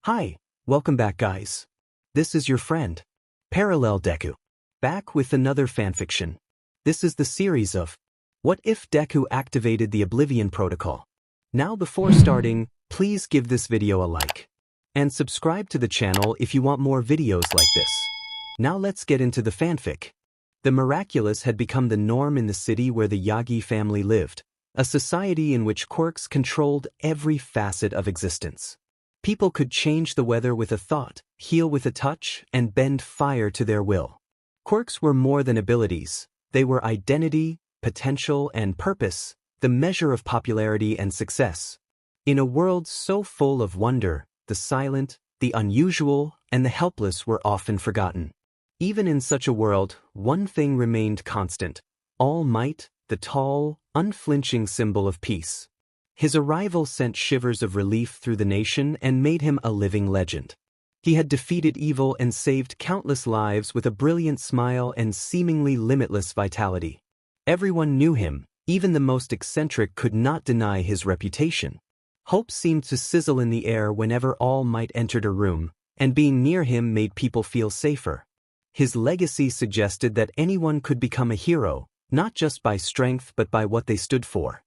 Hi, welcome back guys. This is your friend, Parallel Deku, back with another fanfiction. This is the series of What If Deku Activated the Oblivion Protocol. Now before starting, please give this video a like. And subscribe to the channel if you want more videos like this. Now let's get into the fanfic. The miraculous had become the norm in the city where the Yagi family lived, a society in which quirks controlled every facet of existence. People could change the weather with a thought, heal with a touch, and bend fire to their will. Quirks were more than abilities. They were identity, potential, and purpose, the measure of popularity and success. In a world so full of wonder, the silent, the unusual, and the helpless were often forgotten. Even in such a world, one thing remained constant: All Might, the tall, unflinching symbol of peace. His arrival sent shivers of relief through the nation and made him a living legend. He had defeated evil and saved countless lives with a brilliant smile and seemingly limitless vitality. Everyone knew him, even the most eccentric could not deny his reputation. Hope seemed to sizzle in the air whenever All Might entered a room, and being near him made people feel safer. His legacy suggested that anyone could become a hero, not just by strength but by what they stood for.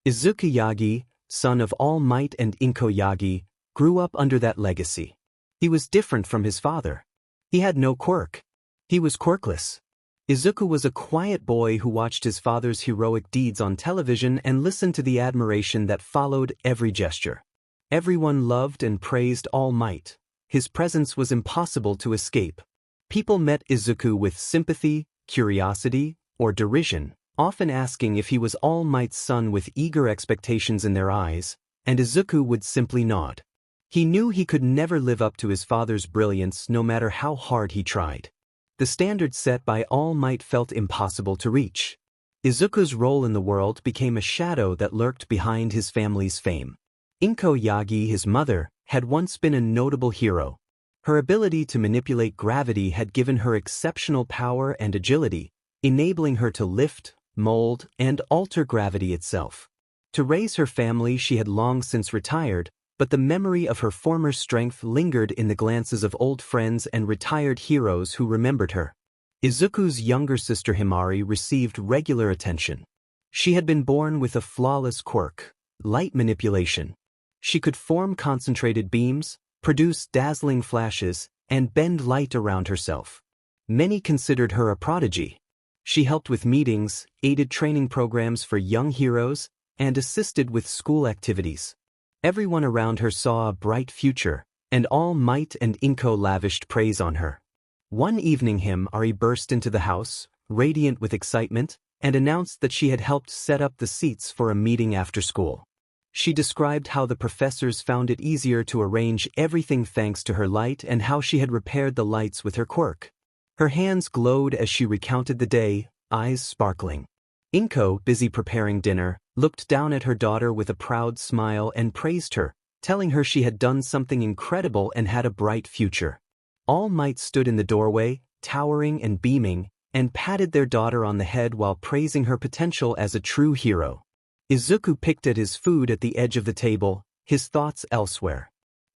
Izuku Yagi, son of All Might and Izuku Yagi, grew up under that legacy. He was different from his father. He had no quirk. He was quirkless. Izuku was a quiet boy who watched his father's heroic deeds on television and listened to the admiration that followed every gesture. Everyone loved and praised All Might. His presence was impossible to escape. People met Izuku with sympathy, curiosity, or derision, often asking if he was All Might's son with eager expectations in their eyes, and Izuku would simply nod. He knew he could never live up to his father's brilliance no matter how hard he tried. The standard set by All Might felt impossible to reach. Izuku's role in the world became a shadow that lurked behind his family's fame. Izuku Yagi, his mother, had once been a notable hero. Her ability to manipulate gravity had given her exceptional power and agility, enabling her to lift, mold, and alter gravity itself. To raise her family, she had long since retired, but the memory of her former strength lingered in the glances of old friends and retired heroes who remembered her. Izuku's younger sister Himari received regular attention. She had been born with a flawless quirk: light manipulation. She could form concentrated beams, produce dazzling flashes, and bend light around herself. Many considered her a prodigy. She helped with meetings, aided training programs for young heroes, and assisted with school activities. Everyone around her saw a bright future, and All Might and Izuku lavished praise on her. One evening Himari burst into the house, radiant with excitement, and announced that she had helped set up the seats for a meeting after school. She described how the professors found it easier to arrange everything thanks to her light and how she had repaired the lights with her quirk. Her hands glowed as she recounted the day, eyes sparkling. Izuku, busy preparing dinner, looked down at her daughter with a proud smile and praised her, telling her she had done something incredible and had a bright future. All Might stood in the doorway, towering and beaming, and patted their daughter on the head while praising her potential as a true hero. Izuku picked at his food at the edge of the table, his thoughts elsewhere.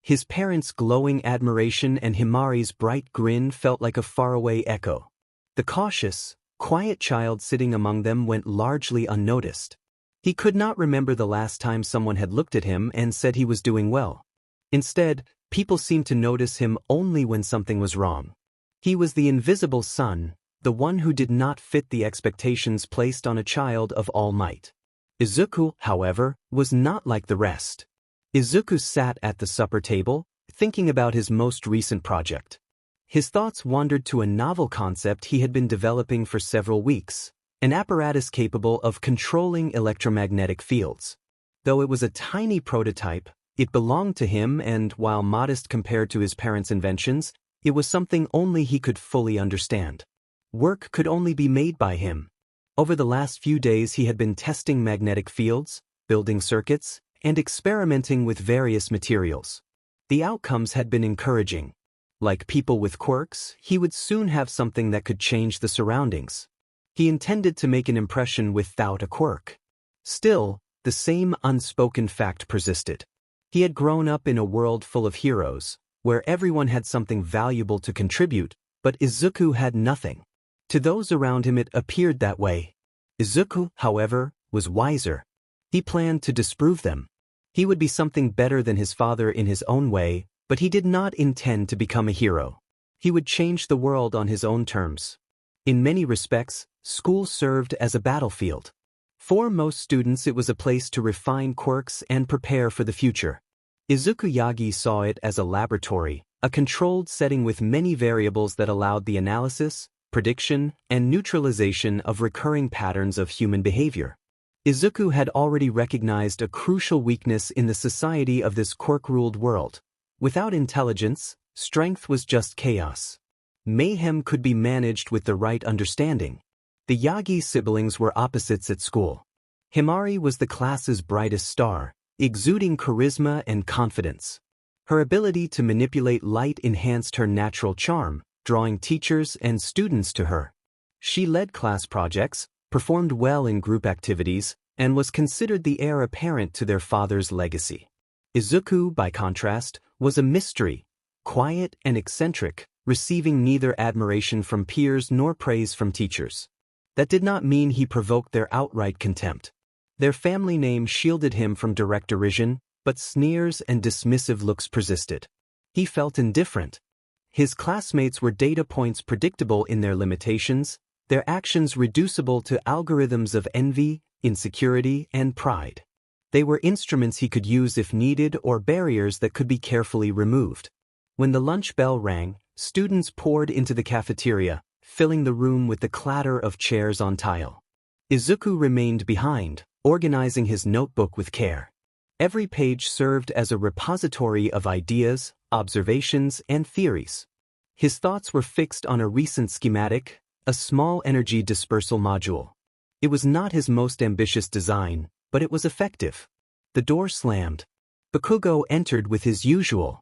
His parents' glowing admiration and Himari's bright grin felt like a faraway echo. The cautious, quiet child sitting among them went largely unnoticed. He could not remember the last time someone had looked at him and said he was doing well. Instead, people seemed to notice him only when something was wrong. He was the invisible son, the one who did not fit the expectations placed on a child of All Might. Izuku, however, was not like the rest. Izuku sat at the supper table, thinking about his most recent project. His thoughts wandered to a novel concept he had been developing for several weeks, an apparatus capable of controlling electromagnetic fields. Though it was a tiny prototype, it belonged to him and, while modest compared to his parents' inventions, it was something only he could fully understand. Work could only be made by him. Over the last few days he had been testing magnetic fields, building circuits, and experimenting with various materials. The outcomes had been encouraging. Like people with quirks, he would soon have something that could change the surroundings. He intended to make an impression without a quirk. Still, the same unspoken fact persisted. He had grown up in a world full of heroes, where everyone had something valuable to contribute, but Izuku had nothing. To those around him it appeared that way. Izuku, however, was wiser. He planned to disprove them. He would be something better than his father in his own way, but he did not intend to become a hero. He would change the world on his own terms. In many respects, school served as a battlefield. For most students it was a place to refine quirks and prepare for the future. Izuku Yagi saw it as a laboratory, a controlled setting with many variables that allowed the analysis, prediction, and neutralization of recurring patterns of human behavior. Izuku had already recognized a crucial weakness in the society of this quirk-ruled world. Without intelligence, strength was just chaos. Mayhem could be managed with the right understanding. The Yagi siblings were opposites at school. Himari was the class's brightest star, exuding charisma and confidence. Her ability to manipulate light enhanced her natural charm, drawing teachers and students to her. She led class projects, performed well in group activities, and was considered the heir apparent to their father's legacy. Izuku, by contrast, was a mystery, quiet and eccentric, receiving neither admiration from peers nor praise from teachers. That did not mean he provoked their outright contempt. Their family name shielded him from direct derision, but sneers and dismissive looks persisted. He felt indifferent. His classmates were data points predictable in their limitations, their actions reducible to algorithms of envy, insecurity, and pride. They were instruments he could use if needed or barriers that could be carefully removed. When the lunch bell rang, students poured into the cafeteria, filling the room with the clatter of chairs on tile. Izuku remained behind, organizing his notebook with care. Every page served as a repository of ideas, observations, and theories. His thoughts were fixed on a recent schematic, a small energy dispersal module. It was not his most ambitious design, but it was effective. The door slammed. Bakugo entered with his usual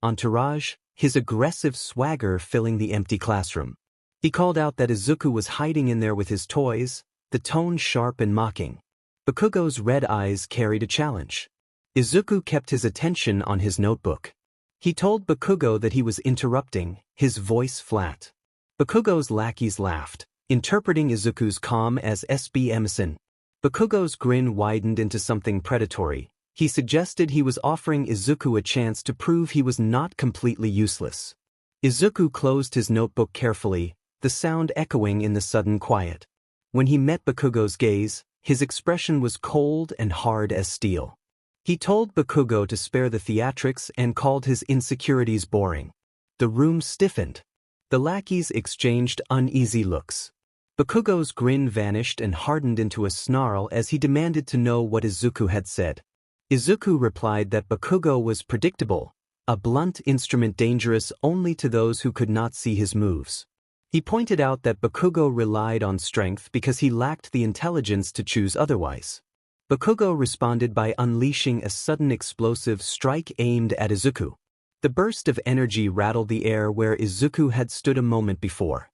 entourage, his aggressive swagger filling the empty classroom. He called out that Izuku was hiding in there with his toys, the tone sharp and mocking. Bakugo's red eyes carried a challenge. Izuku kept his attention on his notebook. He told Bakugo that he was interrupting, his voice flat. Bakugo's lackeys laughed, interpreting Izuku's calm as SB Emerson. Bakugo's grin widened into something predatory. He suggested he was offering Izuku a chance to prove he was not completely useless. Izuku closed his notebook carefully, the sound echoing in the sudden quiet. When he met Bakugo's gaze, his expression was cold and hard as steel. He told Bakugo to spare the theatrics and called his insecurities boring. The room stiffened. The lackeys exchanged uneasy looks. Bakugo's grin vanished and hardened into a snarl as he demanded to know what Izuku had said. Izuku replied that Bakugo was predictable, a blunt instrument dangerous only to those who could not see his moves. He pointed out that Bakugo relied on strength because he lacked the intelligence to choose otherwise. Bakugo responded by unleashing a sudden explosive strike aimed at Izuku. The burst of energy rattled the air where Izuku had stood a moment before.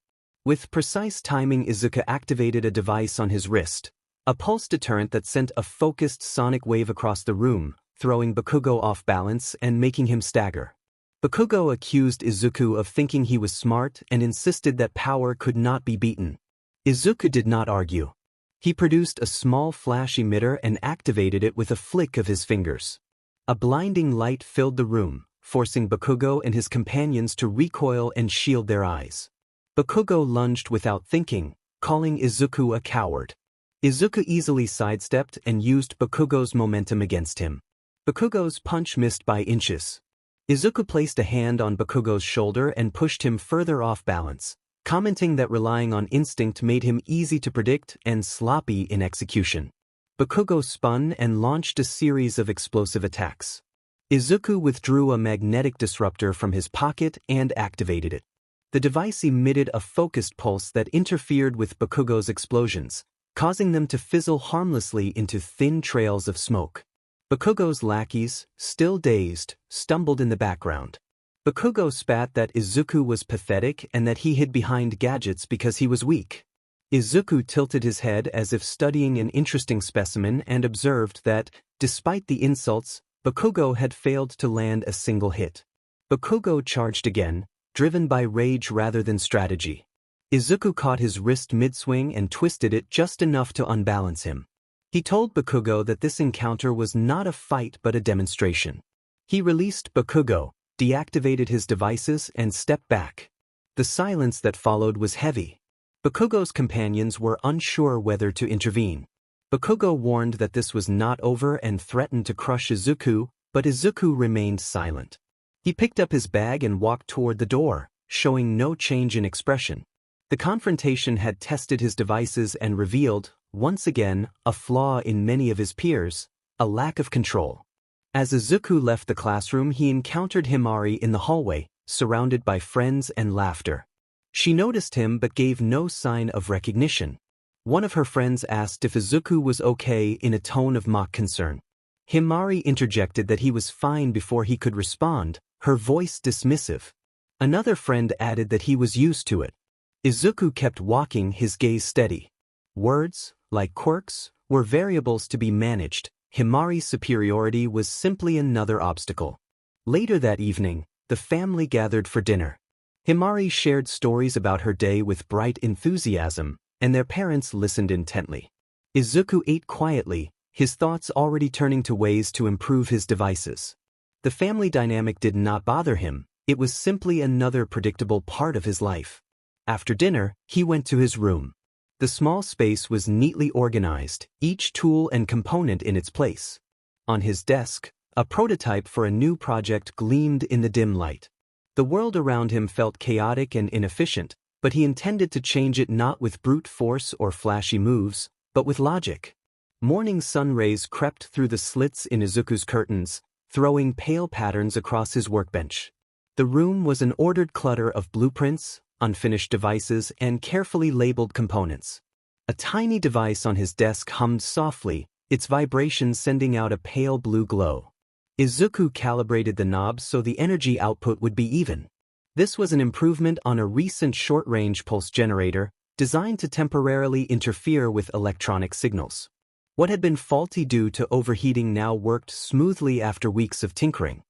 With precise timing, Izuku activated a device on his wrist, a pulse deterrent that sent a focused sonic wave across the room, throwing Bakugo off balance and making him stagger. Bakugo accused Izuku of thinking he was smart and insisted that power could not be beaten. Izuku did not argue. He produced a small flash emitter and activated it with a flick of his fingers. A blinding light filled the room, forcing Bakugo and his companions to recoil and shield their eyes. Bakugo lunged without thinking, calling Izuku a coward. Izuku easily sidestepped and used Bakugo's momentum against him. Bakugo's punch missed by inches. Izuku placed a hand on Bakugo's shoulder and pushed him further off balance, commenting that relying on instinct made him easy to predict and sloppy in execution. Bakugo spun and launched a series of explosive attacks. Izuku withdrew a magnetic disruptor from his pocket and activated it. The device emitted a focused pulse that interfered with Bakugo's explosions, causing them to fizzle harmlessly into thin trails of smoke. Bakugo's lackeys, still dazed, stumbled in the background. Bakugo spat that Izuku was pathetic and that he hid behind gadgets because he was weak. Izuku tilted his head as if studying an interesting specimen and observed that, despite the insults, Bakugo had failed to land a single hit. Bakugo charged again, driven by rage rather than strategy. Izuku caught his wrist mid-swing and twisted it just enough to unbalance him. He told Bakugo that this encounter was not a fight but a demonstration. He released Bakugo, deactivated his devices, and stepped back. The silence that followed was heavy. Bakugo's companions were unsure whether to intervene. Bakugo warned that this was not over and threatened to crush Izuku, but Izuku remained silent. He picked up his bag and walked toward the door, showing no change in expression. The confrontation had tested his devices and revealed, once again, a flaw in many of his peers: a lack of control. As Izuku left the classroom, he encountered Himari in the hallway, surrounded by friends and laughter. She noticed him but gave no sign of recognition. One of her friends asked if Izuku was okay in a tone of mock concern. Himari interjected that he was fine before he could respond, her voice dismissive. Another friend added that he was used to it. Izuku kept walking, his gaze steady. Words, like quirks, were variables to be managed. Himari's superiority was simply another obstacle. Later that evening, the family gathered for dinner. Himari shared stories about her day with bright enthusiasm, and their parents listened intently. Izuku ate quietly, his thoughts already turning to ways to improve his devices. The family dynamic did not bother him, it was simply another predictable part of his life. After dinner, he went to his room. The small space was neatly organized, each tool and component in its place. On his desk, a prototype for a new project gleamed in the dim light. The world around him felt chaotic and inefficient, but he intended to change it not with brute force or flashy moves, but with logic. Morning sun rays crept through the slits in Izuku's curtains, throwing pale patterns across his workbench. The room was an ordered clutter of blueprints, unfinished devices, and carefully labeled components. A tiny device on his desk hummed softly, its vibrations sending out a pale blue glow. Izuku calibrated the knob so the energy output would be even. This was an improvement on a recent short-range pulse generator, designed to temporarily interfere with electronic signals. What had been faulty due to overheating now worked smoothly after weeks of tinkering.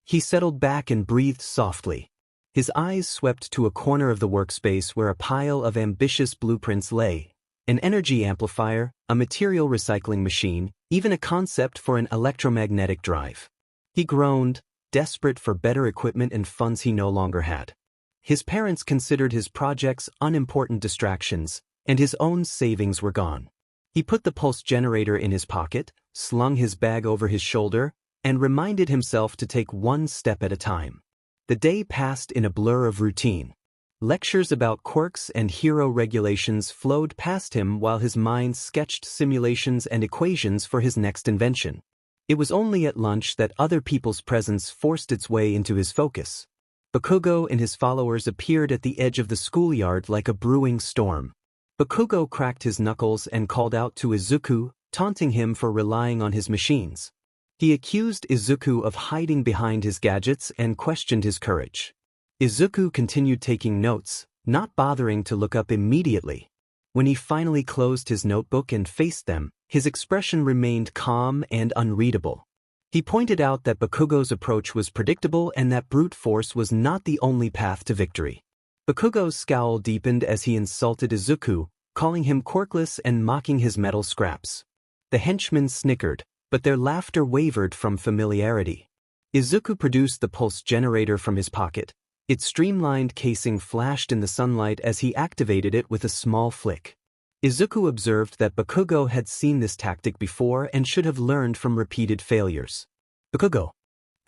He settled back and breathed softly. His eyes swept to a corner of the workspace where a pile of ambitious blueprints lay: an energy amplifier, a material recycling machine, even a concept for an electromagnetic drive. He groaned, desperate for better equipment and funds he no longer had. His parents considered his projects unimportant distractions, and his own savings were gone. He put the pulse generator in his pocket, slung his bag over his shoulder, and reminded himself to take one step at a time. The day passed in a blur of routine. Lectures about quirks and hero regulations flowed past him while his mind sketched simulations and equations for his next invention. It was only at lunch that other people's presence forced its way into his focus. Bakugo and his followers appeared at the edge of the schoolyard like a brewing storm. Bakugo cracked his knuckles and called out to Izuku, taunting him for relying on his machines. He accused Izuku of hiding behind his gadgets and questioned his courage. Izuku continued taking notes, not bothering to look up immediately. When he finally closed his notebook and faced them, his expression remained calm and unreadable. He pointed out that Bakugo's approach was predictable and that brute force was not the only path to victory. Bakugo's scowl deepened as he insulted Izuku, calling him quirkless and mocking his metal scraps. The henchmen snickered, but their laughter wavered from familiarity. Izuku produced the pulse generator from his pocket. Its streamlined casing flashed in the sunlight as he activated it with a small flick. Izuku observed that Bakugo had seen this tactic before and should have learned from repeated failures. Bakugo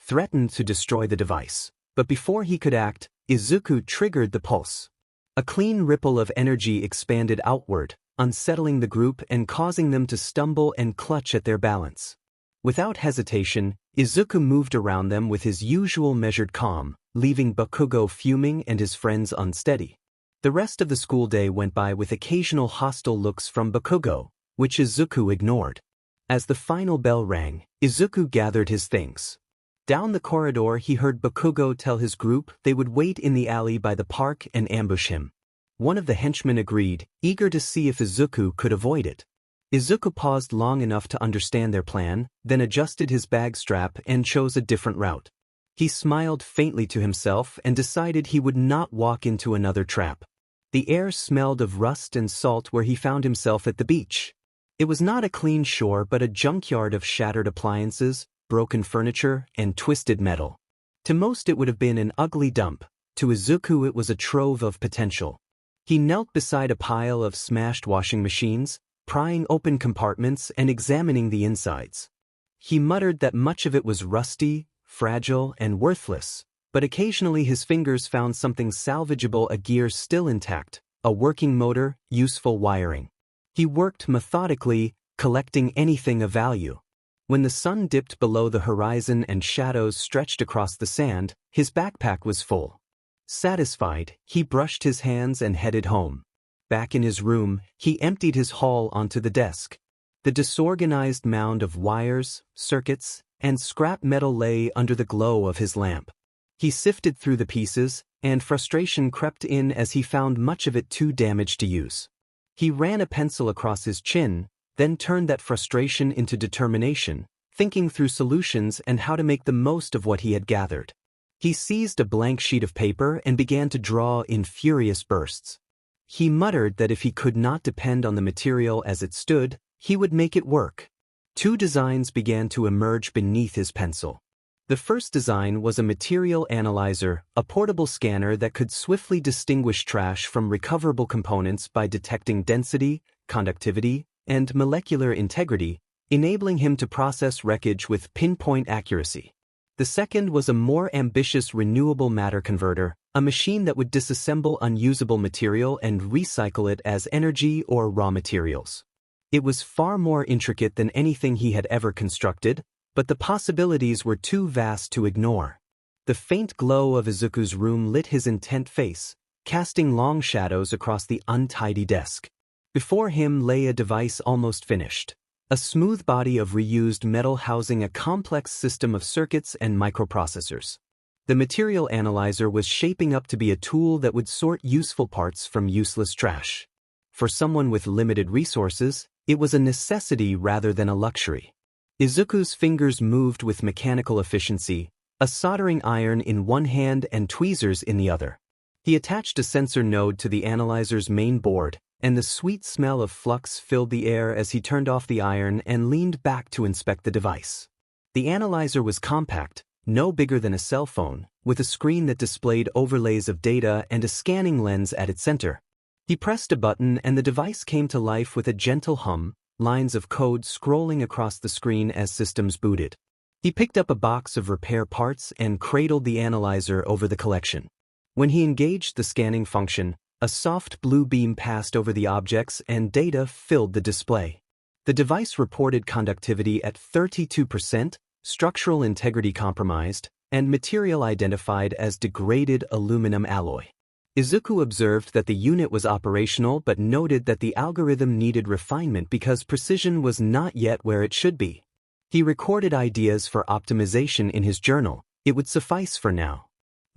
threatened to destroy the device, but before he could act, Izuku triggered the pulse. A clean ripple of energy expanded outward, unsettling the group and causing them to stumble and clutch at their balance. Without hesitation, Izuku moved around them with his usual measured calm, leaving Bakugo fuming and his friends unsteady. The rest of the school day went by with occasional hostile looks from Bakugo, which Izuku ignored. As the final bell rang, Izuku gathered his things. Down the corridor he heard Bakugo tell his group they would wait in the alley by the park and ambush him. One of the henchmen agreed, eager to see if Izuku could avoid it. Izuku paused long enough to understand their plan, then adjusted his bag strap and chose a different route. He smiled faintly to himself and decided he would not walk into another trap. The air smelled of rust and salt where he found himself at the beach. It was not a clean shore but a junkyard of shattered appliances, broken furniture, and twisted metal. To most it would have been an ugly dump. To Izuku it was a trove of potential. He knelt beside a pile of smashed washing machines, prying open compartments and examining the insides. He muttered that much of it was rusty, fragile, and worthless, but occasionally his fingers found something salvageable, a gear still intact, a working motor, useful wiring. He worked methodically, collecting anything of value. When the sun dipped below the horizon and shadows stretched across the sand, his backpack was full. Satisfied, he brushed his hands and headed home. Back in his room, he emptied his haul onto the desk. The disorganized mound of wires, circuits, and scrap metal lay under the glow of his lamp. He sifted through the pieces, and frustration crept in as he found much of it too damaged to use. He ran a pencil across his chin, then turned that frustration into determination, thinking through solutions and how to make the most of what he had gathered. He seized a blank sheet of paper and began to draw in furious bursts. He muttered that if he could not depend on the material as it stood, he would make it work. Two designs began to emerge beneath his pencil. The first design was a material analyzer, a portable scanner that could swiftly distinguish trash from recoverable components by detecting density, conductivity, and molecular integrity, enabling him to process wreckage with pinpoint accuracy. The second was a more ambitious renewable matter converter, a machine that would disassemble unusable material and recycle it as energy or raw materials. It was far more intricate than anything he had ever constructed, but the possibilities were too vast to ignore. The faint glow of Izuku's room lit his intent face, casting long shadows across the untidy desk. Before him lay a device almost finished, a smooth body of reused metal housing a complex system of circuits and microprocessors. The material analyzer was shaping up to be a tool that would sort useful parts from useless trash. For someone with limited resources, it was a necessity rather than a luxury. Izuku's fingers moved with mechanical efficiency, a soldering iron in one hand and tweezers in the other. He attached a sensor node to the analyzer's main board, and the sweet smell of flux filled the air as he turned off the iron and leaned back to inspect the device. The analyzer was compact, no bigger than a cell phone, with a screen that displayed overlays of data and a scanning lens at its center. He pressed a button and the device came to life with a gentle hum, lines of code scrolling across the screen as systems booted. He picked up a box of repair parts and cradled the analyzer over the collection. When he engaged the scanning function, a soft blue beam passed over the objects and data filled the display. The device reported conductivity at 32%, structural integrity compromised, and material identified as degraded aluminum alloy. Izuku observed that the unit was operational but noted that the algorithm needed refinement because precision was not yet where it should be. He recorded ideas for optimization in his journal. It would suffice for now.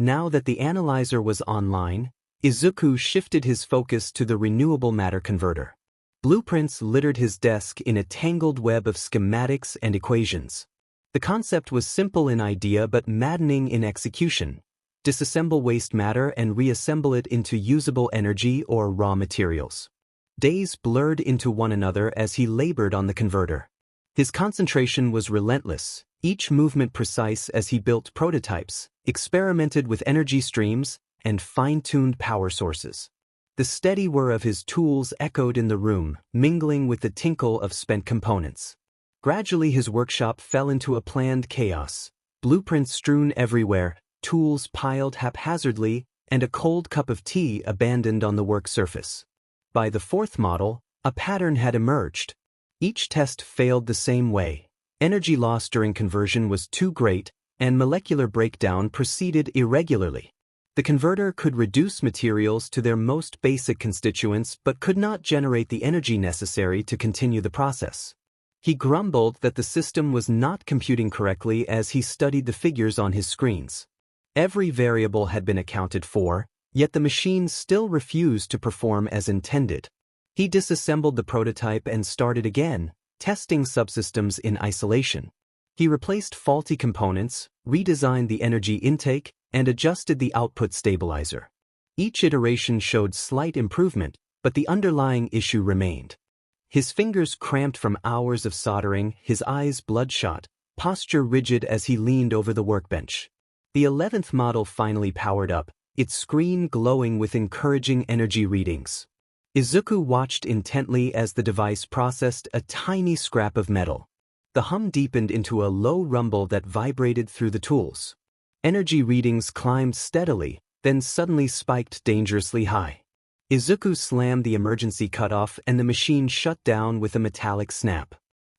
Now that the analyzer was online, Izuku shifted his focus to the renewable matter converter. Blueprints littered his desk in a tangled web of schematics and equations. The concept was simple in idea but maddening in execution. Disassemble waste matter and reassemble it into usable energy or raw materials. Days blurred into one another as he labored on the converter. His concentration was relentless, each movement precise as he built prototypes, experimented with energy streams, and fine-tuned power sources. The steady whir of his tools echoed in the room, mingling with the tinkle of spent components. Gradually his workshop fell into a planned chaos, blueprints strewn everywhere, tools piled haphazardly, and a cold cup of tea abandoned on the work surface. By the fourth model, a pattern had emerged. Each test failed the same way. Energy loss during conversion was too great, and molecular breakdown proceeded irregularly. The converter could reduce materials to their most basic constituents but could not generate the energy necessary to continue the process. He grumbled that the system was not computing correctly as he studied the figures on his screens. Every variable had been accounted for, yet the machine still refused to perform as intended. He disassembled the prototype and started again, testing subsystems in isolation. He replaced faulty components, redesigned the energy intake, and adjusted the output stabilizer. Each iteration showed slight improvement, but the underlying issue remained. His fingers cramped from hours of soldering, his eyes bloodshot, posture rigid as he leaned over the workbench. The 11th model finally powered up, its screen glowing with encouraging energy readings. Izuku watched intently as the device processed a tiny scrap of metal. The hum deepened into a low rumble that vibrated through the tools. Energy readings climbed steadily, then suddenly spiked dangerously high. Izuku slammed the emergency cutoff and the machine shut down with a metallic snap.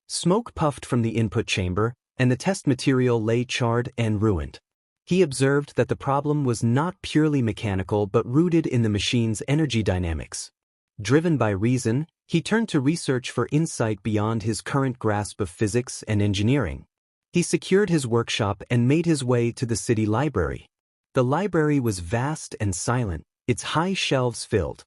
Smoke puffed from the input chamber, and the test material lay charred and ruined. He observed that the problem was not purely mechanical but rooted in the machine's energy dynamics. Driven by reason, he turned to research for insight beyond his current grasp of physics and engineering. He secured his workshop and made his way to the city library. The library was vast and silent, its high shelves filled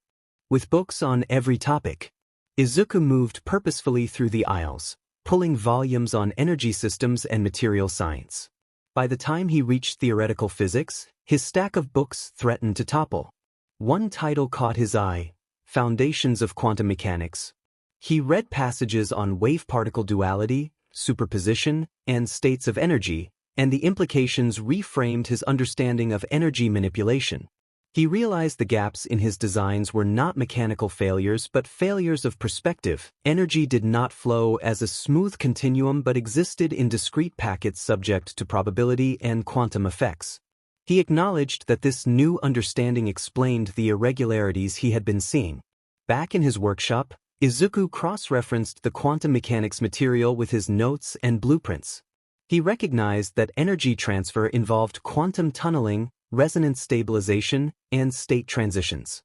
with books on every topic. Izuku moved purposefully through the aisles, pulling volumes on energy systems and material science. By the time he reached theoretical physics, his stack of books threatened to topple. One title caught his eye: Foundations of Quantum Mechanics. He read passages on wave-particle duality, superposition, and states of energy, and the implications reframed his understanding of energy manipulation. He realized the gaps in his designs were not mechanical failures but failures of perspective. Energy did not flow as a smooth continuum but existed in discrete packets subject to probability and quantum effects. He acknowledged that this new understanding explained the irregularities he had been seeing. Back in his workshop, Izuku cross-referenced the quantum mechanics material with his notes and blueprints. He recognized that energy transfer involved quantum tunneling, resonance stabilization, and state transitions.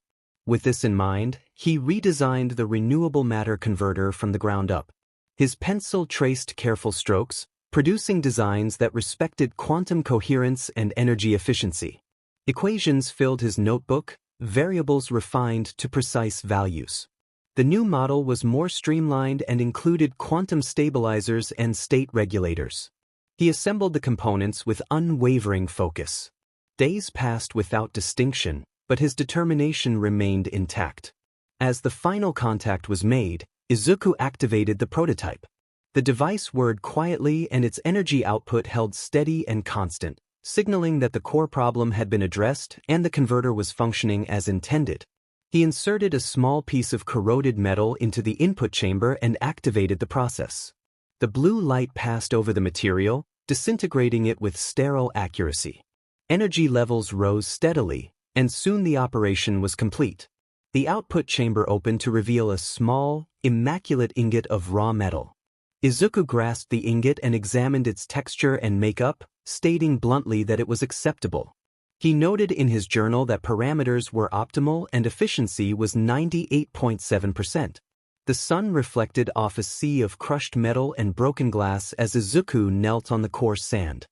With this in mind, he redesigned the renewable matter converter from the ground up. His pencil traced careful strokes, producing designs that respected quantum coherence and energy efficiency. Equations filled his notebook, variables refined to precise values. The new model was more streamlined and included quantum stabilizers and state regulators. He assembled the components with unwavering focus. Days passed without distinction, but his determination remained intact. As the final contact was made, Izuku activated the prototype. The device whirred quietly and its energy output held steady and constant, signaling that the core problem had been addressed and the converter was functioning as intended. He inserted a small piece of corroded metal into the input chamber and activated the process. The blue light passed over the material, disintegrating it with sterile accuracy. Energy levels rose steadily, and soon the operation was complete. The output chamber opened to reveal a small, immaculate ingot of raw metal. Izuku grasped the ingot and examined its texture and makeup, stating bluntly that it was acceptable. He noted in his journal that parameters were optimal and efficiency was 98.7%. The sun reflected off a sea of crushed metal and broken glass as Izuku knelt on the coarse sand.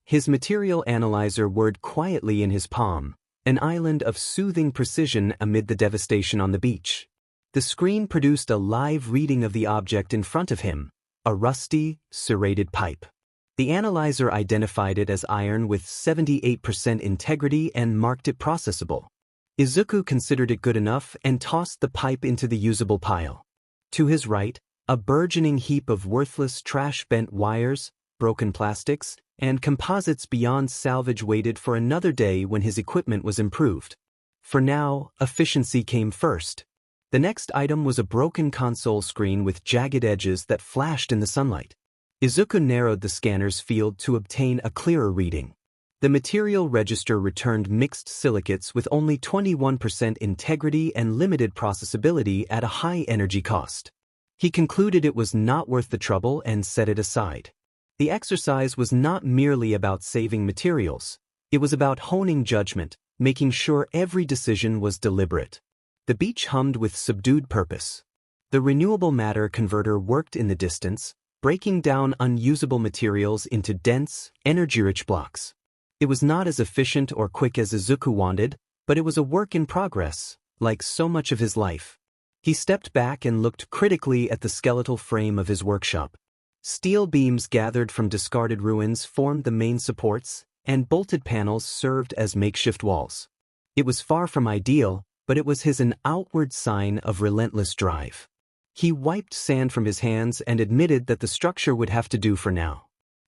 His material analyzer whirred quietly in his palm, an island of soothing precision amid the devastation on the beach. The screen produced a live reading of the object in front of him, a rusty, serrated pipe. The analyzer identified it as iron with 78% integrity and marked it processable. Izuku considered it good enough and tossed the pipe into the usable pile. To his right, a burgeoning heap of worthless trash-bent wires, broken plastics, and composites beyond salvage waited for another day when his equipment was improved. For now, efficiency came first. The next item was a broken console screen with jagged edges that flashed in the sunlight. Izuku narrowed the scanner's field to obtain a clearer reading. The material register returned mixed silicates with only 21% integrity and limited processability at a high energy cost. He concluded it was not worth the trouble and set it aside. The exercise was not merely about saving materials. It was about honing judgment, making sure every decision was deliberate. The beach hummed with subdued purpose. The renewable matter converter worked in the distance, breaking down unusable materials into dense, energy-rich blocks. It was not as efficient or quick as Izuku wanted, but it was a work in progress, like so much of his life. He stepped back and looked critically at the skeletal frame of his workshop. Steel beams gathered from discarded ruins formed the main supports, and bolted panels served as makeshift walls. It was far from ideal, but it was an outward sign of relentless drive. He wiped sand from his hands and admitted that the structure would have to do for now.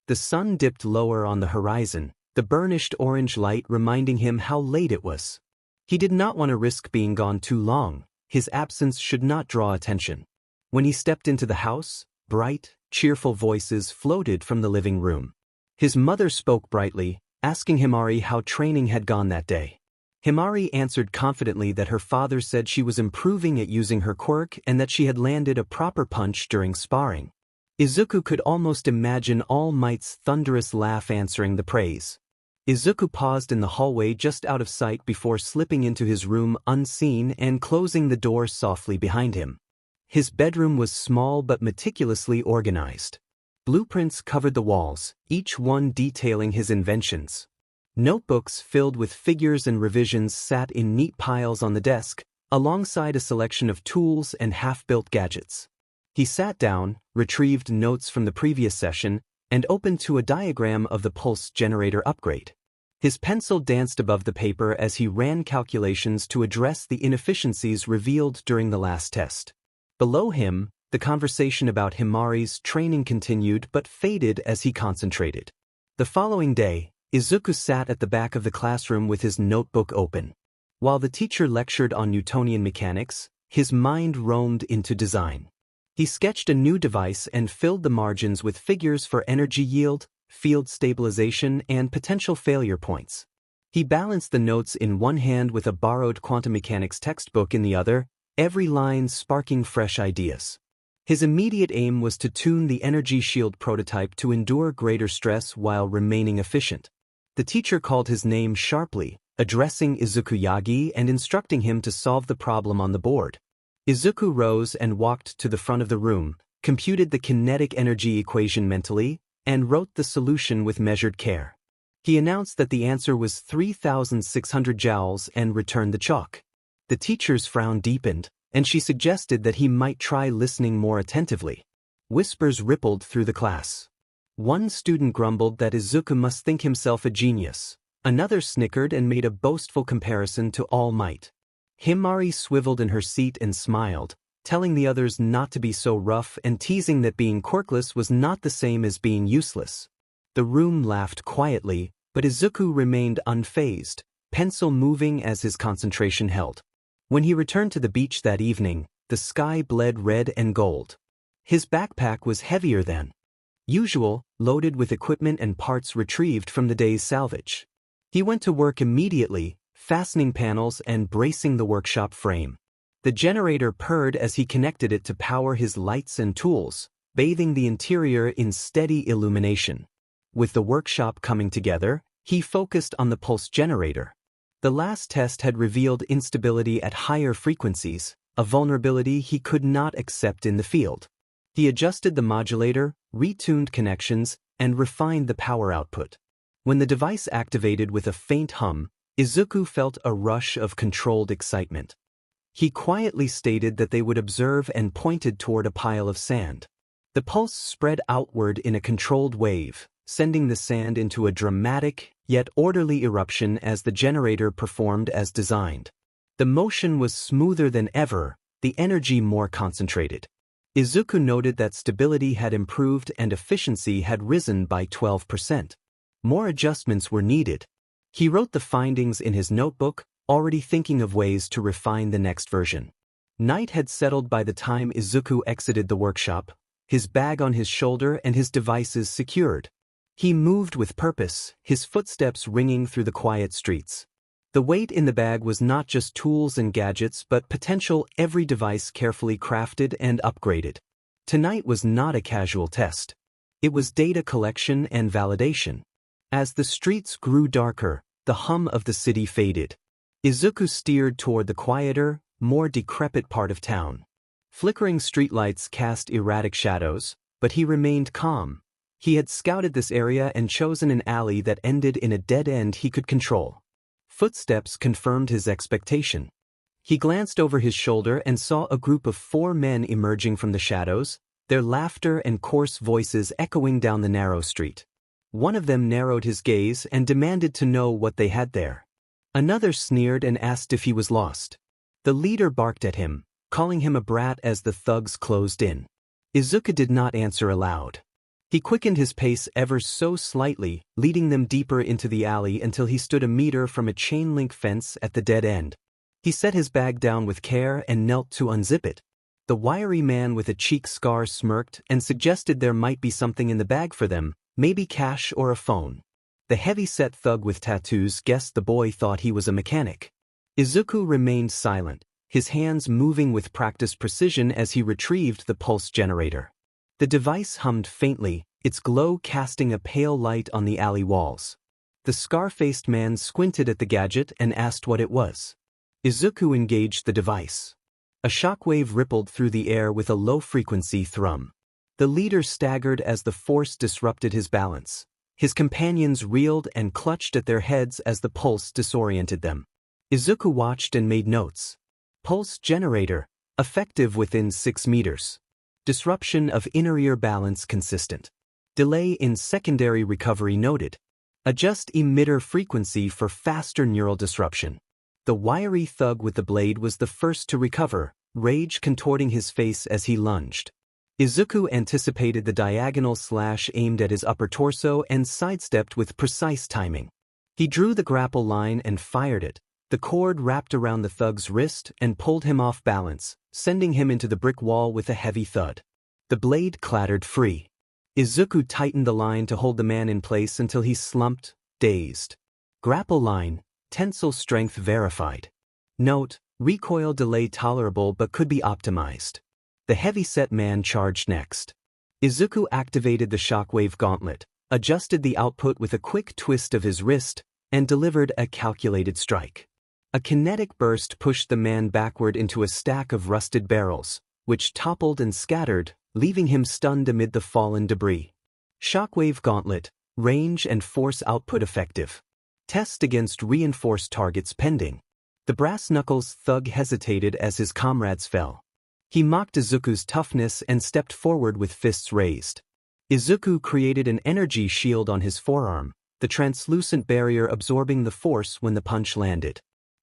The sun dipped lower on the horizon, the burnished orange light reminding him how late it was. He did not want to risk being gone too long. His absence should not draw attention. When he stepped into the house, bright, cheerful voices floated from the living room. His mother spoke brightly, asking Himari how training had gone that day. Himari answered confidently that her father said she was improving at using her quirk and that she had landed a proper punch during sparring. Izuku could almost imagine All Might's thunderous laugh answering the praise. Izuku paused in the hallway just out of sight before slipping into his room unseen and closing the door softly behind him. His bedroom was small but meticulously organized. Blueprints covered the walls, each one detailing his inventions. Notebooks filled with figures and revisions sat in neat piles on the desk, alongside a selection of tools and half-built gadgets. He sat down, retrieved notes from the previous session, and opened to a diagram of the pulse generator upgrade. His pencil danced above the paper as he ran calculations to address the inefficiencies revealed during the last test. Below him, the conversation about Himari's training continued but faded as he concentrated. The following day, Izuku sat at the back of the classroom with his notebook open. While the teacher lectured on Newtonian mechanics, his mind roamed into design. He sketched a new device and filled the margins with figures for energy yield, field stabilization, and potential failure points. He balanced the notes in one hand with a borrowed quantum mechanics textbook in the other, every line sparking fresh ideas. His immediate aim was to tune the energy shield prototype to endure greater stress while remaining efficient. The teacher called his name sharply, addressing Izuku Yagi and instructing him to solve the problem on the board. Izuku rose and walked to the front of the room, computed the kinetic energy equation mentally, and wrote the solution with measured care. He announced that the answer was 3,600 joules and returned the chalk. The teacher's frown deepened, and she suggested that he might try listening more attentively. Whispers rippled through the class. One student grumbled that Izuku must think himself a genius. Another snickered and made a boastful comparison to All Might. Himari swiveled in her seat and smiled, telling the others not to be so rough and teasing that being quirkless was not the same as being useless. The room laughed quietly, but Izuku remained unfazed, pencil moving as his concentration held. When he returned to the beach that evening, the sky bled red and gold. His backpack was heavier than usual, loaded with equipment and parts retrieved from the day's salvage. He went to work immediately, fastening panels and bracing the workshop frame. The generator purred as he connected it to power his lights and tools, bathing the interior in steady illumination. With the workshop coming together, he focused on the pulse generator. The last test had revealed instability at higher frequencies, a vulnerability he could not accept in the field. He adjusted the modulator, retuned connections, and refined the power output. When the device activated with a faint hum, Izuku felt a rush of controlled excitement. He quietly stated that they would observe and pointed toward a pile of sand. The pulse spread outward in a controlled wave, sending the sand into a dramatic, yet orderly eruption as the generator performed as designed. The motion was smoother than ever, the energy more concentrated. Izuku noted that stability had improved and efficiency had risen by 12%. More adjustments were needed. He wrote the findings in his notebook, already thinking of ways to refine the next version. Night had settled by the time Izuku exited the workshop, his bag on his shoulder and his devices secured. He moved with purpose, his footsteps ringing through the quiet streets. The weight in the bag was not just tools and gadgets but potential every device carefully crafted and upgraded. Tonight was not a casual test. It was data collection and validation. As the streets grew darker, the hum of the city faded. Izuku steered toward the quieter, more decrepit part of town. Flickering streetlights cast erratic shadows, but he remained calm. He had scouted this area and chosen an alley that ended in a dead end he could control. Footsteps confirmed his expectation. He glanced over his shoulder and saw a group of 4 men emerging from the shadows, their laughter and coarse voices echoing down the narrow street. One of them narrowed his gaze and demanded to know what they had there. Another sneered and asked if he was lost. The leader barked at him, calling him a brat as the thugs closed in. Izuku did not answer aloud. He quickened his pace ever so slightly, leading them deeper into the alley until he stood a meter from a chain-link fence at the dead end. He set his bag down with care and knelt to unzip it. The wiry man with a cheek scar smirked and suggested there might be something in the bag for them, maybe cash or a phone. The heavy-set thug with tattoos guessed the boy thought he was a mechanic. Izuku remained silent, his hands moving with practiced precision as he retrieved the pulse generator. The device hummed faintly, its glow casting a pale light on the alley walls. The scar-faced man squinted at the gadget and asked what it was. Izuku engaged the device. A shockwave rippled through the air with a low-frequency thrum. The leader staggered as the force disrupted his balance. His companions reeled and clutched at their heads as the pulse disoriented them. Izuku watched and made notes. Pulse generator, effective within 6 meters. Disruption of inner ear balance consistent. Delay in secondary recovery noted. Adjust emitter frequency for faster neural disruption. The wiry thug with the blade was the first to recover, rage contorting his face as he lunged. Izuku anticipated the diagonal slash aimed at his upper torso and sidestepped with precise timing. He drew the grapple line and fired it. The cord wrapped around the thug's wrist and pulled him off balance, sending him into the brick wall with a heavy thud. The blade clattered free. Izuku tightened the line to hold the man in place until he slumped, dazed. Grapple line, tensile strength verified. Note, recoil delay tolerable but could be optimized. The heavy-set man charged next. Izuku activated the shockwave gauntlet, adjusted the output with a quick twist of his wrist, and delivered a calculated strike. A kinetic burst pushed the man backward into a stack of rusted barrels, which toppled and scattered, leaving him stunned amid the fallen debris. Shockwave gauntlet, range and force output effective. Test against reinforced targets pending. The brass knuckles thug hesitated as his comrades fell. He mocked Izuku's toughness and stepped forward with fists raised. Izuku created an energy shield on his forearm, the translucent barrier absorbing the force when the punch landed.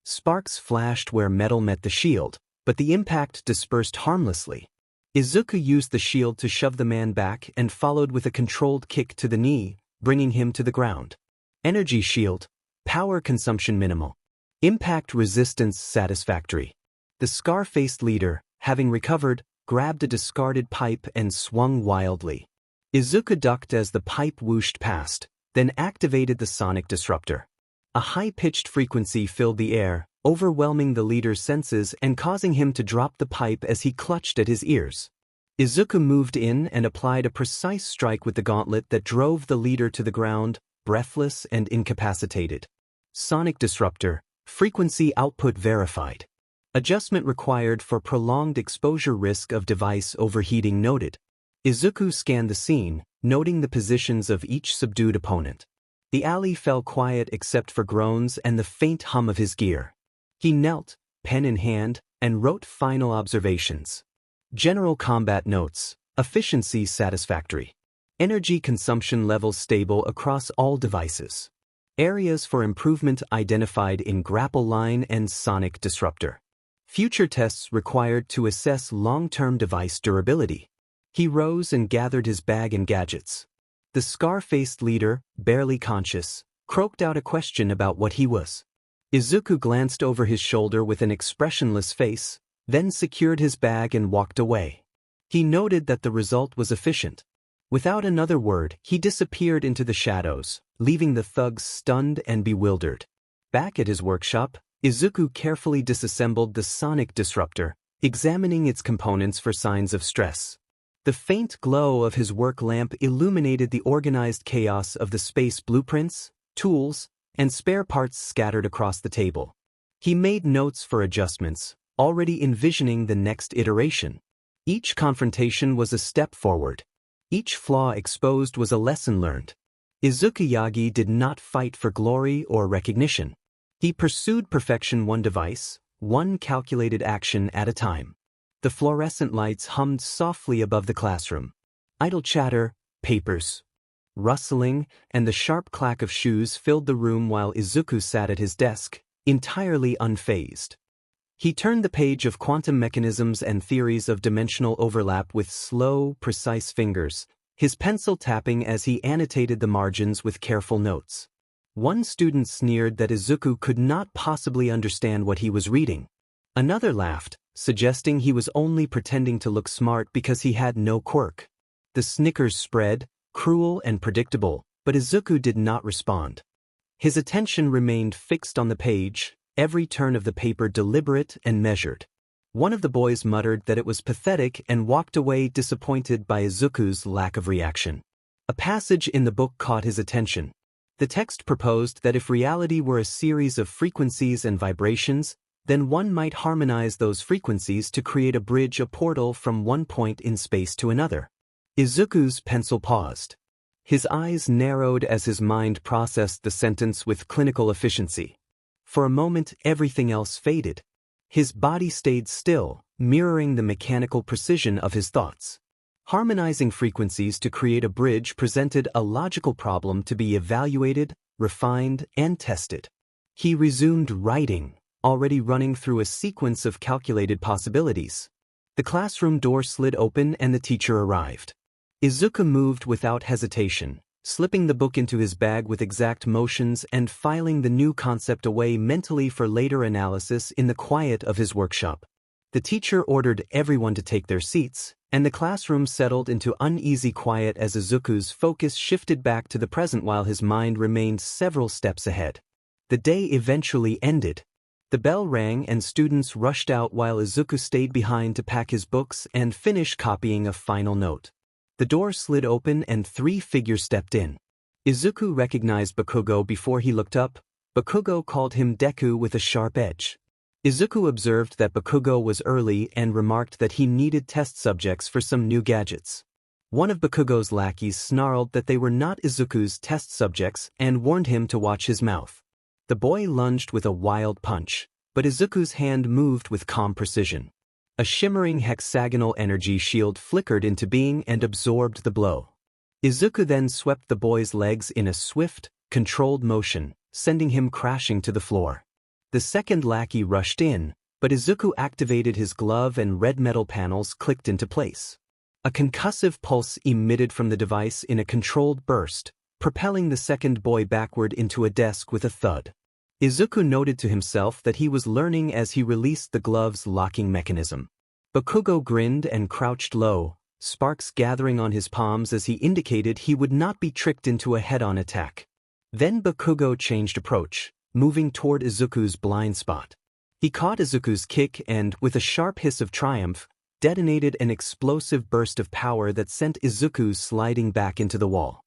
Sparks flashed where metal met the shield, but the impact dispersed harmlessly. Izuku used the shield to shove the man back and followed with a controlled kick to the knee, bringing him to the ground. Energy shield, power consumption minimal. Impact resistance satisfactory. The scar-faced leader, having recovered, grabbed a discarded pipe and swung wildly. Izuku ducked as the pipe whooshed past, then activated the sonic disruptor. A high-pitched frequency filled the air, overwhelming the leader's senses and causing him to drop the pipe as he clutched at his ears. Izuku moved in and applied a precise strike with the gauntlet that drove the leader to the ground, breathless and incapacitated. Sonic disruptor, frequency output verified. Adjustment required for prolonged exposure, risk of device overheating noted. Izuku scanned the scene, noting the positions of each subdued opponent. The alley fell quiet except for groans and the faint hum of his gear. He knelt, pen in hand, and wrote final observations. General combat notes, efficiency satisfactory. Energy consumption levels stable across all devices. Areas for improvement identified in grapple line and sonic disruptor. Future tests required to assess long-term device durability. He rose and gathered his bag and gadgets. The scar-faced leader, barely conscious, croaked out a question about what he was. Izuku glanced over his shoulder with an expressionless face, then secured his bag and walked away. He noted that the result was efficient. Without another word, he disappeared into the shadows, leaving the thugs stunned and bewildered. Back at his workshop, Izuku carefully disassembled the sonic disruptor, examining its components for signs of stress. The faint glow of his work lamp illuminated the organized chaos of the space blueprints, tools, and spare parts scattered across the table. He made notes for adjustments, already envisioning the next iteration. Each confrontation was a step forward. Each flaw exposed was a lesson learned. Izuku Yagi did not fight for glory or recognition. He pursued perfection one device, one calculated action at a time. The fluorescent lights hummed softly above the classroom. Idle chatter, papers, rustling, and the sharp clack of shoes filled the room while Izuku sat at his desk, entirely unfazed. He turned the page of quantum mechanisms and theories of dimensional overlap with slow, precise fingers, his pencil tapping as he annotated the margins with careful notes. One student sneered that Izuku could not possibly understand what he was reading. Another laughed, suggesting he was only pretending to look smart because he had no quirk. The snickers spread, cruel and predictable, but Izuku did not respond. His attention remained fixed on the page, every turn of the paper deliberate and measured. One of the boys muttered that it was pathetic and walked away disappointed by Izuku's lack of reaction. A passage in the book caught his attention. The text proposed that if reality were a series of frequencies and vibrations, then one might harmonize those frequencies to create a bridge, a portal from one point in space to another. Izuku's pencil paused. His eyes narrowed as his mind processed the sentence with clinical efficiency. For a moment, everything else faded. His body stayed still, mirroring the mechanical precision of his thoughts. Harmonizing frequencies to create a bridge presented a logical problem to be evaluated, refined, and tested. He resumed writing, already running through a sequence of calculated possibilities. The classroom door slid open and the teacher arrived. Izuku moved without hesitation, slipping the book into his bag with exact motions and filing the new concept away mentally for later analysis in the quiet of his workshop. The teacher ordered everyone to take their seats, and the classroom settled into uneasy quiet as Izuku's focus shifted back to the present while his mind remained several steps ahead. The day eventually ended. The bell rang and students rushed out while Izuku stayed behind to pack his books and finish copying a final note. The door slid open and 3 figures stepped in. Izuku recognized Bakugo before he looked up. Bakugo called him Deku with a sharp edge. Izuku observed that Bakugo was early and remarked that he needed test subjects for some new gadgets. One of Bakugo's lackeys snarled that they were not Izuku's test subjects and warned him to watch his mouth. The boy lunged with a wild punch, but Izuku's hand moved with calm precision. A shimmering hexagonal energy shield flickered into being and absorbed the blow. Izuku then swept the boy's legs in a swift, controlled motion, sending him crashing to the floor. The second lackey rushed in, but Izuku activated his glove and red metal panels clicked into place. A concussive pulse emitted from the device in a controlled burst, propelling the second boy backward into a desk with a thud. Izuku noted to himself that he was learning as he released the glove's locking mechanism. Bakugo grinned and crouched low, sparks gathering on his palms as he indicated he would not be tricked into a head-on attack. Then Bakugo changed approach, moving toward Izuku's blind spot. He caught Izuku's kick and, with a sharp hiss of triumph, detonated an explosive burst of power that sent Izuku sliding back into the wall.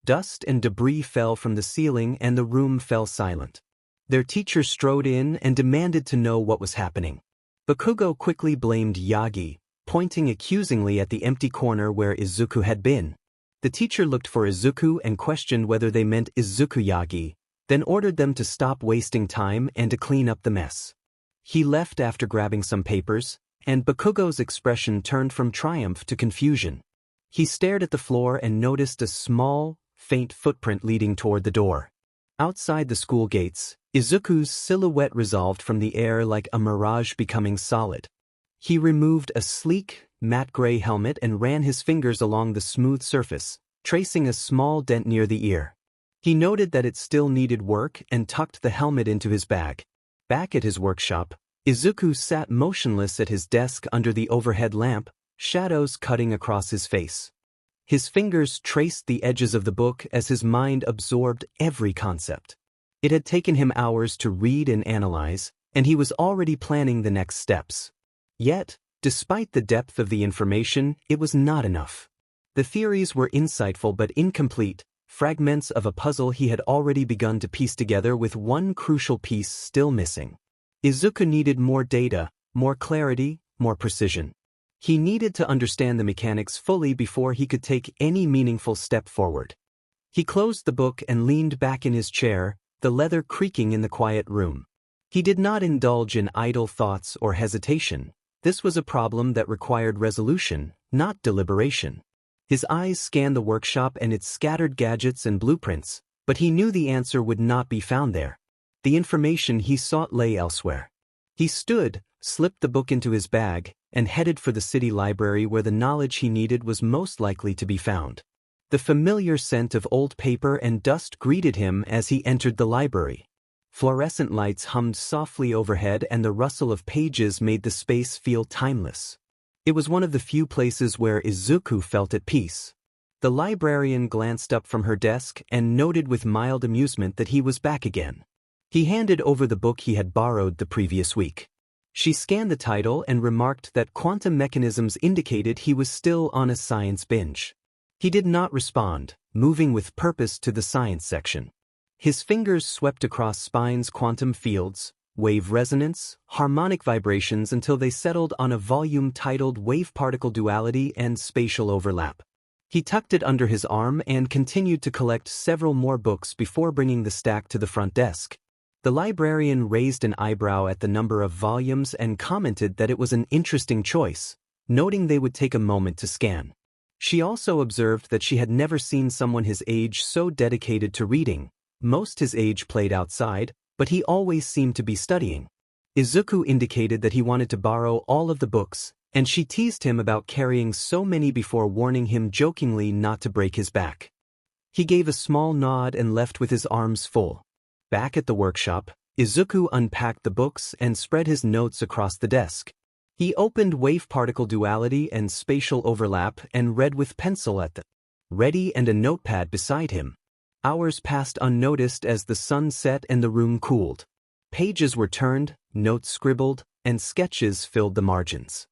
Dust and debris fell from the ceiling and the room fell silent. Their teacher strode in and demanded to know what was happening. Bakugo quickly blamed Yagi, pointing accusingly at the empty corner where Izuku had been. The teacher looked for Izuku and questioned whether they meant Izuku Yagi, then ordered them to stop wasting time and to clean up the mess. He left after grabbing some papers, and Bakugo's expression turned from triumph to confusion. He stared at the floor and noticed a small, faint footprint leading toward the door. Outside the school gates, Izuku's silhouette resolved from the air like a mirage becoming solid. He removed a sleek, matte gray helmet and ran his fingers along the smooth surface, tracing a small dent near the ear. He noted that it still needed work and tucked the helmet into his bag. Back at his workshop, Izuku sat motionless at his desk under the overhead lamp, shadows cutting across his face. His fingers traced the edges of the book as his mind absorbed every concept. It had taken him hours to read and analyze, and he was already planning the next steps. Yet, despite the depth of the information, it was not enough. The theories were insightful but incomplete, fragments of a puzzle he had already begun to piece together with one crucial piece still missing. Izuku needed more data, more clarity, more precision. He needed to understand the mechanics fully before he could take any meaningful step forward. He closed the book and leaned back in his chair, the leather creaking in the quiet room. He did not indulge in idle thoughts or hesitation. This was a problem that required resolution, not deliberation. His eyes scanned the workshop and its scattered gadgets and blueprints, but he knew the answer would not be found there. The information he sought lay elsewhere. He stood, slipped the book into his bag, and headed for the city library where the knowledge he needed was most likely to be found. The familiar scent of old paper and dust greeted him as he entered the library. Fluorescent lights hummed softly overhead and the rustle of pages made the space feel timeless. It was one of the few places where Izuku felt at peace. The librarian glanced up from her desk and noted with mild amusement that he was back again. He handed over the book he had borrowed the previous week. She scanned the title and remarked that quantum mechanisms indicated he was still on a science binge. He did not respond, moving with purpose to the science section. His fingers swept across Spine's quantum fields, wave resonance, harmonic vibrations until they settled on a volume titled Wave-Particle Duality and Spatial Overlap. He tucked it under his arm and continued to collect several more books before bringing the stack to the front desk. The librarian raised an eyebrow at the number of volumes and commented that it was an interesting choice, noting they would take a moment to scan. She also observed that she had never seen someone his age so dedicated to reading. Most his age played outside, but he always seemed to be studying. Izuku indicated that he wanted to borrow all of the books, and she teased him about carrying so many before warning him jokingly not to break his back. He gave a small nod and left with his arms full. Back at the workshop, Izuku unpacked the books and spread his notes across the desk. He opened Wave-Particle Duality and Spatial Overlap and read with pencil at the ready and a notepad beside him. Hours passed unnoticed as the sun set and the room cooled. Pages were turned, notes scribbled, and sketches filled the margins.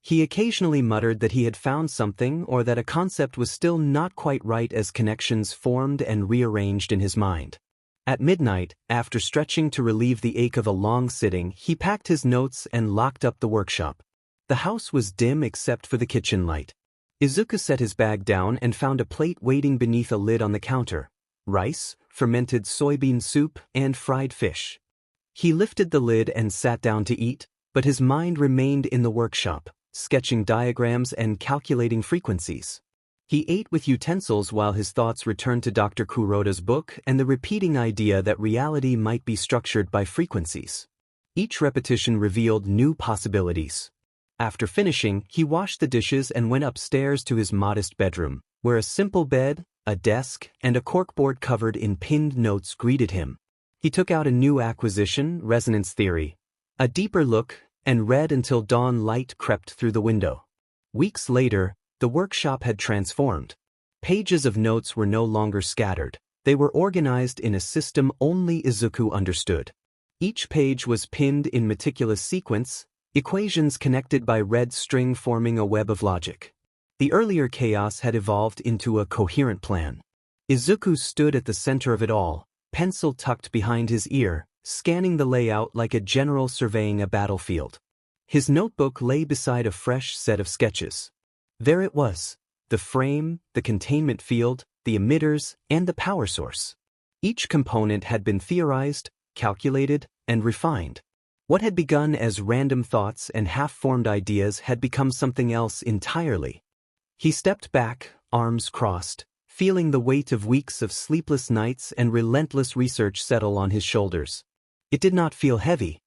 He occasionally muttered that he had found something or that a concept was still not quite right as connections formed and rearranged in his mind. At midnight, after stretching to relieve the ache of a long sitting, he packed his notes and locked up the workshop. The house was dim except for the kitchen light. Izuku set his bag down and found a plate waiting beneath a lid on the counter. Rice, fermented soybean soup, and fried fish. He lifted the lid and sat down to eat, but his mind remained in the workshop, sketching diagrams and calculating frequencies. He ate with utensils while his thoughts returned to Dr. Kuroda's book and the repeating idea that reality might be structured by frequencies. Each repetition revealed new possibilities. After finishing, he washed the dishes and went upstairs to his modest bedroom, where a simple bed, a desk, and a corkboard covered in pinned notes greeted him. He took out a new acquisition, resonance theory. A deeper look, and read until dawn light crept through the window. Weeks later, the workshop had transformed. Pages of notes were no longer scattered. They were organized in a system only Izuku understood. Each page was pinned in meticulous sequence, equations connected by red string forming a web of logic. The earlier chaos had evolved into a coherent plan. Izuku stood at the center of it all, pencil tucked behind his ear, scanning the layout like a general surveying a battlefield. His notebook lay beside a fresh set of sketches. There it was, the frame, the containment field, the emitters, and the power source. Each component had been theorized, calculated, and refined. What had begun as random thoughts and half-formed ideas had become something else entirely. He stepped back, arms crossed, feeling the weight of weeks of sleepless nights and relentless research settle on his shoulders. It did not feel heavy.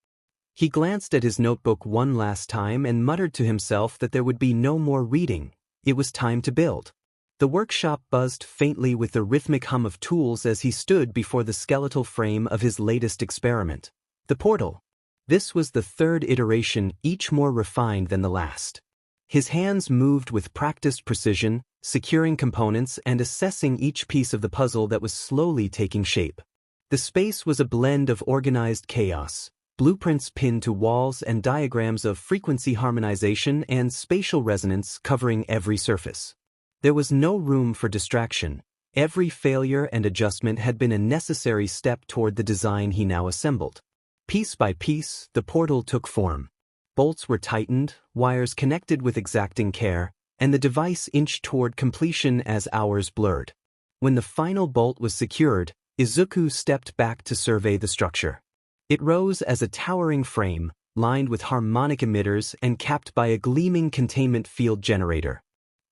He glanced at his notebook one last time and muttered to himself that there would be no more reading. It was time to build. The workshop buzzed faintly with the rhythmic hum of tools as he stood before the skeletal frame of his latest experiment, the portal. This was the third iteration, each more refined than the last. His hands moved with practiced precision, securing components and assessing each piece of the puzzle that was slowly taking shape. The space was a blend of organized chaos, blueprints pinned to walls and diagrams of frequency harmonization and spatial resonance covering every surface. There was no room for distraction. Every failure and adjustment had been a necessary step toward the design he now assembled. Piece by piece, the portal took form. Bolts were tightened, wires connected with exacting care, and the device inched toward completion as hours blurred. When the final bolt was secured, Izuku stepped back to survey the structure. It rose as a towering frame, lined with harmonic emitters and capped by a gleaming containment field generator.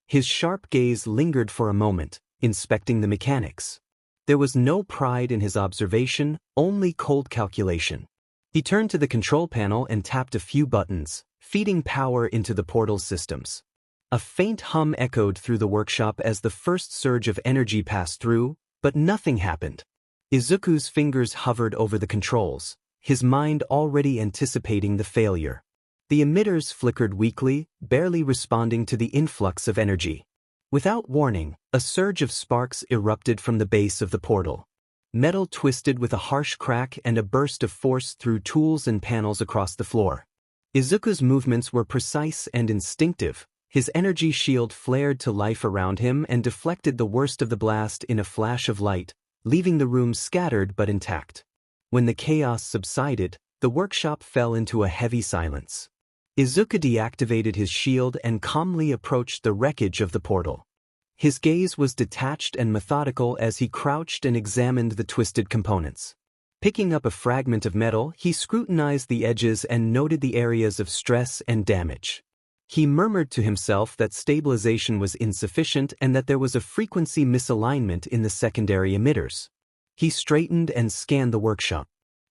His sharp gaze lingered for a moment, inspecting the mechanics. There was no pride in his observation, only cold calculation. He turned to the control panel and tapped a few buttons, feeding power into the portal's systems. A faint hum echoed through the workshop as the first surge of energy passed through, but nothing happened. Izuku's fingers hovered over the controls, his mind already anticipating the failure. The emitters flickered weakly, barely responding to the influx of energy. Without warning, a surge of sparks erupted from the base of the portal. Metal twisted with a harsh crack and a burst of force threw tools and panels across the floor. Izuku's movements were precise and instinctive. His energy shield flared to life around him and deflected the worst of the blast in a flash of light, leaving the room scattered but intact. When the chaos subsided, the workshop fell into a heavy silence. Izuku deactivated his shield and calmly approached the wreckage of the portal. His gaze was detached and methodical as he crouched and examined the twisted components. Picking up a fragment of metal, he scrutinized the edges and noted the areas of stress and damage. He murmured to himself that stabilization was insufficient and that there was a frequency misalignment in the secondary emitters. He straightened and scanned the workshop.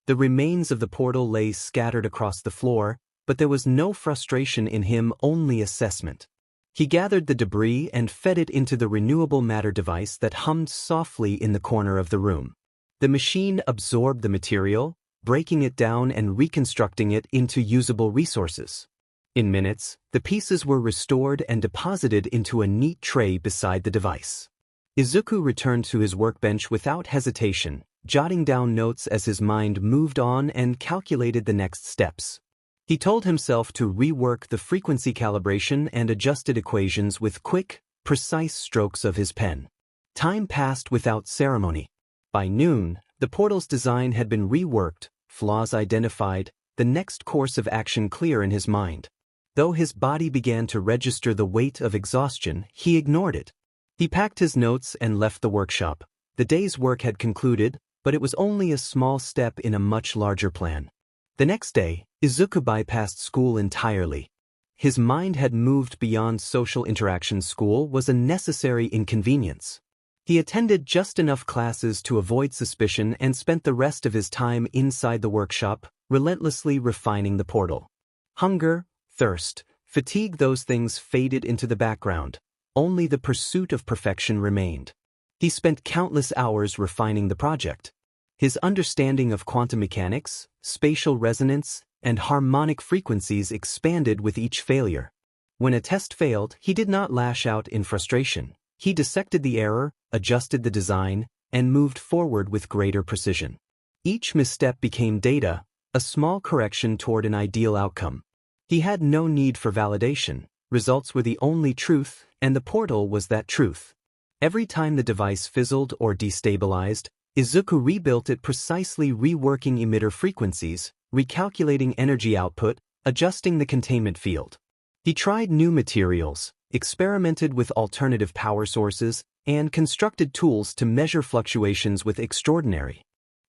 The remains of the portal lay scattered across the floor, but there was no frustration in him, only assessment. He gathered the debris and fed it into the renewable matter device that hummed softly in the corner of the room. The machine absorbed the material, breaking it down and reconstructing it into usable resources. In minutes, the pieces were restored and deposited into a neat tray beside the device. Izuku returned to his workbench without hesitation, jotting down notes as his mind moved on and calculated the next steps. He told himself to rework the frequency calibration and adjusted equations with quick, precise strokes of his pen. Time passed without ceremony. By noon, the portal's design had been reworked, flaws identified, the next course of action clear in his mind. Though his body began to register the weight of exhaustion, he ignored it. He packed his notes and left the workshop. The day's work had concluded, but it was only a small step in a much larger plan. The next day, Izuku bypassed school entirely. His mind had moved beyond social interaction. School was a necessary inconvenience. He attended just enough classes to avoid suspicion and spent the rest of his time inside the workshop, relentlessly refining the portal. Hunger, thirst, fatigue, those things faded into the background. Only the pursuit of perfection remained. He spent countless hours refining the project. His understanding of quantum mechanics, spatial resonance, and harmonic frequencies expanded with each failure. When a test failed, he did not lash out in frustration. He dissected the error, adjusted the design, and moved forward with greater precision. Each misstep became data, a small correction toward an ideal outcome. He had no need for validation. Results were the only truth, and the portal was that truth. Every time the device fizzled or destabilized, Izuku rebuilt it precisely, reworking emitter frequencies, recalculating energy output, adjusting the containment field. He tried new materials, experimented with alternative power sources, and constructed tools to measure fluctuations with extraordinary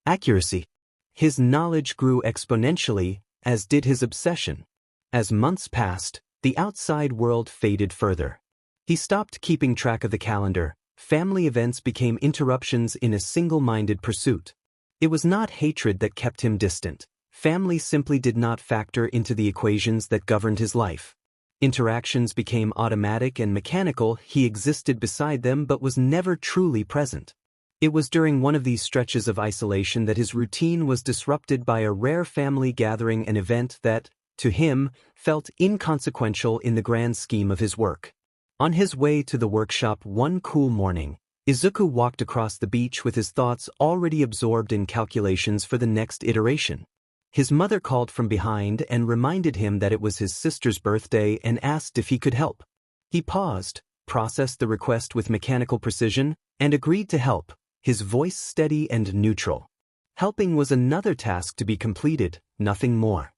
accuracy. His knowledge grew exponentially, as did his obsession. As months passed, the outside world faded further. He stopped keeping track of the calendar. Family events became interruptions in a single-minded pursuit. It was not hatred that kept him distant. Family simply did not factor into the equations that governed his life. Interactions became automatic and mechanical. He existed beside them but was never truly present. It was during one of these stretches of isolation that his routine was disrupted by a rare family gathering, an event that, to him, felt inconsequential in the grand scheme of his work. On his way to the workshop one cool morning, Izuku walked across the beach with his thoughts already absorbed in calculations for the next iteration. His mother called from behind and reminded him that it was his sister's birthday and asked if he could help. He paused, processed the request with mechanical precision, and agreed to help, his voice steady and neutral. Helping was another task to be completed, nothing more.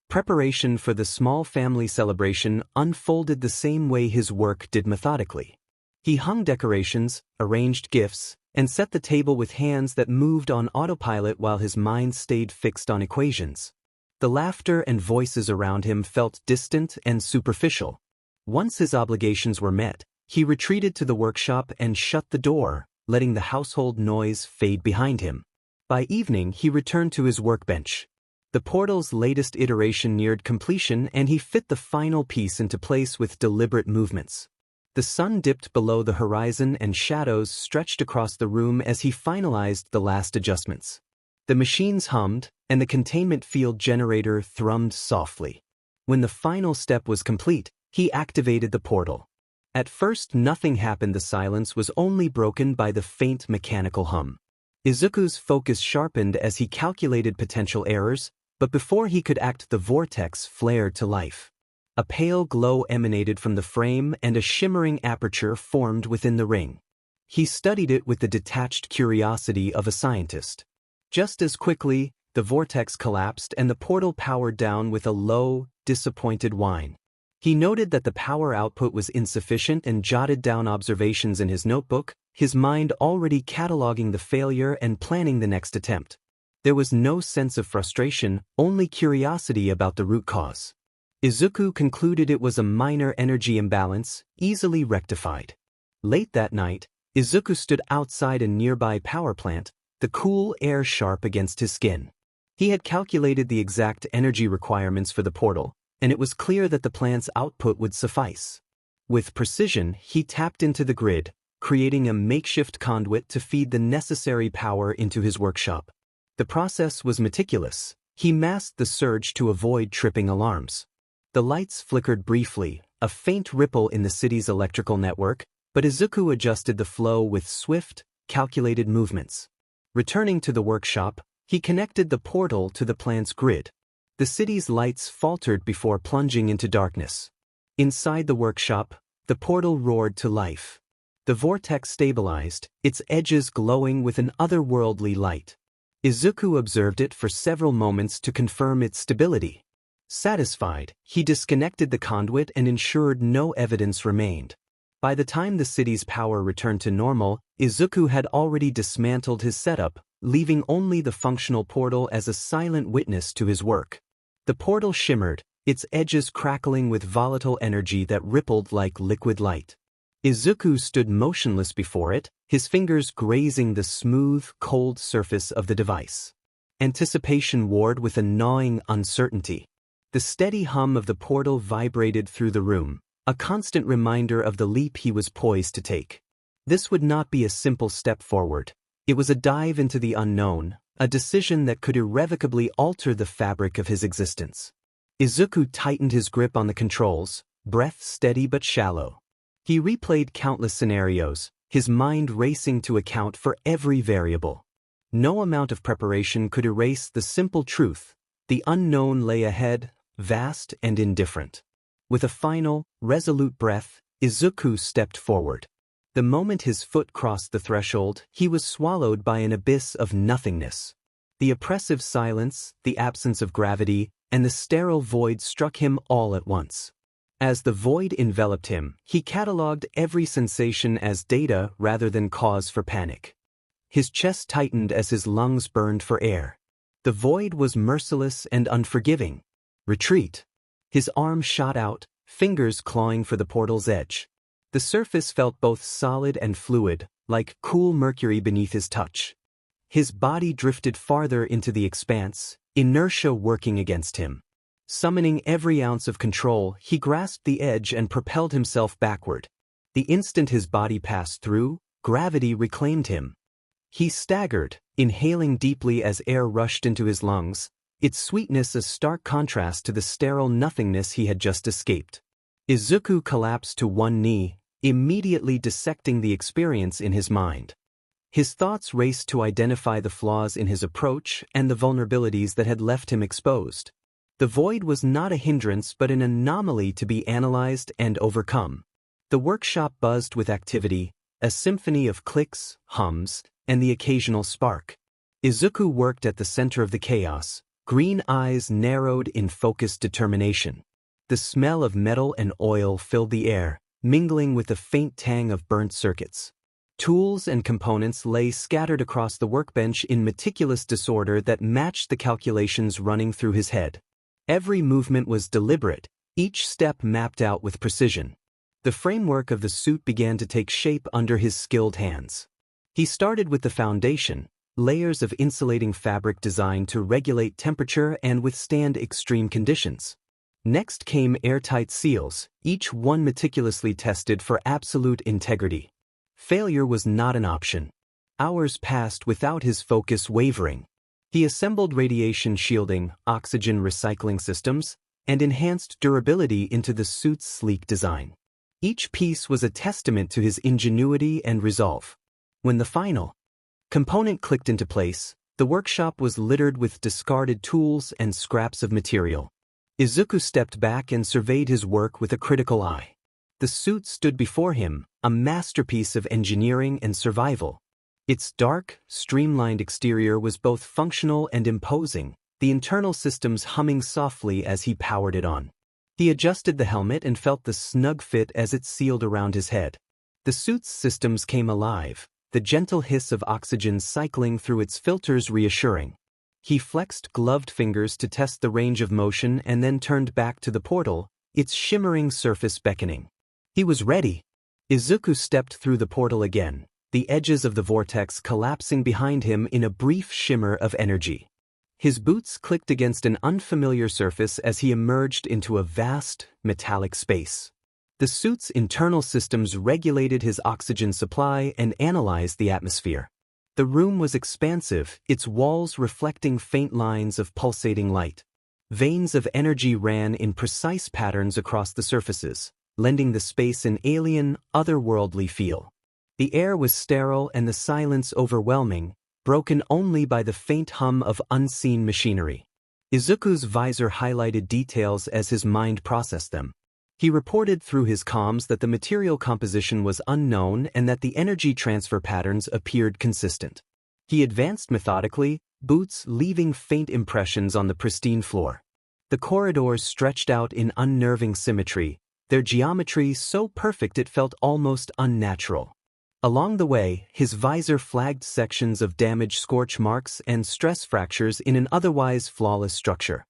Preparation for the small family celebration unfolded the same way his work did, methodically. He hung decorations, arranged gifts, and set the table with hands that moved on autopilot while his mind stayed fixed on equations. The laughter and voices around him felt distant and superficial. Once his obligations were met, he retreated to the workshop and shut the door, letting the household noise fade behind him. By evening, he returned to his workbench. The portal's latest iteration neared completion, and he fit the final piece into place with deliberate movements. The sun dipped below the horizon and shadows stretched across the room as he finalized the last adjustments. The machines hummed, and the containment field generator thrummed softly. When the final step was complete, he activated the portal. At first, nothing happened. The silence was only broken by the faint mechanical hum. Izuku's focus sharpened as he calculated potential errors, but before he could act, the vortex flared to life. A pale glow emanated from the frame and a shimmering aperture formed within the ring. He studied it with the detached curiosity of a scientist. Just as quickly, the vortex collapsed and the portal powered down with a low, disappointed whine. He noted that the power output was insufficient and jotted down observations in his notebook, his mind already cataloging the failure and planning the next attempt. There was no sense of frustration, only curiosity about the root cause. Izuku concluded it was a minor energy imbalance, easily rectified. Late that night, Izuku stood outside a nearby power plant, the cool air sharp against his skin. He had calculated the exact energy requirements for the portal, and it was clear that the plant's output would suffice. With precision, he tapped into the grid, creating a makeshift conduit to feed the necessary power into his workshop. The process was meticulous. He masked the surge to avoid tripping alarms. The lights flickered briefly, a faint ripple in the city's electrical network, but Izuku adjusted the flow with swift, calculated movements. Returning to the workshop, he connected the portal to the plant's grid. The city's lights faltered before plunging into darkness. Inside the workshop, the portal roared to life. The vortex stabilized, its edges glowing with an otherworldly light. Izuku observed it for several moments to confirm its stability. Satisfied, he disconnected the conduit and ensured no evidence remained. By the time the city's power returned to normal, Izuku had already dismantled his setup, leaving only the functional portal as a silent witness to his work. The portal shimmered, its edges crackling with volatile energy that rippled like liquid light. Izuku stood motionless before it, his fingers grazing the smooth, cold surface of the device. Anticipation warred with a gnawing uncertainty. The steady hum of the portal vibrated through the room, a constant reminder of the leap he was poised to take. This would not be a simple step forward. It was a dive into the unknown, a decision that could irrevocably alter the fabric of his existence. Izuku tightened his grip on the controls, breath steady but shallow. He replayed countless scenarios, his mind racing to account for every variable. No amount of preparation could erase the simple truth: the unknown lay ahead, vast and indifferent. With a final, resolute breath, Izuku stepped forward. The moment his foot crossed the threshold, he was swallowed by an abyss of nothingness. The oppressive silence, the absence of gravity, and the sterile void struck him all at once. As the void enveloped him, he catalogued every sensation as data rather than cause for panic. His chest tightened as his lungs burned for air. The void was merciless and unforgiving. Retreat. His arm shot out, fingers clawing for the portal's edge. The surface felt both solid and fluid, like cool mercury beneath his touch. His body drifted farther into the expanse, inertia working against him. Summoning every ounce of control, he grasped the edge and propelled himself backward. The instant his body passed through, gravity reclaimed him. He staggered, inhaling deeply as air rushed into his lungs, its sweetness a stark contrast to the sterile nothingness he had just escaped. Izuku collapsed to one knee, immediately dissecting the experience in his mind. His thoughts raced to identify the flaws in his approach and the vulnerabilities that had left him exposed. The void was not a hindrance but an anomaly to be analyzed and overcome. The workshop buzzed with activity, a symphony of clicks, hums, and the occasional spark. Izuku worked at the center of the chaos, green eyes narrowed in focused determination. The smell of metal and oil filled the air, mingling with the faint tang of burnt circuits. Tools and components lay scattered across the workbench in meticulous disorder that matched the calculations running through his head. Every movement was deliberate, each step mapped out with precision. The framework of the suit began to take shape under his skilled hands. He started with the foundation, layers of insulating fabric designed to regulate temperature and withstand extreme conditions. Next came airtight seals, each one meticulously tested for absolute integrity. Failure was not an option. Hours passed without his focus wavering. He assembled radiation shielding, oxygen recycling systems, and enhanced durability into the suit's sleek design. Each piece was a testament to his ingenuity and resolve. When the final component clicked into place, the workshop was littered with discarded tools and scraps of material. Izuku stepped back and surveyed his work with a critical eye. The suit stood before him, a masterpiece of engineering and survival. Its dark, streamlined exterior was both functional and imposing, the internal systems humming softly as he powered it on. He adjusted the helmet and felt the snug fit as it sealed around his head. The suit's systems came alive, the gentle hiss of oxygen cycling through its filters reassuring. He flexed gloved fingers to test the range of motion and then turned back to the portal, its shimmering surface beckoning. He was ready. Izuku stepped through the portal again, the edges of the vortex collapsing behind him in a brief shimmer of energy. His boots clicked against an unfamiliar surface as he emerged into a vast, metallic space. The suit's internal systems regulated his oxygen supply and analyzed the atmosphere. The room was expansive, its walls reflecting faint lines of pulsating light. Veins of energy ran in precise patterns across the surfaces, lending the space an alien, otherworldly feel. The air was sterile and the silence overwhelming, broken only by the faint hum of unseen machinery. Izuku's visor highlighted details as his mind processed them. He reported through his comms that the material composition was unknown and that the energy transfer patterns appeared consistent. He advanced methodically, boots leaving faint impressions on the pristine floor. The corridors stretched out in unnerving symmetry, their geometry so perfect it felt almost unnatural. Along the way, his visor flagged sections of damaged scorch marks and stress fractures in an otherwise flawless structure.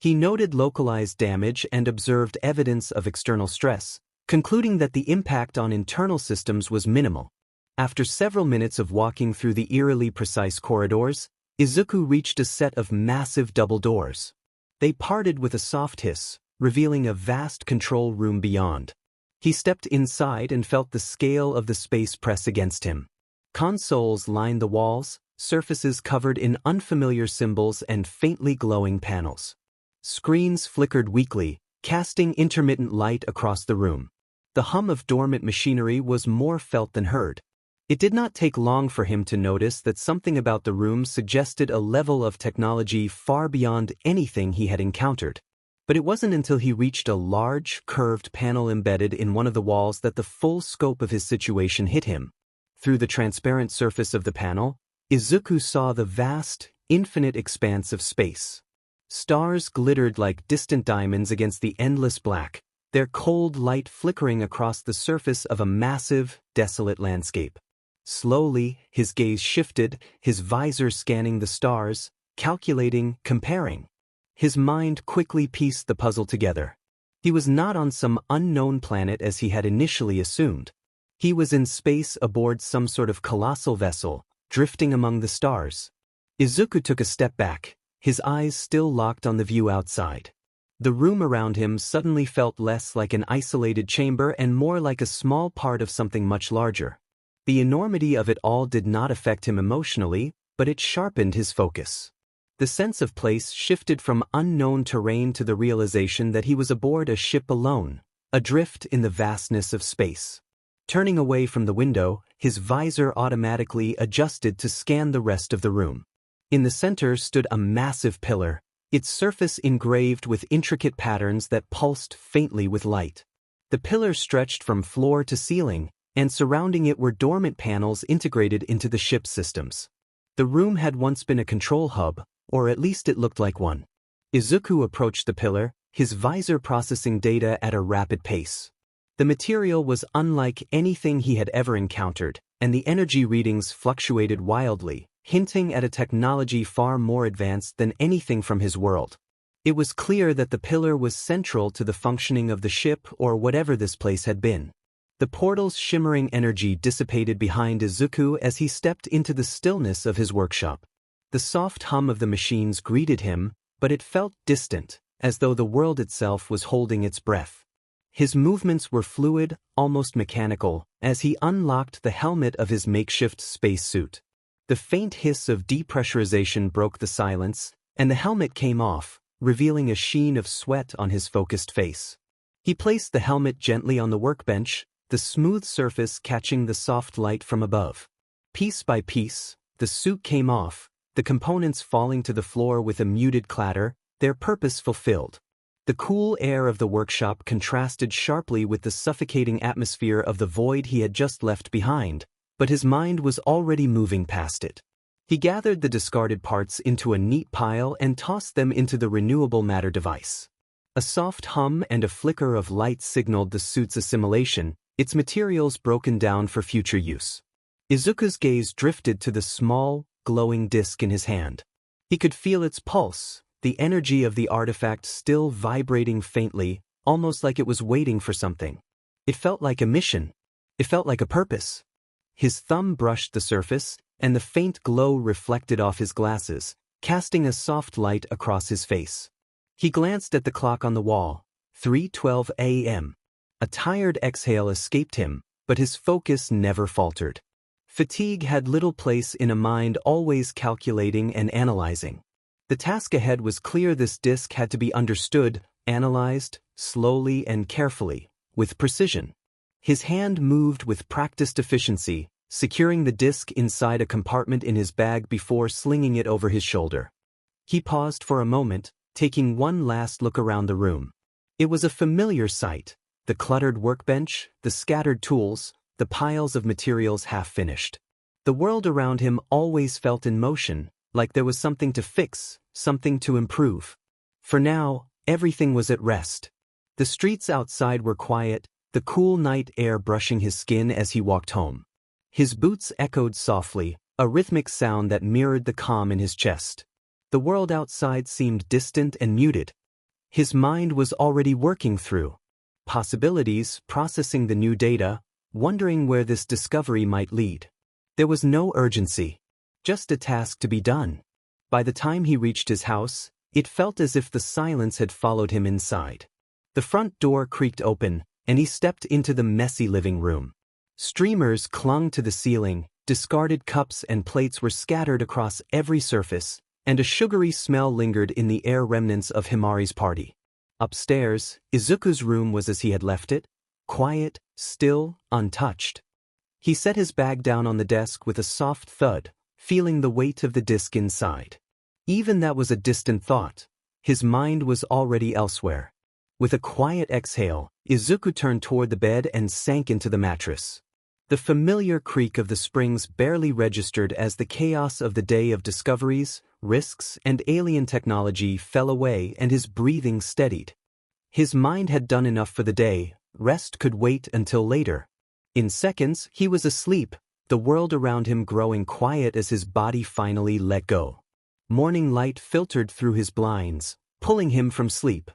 He noted localized damage and observed evidence of external stress, concluding that the impact on internal systems was minimal. After several minutes of walking through the eerily precise corridors, Izuku reached a set of massive double doors. They parted with a soft hiss, revealing a vast control room beyond. He stepped inside and felt the scale of the space press against him. Consoles lined the walls, surfaces covered in unfamiliar symbols and faintly glowing panels. Screens flickered weakly, casting intermittent light across the room. The hum of dormant machinery was more felt than heard. It did not take long for him to notice that something about the room suggested a level of technology far beyond anything he had encountered. But it wasn't until he reached a large, curved panel embedded in one of the walls that the full scope of his situation hit him. Through the transparent surface of the panel, Izuku saw the vast, infinite expanse of space. Stars glittered like distant diamonds against the endless black, their cold light flickering across the surface of a massive, desolate landscape. Slowly, his gaze shifted, his visor scanning the stars, calculating, comparing. His mind quickly pieced the puzzle together. He was not on some unknown planet as he had initially assumed. He was in space aboard some sort of colossal vessel, drifting among the stars. Izuku took a step back, his eyes still locked on the view outside. The room around him suddenly felt less like an isolated chamber and more like a small part of something much larger. The enormity of it all did not affect him emotionally, but it sharpened his focus. The sense of place shifted from unknown terrain to the realization that he was aboard a ship alone, adrift in the vastness of space. Turning away from the window, his visor automatically adjusted to scan the rest of the room. In the center stood a massive pillar, its surface engraved with intricate patterns that pulsed faintly with light. The pillar stretched from floor to ceiling, and surrounding it were dormant panels integrated into the ship's systems. The room had once been a control hub, or at least it looked like one. Izuku approached the pillar, his visor processing data at a rapid pace. The material was unlike anything he had ever encountered, and the energy readings fluctuated wildly, hinting at a technology far more advanced than anything from his world. It was clear that the pillar was central to the functioning of the ship or whatever this place had been. The portal's shimmering energy dissipated behind Izuku as he stepped into the stillness of his workshop. The soft hum of the machines greeted him, but it felt distant, as though the world itself was holding its breath. His movements were fluid, almost mechanical, as he unlocked the helmet of his makeshift spacesuit. The faint hiss of depressurization broke the silence, and the helmet came off, revealing a sheen of sweat on his focused face. He placed the helmet gently on the workbench, the smooth surface catching the soft light from above. Piece by piece, the suit came off, the components falling to the floor with a muted clatter, their purpose fulfilled. The cool air of the workshop contrasted sharply with the suffocating atmosphere of the void he had just left behind, but his mind was already moving past it. He gathered the discarded parts into a neat pile and tossed them into the renewable matter device. A soft hum and a flicker of light signaled the suit's assimilation, its materials broken down for future use. Izuku's gaze drifted to the small, glowing disc in his hand. He could feel its pulse, the energy of the artifact still vibrating faintly, almost like it was waiting for something. It felt like a mission. It felt like a purpose. His thumb brushed the surface, and the faint glow reflected off his glasses, casting a soft light across his face. He glanced at the clock on the wall, 3:12 a.m. A tired exhale escaped him, but his focus never faltered. Fatigue had little place in a mind always calculating and analyzing. The task ahead was clear. This disk had to be understood, analyzed, slowly and carefully, with precision. His hand moved with practiced efficiency, securing the disk inside a compartment in his bag before slinging it over his shoulder. He paused for a moment, taking one last look around the room. It was a familiar sight, the cluttered workbench, the scattered tools, the piles of materials half-finished. The world around him always felt in motion, like there was something to fix, something to improve. For now, everything was at rest. The streets outside were quiet, the cool night air brushing his skin as he walked home. His boots echoed softly, a rhythmic sound that mirrored the calm in his chest. The world outside seemed distant and muted. His mind was already working through possibilities, processing the new data, wondering where this discovery might lead. There was no urgency, just a task to be done. By the time he reached his house, it felt as if the silence had followed him inside. The front door creaked open, and he stepped into the messy living room. Streamers clung to the ceiling, discarded cups and plates were scattered across every surface, and a sugary smell lingered in the air, remnants of Himari's party. Upstairs, Izuku's room was as he had left it, quiet, still, untouched. He set his bag down on the desk with a soft thud, feeling the weight of the disk inside. Even that was a distant thought. His mind was already elsewhere. With a quiet exhale, Izuku turned toward the bed and sank into the mattress. The familiar creak of the springs barely registered as the chaos of the day of discoveries, risks, and alien technology fell away and his breathing steadied. His mind had done enough for the day, rest could wait until later. In seconds, he was asleep, the world around him growing quiet as his body finally let go. Morning light filtered through his blinds, pulling him from sleep.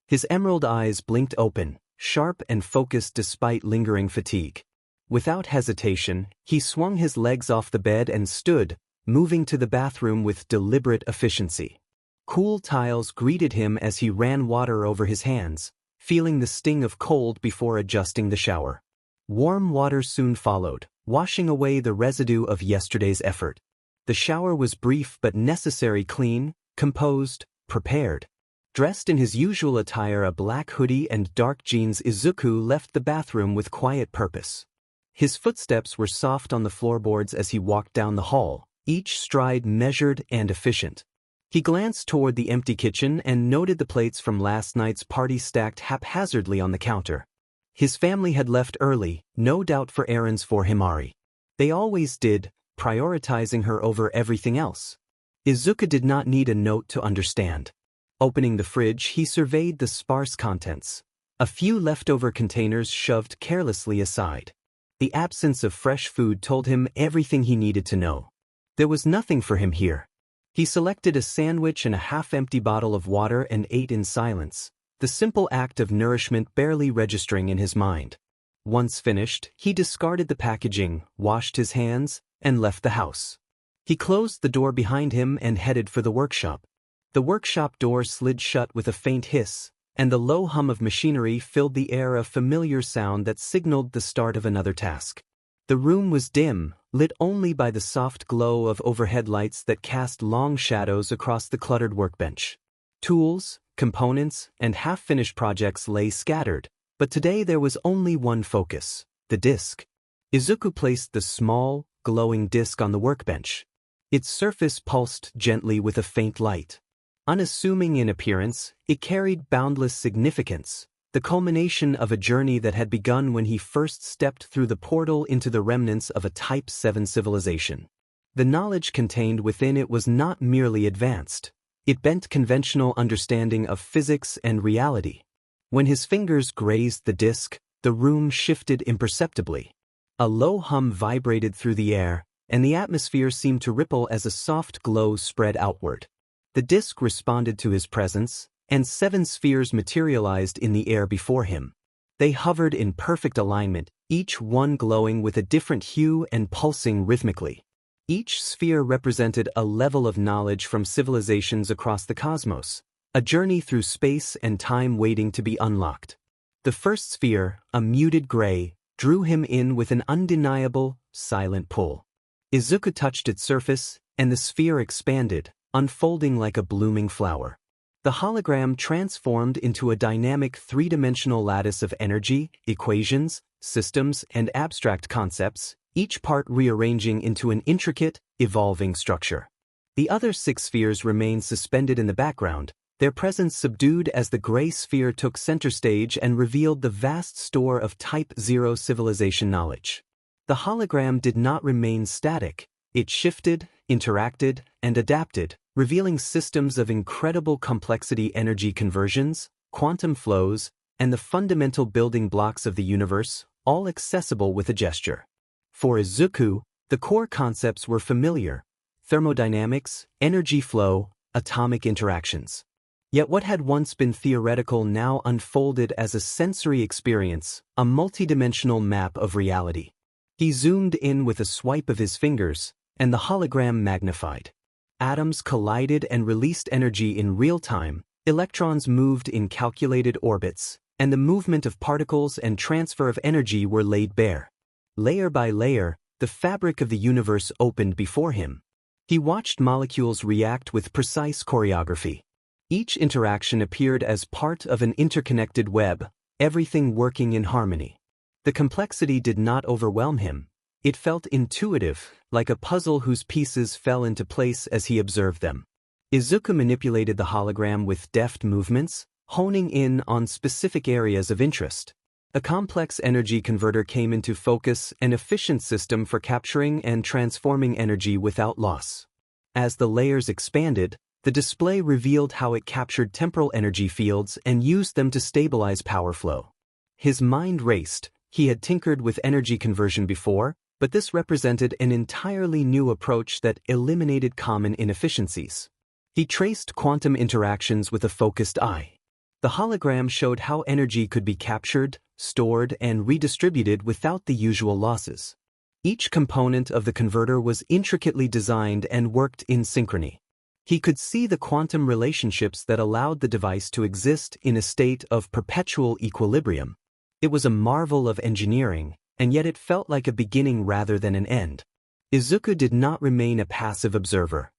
His emerald eyes blinked open, sharp and focused despite lingering fatigue. Without hesitation, he swung his legs off the bed and stood, moving to the bathroom with deliberate efficiency. Cool tiles greeted him as he ran water over his hands, feeling the sting of cold before adjusting the shower. Warm water soon followed, washing away the residue of yesterday's effort. The shower was brief but necessary, clean, composed, prepared. Dressed in his usual attire, a black hoodie and dark jeans, Izuku left the bathroom with quiet purpose. His footsteps were soft on the floorboards as he walked down the hall, each stride measured and efficient. He glanced toward the empty kitchen and noted the plates from last night's party stacked haphazardly on the counter. His family had left early, no doubt for errands for Himari. They always did, prioritizing her over everything else. Izuku did not need a note to understand. Opening the fridge, he surveyed the sparse contents. A few leftover containers shoved carelessly aside. The absence of fresh food told him everything he needed to know. There was nothing for him here. He selected a sandwich and a half-empty bottle of water and ate in silence, the simple act of nourishment barely registering in his mind. Once finished, he discarded the packaging, washed his hands, and left the house. He closed the door behind him and headed for the workshop. The workshop door slid shut with a faint hiss, and the low hum of machinery filled the air, a familiar sound that signaled the start of another task. The room was dim, lit only by the soft glow of overhead lights that cast long shadows across the cluttered workbench. Tools, components, and half-finished projects lay scattered, but today there was only one focus: the disk. Izuku placed the small, glowing disk on the workbench. Its surface pulsed gently with a faint light. Unassuming in appearance, it carried boundless significance, the culmination of a journey that had begun when he first stepped through the portal into the remnants of a Type 7 civilization. The knowledge contained within it was not merely advanced. It bent conventional understanding of physics and reality. When his fingers grazed the disk, the room shifted imperceptibly. A low hum vibrated through the air, and the atmosphere seemed to ripple as a soft glow spread outward. The disk responded to his presence, and 7 spheres materialized in the air before him. They hovered in perfect alignment, each one glowing with a different hue and pulsing rhythmically. Each sphere represented a level of knowledge from civilizations across the cosmos, a journey through space and time waiting to be unlocked. The first sphere, a muted gray, drew him in with an undeniable, silent pull. Izuku touched its surface, and the sphere expanded, unfolding like a blooming flower. The hologram transformed into a dynamic three-dimensional lattice of energy, equations, systems, and abstract concepts, each part rearranging into an intricate, evolving structure. The other 6 spheres remained suspended in the background, their presence subdued as the gray sphere took center stage and revealed the vast store of Type 0 civilization knowledge. The hologram did not remain static. It shifted, interacted, and adapted, revealing systems of incredible complexity: energy conversions, quantum flows, and the fundamental building blocks of the universe, all accessible with a gesture. For Izuku, the core concepts were familiar: thermodynamics, energy flow, atomic interactions. Yet what had once been theoretical now unfolded as a sensory experience, a multidimensional map of reality. He zoomed in with a swipe of his fingers, and the hologram magnified. Atoms collided and released energy in real time, electrons moved in calculated orbits, and the movement of particles and transfer of energy were laid bare. Layer by layer, the fabric of the universe opened before him. He watched molecules react with precise choreography. Each interaction appeared as part of an interconnected web, everything working in harmony. The complexity did not overwhelm him. It felt intuitive, like a puzzle whose pieces fell into place as he observed them. Izuku manipulated the hologram with deft movements, honing in on specific areas of interest. A complex energy converter came into focus, an efficient system for capturing and transforming energy without loss. As the layers expanded, the display revealed how it captured temporal energy fields and used them to stabilize power flow. His mind raced. He had tinkered with energy conversion before, but this represented an entirely new approach that eliminated common inefficiencies. He traced quantum interactions with a focused eye. The hologram showed how energy could be captured, stored, and redistributed without the usual losses. Each component of the converter was intricately designed and worked in synchrony. He could see the quantum relationships that allowed the device to exist in a state of perpetual equilibrium. It was a marvel of engineering, and yet it felt like a beginning rather than an end. Izuku did not remain a passive observer.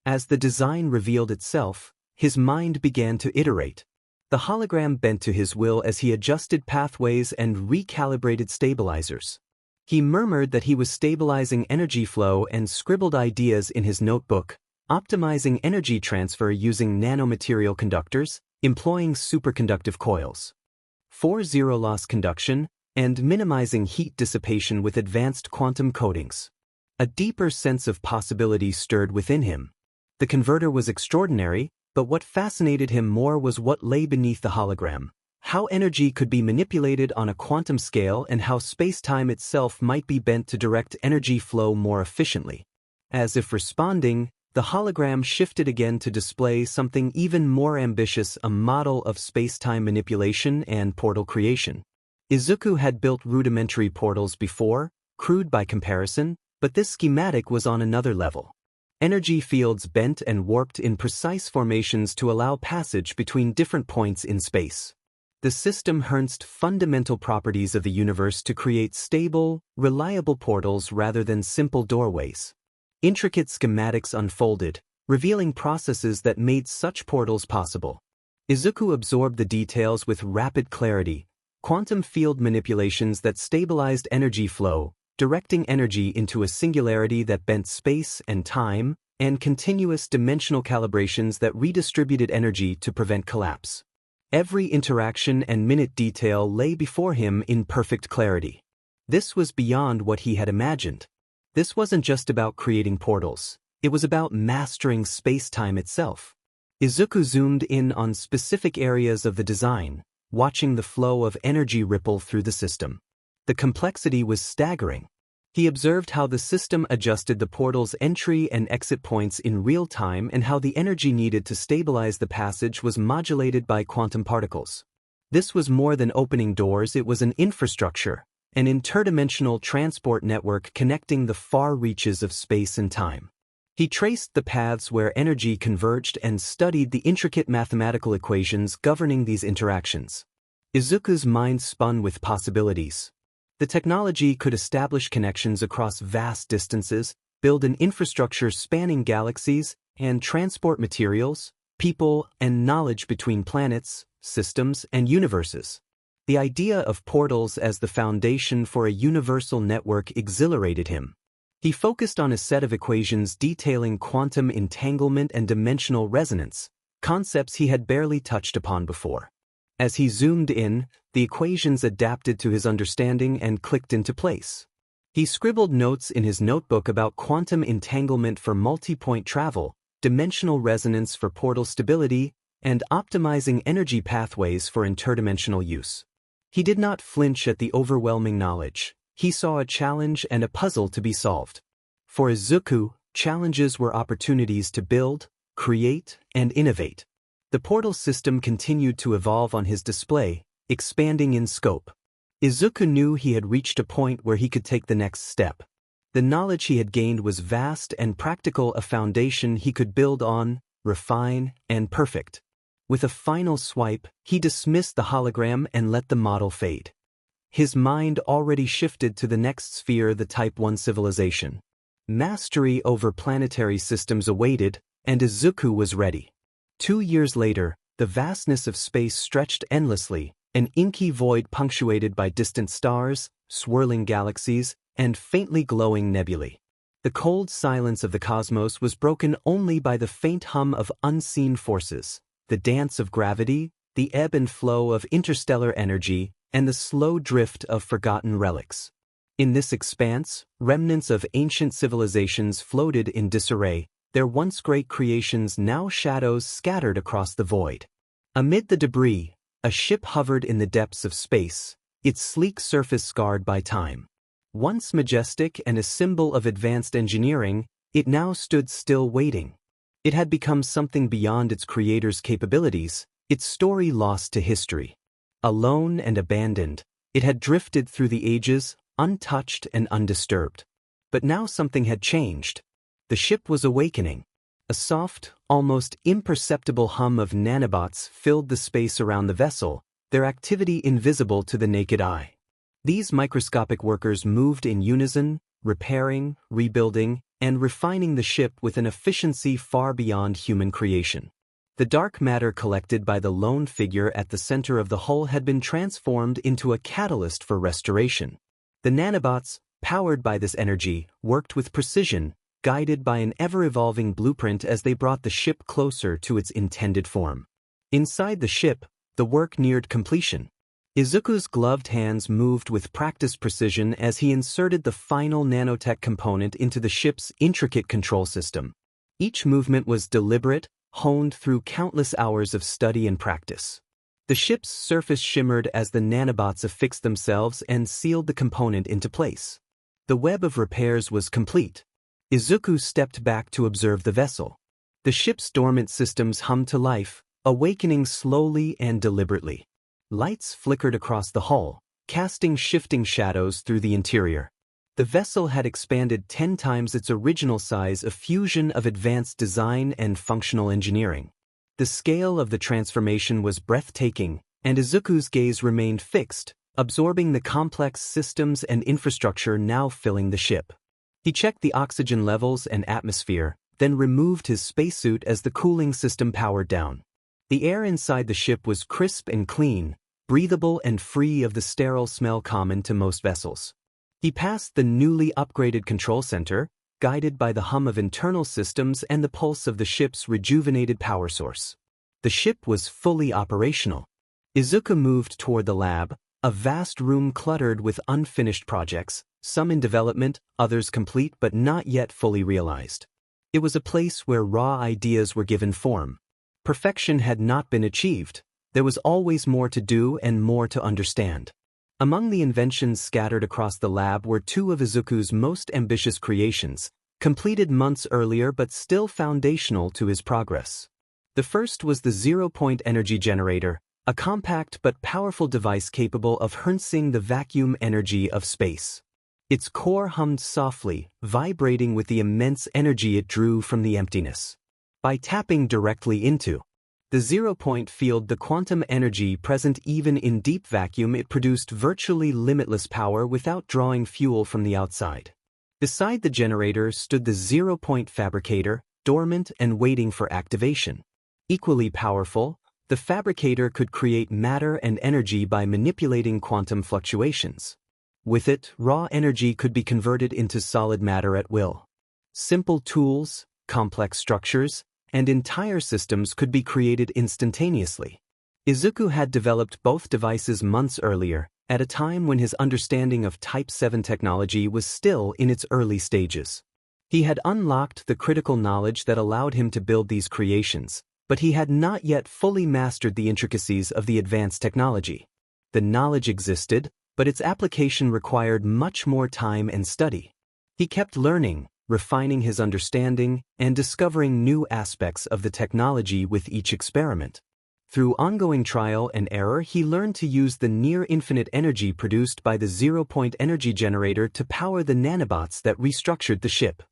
As the design revealed itself, his mind began to iterate. The hologram bent to his will as he adjusted pathways and recalibrated stabilizers. He murmured that he was stabilizing energy flow and scribbled ideas in his notebook, optimizing energy transfer using nanomaterial conductors, employing superconductive coils, for zero-loss conduction, and minimizing heat dissipation with advanced quantum coatings. A deeper sense of possibility stirred within him. The converter was extraordinary, but what fascinated him more was what lay beneath the hologram: how energy could be manipulated on a quantum scale and how space-time itself might be bent to direct energy flow more efficiently. As if responding, The hologram shifted again to display something even more ambitious, a model of space-time manipulation and portal creation. Izuku had built rudimentary portals before, crude by comparison, but this schematic was on another level. Energy fields bent and warped in precise formations to allow passage between different points in space. The system harnessed fundamental properties of the universe to create stable, reliable portals rather than simple doorways. Intricate schematics unfolded, revealing processes that made such portals possible. Izuku absorbed the details with rapid clarity, quantum field manipulations that stabilized energy flow, directing energy into a singularity that bent space and time, and continuous dimensional calibrations that redistributed energy to prevent collapse. Every interaction and minute detail lay before him in perfect clarity. This was beyond what he had imagined. This wasn't just about creating portals, it was about mastering space-time itself. Izuku zoomed in on specific areas of the design, watching the flow of energy ripple through the system. The complexity was staggering. He observed how the system adjusted the portal's entry and exit points in real time and how the energy needed to stabilize the passage was modulated by quantum particles. This was more than opening doors, it was an infrastructure, an interdimensional transport network connecting the far reaches of space and time. He traced the paths where energy converged and studied the intricate mathematical equations governing these interactions. Izuku's mind spun with possibilities. The technology could establish connections across vast distances, build an infrastructure spanning galaxies, and transport materials, people, and knowledge between planets, systems, and universes. The idea of portals as the foundation for a universal network exhilarated him. He focused on a set of equations detailing quantum entanglement and dimensional resonance, concepts he had barely touched upon before. As he zoomed in, the equations adapted to his understanding and clicked into place. He scribbled notes in his notebook about quantum entanglement for multi-point travel, dimensional resonance for portal stability, and optimizing energy pathways for interdimensional use. He did not flinch at the overwhelming knowledge. He saw a challenge and a puzzle to be solved. For Izuku, challenges were opportunities to build, create, and innovate. The portal system continued to evolve on his display, expanding in scope. Izuku knew he had reached a point where he could take the next step. The knowledge he had gained was vast and practical, a foundation he could build on, refine, and perfect. With a final swipe, he dismissed the hologram and let the model fade. His mind already shifted to the next sphere, the Type 1 civilization. Mastery over planetary systems awaited, and Izuku was ready. 2 years later, the vastness of space stretched endlessly, an inky void punctuated by distant stars, swirling galaxies, and faintly glowing nebulae. The cold silence of the cosmos was broken only by the faint hum of unseen forces, the dance of gravity, the ebb and flow of interstellar energy, and the slow drift of forgotten relics. In this expanse, remnants of ancient civilizations floated in disarray, their once great creations now shadows scattered across the void. Amid the debris, a ship hovered in the depths of space, its sleek surface scarred by time. Once majestic and a symbol of advanced engineering, it now stood still waiting. It had become something beyond its creator's capabilities, its story lost to history. Alone and abandoned, it had drifted through the ages, untouched and undisturbed. But now something had changed. The ship was awakening. A soft, almost imperceptible hum of nanobots filled the space around the vessel, their activity invisible to the naked eye. These microscopic workers moved in unison, repairing, rebuilding, and refining the ship with an efficiency far beyond human creation. The dark matter collected by the lone figure at the center of the hull had been transformed into a catalyst for restoration. The nanobots, powered by this energy, worked with precision, guided by an ever-evolving blueprint as they brought the ship closer to its intended form. Inside the ship, the work neared completion. Izuku's gloved hands moved with practiced precision as he inserted the final nanotech component into the ship's intricate control system. Each movement was deliberate, honed through countless hours of study and practice. The ship's surface shimmered as the nanobots affixed themselves and sealed the component into place. The web of repairs was complete. Izuku stepped back to observe the vessel. The ship's dormant systems hummed to life, awakening slowly and deliberately. Lights flickered across the hull, casting shifting shadows through the interior. The vessel had expanded 10 times its original size, a fusion of advanced design and functional engineering. The scale of the transformation was breathtaking, and Izuku's gaze remained fixed, absorbing the complex systems and infrastructure now filling the ship. He checked the oxygen levels and atmosphere, then removed his spacesuit as the cooling system powered down. The air inside the ship was crisp and clean, breathable and free of the sterile smell common to most vessels. He passed the newly upgraded control center, guided by the hum of internal systems and the pulse of the ship's rejuvenated power source. The ship was fully operational. Izuku moved toward the lab, a vast room cluttered with unfinished projects, some in development, others complete but not yet fully realized. It was a place where raw ideas were given form. Perfection had not been achieved. There was always more to do and more to understand. Among the inventions scattered across the lab were two of Izuku's most ambitious creations, completed months earlier but still foundational to his progress. The first was the zero-point energy generator, a compact but powerful device capable of harnessing the vacuum energy of space. Its core hummed softly, vibrating with the immense energy it drew from the emptiness. By tapping directly into the zero-point field, the quantum energy present even in deep vacuum, it produced virtually limitless power without drawing fuel from the outside. Beside the generator stood the zero-point fabricator, dormant and waiting for activation. Equally powerful, the fabricator could create matter and energy by manipulating quantum fluctuations. With it, raw energy could be converted into solid matter at will. Simple tools, complex structures, and entire systems could be created instantaneously. Izuku had developed both devices months earlier, at a time when his understanding of Type 7 technology was still in its early stages. He had unlocked the critical knowledge that allowed him to build these creations, but he had not yet fully mastered the intricacies of the advanced technology. The knowledge existed, but its application required much more time and study. He kept learning, refining his understanding, and discovering new aspects of the technology with each experiment. Through ongoing trial and error, he learned to use the near-infinite energy produced by the zero-point energy generator to power the nanobots that restructured the ship.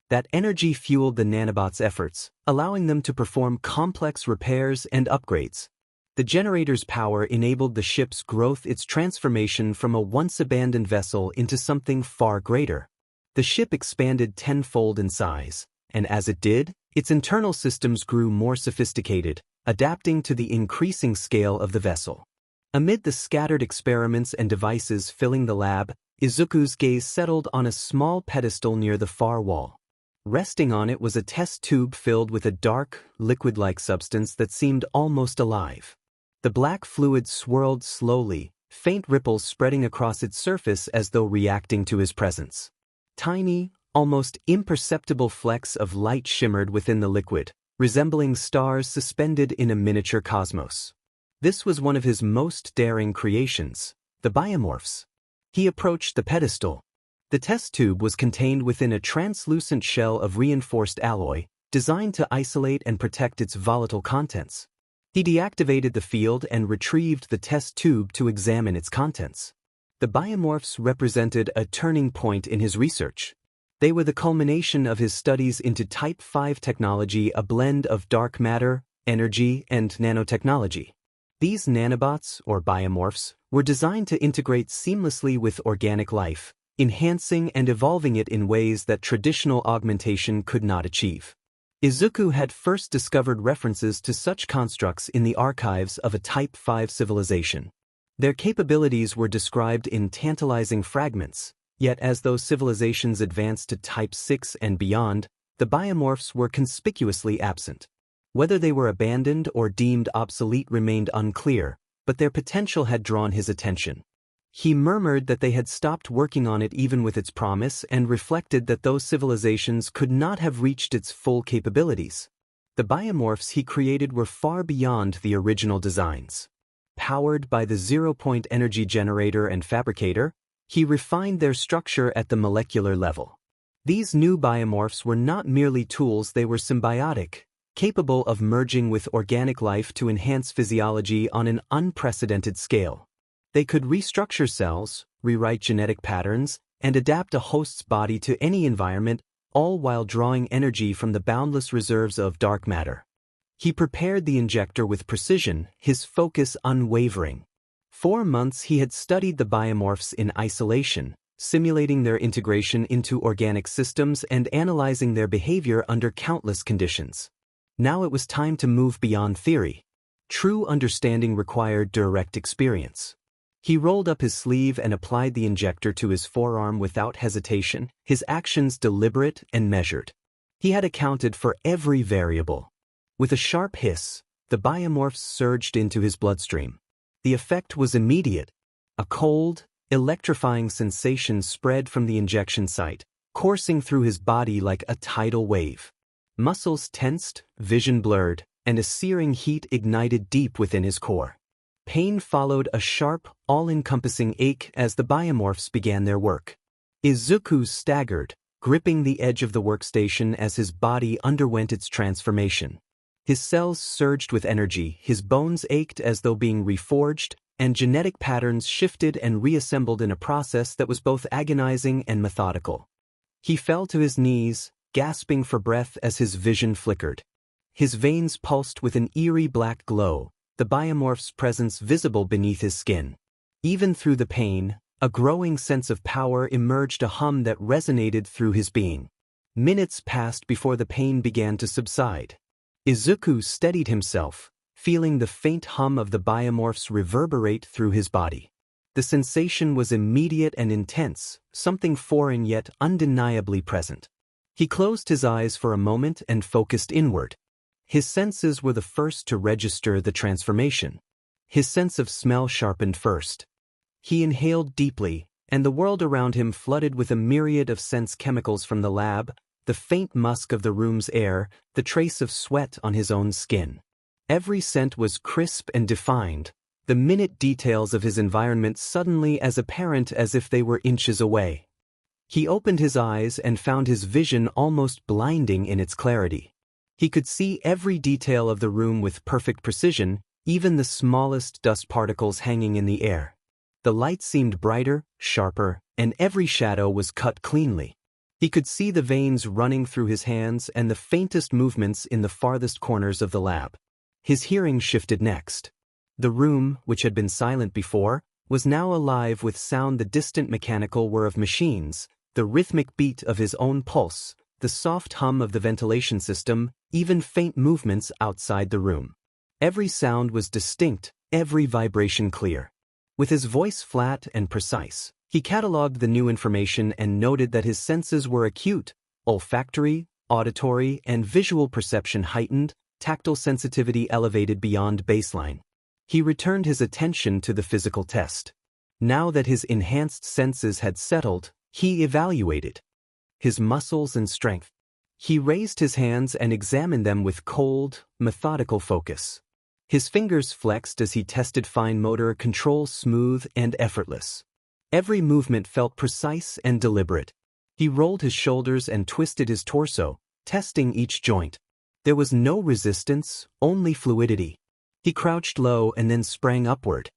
That energy fueled the nanobots' efforts, allowing them to perform complex repairs and upgrades. The generator's power enabled the ship's growth, its transformation from a once-abandoned vessel into something far greater. The ship expanded tenfold in size, and as it did, its internal systems grew more sophisticated, adapting to the increasing scale of the vessel. Amid the scattered experiments and devices filling the lab, Izuku's gaze settled on a small pedestal near the far wall. Resting on it was a test tube filled with a dark, liquid-like substance that seemed almost alive. The black fluid swirled slowly, faint ripples spreading across its surface as though reacting to his presence. Tiny, almost imperceptible flecks of light shimmered within the liquid, resembling stars suspended in a miniature cosmos. This was one of his most daring creations, the biomorphs. He approached the pedestal. The test tube was contained within a translucent shell of reinforced alloy, designed to isolate and protect its volatile contents. He deactivated the field and retrieved the test tube to examine its contents. The biomorphs represented a turning point in his research. They were the culmination of his studies into Type 5 technology, a blend of dark matter, energy, and nanotechnology. These nanobots, or biomorphs, were designed to integrate seamlessly with organic life, enhancing and evolving it in ways that traditional augmentation could not achieve. Izuku had first discovered references to such constructs in the archives of a Type 5 civilization. Their capabilities were described in tantalizing fragments, yet as those civilizations advanced to Type 6 and beyond, the biomorphs were conspicuously absent. Whether they were abandoned or deemed obsolete remained unclear, but their potential had drawn his attention. He murmured that they had stopped working on it even with its promise, and reflected that those civilizations could not have reached its full capabilities. The biomorphs he created were far beyond the original designs. Powered by the zero-point energy generator and fabricator, he refined their structure at the molecular level. These new biomorphs were not merely tools, they were symbiotic, capable of merging with organic life to enhance physiology on an unprecedented scale. They could restructure cells, rewrite genetic patterns, and adapt a host's body to any environment, all while drawing energy from the boundless reserves of dark matter. He prepared the injector with precision, his focus unwavering. 4 months he had studied the biomorphs in isolation, simulating their integration into organic systems and analyzing their behavior under countless conditions. Now it was time to move beyond theory. True understanding required direct experience. He rolled up his sleeve and applied the injector to his forearm without hesitation, his actions deliberate and measured. He had accounted for every variable. With a sharp hiss, the biomorphs surged into his bloodstream. The effect was immediate. A cold, electrifying sensation spread from the injection site, coursing through his body like a tidal wave. Muscles tensed, vision blurred, and a searing heat ignited deep within his core. Pain followed a sharp, all-encompassing ache as the biomorphs began their work. Izuku staggered, gripping the edge of the workstation as his body underwent its transformation. His cells surged with energy, his bones ached as though being reforged, and genetic patterns shifted and reassembled in a process that was both agonizing and methodical. He fell to his knees, gasping for breath as his vision flickered. His veins pulsed with an eerie black glow, the biomorph's presence visible beneath his skin. Even through the pain, a growing sense of power emerged, a hum that resonated through his being. Minutes passed before the pain began to subside. Izuku steadied himself, feeling the faint hum of the biomorphs reverberate through his body. The sensation was immediate and intense, something foreign yet undeniably present. He closed his eyes for a moment and focused inward. His senses were the first to register the transformation. His sense of smell sharpened first. He inhaled deeply, and the world around him flooded with a myriad of sense chemicals from the lab, the faint musk of the room's air, the trace of sweat on his own skin. Every scent was crisp and defined, the minute details of his environment suddenly as apparent as if they were inches away. He opened his eyes and found his vision almost blinding in its clarity. He could see every detail of the room with perfect precision, even the smallest dust particles hanging in the air. The light seemed brighter, sharper, and every shadow was cut cleanly. He could see the veins running through his hands and the faintest movements in the farthest corners of the lab. His hearing shifted next. The room, which had been silent before, was now alive with sound. The distant mechanical whir of machines, the rhythmic beat of his own pulse, the soft hum of the ventilation system, even faint movements outside the room. Every sound was distinct, every vibration clear. With his voice flat and precise, he catalogued the new information and noted that his senses were acute, olfactory, auditory, and visual perception heightened, tactile sensitivity elevated beyond baseline. He returned his attention to the physical test. Now that his enhanced senses had settled, he evaluated his muscles and strength. He raised his hands and examined them with cold, methodical focus. His fingers flexed as he tested fine motor control, smooth and effortless. Every movement felt precise and deliberate. He rolled his shoulders and twisted his torso, testing each joint. There was no resistance, only fluidity. He crouched low and then sprang upward.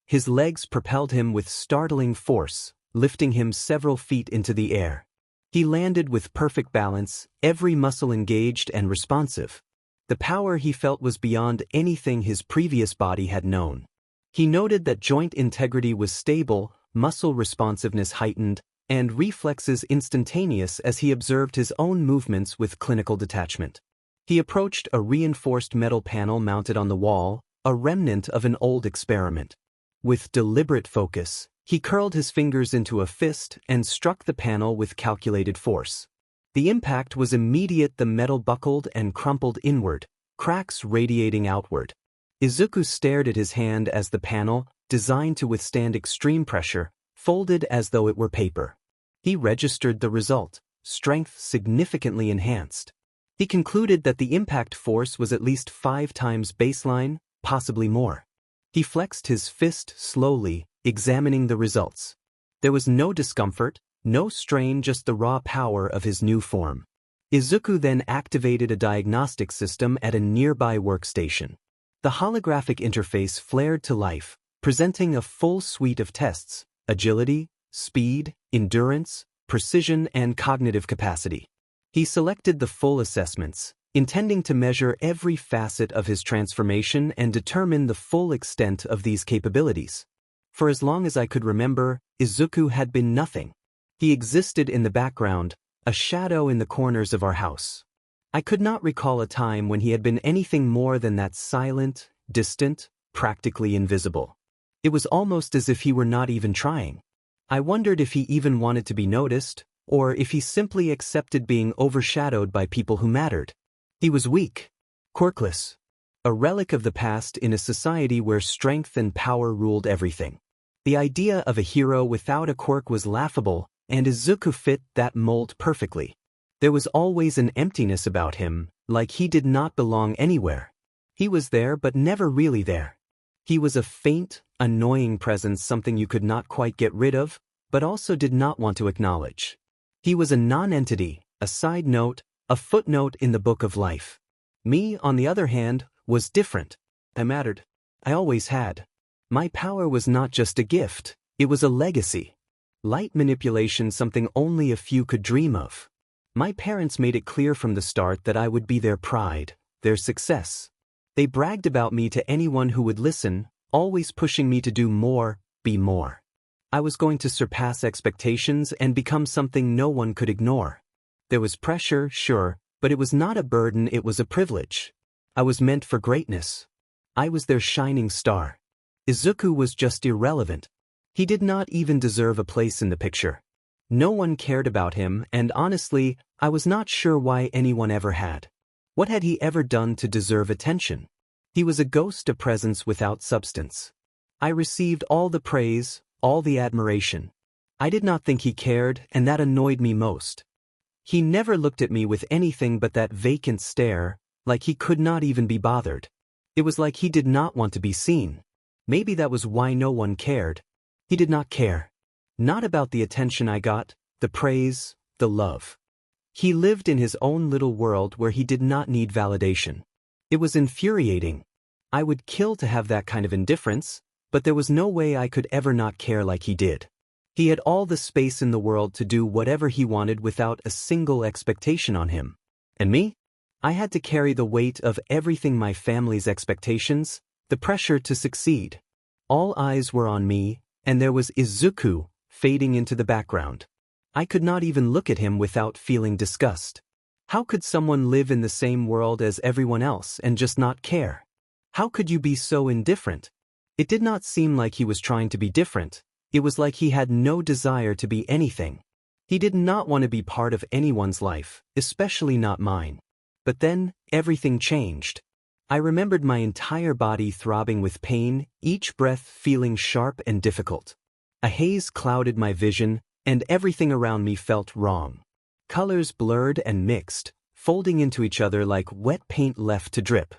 His legs propelled him with startling force, lifting him several feet into the air. He landed with perfect balance, every muscle engaged and responsive. The power he felt was beyond anything his previous body had known. He noted that joint integrity was stable, muscle responsiveness heightened, and reflexes instantaneous as he observed his own movements with clinical detachment. He approached a reinforced metal panel mounted on the wall, a remnant of an old experiment. With deliberate focus, he curled his fingers into a fist and struck the panel with calculated force. The impact was immediate. The metal buckled and crumpled inward, cracks radiating outward. Izuku stared at his hand as the panel, designed to withstand extreme pressure, folded as though it were paper. He registered the result, strength significantly enhanced. He concluded that the impact force was at least 5 times baseline, possibly more. He flexed his fist slowly, examining the results. There was no discomfort, No strain, just the raw power of his new form. Izuku then activated a diagnostic system at a nearby workstation. The holographic interface flared to life, presenting a full suite of tests: agility, speed, endurance, precision, and cognitive capacity. He selected the full assessments, intending to measure every facet of his transformation and determine the full extent of these capabilities. For as long as I could remember, Izuku had been nothing. He existed in the background, a shadow in the corners of our house. I could not recall a time when he had been anything more than that: silent, distant, practically invisible. It was almost as if he were not even trying. I wondered if he even wanted to be noticed, or if he simply accepted being overshadowed by people who mattered. He was weak, quirkless, a relic of the past in a society where strength and power ruled everything. The idea of a hero without a quirk was laughable, and Izuku fit that mold perfectly. There was always an emptiness about him, like he did not belong anywhere. He was there but never really there. He was a faint, annoying presence, something you could not quite get rid of, but also did not want to acknowledge. He was a non-entity, a side note, a footnote in the book of life. Me, on the other hand, was different. I mattered. I always had. My power was not just a gift, it was a legacy. Light manipulation, something only a few could dream of. My parents made it clear from the start that I would be their pride, their success. They bragged about me to anyone who would listen, always pushing me to do more, be more. I was going to surpass expectations and become something no one could ignore. There was pressure, sure, but it was not a burden, it was a privilege. I was meant for greatness. I was their shining star. Izuku was just irrelevant. He did not even deserve a place in the picture. No one cared about him, and honestly, I was not sure why anyone ever had. What had he ever done to deserve attention? He was a ghost, a presence without substance. I received all the praise, all the admiration. I did not think he cared, and that annoyed me most. He never looked at me with anything but that vacant stare, like he could not even be bothered. It was like he did not want to be seen. Maybe that was why no one cared. He did not care. Not about the attention I got, the praise, the love. He lived in his own little world where he did not need validation. It was infuriating. I would kill to have that kind of indifference, but there was no way I could ever not care like he did. He had all the space in the world to do whatever he wanted without a single expectation on him. And me? I had to carry the weight of everything: my family's expectations, the pressure to succeed. All eyes were on me, and there was Izuku fading into the background. I could not even look at him without feeling disgust. How could someone live in the same world as everyone else and just not care? How could you be so indifferent? It did not seem like he was trying to be different. It was like he had no desire to be anything. He did not want to be part of anyone's life, especially not mine. But then, everything changed. I remembered my entire body throbbing with pain, each breath feeling sharp and difficult. A haze clouded my vision, and everything around me felt wrong. Colors blurred and mixed, folding into each other like wet paint left to drip.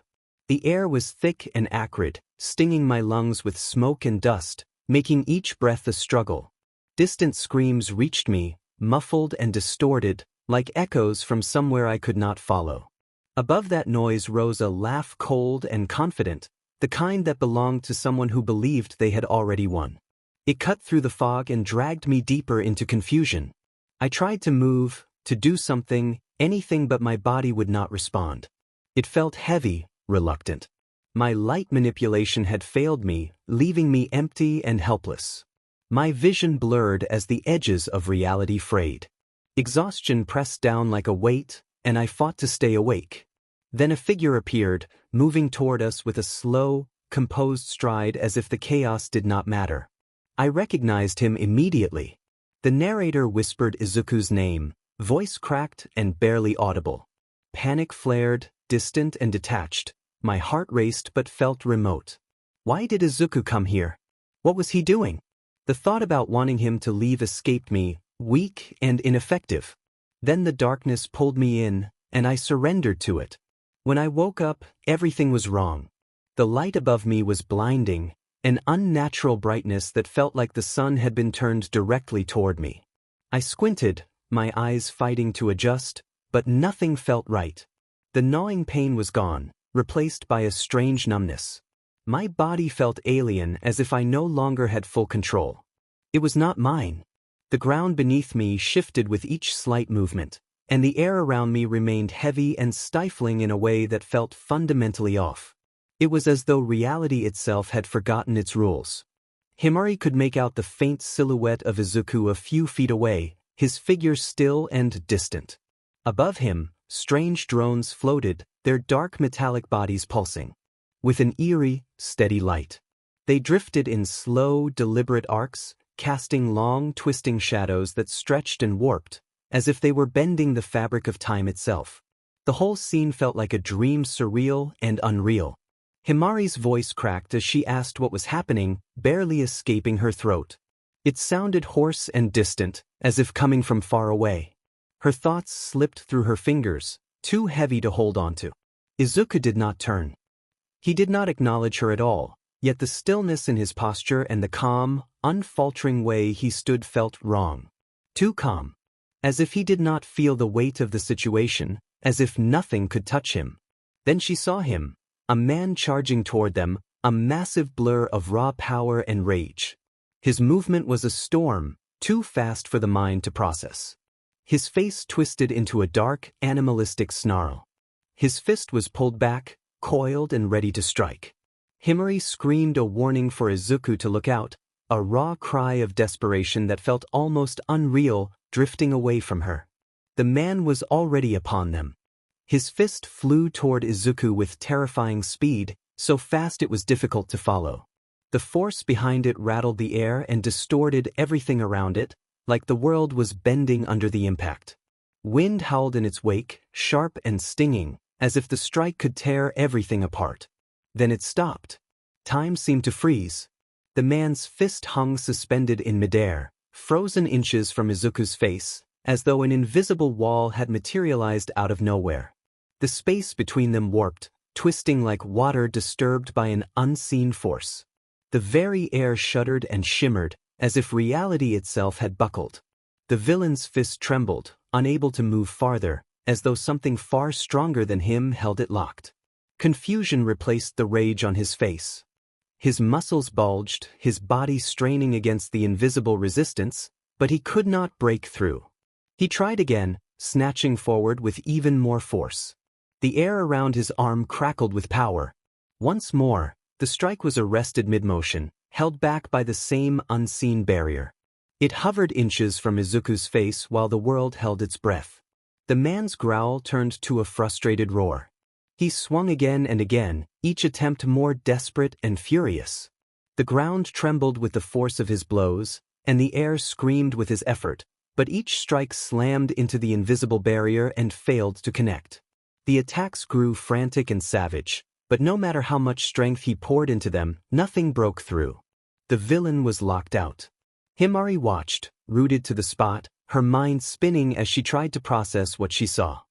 The air was thick and acrid, stinging my lungs with smoke and dust, making each breath a struggle. Distant screams reached me, muffled and distorted, like echoes from somewhere I could not follow. Above that noise rose a laugh, cold and confident, the kind that belonged to someone who believed they had already won. It cut through the fog and dragged me deeper into confusion. I tried to move, to do something, anything, but my body would not respond. It felt heavy, reluctant. My light manipulation had failed me, leaving me empty and helpless. My vision blurred as the edges of reality frayed. Exhaustion pressed down like a weight, and I fought to stay awake. Then a figure appeared, moving toward us with a slow, composed stride as if the chaos did not matter. I recognized him immediately. The narrator whispered Izuku's name, voice cracked and barely audible. Panic flared, distant and detached. My heart raced but felt remote. Why did Izuku come here? What was he doing? The thought about wanting him to leave escaped me, weak and ineffective. Then the darkness pulled me in, and I surrendered to it. When I woke up, everything was wrong. The light above me was blinding, an unnatural brightness that felt like the sun had been turned directly toward me. I squinted, my eyes fighting to adjust, but nothing felt right. The gnawing pain was gone, replaced by a strange numbness. My body felt alien, as if I no longer had full control. It was not mine. The ground beneath me shifted with each slight movement, and the air around me remained heavy and stifling in a way that felt fundamentally off. It was as though reality itself had forgotten its rules. Himari could make out the faint silhouette of Izuku a few feet away, his figure still and distant. Above him, strange drones floated, their dark metallic bodies pulsing. With an eerie, steady light. They drifted in slow, deliberate arcs, casting long, twisting shadows that stretched and warped, as if they were bending the fabric of time itself. The whole scene felt like a dream, surreal and unreal. Himari's voice cracked as she asked what was happening, barely escaping her throat. It sounded hoarse and distant, as if coming from far away. Her thoughts slipped through her fingers, too heavy to hold onto. Izuku did not turn. He did not acknowledge her at all, yet the stillness in his posture and the calm, unfaltering way he stood felt wrong. Too calm. As if he did not feel the weight of the situation, as if nothing could touch him. Then she saw him, a man charging toward them, a massive blur of raw power and rage. His movement was a storm, too fast for the mind to process. His face twisted into a dark, animalistic snarl. His fist was pulled back, coiled and ready to strike. Himari screamed a warning for Izuku to look out, a raw cry of desperation that felt almost unreal, drifting away from her. The man was already upon them. His fist flew toward Izuku with terrifying speed, so fast it was difficult to follow. The force behind it rattled the air and distorted everything around it, like the world was bending under the impact. Wind howled in its wake, sharp and stinging, as if the strike could tear everything apart. Then it stopped. Time seemed to freeze. The man's fist hung suspended in midair, frozen inches from Izuku's face, as though an invisible wall had materialized out of nowhere. The space between them warped, twisting like water disturbed by an unseen force. The very air shuddered and shimmered, as if reality itself had buckled. The villain's fist trembled, unable to move farther, as though something far stronger than him held it locked. Confusion replaced the rage on his face. His muscles bulged, his body straining against the invisible resistance, but he could not break through. He tried again, snatching forward with even more force. The air around his arm crackled with power. Once more, the strike was arrested mid-motion, held back by the same unseen barrier. It hovered inches from Izuku's face while the world held its breath. The man's growl turned to a frustrated roar. He swung again and again, each attempt more desperate and furious. The ground trembled with the force of his blows, and the air screamed with his effort, but each strike slammed into the invisible barrier and failed to connect. The attacks grew frantic and savage, but no matter how much strength he poured into them, nothing broke through. The villain was locked out. Himari watched, rooted to the spot, her mind spinning as she tried to process what she saw.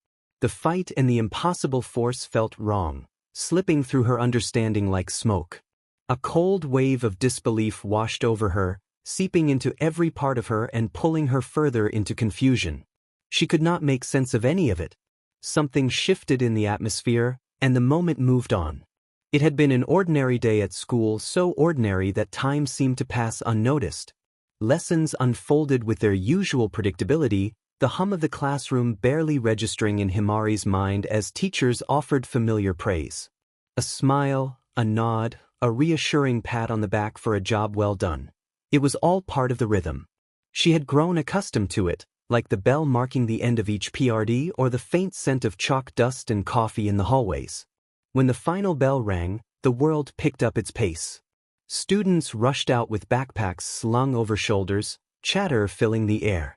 The fight and the impossible force felt wrong, slipping through her understanding like smoke. A cold wave of disbelief washed over her, seeping into every part of her and pulling her further into confusion. She could not make sense of any of it. Something shifted in the atmosphere, and the moment moved on. It had been an ordinary day at school, so ordinary that time seemed to pass unnoticed. Lessons unfolded with their usual predictability, the hum of the classroom barely registering in Himari's mind as teachers offered familiar praise. A smile, a nod, a reassuring pat on the back for a job well done. It was all part of the rhythm. She had grown accustomed to it, like the bell marking the end of each PRD or the faint scent of chalk dust and coffee in the hallways. When the final bell rang, the world picked up its pace. Students rushed out with backpacks slung over shoulders, chatter filling the air.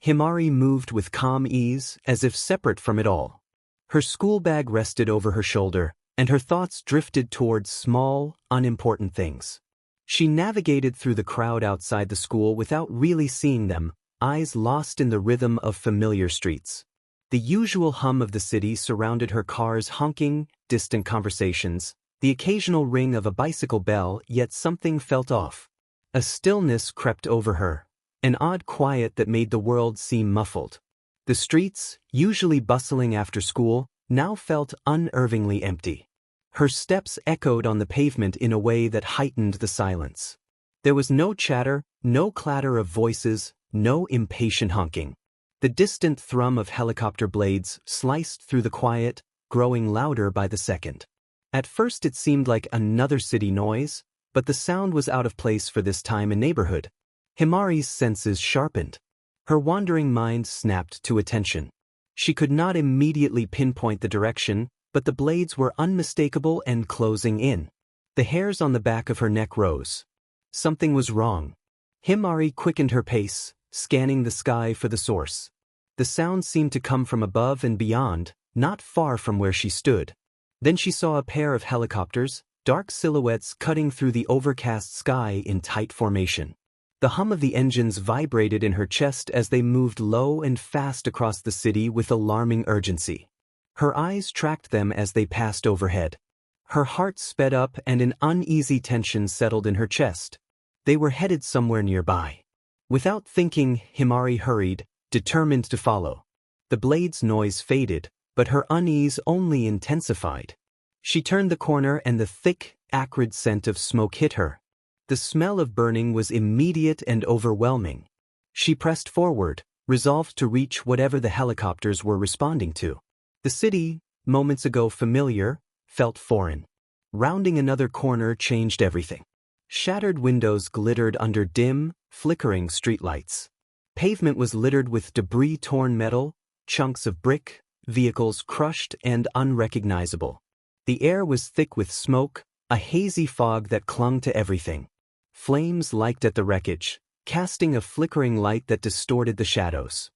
Himari moved with calm ease, as if separate from it all. Her school bag rested over her shoulder, and her thoughts drifted towards small, unimportant things. She navigated through the crowd outside the school without really seeing them, eyes lost in the rhythm of familiar streets. The usual hum of the city surrounded her, cars honking, distant conversations, the occasional ring of a bicycle bell, yet something felt off. A stillness crept over her, an odd quiet that made the world seem muffled. The streets, usually bustling after school, now felt unnervingly empty. Her steps echoed on the pavement in a way that heightened the silence. There was no chatter, no clatter of voices, no impatient honking. The distant thrum of helicopter blades sliced through the quiet, growing louder by the second. At first it seemed like another city noise, but the sound was out of place for this time and neighborhood. Himari's senses sharpened. Her wandering mind snapped to attention. She could not immediately pinpoint the direction, but the blades were unmistakable and closing in. The hairs on the back of her neck rose. Something was wrong. Himari quickened her pace, scanning the sky for the source. The sound seemed to come from above and beyond, not far from where she stood. Then she saw a pair of helicopters, dark silhouettes cutting through the overcast sky in tight formation. The hum of the engines vibrated in her chest as they moved low and fast across the city with alarming urgency. Her eyes tracked them as they passed overhead. Her heart sped up and an uneasy tension settled in her chest. They were headed somewhere nearby. Without thinking, Himari hurried, determined to follow. The blade's noise faded, but her unease only intensified. She turned the corner and the thick, acrid scent of smoke hit her. The smell of burning was immediate and overwhelming. She pressed forward, resolved to reach whatever the helicopters were responding to. The city, moments ago familiar, felt foreign. Rounding another corner changed everything. Shattered windows glittered under dim, flickering streetlights. Pavement was littered with debris-torn metal, chunks of brick, vehicles crushed and unrecognizable. The air was thick with smoke, a hazy fog that clung to everything. Flames licked at the wreckage, casting a flickering light that distorted the shadows.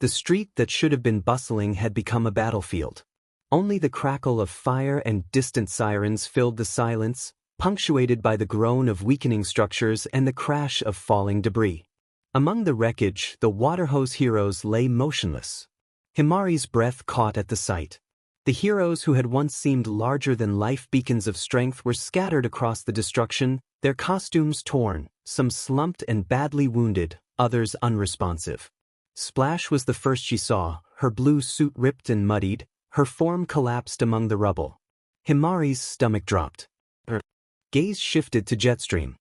The street that should have been bustling had become a battlefield. Only the crackle of fire and distant sirens filled the silence, punctuated by the groan of weakening structures and the crash of falling debris. Among the wreckage, the water hose heroes lay motionless. Himari's breath caught at the sight. The heroes who had once seemed larger-than-life beacons of strength were scattered across the destruction, their costumes torn, some slumped and badly wounded, others unresponsive. Splash was the first she saw, her blue suit ripped and muddied, her form collapsed among the rubble. Himari's stomach dropped. Her gaze shifted to Jetstream.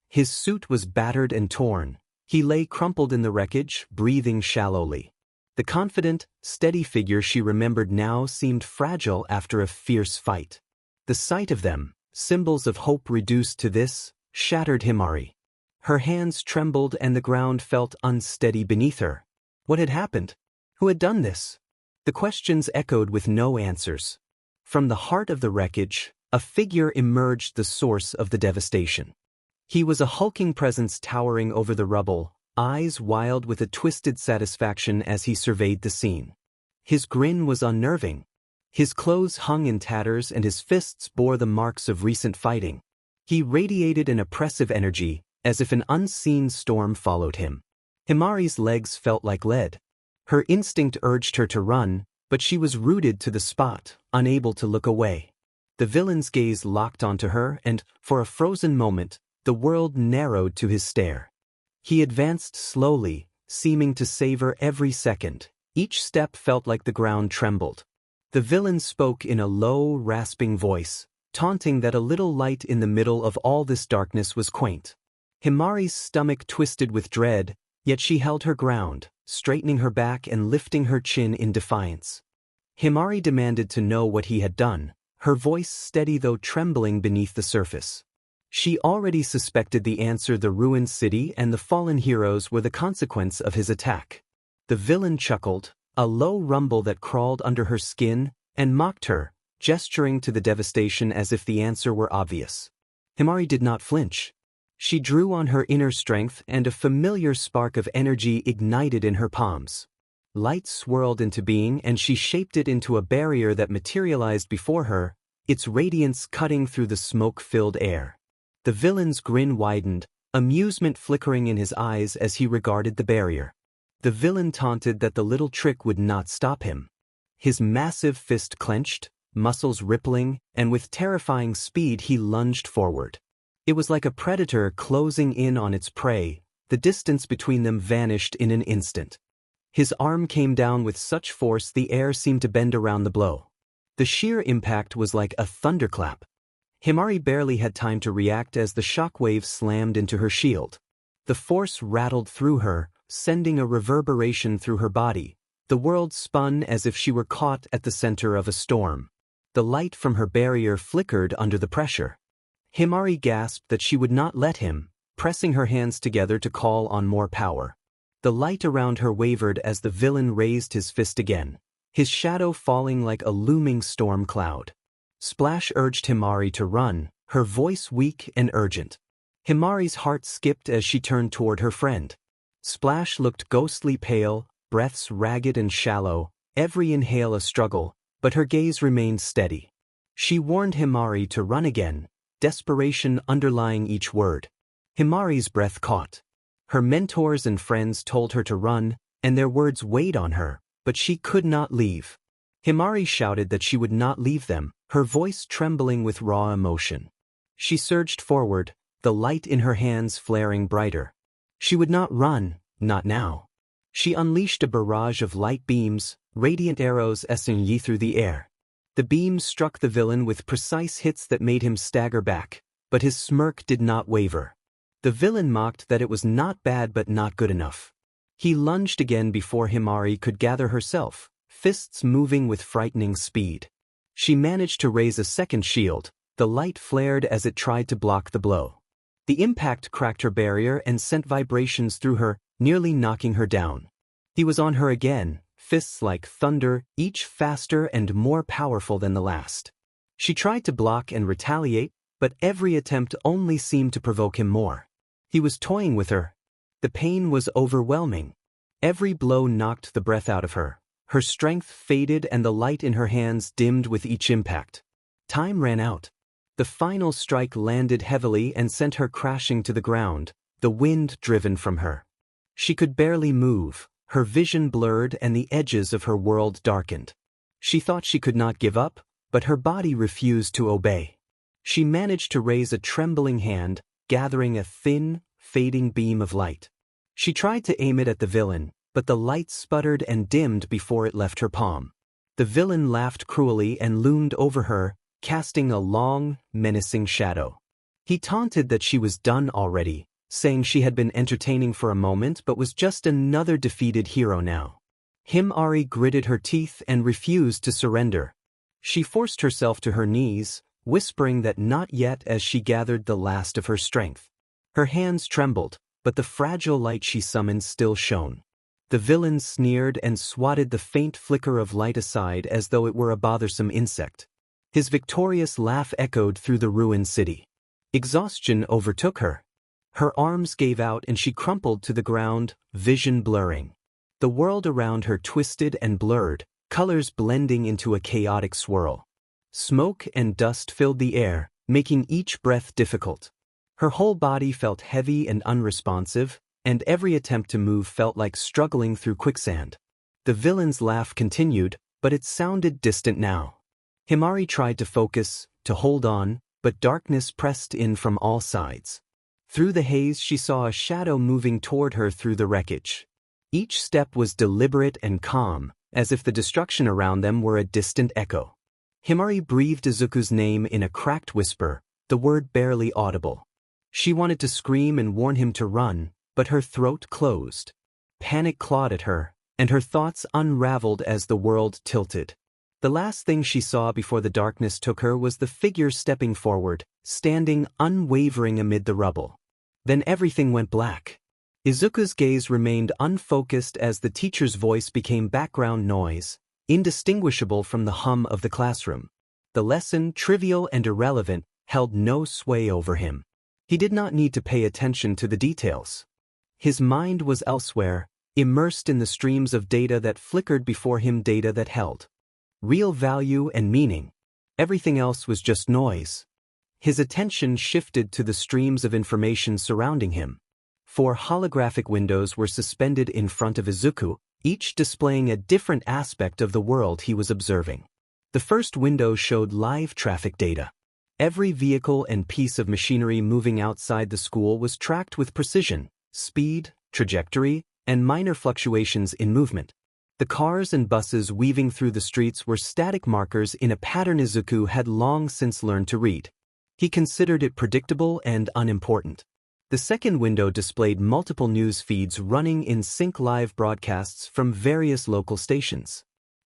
His suit was battered and torn. He lay crumpled in the wreckage, breathing shallowly. The confident, steady figure she remembered now seemed fragile after a fierce fight. The sight of them, symbols of hope reduced to this, shattered Himari. Her hands trembled and the ground felt unsteady beneath her. What had happened? Who had done this? The questions echoed with no answers. From the heart of the wreckage, a figure emerged, the source of the devastation. He was a hulking presence towering over the rubble, eyes wild with a twisted satisfaction as he surveyed the scene. His grin was unnerving. His clothes hung in tatters and his fists bore the marks of recent fighting. He radiated an oppressive energy, as if an unseen storm followed him. Himari's legs felt like lead. Her instinct urged her to run, but she was rooted to the spot, unable to look away. The villain's gaze locked onto her and, for a frozen moment, the world narrowed to his stare. He advanced slowly, seeming to savor every second. Each step felt like the ground trembled. The villain spoke in a low, rasping voice, taunting that a little light in the middle of all this darkness was quaint. Himari's stomach twisted with dread, yet she held her ground, straightening her back and lifting her chin in defiance. Himari demanded to know what he had done, her voice steady though trembling beneath the surface. She already suspected the answer: the ruined city and the fallen heroes were the consequence of his attack. The villain chuckled, a low rumble that crawled under her skin, and mocked her, gesturing to the devastation as if the answer were obvious. Himari did not flinch. She drew on her inner strength and a familiar spark of energy ignited in her palms. Light swirled into being and she shaped it into a barrier that materialized before her, its radiance cutting through the smoke-filled air. The villain's grin widened, amusement flickering in his eyes as he regarded the barrier. The villain taunted that the little trick would not stop him. His massive fist clenched, muscles rippling, and with terrifying speed he lunged forward. It was like a predator closing in on its prey, the distance between them vanished in an instant. His arm came down with such force the air seemed to bend around the blow. The sheer impact was like a thunderclap. Himari barely had time to react as the shockwave slammed into her shield. The force rattled through her, sending a reverberation through her body. The world spun as if she were caught at the center of a storm. The light from her barrier flickered under the pressure. Himari gasped that she would not let him, pressing her hands together to call on more power. The light around her wavered as the villain raised his fist again, his shadow falling like a looming storm cloud. Splash urged Himari to run, her voice weak and urgent. Himari's heart skipped as she turned toward her friend. Splash looked ghostly pale, breaths ragged and shallow, every inhale a struggle, but her gaze remained steady. She warned Himari to run again, desperation underlying each word. Himari's breath caught. Her mentors and friends told her to run, and their words weighed on her, but she could not leave. Himari shouted that she would not leave them, her voice trembling with raw emotion. She surged forward, the light in her hands flaring brighter. She would not run, not now. She unleashed a barrage of light beams, radiant arrows essing through the air. The beams struck the villain with precise hits that made him stagger back, but his smirk did not waver. The villain mocked that it was not bad but not good enough. He lunged again before Himari could gather herself, fists moving with frightening speed. She managed to raise a second shield, the light flared as it tried to block the blow. The impact cracked her barrier and sent vibrations through her, nearly knocking her down. He was on her again, fists like thunder, each faster and more powerful than the last. She tried to block and retaliate, but every attempt only seemed to provoke him more. He was toying with her. The pain was overwhelming. Every blow knocked the breath out of her. Her strength faded and the light in her hands dimmed with each impact. Time ran out. The final strike landed heavily and sent her crashing to the ground, the wind driven from her. She could barely move, her vision blurred and the edges of her world darkened. She thought she could not give up, but her body refused to obey. She managed to raise a trembling hand, gathering a thin, fading beam of light. She tried to aim it at the villain, but the light sputtered and dimmed before it left her palm. The villain laughed cruelly and loomed over her, casting a long, menacing shadow. He taunted that she was done already, saying she had been entertaining for a moment but was just another defeated hero now. Himari gritted her teeth and refused to surrender. She forced herself to her knees, whispering that not yet as she gathered the last of her strength. Her hands trembled, but the fragile light she summoned still shone. The villain sneered and swatted the faint flicker of light aside as though it were a bothersome insect. His victorious laugh echoed through the ruined city. Exhaustion overtook her. Her arms gave out and she crumpled to the ground, vision blurring. The world around her twisted and blurred, colors blending into a chaotic swirl. Smoke and dust filled the air, making each breath difficult. Her whole body felt heavy and unresponsive, and every attempt to move felt like struggling through quicksand. The villain's laugh continued, but it sounded distant now. Himari tried to focus, to hold on, but darkness pressed in from all sides. Through the haze she saw a shadow moving toward her through the wreckage. Each step was deliberate and calm, as if the destruction around them were a distant echo. Himari breathed Izuku's name in a cracked whisper, the word barely audible. She wanted to scream and warn him to run, but her throat closed. Panic clawed at her, and her thoughts unraveled as the world tilted. The last thing she saw before the darkness took her was the figure stepping forward, standing unwavering amid the rubble. Then everything went black. Izuku's gaze remained unfocused as the teacher's voice became background noise, indistinguishable from the hum of the classroom. The lesson, trivial and irrelevant, held no sway over him. He did not need to pay attention to the details. His mind was elsewhere, immersed in the streams of data that flickered before him, data that held real value and meaning. Everything else was just noise. His attention shifted to the streams of information surrounding him. 4 holographic windows were suspended in front of Izuku, each displaying a different aspect of the world he was observing. The first window showed live traffic data. Every vehicle and piece of machinery moving outside the school was tracked with precision, speed, trajectory, and minor fluctuations in movement. The cars and buses weaving through the streets were static markers in a pattern Izuku had long since learned to read. He considered it predictable and unimportant. The second window displayed multiple news feeds running in sync live broadcasts from various local stations.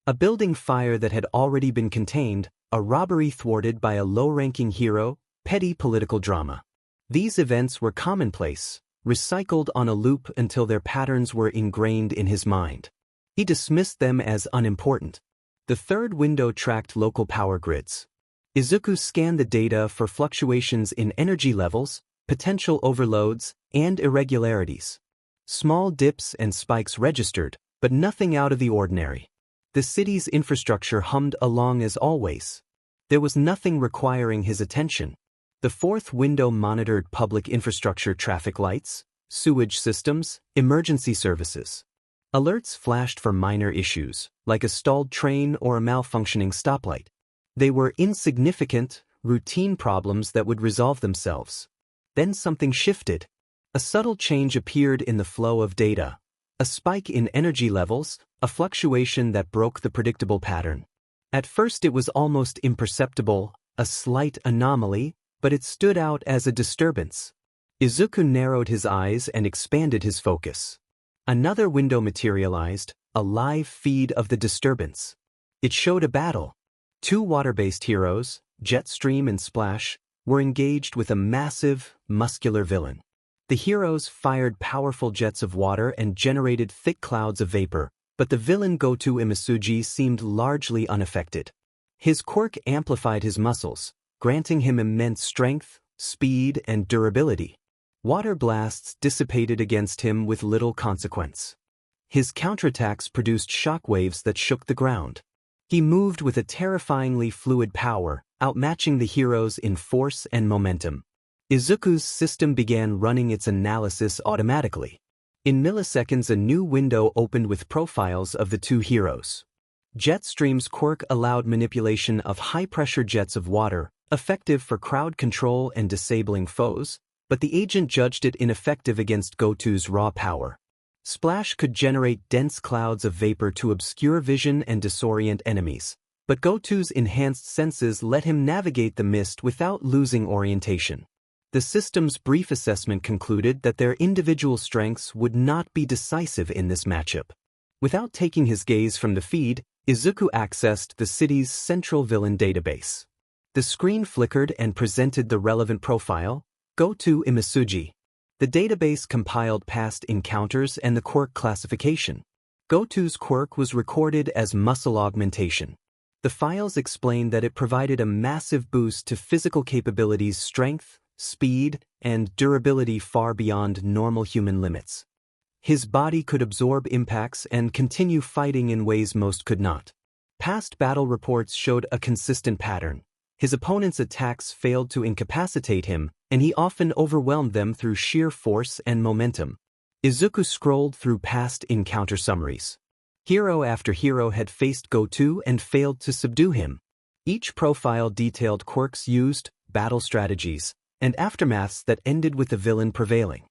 A building fire that had already been contained, a robbery thwarted by a low-ranking hero, petty political drama. These events were commonplace, recycled on a loop until their patterns were ingrained in his mind. He dismissed them as unimportant. The third window tracked local power grids. Izuku scanned the data for fluctuations in energy levels, potential overloads, and irregularities. Small dips and spikes registered, but nothing out of the ordinary. The city's infrastructure hummed along as always. There was nothing requiring his attention. The fourth window monitored public infrastructure, traffic lights, sewage systems, emergency services. Alerts flashed for minor issues, like a stalled train or a malfunctioning stoplight. They were insignificant, routine problems that would resolve themselves. Then something shifted. A subtle change appeared in the flow of data. A spike in energy levels, a fluctuation that broke the predictable pattern. At first it was almost imperceptible, a slight anomaly, but it stood out as a disturbance. Izuku narrowed his eyes and expanded his focus. Another window materialized, a live feed of the disturbance. It showed a battle. Two water-based heroes, Jetstream and Splash, were engaged with a massive, muscular villain. The heroes fired powerful jets of water and generated thick clouds of vapor, but the villain Goto Imasuji seemed largely unaffected. His quirk amplified his muscles, granting him immense strength, speed, and durability. Water blasts dissipated against him with little consequence. His counterattacks produced shockwaves that shook the ground. He moved with a terrifyingly fluid power, outmatching the heroes in force and momentum. Izuku's system began running its analysis automatically. In milliseconds, a new window opened with profiles of the two heroes. Jetstream's quirk allowed manipulation of high-pressure jets of water, effective for crowd control and disabling foes, but the agent judged it ineffective against Goto's raw power. Splash could generate dense clouds of vapor to obscure vision and disorient enemies, but Goto's enhanced senses let him navigate the mist without losing orientation. The system's brief assessment concluded that their individual strengths would not be decisive in this matchup. Without taking his gaze from the feed, Izuku accessed the city's central villain database. The screen flickered and presented the relevant profile, Goto Imasuji. The database compiled past encounters and the quirk classification. Goto's quirk was recorded as muscle augmentation. The files explained that it provided a massive boost to physical capabilities, strength, speed, and durability far beyond normal human limits. His body could absorb impacts and continue fighting in ways most could not. Past battle reports showed a consistent pattern. His opponent's attacks failed to incapacitate him, and he often overwhelmed them through sheer force and momentum. Izuku scrolled through past encounter summaries. Hero after hero had faced Goto and failed to subdue him. Each profile detailed quirks used, battle strategies, and aftermaths that ended with the villain prevailing.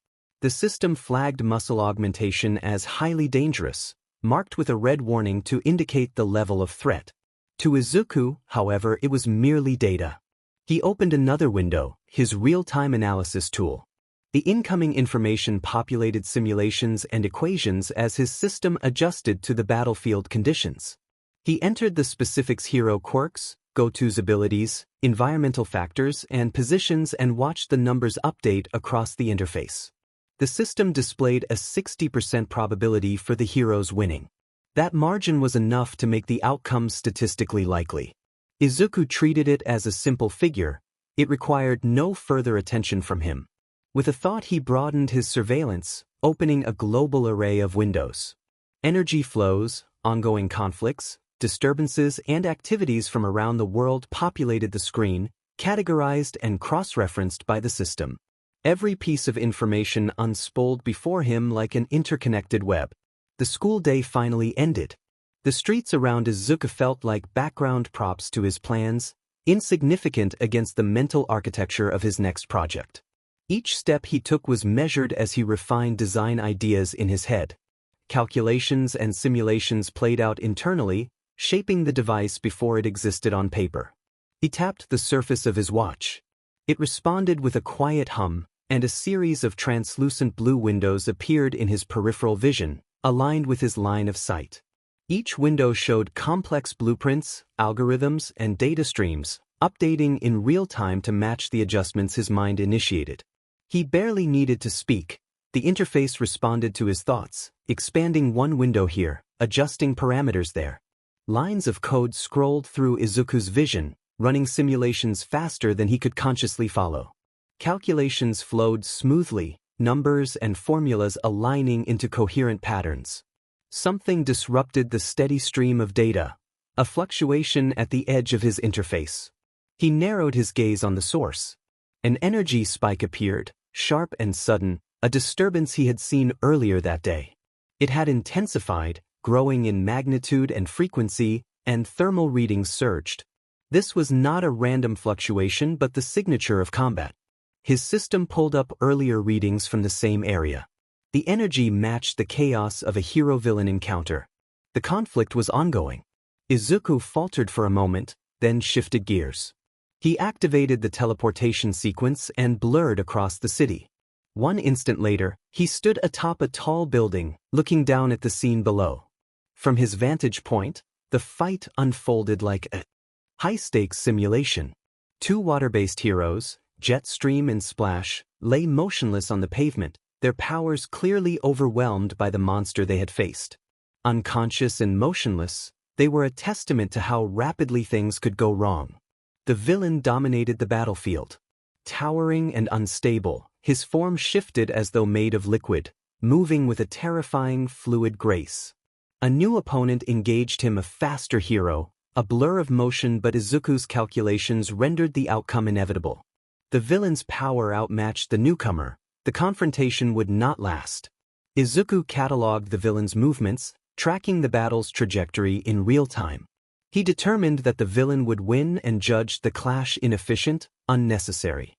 The system flagged muscle augmentation as highly dangerous, marked with a red warning to indicate the level of threat. To Izuku, however, it was merely data. He opened another window, his real-time analysis tool. The incoming information populated simulations and equations as his system adjusted to the battlefield conditions. He entered the specifics: hero quirks, Goto's abilities, environmental factors, and positions, and watched the numbers update across the interface. The system displayed a 60% probability for the heroes winning. That margin was enough to make the outcome statistically likely. Izuku treated it as a simple figure. It required no further attention from him. With a thought, he broadened his surveillance, opening a global array of windows. Energy flows, ongoing conflicts, disturbances, and activities from around the world populated the screen, categorized and cross-referenced by the system. Every piece of information unspoled before him like an interconnected web. The school day finally ended. The streets around Izuku felt like background props to his plans, insignificant against the mental architecture of his next project. Each step he took was measured as he refined design ideas in his head. Calculations and simulations played out internally, shaping the device before it existed on paper. He tapped the surface of his watch. It responded with a quiet hum, and a series of translucent blue windows appeared in his peripheral vision, aligned with his line of sight. Each window showed complex blueprints, algorithms, and data streams, updating in real time to match the adjustments his mind initiated. He barely needed to speak. The interface responded to his thoughts, expanding one window here, adjusting parameters there. Lines of code scrolled through Izuku's vision, running simulations faster than he could consciously follow. Calculations flowed smoothly, numbers and formulas aligning into coherent patterns. Something disrupted the steady stream of data, a fluctuation at the edge of his interface. He narrowed his gaze on the source. An energy spike appeared, sharp and sudden, a disturbance he had seen earlier that day. It had intensified, growing in magnitude and frequency, and thermal readings surged. This was not a random fluctuation but the signature of combat. His system pulled up earlier readings from the same area. The energy matched the chaos of a hero-villain encounter. The conflict was ongoing. Izuku faltered for a moment, then shifted gears. He activated the teleportation sequence and blurred across the city. One instant later, he stood atop a tall building, looking down at the scene below. From his vantage point, the fight unfolded like a high-stakes simulation. Two water-based heroes, Jetstream and Splash, lay motionless on the pavement, their powers clearly overwhelmed by the monster they had faced. Unconscious and motionless, they were a testament to how rapidly things could go wrong. The villain dominated the battlefield. Towering and unstable, his form shifted as though made of liquid, moving with a terrifying, fluid grace. A new opponent engaged him, a faster hero, a blur of motion, but Izuku's calculations rendered the outcome inevitable. The villain's power outmatched the newcomer. The confrontation would not last. Izuku cataloged the villain's movements, tracking the battle's trajectory in real time. He determined that the villain would win and judged the clash inefficient, unnecessary.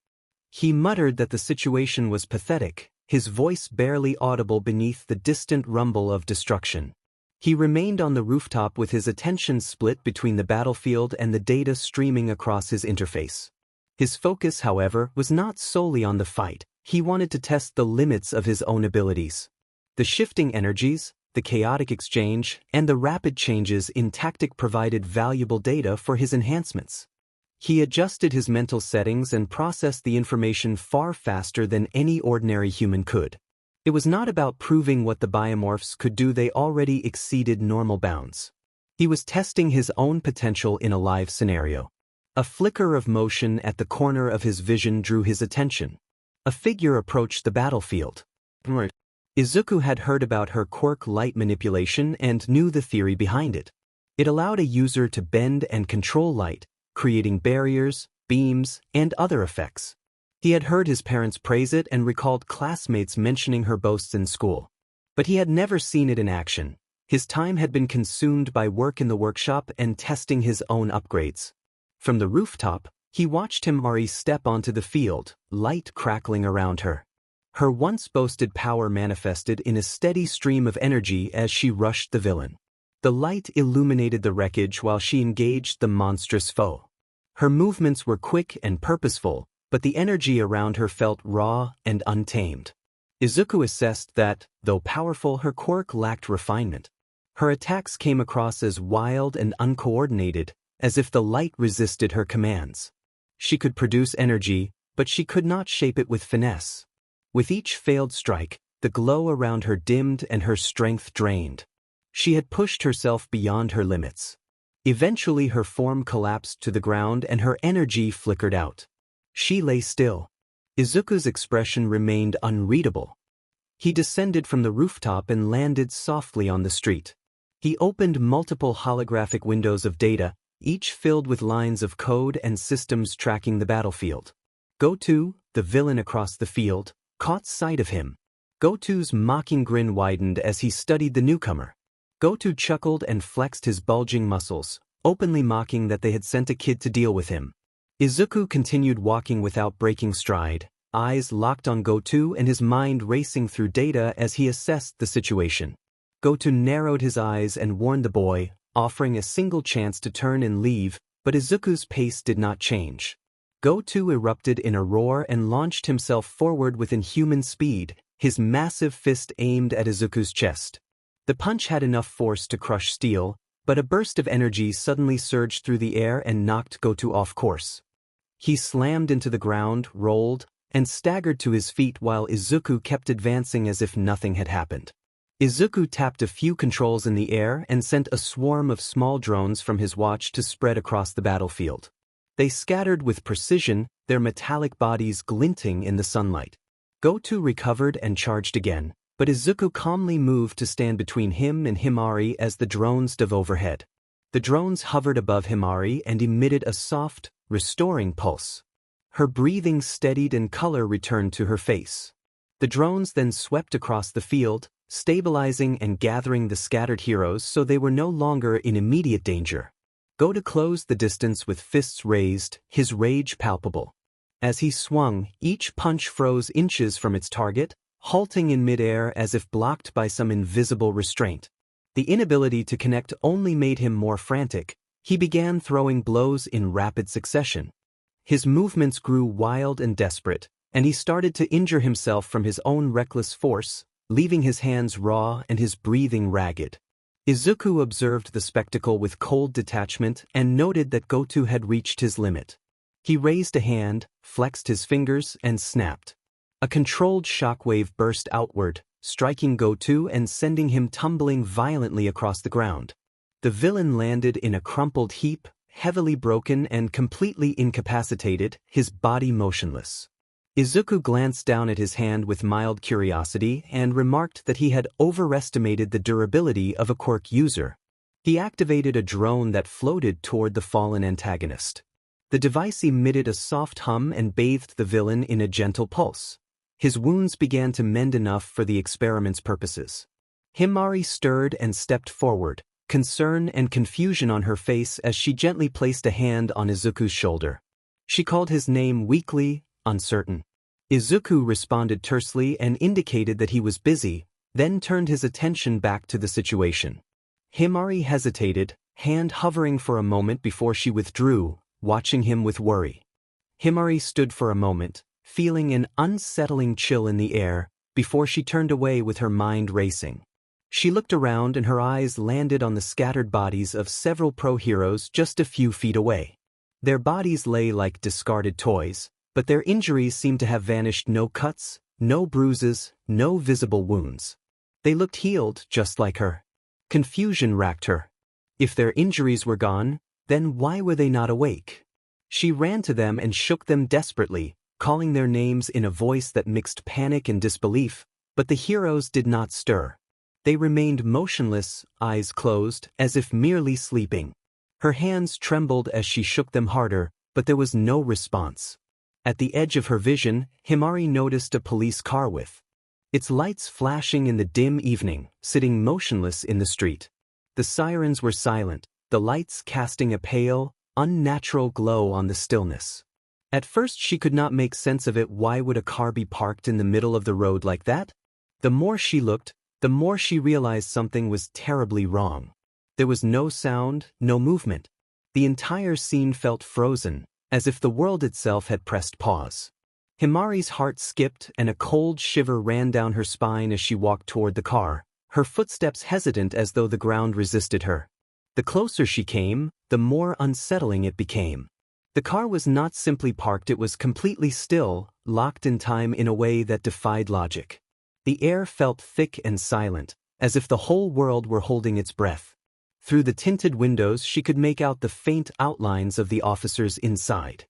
He muttered that the situation was pathetic, his voice barely audible beneath the distant rumble of destruction. He remained on the rooftop with his attention split between the battlefield and the data streaming across his interface. His focus, however, was not solely on the fight. He wanted to test the limits of his own abilities. The shifting energies, the chaotic exchange, and the rapid changes in tactic provided valuable data for his enhancements. He adjusted his mental settings and processed the information far faster than any ordinary human could. It was not about proving what the biomorphs could do, they already exceeded normal bounds. He was testing his own potential in a live scenario. A flicker of motion at the corner of his vision drew his attention. A figure approached the battlefield. Izuku had heard about her quirk light manipulation and knew the theory behind it. It allowed a user to bend and control light, creating barriers, beams, and other effects. He had heard his parents praise it and recalled classmates mentioning her boasts in school. But he had never seen it in action. His time had been consumed by work in the workshop and testing his own upgrades. From the rooftop, he watched Himari step onto the field, light crackling around her. Her once boasted power manifested in a steady stream of energy as she rushed the villain. The light illuminated the wreckage while she engaged the monstrous foe. Her movements were quick and purposeful, but the energy around her felt raw and untamed. Izuku assessed that, though powerful, her quirk lacked refinement. Her attacks came across as wild and uncoordinated, as if the light resisted her commands. She could produce energy, but she could not shape it with finesse. With each failed strike, the glow around her dimmed and her strength drained. She had pushed herself beyond her limits. Eventually her form collapsed to the ground and her energy flickered out. She lay still. Izuku's expression remained unreadable. He descended from the rooftop and landed softly on the street. He opened multiple holographic windows of data, each filled with lines of code and systems tracking the battlefield. Goto, the villain across the field, caught sight of him. Goto's mocking grin widened as he studied the newcomer. Goto chuckled and flexed his bulging muscles, openly mocking that they had sent a kid to deal with him. Izuku continued walking without breaking stride, eyes locked on Goto and his mind racing through data as he assessed the situation. Goto narrowed his eyes and warned the boy, offering a single chance to turn and leave, but Izuku's pace did not change. Goto erupted in a roar and launched himself forward with inhuman speed, his massive fist aimed at Izuku's chest. The punch had enough force to crush steel, but a burst of energy suddenly surged through the air and knocked Goto off course. He slammed into the ground, rolled, and staggered to his feet while Izuku kept advancing as if nothing had happened. Izuku tapped a few controls in the air and sent a swarm of small drones from his watch to spread across the battlefield. They scattered with precision, their metallic bodies glinting in the sunlight. Goto recovered and charged again, but Izuku calmly moved to stand between him and Himari as the drones dove overhead. The drones hovered above Himari and emitted a soft, restoring pulse. Her breathing steadied and color returned to her face. The drones then swept across the field, stabilizing and gathering the scattered heroes so they were no longer in immediate danger. Goto closed the distance with fists raised, his rage palpable. As he swung, each punch froze inches from its target, halting in midair as if blocked by some invisible restraint. The inability to connect only made him more frantic. He began throwing blows in rapid succession. His movements grew wild and desperate, and he started to injure himself from his own reckless force, leaving his hands raw and his breathing ragged. Izuku observed the spectacle with cold detachment and noted that Goto had reached his limit. He raised a hand, flexed his fingers, and snapped. A controlled shockwave burst outward, striking Goto and sending him tumbling violently across the ground. The villain landed in a crumpled heap, heavily broken and completely incapacitated, his body motionless. Izuku glanced down at his hand with mild curiosity and remarked that he had overestimated the durability of a quirk user. He activated a drone that floated toward the fallen antagonist. The device emitted a soft hum and bathed the villain in a gentle pulse. His wounds began to mend enough for the experiment's purposes. Himari stirred and stepped forward, concern and confusion on her face as she gently placed a hand on Izuku's shoulder. She called his name weakly, uncertain. Izuku responded tersely and indicated that he was busy, then turned his attention back to the situation. Himari hesitated, hand hovering for a moment before she withdrew, watching him with worry. Himari stood for a moment, feeling an unsettling chill in the air, before she turned away with her mind racing. She looked around and her eyes landed on the scattered bodies of several pro-heroes just a few feet away. Their bodies lay like discarded toys, but their injuries seemed to have vanished. No cuts, no bruises, no visible wounds. They looked healed, just like her. Confusion racked her. If their injuries were gone, then why were they not awake? She ran to them and shook them desperately, calling their names in a voice that mixed panic and disbelief, but the heroes did not stir. They remained motionless, eyes closed, as if merely sleeping. Her hands trembled as she shook them harder, but there was no response. At the edge of her vision, Himari noticed a police car with its lights flashing in the dim evening, sitting motionless in the street. The sirens were silent, the lights casting a pale, unnatural glow on the stillness. At first she could not make sense of it. Why would a car be parked in the middle of the road like that? The more she looked, the more she realized something was terribly wrong. There was no sound, no movement. The entire scene felt frozen, as if the world itself had pressed pause. Himari's heart skipped and a cold shiver ran down her spine as she walked toward the car, her footsteps hesitant as though the ground resisted her. The closer she came, the more unsettling it became. The car was not simply parked, it was completely still, locked in time in a way that defied logic. The air felt thick and silent, as if the whole world were holding its breath. Through the tinted windows she could make out the faint outlines of the officers inside.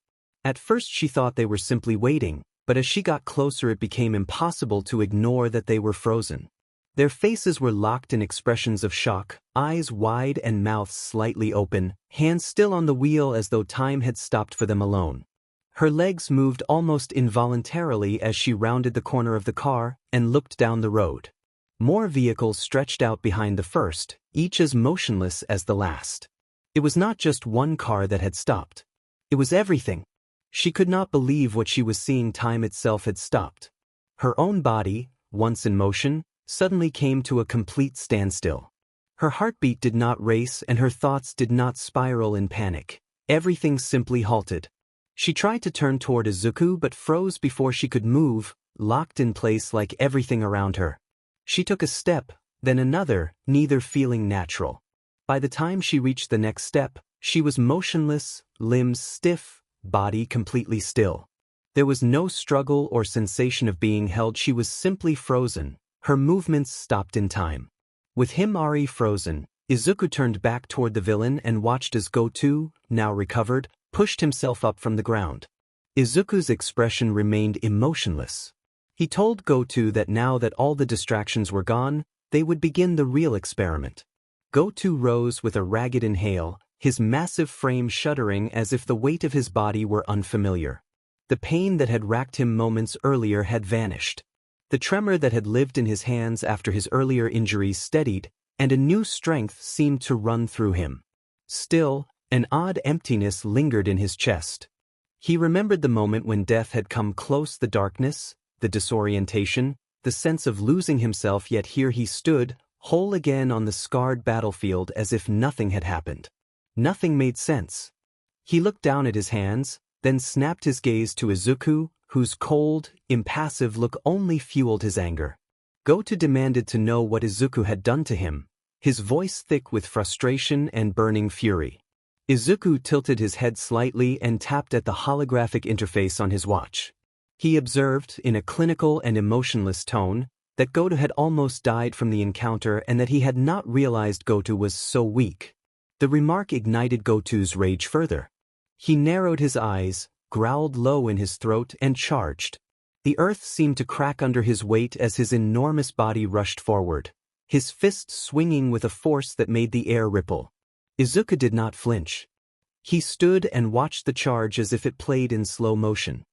At first she thought they were simply waiting, but as she got closer it became impossible to ignore that they were frozen. Their faces were locked in expressions of shock, eyes wide and mouths slightly open, hands still on the wheel as though time had stopped for them alone. Her legs moved almost involuntarily as she rounded the corner of the car and looked down the road. More vehicles stretched out behind the first, each as motionless as the last. It was not just one car that had stopped. It was everything. She could not believe what she was seeing. Time itself had stopped. Her own body, once in motion, suddenly came to a complete standstill. Her heartbeat did not race and her thoughts did not spiral in panic. Everything simply halted. She tried to turn toward Izuku but froze before she could move, locked in place like everything around her. She took a step, then another, neither feeling natural. By the time she reached the next step, she was motionless, limbs stiff, body completely still. There was no struggle or sensation of being held. She was simply frozen. Her movements stopped in time. With him already frozen, Izuku turned back toward the villain and watched as Goto, now recovered, pushed himself up from the ground. Izuku's expression remained emotionless. He told Goto that now that all the distractions were gone, they would begin the real experiment. Goto rose with a ragged inhale, his massive frame shuddering as if the weight of his body were unfamiliar. The pain that had racked him moments earlier had vanished. The tremor that had lived in his hands after his earlier injuries steadied, and a new strength seemed to run through him. Still, an odd emptiness lingered in his chest. He remembered the moment when death had come close, the darkness, the disorientation, the sense of losing himself, yet here he stood, whole again on the scarred battlefield as if nothing had happened. Nothing made sense. He looked down at his hands, then snapped his gaze to Izuku, whose cold, impassive look only fueled his anger. Goto demanded to know what Izuku had done to him, his voice thick with frustration and burning fury. Izuku tilted his head slightly and tapped at the holographic interface on his watch. He observed, in a clinical and emotionless tone, that Goto had almost died from the encounter and that he had not realized Goto was so weak. The remark ignited Goto's rage further. He narrowed his eyes, growled low in his throat, and charged. The earth seemed to crack under his weight as his enormous body rushed forward, his fist swinging with a force that made the air ripple. Izuku did not flinch. He stood and watched the charge as if it played in slow motion.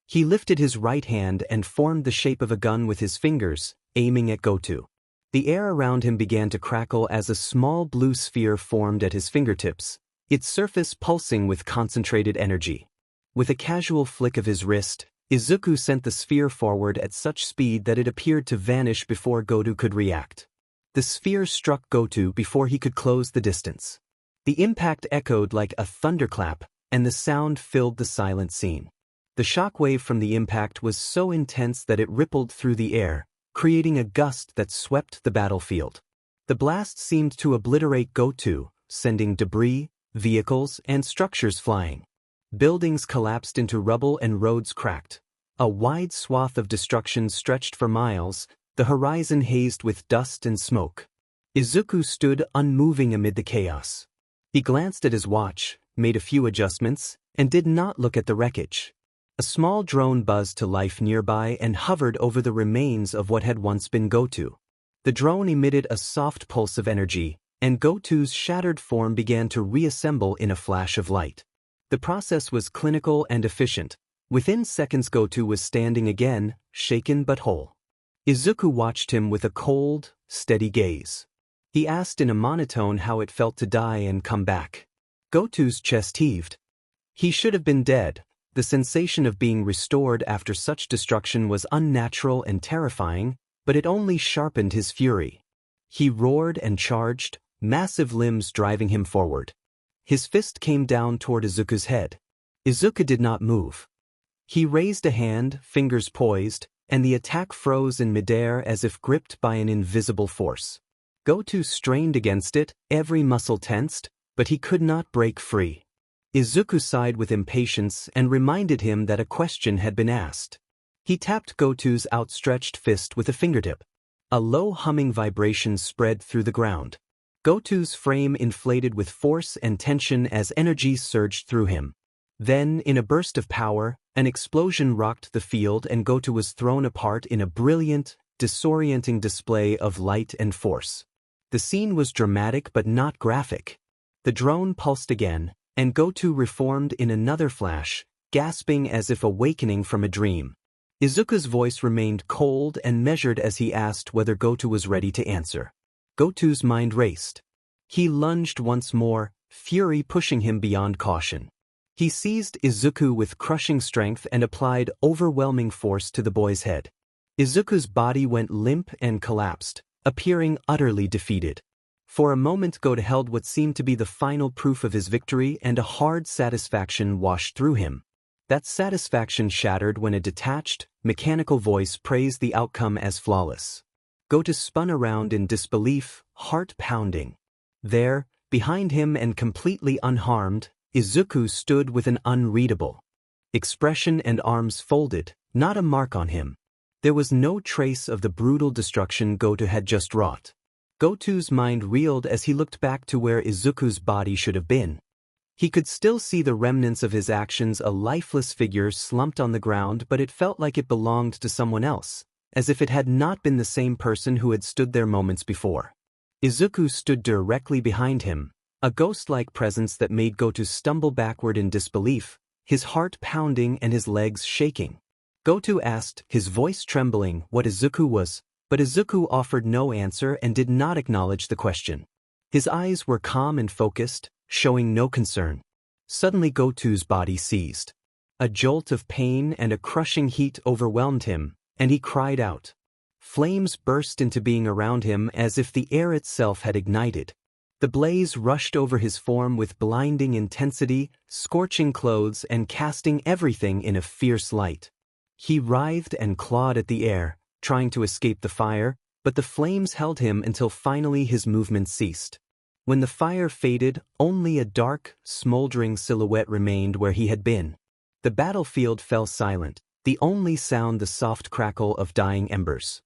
He lifted his right hand and formed the shape of a gun with his fingers, aiming at Goto. The air around him began to crackle as a small blue sphere formed at his fingertips, its surface pulsing with concentrated energy. With a casual flick of his wrist, Izuku sent the sphere forward at such speed that it appeared to vanish before Goto could react. The sphere struck Goto before he could close the distance. The impact echoed like a thunderclap, and the sound filled the silent scene. The shockwave from the impact was so intense that it rippled through the air, creating a gust that swept the battlefield. The blast seemed to obliterate Goto, sending debris, vehicles, and structures flying. Buildings collapsed into rubble and roads cracked. A wide swath of destruction stretched for miles, the horizon hazed with dust and smoke. Izuku stood unmoving amid the chaos. He glanced at his watch, made a few adjustments, and did not look at the wreckage. A small drone buzzed to life nearby and hovered over the remains of what had once been Goto. The drone emitted a soft pulse of energy, and Goto's shattered form began to reassemble in a flash of light. The process was clinical and efficient. Within seconds Goto was standing again, shaken but whole. Izuku watched him with a cold, steady gaze. He asked in a monotone how it felt to die and come back. Goto's chest heaved. He should have been dead. The sensation of being restored after such destruction was unnatural and terrifying, but it only sharpened his fury. He roared and charged, massive limbs driving him forward. His fist came down toward Izuku's head. Izuku did not move. He raised a hand, fingers poised, and the attack froze in midair as if gripped by an invisible force. Goto strained against it, every muscle tensed, but he could not break free. Izuku sighed with impatience and reminded him that a question had been asked. He tapped Goto's outstretched fist with a fingertip. A low humming vibration spread through the ground. Goto's frame inflated with force and tension as energy surged through him. Then, in a burst of power, an explosion rocked the field and Goto was thrown apart in a brilliant, disorienting display of light and force. The scene was dramatic but not graphic. The drone pulsed again, and Goto reformed in another flash, gasping as if awakening from a dream. Izuku's voice remained cold and measured as he asked whether Goto was ready to answer. Goto's mind raced. He lunged once more, fury pushing him beyond caution. He seized Izuku with crushing strength and applied overwhelming force to the boy's head. Izuku's body went limp and collapsed, appearing utterly defeated. For a moment Goto held what seemed to be the final proof of his victory, and a hard satisfaction washed through him. That satisfaction shattered when a detached, mechanical voice praised the outcome as flawless. Goto spun around in disbelief, heart pounding. There, behind him and completely unharmed, Izuku stood with an unreadable expression and arms folded, not a mark on him. There was no trace of the brutal destruction Goto had just wrought. Goto's mind reeled as he looked back to where Izuku's body should have been. He could still see the remnants of his actions, a lifeless figure slumped on the ground, but it felt like it belonged to someone else, as if it had not been the same person who had stood there moments before. Izuku stood directly behind him, a ghost-like presence that made Goto stumble backward in disbelief, his heart pounding and his legs shaking. Goto asked, his voice trembling, what Izuku was, but Izuku offered no answer and did not acknowledge the question. His eyes were calm and focused, showing no concern. Suddenly Goto's body seized. A jolt of pain and a crushing heat overwhelmed him, and he cried out. Flames burst into being around him as if the air itself had ignited. The blaze rushed over his form with blinding intensity, scorching clothes and casting everything in a fierce light. He writhed and clawed at the air, trying to escape the fire, but the flames held him until finally his movement ceased. When the fire faded, only a dark, smoldering silhouette remained where he had been. The battlefield fell silent, the only sound the soft crackle of dying embers.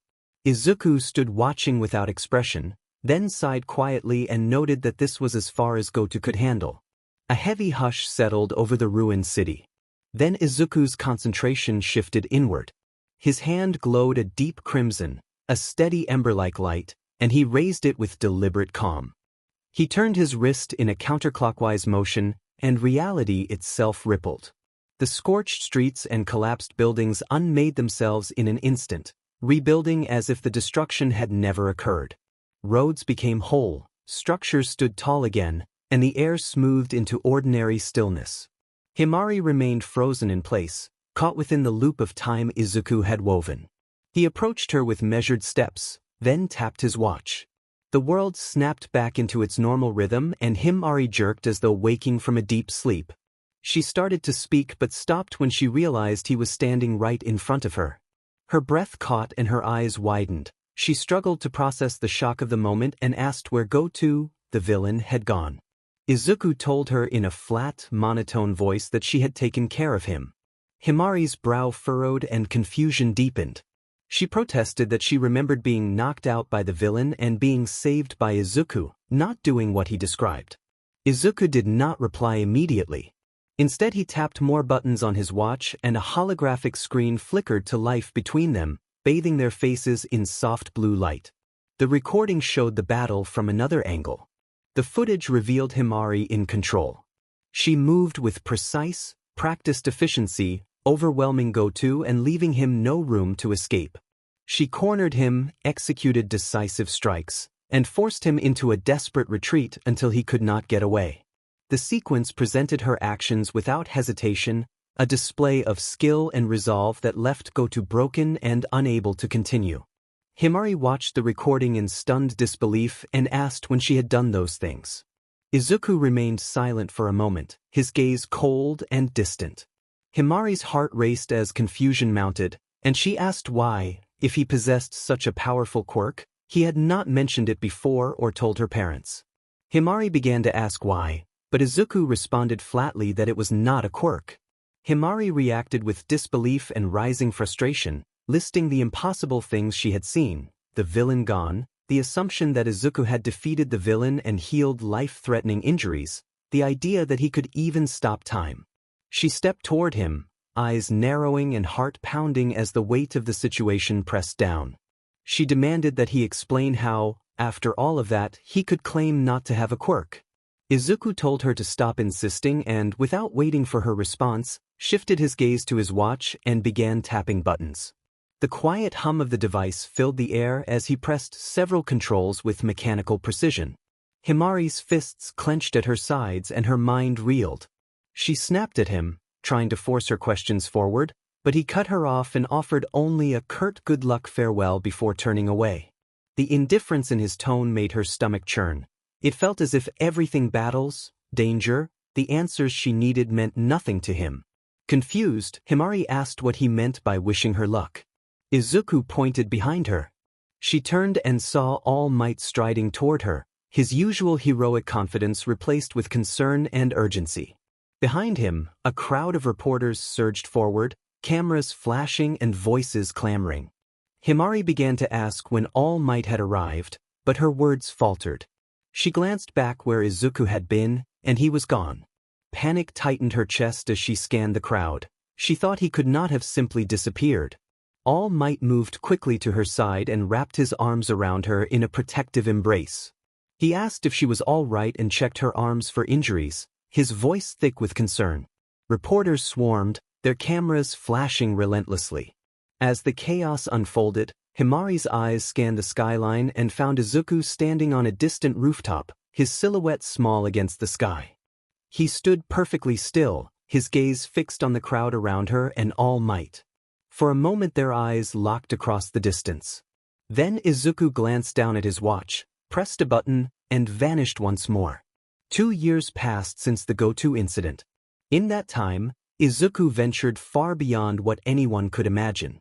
Izuku stood watching without expression, then sighed quietly and noted that this was as far as Goto could handle. A heavy hush settled over the ruined city. Then Izuku's concentration shifted inward. His hand glowed a deep crimson, a steady ember-like light, and he raised it with deliberate calm. He turned his wrist in a counterclockwise motion, and reality itself rippled. The scorched streets and collapsed buildings unmade themselves in an instant, rebuilding as if the destruction had never occurred. Roads became whole, structures stood tall again, and the air smoothed into ordinary stillness. Himari remained frozen in place, caught within the loop of time Izuku had woven. He approached her with measured steps, then tapped his watch. The world snapped back into its normal rhythm and Himari jerked as though waking from a deep sleep. She started to speak but stopped when she realized he was standing right in front of her. Her breath caught and her eyes widened. She struggled to process the shock of the moment and asked where Goto, the villain, had gone. Izuku told her in a flat, monotone voice that she had taken care of him. Himari's brow furrowed and confusion deepened. She protested that she remembered being knocked out by the villain and being saved by Izuku, not doing what he described. Izuku did not reply immediately. Instead he tapped more buttons on his watch and a holographic screen flickered to life between them, bathing their faces in soft blue light. The recording showed the battle from another angle. The footage revealed Himari in control. She moved with precise, practiced efficiency, overwhelming Goto and leaving him no room to escape. She cornered him, executed decisive strikes, and forced him into a desperate retreat until he could not get away. The sequence presented her actions without hesitation, a display of skill and resolve that left Goto broken and unable to continue. Himari watched the recording in stunned disbelief and asked when she had done those things. Izuku remained silent for a moment, his gaze cold and distant. Himari's heart raced as confusion mounted, and she asked why, if he possessed such a powerful quirk, he had not mentioned it before or told her parents. Himari began to ask why, but Izuku responded flatly that it was not a quirk. Himari reacted with disbelief and rising frustration, listing the impossible things she had seen: the villain gone, the assumption that Izuku had defeated the villain and healed life-threatening injuries, the idea that he could even stop time. She stepped toward him, eyes narrowing and heart pounding as the weight of the situation pressed down. She demanded that he explain how, after all of that, he could claim not to have a quirk. Izuku told her to stop insisting and, without waiting for her response, shifted his gaze to his watch and began tapping buttons. The quiet hum of the device filled the air as he pressed several controls with mechanical precision. Himari's fists clenched at her sides and her mind reeled. She snapped at him, trying to force her questions forward, but he cut her off and offered only a curt good luck farewell before turning away. The indifference in his tone made her stomach churn. It felt as if everything battles, danger, the answers she needed meant nothing to him. Confused, Himari asked what he meant by wishing her luck. Izuku pointed behind her. She turned and saw All Might striding toward her, his usual heroic confidence replaced with concern and urgency. Behind him, a crowd of reporters surged forward, cameras flashing and voices clamoring. Himari began to ask when All Might had arrived, but her words faltered. She glanced back where Izuku had been, and he was gone. Panic tightened her chest as she scanned the crowd. She thought he could not have simply disappeared. All Might moved quickly to her side and wrapped his arms around her in a protective embrace. He asked if she was all right and checked her arms for injuries, his voice thick with concern. Reporters swarmed, their cameras flashing relentlessly. As the chaos unfolded, Himari's eyes scanned the skyline and found Izuku standing on a distant rooftop, his silhouette small against the sky. He stood perfectly still, his gaze fixed on the crowd around her and All Might. For a moment their eyes locked across the distance. Then Izuku glanced down at his watch, pressed a button, and vanished once more. 2 years passed since the Goto incident. In that time, Izuku ventured far beyond what anyone could imagine.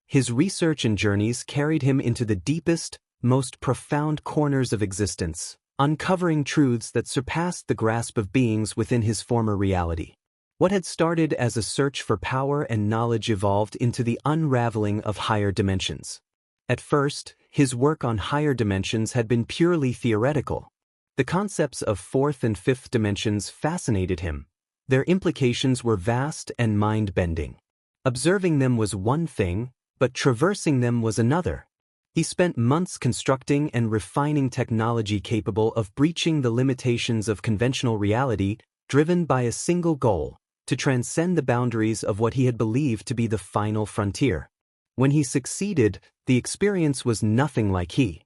His research and journeys carried him into the deepest, most profound corners of existence, uncovering truths that surpassed the grasp of beings within his former reality. What had started as a search for power and knowledge evolved into the unraveling of higher dimensions. At first, his work on higher dimensions had been purely theoretical. The concepts of fourth and fifth dimensions fascinated him. Their implications were vast and mind-bending. Observing them was one thing, but traversing them was another. He spent months constructing and refining technology capable of breaching the limitations of conventional reality, driven by a single goal: to transcend the boundaries of what he had believed to be the final frontier. When he succeeded, the experience was nothing like he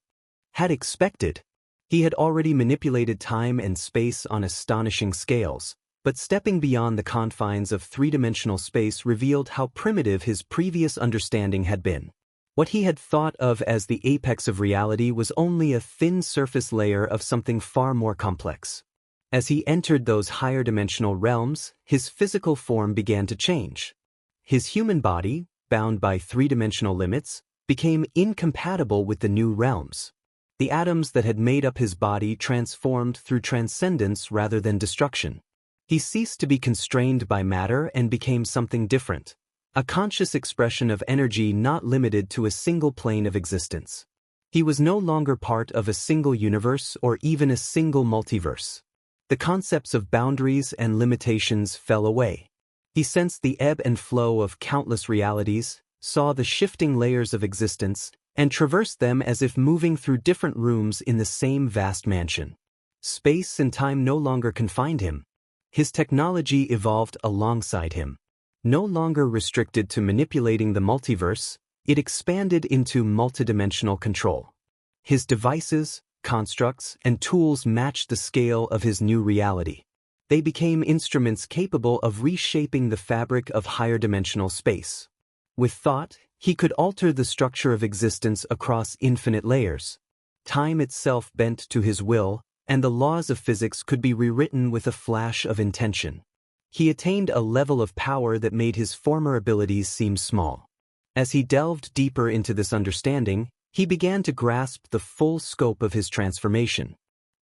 had expected. He had already manipulated time and space on astonishing scales, but stepping beyond the confines of three-dimensional space revealed how primitive his previous understanding had been. What he had thought of as the apex of reality was only a thin surface layer of something far more complex. As he entered those higher dimensional realms, his physical form began to change. His human body, bound by three-dimensional limits, became incompatible with the new realms. The atoms that had made up his body transformed through transcendence rather than destruction. He ceased to be constrained by matter and became something different, a conscious expression of energy not limited to a single plane of existence. He was no longer part of a single universe or even a single multiverse. The concepts of boundaries and limitations fell away. He sensed the ebb and flow of countless realities, saw the shifting layers of existence, and traversed them as if moving through different rooms in the same vast mansion. Space and time no longer confined him. His technology evolved alongside him. No longer restricted to manipulating the multiverse, it expanded into multidimensional control. His devices, constructs, and tools matched the scale of his new reality. They became instruments capable of reshaping the fabric of higher dimensional space. With thought, he could alter the structure of existence across infinite layers. Time itself bent to his will, and the laws of physics could be rewritten with a flash of intention. He attained a level of power that made his former abilities seem small. As he delved deeper into this understanding, he began to grasp the full scope of his transformation.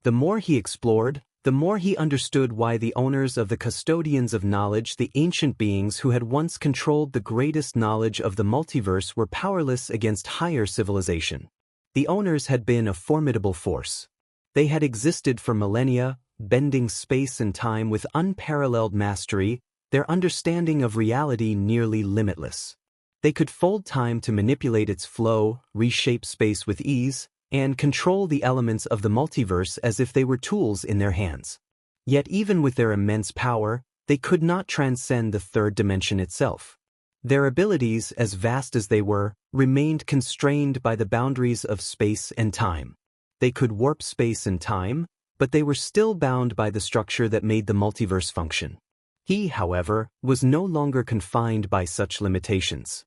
The more he explored, the more he understood why the owners of the custodians of knowledge, the ancient beings who had once controlled the greatest knowledge of the multiverse, were powerless against higher civilization. The owners had been a formidable force. They had existed for millennia, bending space and time with unparalleled mastery, their understanding of reality nearly limitless. They could fold time to manipulate its flow, reshape space with ease, and control the elements of the multiverse as if they were tools in their hands. Yet even with their immense power, they could not transcend the third dimension itself. Their abilities, as vast as they were, remained constrained by the boundaries of space and time. They could warp space and time, but they were still bound by the structure that made the multiverse function. He, however, was no longer confined by such limitations.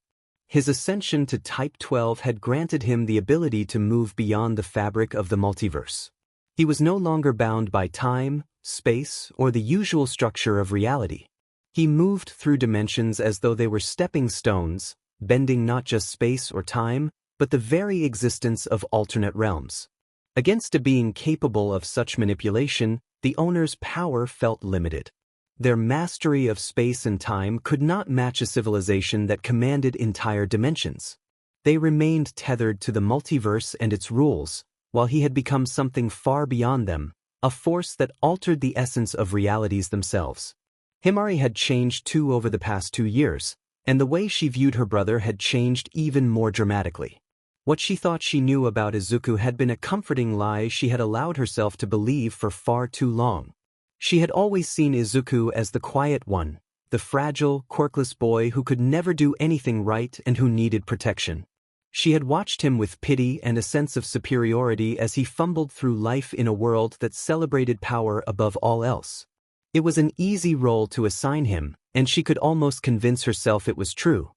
His ascension to Type 12 had granted him the ability to move beyond the fabric of the multiverse. He was no longer bound by time, space, or the usual structure of reality. He moved through dimensions as though they were stepping stones, bending not just space or time, but the very existence of alternate realms. Against a being capable of such manipulation, the owner's power felt limited. Their mastery of space and time could not match a civilization that commanded entire dimensions. They remained tethered to the multiverse and its rules, while he had become something far beyond them, a force that altered the essence of realities themselves. Himari had changed too over the past 2 years, and the way she viewed her brother had changed even more dramatically. What she thought she knew about Izuku had been a comforting lie she had allowed herself to believe for far too long. She had always seen Izuku as the quiet one, the fragile, quirkless boy who could never do anything right and who needed protection. She had watched him with pity and a sense of superiority as he fumbled through life in a world that celebrated power above all else. It was an easy role to assign him, and she could almost convince herself it was true.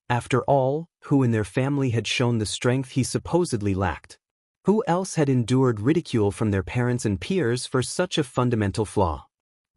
After all, who in their family had shown the strength he supposedly lacked? Who else had endured ridicule from their parents and peers for such a fundamental flaw?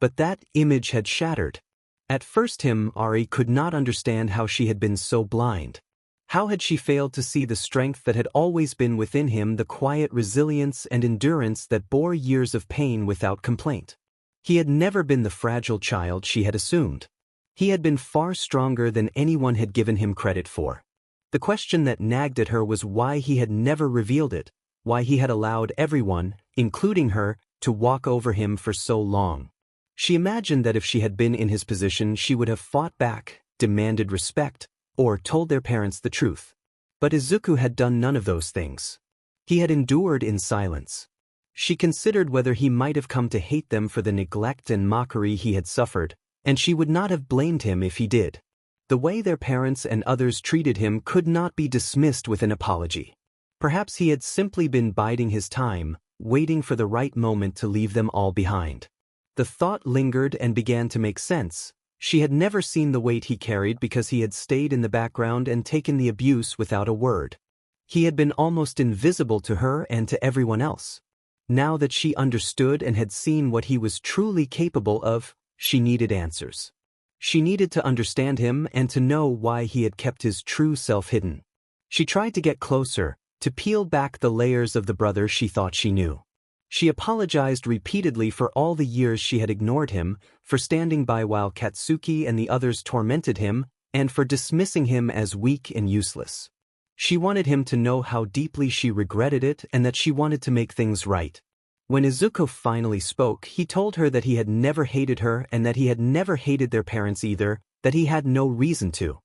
But that image had shattered. At first Himari could not understand how she had been so blind. How had she failed to see the strength that had always been within him, the quiet resilience and endurance that bore years of pain without complaint? He had never been the fragile child she had assumed. He had been far stronger than anyone had given him credit for. The question that nagged at her was why he had never revealed it, why he had allowed everyone, including her, to walk over him for so long. She imagined that if she had been in his position she would have fought back, demanded respect, or told their parents the truth. But Izuku had done none of those things. He had endured in silence. She considered whether he might have come to hate them for the neglect and mockery he had suffered, and she would not have blamed him if he did. The way their parents and others treated him could not be dismissed with an apology. Perhaps he had simply been biding his time, waiting for the right moment to leave them all behind. The thought lingered and began to make sense. She had never seen the weight he carried because he had stayed in the background and taken the abuse without a word. He had been almost invisible to her and to everyone else. Now that she understood and had seen what he was truly capable of, she needed answers. She needed to understand him and to know why he had kept his true self hidden. She tried to get closer, to peel back the layers of the brother she thought she knew. She apologized repeatedly for all the years she had ignored him, for standing by while Katsuki and the others tormented him, and for dismissing him as weak and useless. She wanted him to know how deeply she regretted it and that she wanted to make things right. When Izuku finally spoke, he told her that he had never hated her and that he had never hated their parents either, that he had no reason to.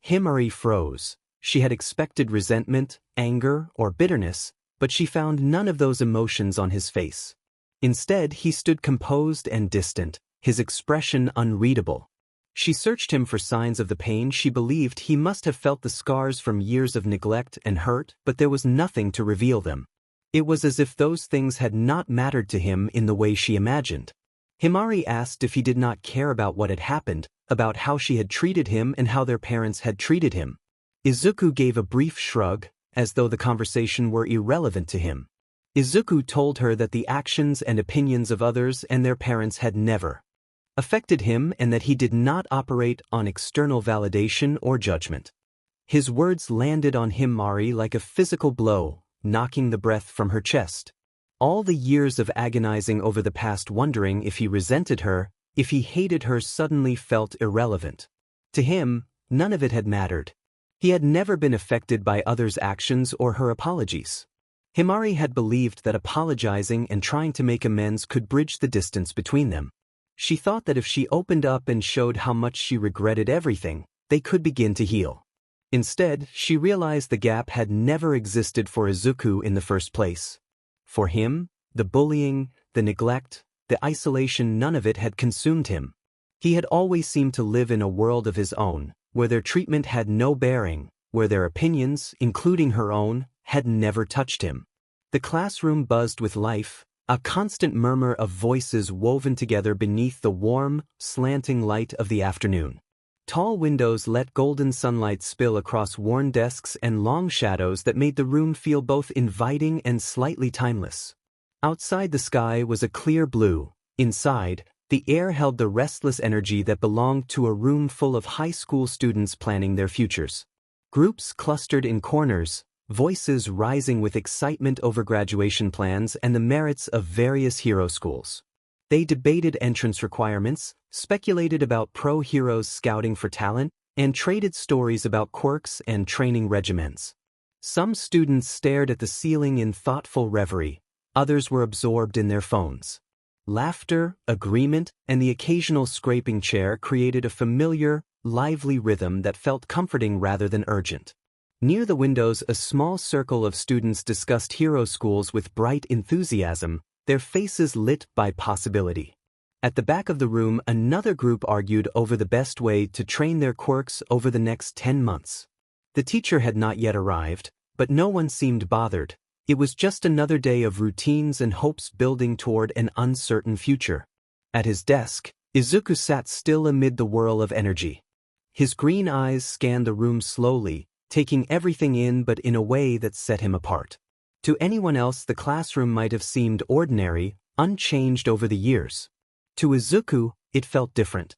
Himari froze. She had expected resentment, anger, or bitterness, but she found none of those emotions on his face. Instead, he stood composed and distant, his expression unreadable. She searched him for signs of the pain she believed he must have felt, the scars from years of neglect and hurt, but there was nothing to reveal them. It was as if those things had not mattered to him in the way she imagined. Himari asked if he did not care about what had happened, about how she had treated him and how their parents had treated him. Izuku gave a brief shrug, as though the conversation were irrelevant to him. Izuku told her that the actions and opinions of others and their parents had never affected him and that he did not operate on external validation or judgment. His words landed on Himari like a physical blow, knocking the breath from her chest. All the years of agonizing over the past, wondering if he resented her, if he hated her, suddenly felt irrelevant. To him, none of it had mattered. He had never been affected by others' actions or her apologies. Himari had believed that apologizing and trying to make amends could bridge the distance between them. She thought that if she opened up and showed how much she regretted everything, they could begin to heal. Instead, she realized the gap had never existed for Izuku in the first place. For him, the bullying, the neglect, the isolation, none of it had consumed him. He had always seemed to live in a world of his own, where their treatment had no bearing, where their opinions, including her own, had never touched him. The classroom buzzed with life, a constant murmur of voices woven together beneath the warm, slanting light of the afternoon. Tall windows let golden sunlight spill across worn desks and long shadows that made the room feel both inviting and slightly timeless. Outside the sky was a clear blue. Inside, the air held the restless energy that belonged to a room full of high school students planning their futures. Groups clustered in corners, voices rising with excitement over graduation plans and the merits of various hero schools. They debated entrance requirements, speculated about pro-heroes scouting for talent, and traded stories about quirks and training regimens. Some students stared at the ceiling in thoughtful reverie, others were absorbed in their phones. Laughter, agreement, and the occasional scraping chair created a familiar, lively rhythm that felt comforting rather than urgent. Near the windows, a small circle of students discussed hero schools with bright enthusiasm, their faces lit by possibility. At the back of the room, another group argued over the best way to train their quirks over the next 10 months. The teacher had not yet arrived, but no one seemed bothered. It was just another day of routines and hopes building toward an uncertain future. At his desk, Izuku sat still amid the whirl of energy. His green eyes scanned the room slowly, taking everything in but in a way that set him apart. To anyone else, the classroom might have seemed ordinary, unchanged over the years. To Izuku, it felt different.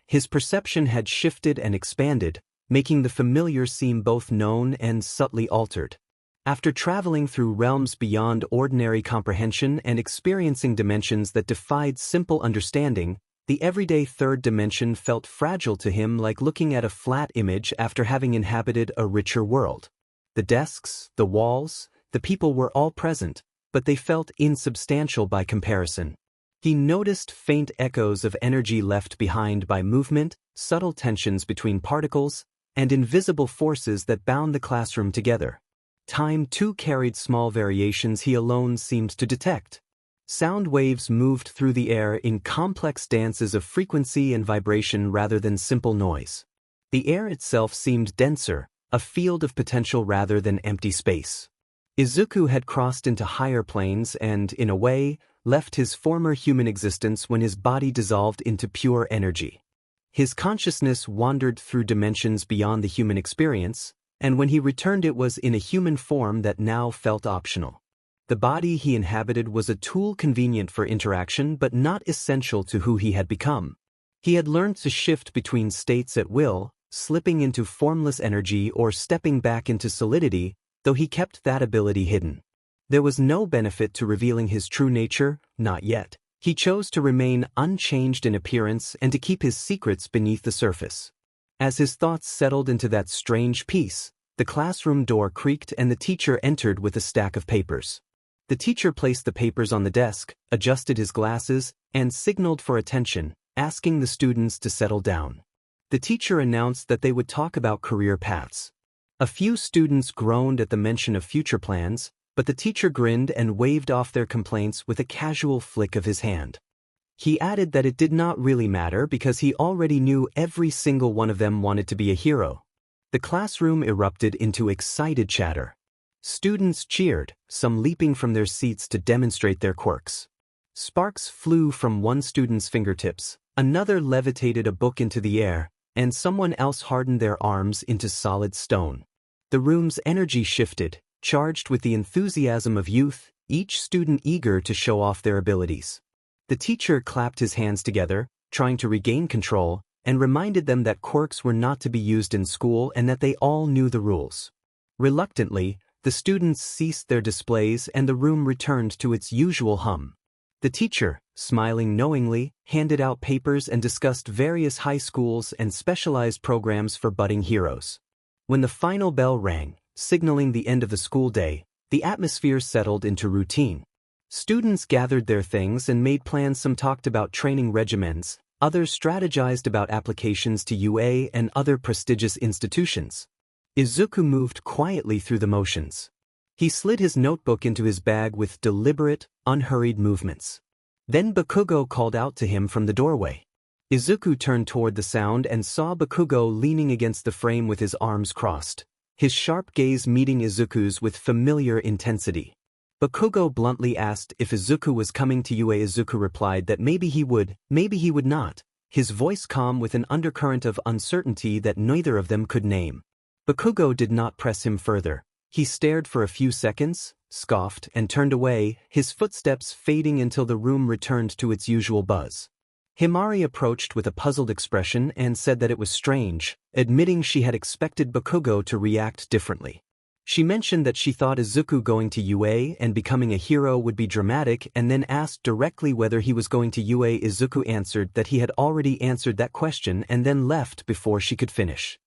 His perception had shifted and expanded, making the familiar seem both known and subtly altered. After traveling through realms beyond ordinary comprehension and experiencing dimensions that defied simple understanding, the everyday third dimension felt fragile to him, like looking at a flat image after having inhabited a richer world. The desks, the walls, the people were all present, but they felt insubstantial by comparison. He noticed faint echoes of energy left behind by movement, subtle tensions between particles, and invisible forces that bound the classroom together. Time too carried small variations he alone seemed to detect. Sound waves moved through the air in complex dances of frequency and vibration rather than simple noise. The air itself seemed denser, a field of potential rather than empty space. Izuku had crossed into higher planes and, in a way, left his former human existence when his body dissolved into pure energy. His consciousness wandered through dimensions beyond the human experience, and when he returned it was in a human form that now felt optional. The body he inhabited was a tool convenient for interaction but not essential to who he had become. He had learned to shift between states at will, slipping into formless energy or stepping back into solidity, though he kept that ability hidden. There was no benefit to revealing his true nature, not yet. He chose to remain unchanged in appearance and to keep his secrets beneath the surface. As his thoughts settled into that strange peace, the classroom door creaked and the teacher entered with a stack of papers. The teacher placed the papers on the desk, adjusted his glasses, and signaled for attention, asking the students to settle down. The teacher announced that they would talk about career paths. A few students groaned at the mention of future plans, but the teacher grinned and waved off their complaints with a casual flick of his hand. He added that it did not really matter because he already knew every single one of them wanted to be a hero. The classroom erupted into excited chatter. Students cheered, some leaping from their seats to demonstrate their quirks. Sparks flew from one student's fingertips, another levitated a book into the air, and someone else hardened their arms into solid stone. The room's energy shifted, charged with the enthusiasm of youth, each student eager to show off their abilities. The teacher clapped his hands together, trying to regain control, and reminded them that quirks were not to be used in school and that they all knew the rules. Reluctantly, the students ceased their displays and the room returned to its usual hum. The teacher, smiling knowingly, handed out papers and discussed various high schools and specialized programs for budding heroes. When the final bell rang, signaling the end of the school day, the atmosphere settled into routine. Students gathered their things and made plans. Some talked about training regimens, others strategized about applications to UA and other prestigious institutions. Izuku moved quietly through the motions. He slid his notebook into his bag with deliberate, unhurried movements. Then Bakugo called out to him from the doorway. Izuku turned toward the sound and saw Bakugo leaning against the frame with his arms crossed, his sharp gaze meeting Izuku's with familiar intensity. Bakugo bluntly asked if Izuku was coming to UA. Izuku replied that maybe he would not, his voice calm with an undercurrent of uncertainty that neither of them could name. Bakugo did not press him further. He stared for a few seconds, scoffed, and turned away, his footsteps fading until the room returned to its usual buzz. Himari approached with a puzzled expression and said that it was strange, admitting she had expected Bakugo to react differently. She mentioned that she thought Izuku going to UA and becoming a hero would be dramatic, and then asked directly whether he was going to UA. Izuku answered that he had already answered that question and then left before she could finish.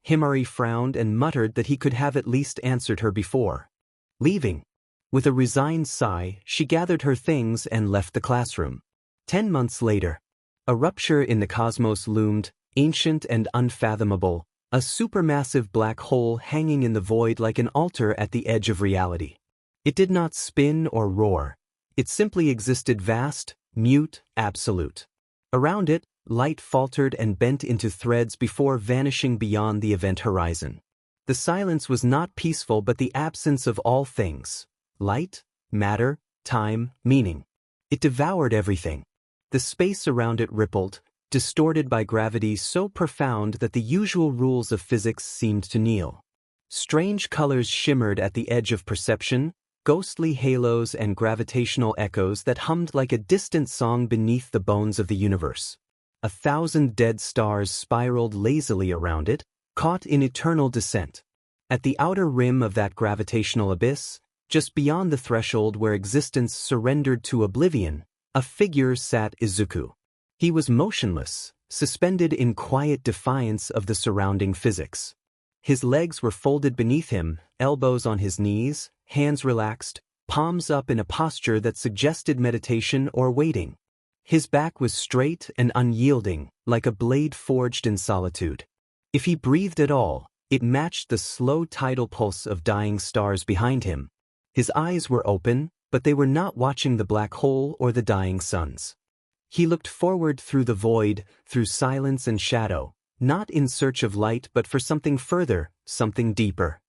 Himari frowned and muttered that he could have at least answered her before leaving. With a resigned sigh, she gathered her things and left the classroom. 10 months later, a rupture in the cosmos loomed, ancient and unfathomable, a supermassive black hole hanging in the void like an altar at the edge of reality. It did not spin or roar. It simply existed, vast, mute, absolute. Around it, light faltered and bent into threads before vanishing beyond the event horizon. The silence was not peaceful but the absence of all things: light, matter, time, meaning. It devoured everything. The space around it rippled, distorted by gravity so profound that the usual rules of physics seemed to kneel. Strange colors shimmered at the edge of perception, ghostly halos and gravitational echoes that hummed like a distant song beneath the bones of the universe. 1,000 dead stars spiraled lazily around it, caught in eternal descent. At the outer rim of that gravitational abyss, just beyond the threshold where existence surrendered to oblivion, a figure sat: Izuku. He was motionless, suspended in quiet defiance of the surrounding physics. His legs were folded beneath him, elbows on his knees, hands relaxed, palms up in a posture that suggested meditation or waiting. His back was straight and unyielding, like a blade forged in solitude. If he breathed at all, it matched the slow tidal pulse of dying stars behind him. His eyes were open, but they were not watching the black hole or the dying suns. He looked forward through the void, through silence and shadow, not in search of light but for something further, something deeper.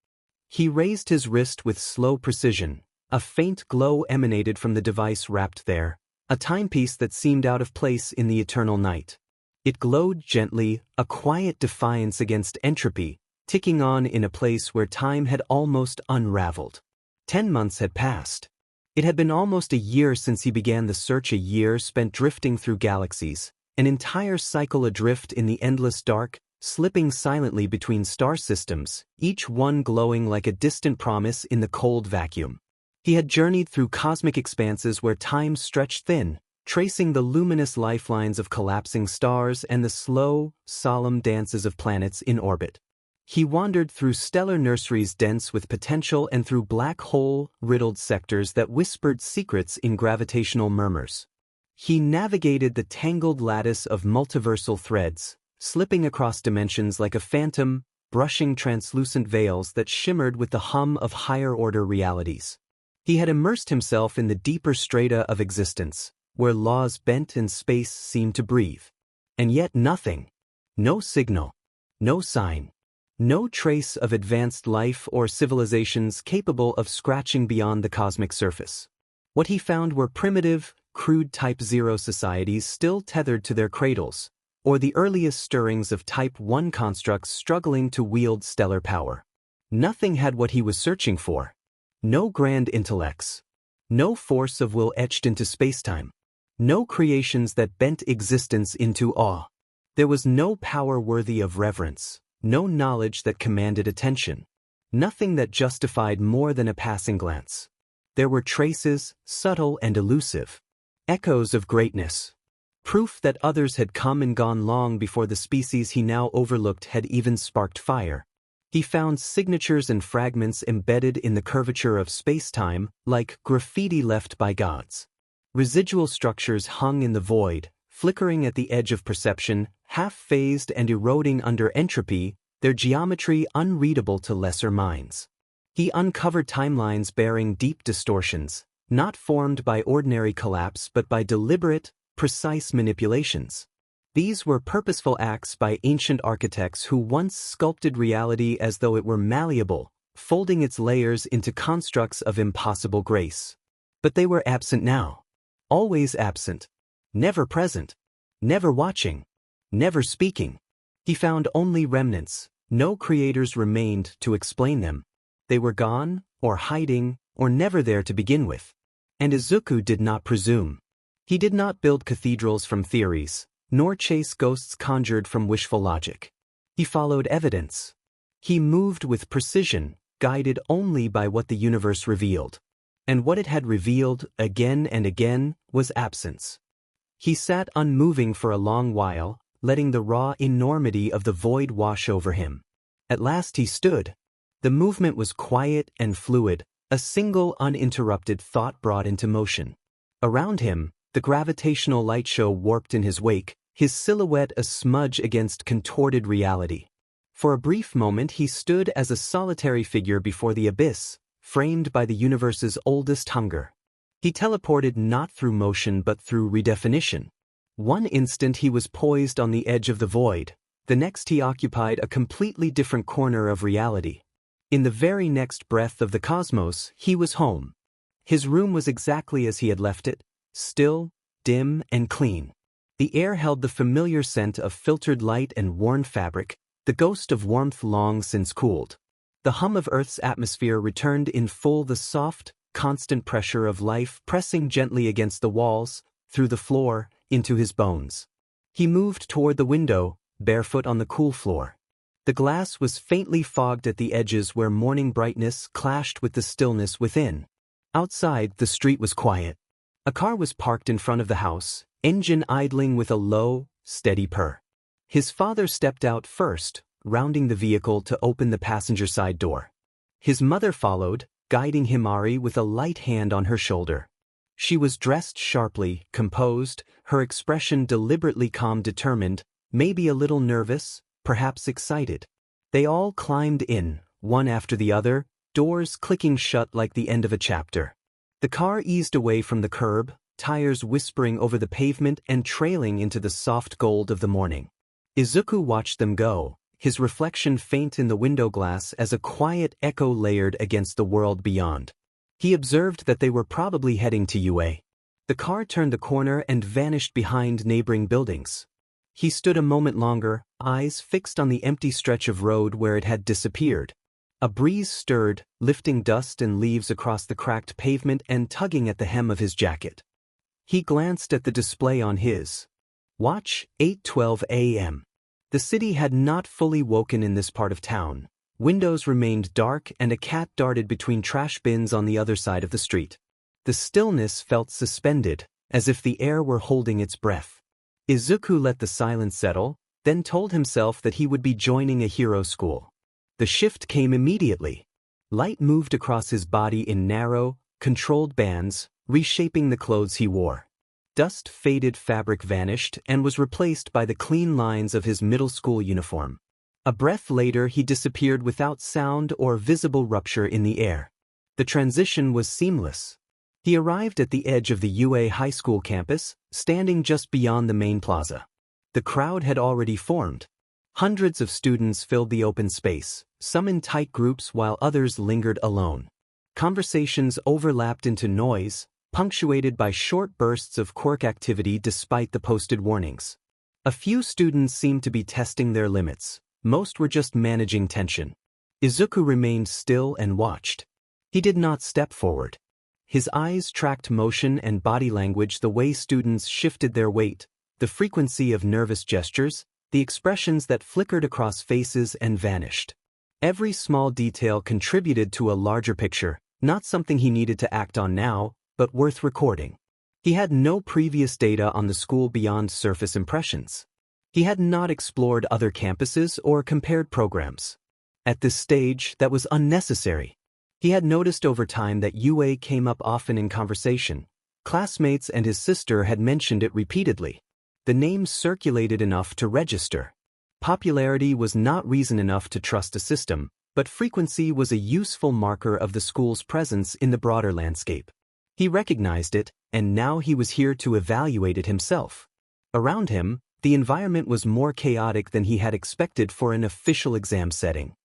He raised his wrist with slow precision. A faint glow emanated from the device wrapped there, a timepiece that seemed out of place in the eternal night. It glowed gently, a quiet defiance against entropy, ticking on in a place where time had almost unraveled. 10 months had passed. It had been almost a year since he began the search, a year spent drifting through galaxies, an entire cycle adrift in the endless dark, slipping silently between star systems, each one glowing like a distant promise in the cold vacuum. He had journeyed through cosmic expanses where time stretched thin, tracing the luminous lifelines of collapsing stars and the slow, solemn dances of planets in orbit. He wandered through stellar nurseries dense with potential and through black hole-riddled sectors that whispered secrets in gravitational murmurs. He navigated the tangled lattice of multiversal threads, slipping across dimensions like a phantom, brushing translucent veils that shimmered with the hum of higher-order realities. He had immersed himself in the deeper strata of existence, where laws bent and space seemed to breathe. And yet nothing. No signal. No sign. No trace of advanced life or civilizations capable of scratching beyond the cosmic surface. What he found were primitive, crude Type 0 societies still tethered to their cradles, or the earliest stirrings of Type 1 constructs struggling to wield stellar power. Nothing had what he was searching for. No grand intellects. No force of will etched into spacetime. No creations that bent existence into awe. There was no power worthy of reverence. No knowledge that commanded attention. Nothing that justified more than a passing glance. There were traces, subtle and elusive. Echoes of greatness. Proof that others had come and gone long before the species he now overlooked had even sparked fire. He found signatures and fragments embedded in the curvature of space-time, like graffiti left by gods. Residual structures hung in the void, flickering at the edge of perception, half-phased and eroding under entropy, their geometry unreadable to lesser minds. He uncovered timelines bearing deep distortions, not formed by ordinary collapse but by deliberate, precise manipulations. These were purposeful acts by ancient architects who once sculpted reality as though it were malleable, folding its layers into constructs of impossible grace. But they were absent now. Always absent. Never present. Never watching. Never speaking. He found only remnants. No creators remained to explain them. They were gone, or hiding, or never there to begin with. And Izuku did not presume. He did not build cathedrals from theories, nor chase ghosts conjured from wishful logic. He followed evidence. He moved with precision, guided only by what the universe revealed. And what it had revealed, again and again, was absence. He sat unmoving for a long while, letting the raw enormity of the void wash over him. At last he stood. The movement was quiet and fluid, a single uninterrupted thought brought into motion. Around him, the gravitational light show warped in his wake, his silhouette a smudge against contorted reality. For a brief moment he stood as a solitary figure before the abyss, framed by the universe's oldest hunger. He teleported not through motion but through redefinition. One instant he was poised on the edge of the void, the next he occupied a completely different corner of reality. In the very next breath of the cosmos, he was home. His room was exactly as he had left it, still, dim, and clean. The air held the familiar scent of filtered light and worn fabric, the ghost of warmth long since cooled. The hum of Earth's atmosphere returned in full, the soft, constant pressure of life pressing gently against the walls, through the floor, into his bones. He moved toward the window, barefoot on the cool floor. The glass was faintly fogged at the edges where morning brightness clashed with the stillness within. Outside, the street was quiet. A car was parked in front of the house, engine idling with a low, steady purr. His father stepped out first, rounding the vehicle to open the passenger side door. His mother followed, guiding Himari with a light hand on her shoulder. She was dressed sharply, composed, her expression deliberately calm, determined, maybe a little nervous, perhaps excited. They all climbed in, one after the other, doors clicking shut like the end of a chapter. The car eased away from the curb, tires whispering over the pavement and trailing into the soft gold of the morning. Izuku watched them go, his reflection faint in the window glass as a quiet echo layered against the world beyond. He observed that they were probably heading to UA. The car turned the corner and vanished behind neighboring buildings. He stood a moment longer, eyes fixed on the empty stretch of road where it had disappeared. A breeze stirred, lifting dust and leaves across the cracked pavement and tugging at the hem of his jacket. He glanced at the display on his watch, 8:12 a.m. The city had not fully woken in this part of town. Windows remained dark and a cat darted between trash bins on the other side of the street. The stillness felt suspended, as if the air were holding its breath. Izuku let the silence settle, then told himself that he would be joining a hero school. The shift came immediately. Light moved across his body in narrow, controlled bands, reshaping the clothes he wore. Dust faded, fabric vanished, and was replaced by the clean lines of his middle school uniform. A breath later he disappeared without sound or visible rupture in the air. The transition was seamless. He arrived at the edge of the UA High School campus, standing just beyond the main plaza. The crowd had already formed. Hundreds of students filled the open space, some in tight groups while others lingered alone. Conversations overlapped into noise, punctuated by short bursts of quirk activity despite the posted warnings. A few students seemed to be testing their limits. Most were just managing tension. Izuku remained still and watched. He did not step forward. His eyes tracked motion and body language, the way students shifted their weight, the frequency of nervous gestures, the expressions that flickered across faces and vanished. Every small detail contributed to a larger picture, not something he needed to act on now, but worth recording. He had no previous data on the school beyond surface impressions. He had not explored other campuses or compared programs. At this stage, that was unnecessary. He had noticed over time that UA came up often in conversation. Classmates and his sister had mentioned it repeatedly. The name circulated enough to register. Popularity was not reason enough to trust a system, but frequency was a useful marker of the school's presence in the broader landscape. He recognized it, and now he was here to evaluate it himself. Around him, the environment was more chaotic than he had expected for an official exam setting.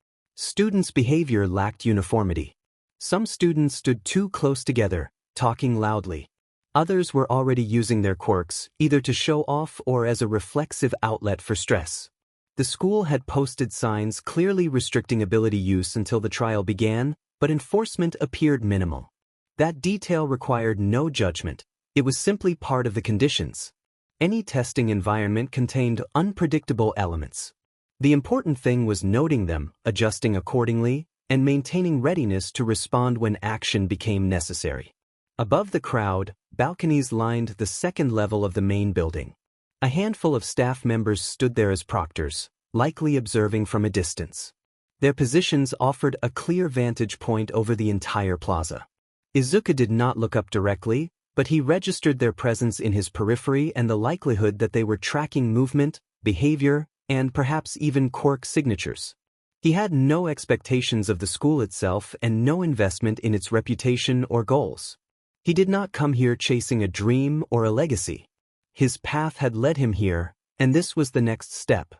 Students' behavior lacked uniformity. Some students stood too close together, talking loudly. Others were already using their quirks, either to show off or as a reflexive outlet for stress. The school had posted signs clearly restricting ability use until the trial began, but enforcement appeared minimal. That detail required no judgment. It was simply part of the conditions. Any testing environment contained unpredictable elements. The important thing was noting them, adjusting accordingly, and maintaining readiness to respond when action became necessary. Above the crowd, balconies lined the second level of the main building. A handful of staff members stood there as proctors, likely observing from a distance. Their positions offered a clear vantage point over the entire plaza. Izuku did not look up directly, but he registered their presence in his periphery and the likelihood that they were tracking movement, behavior, and perhaps even quirk signatures. He had no expectations of the school itself and no investment in its reputation or goals. He did not come here chasing a dream or a legacy. His path had led him here, and this was the next step.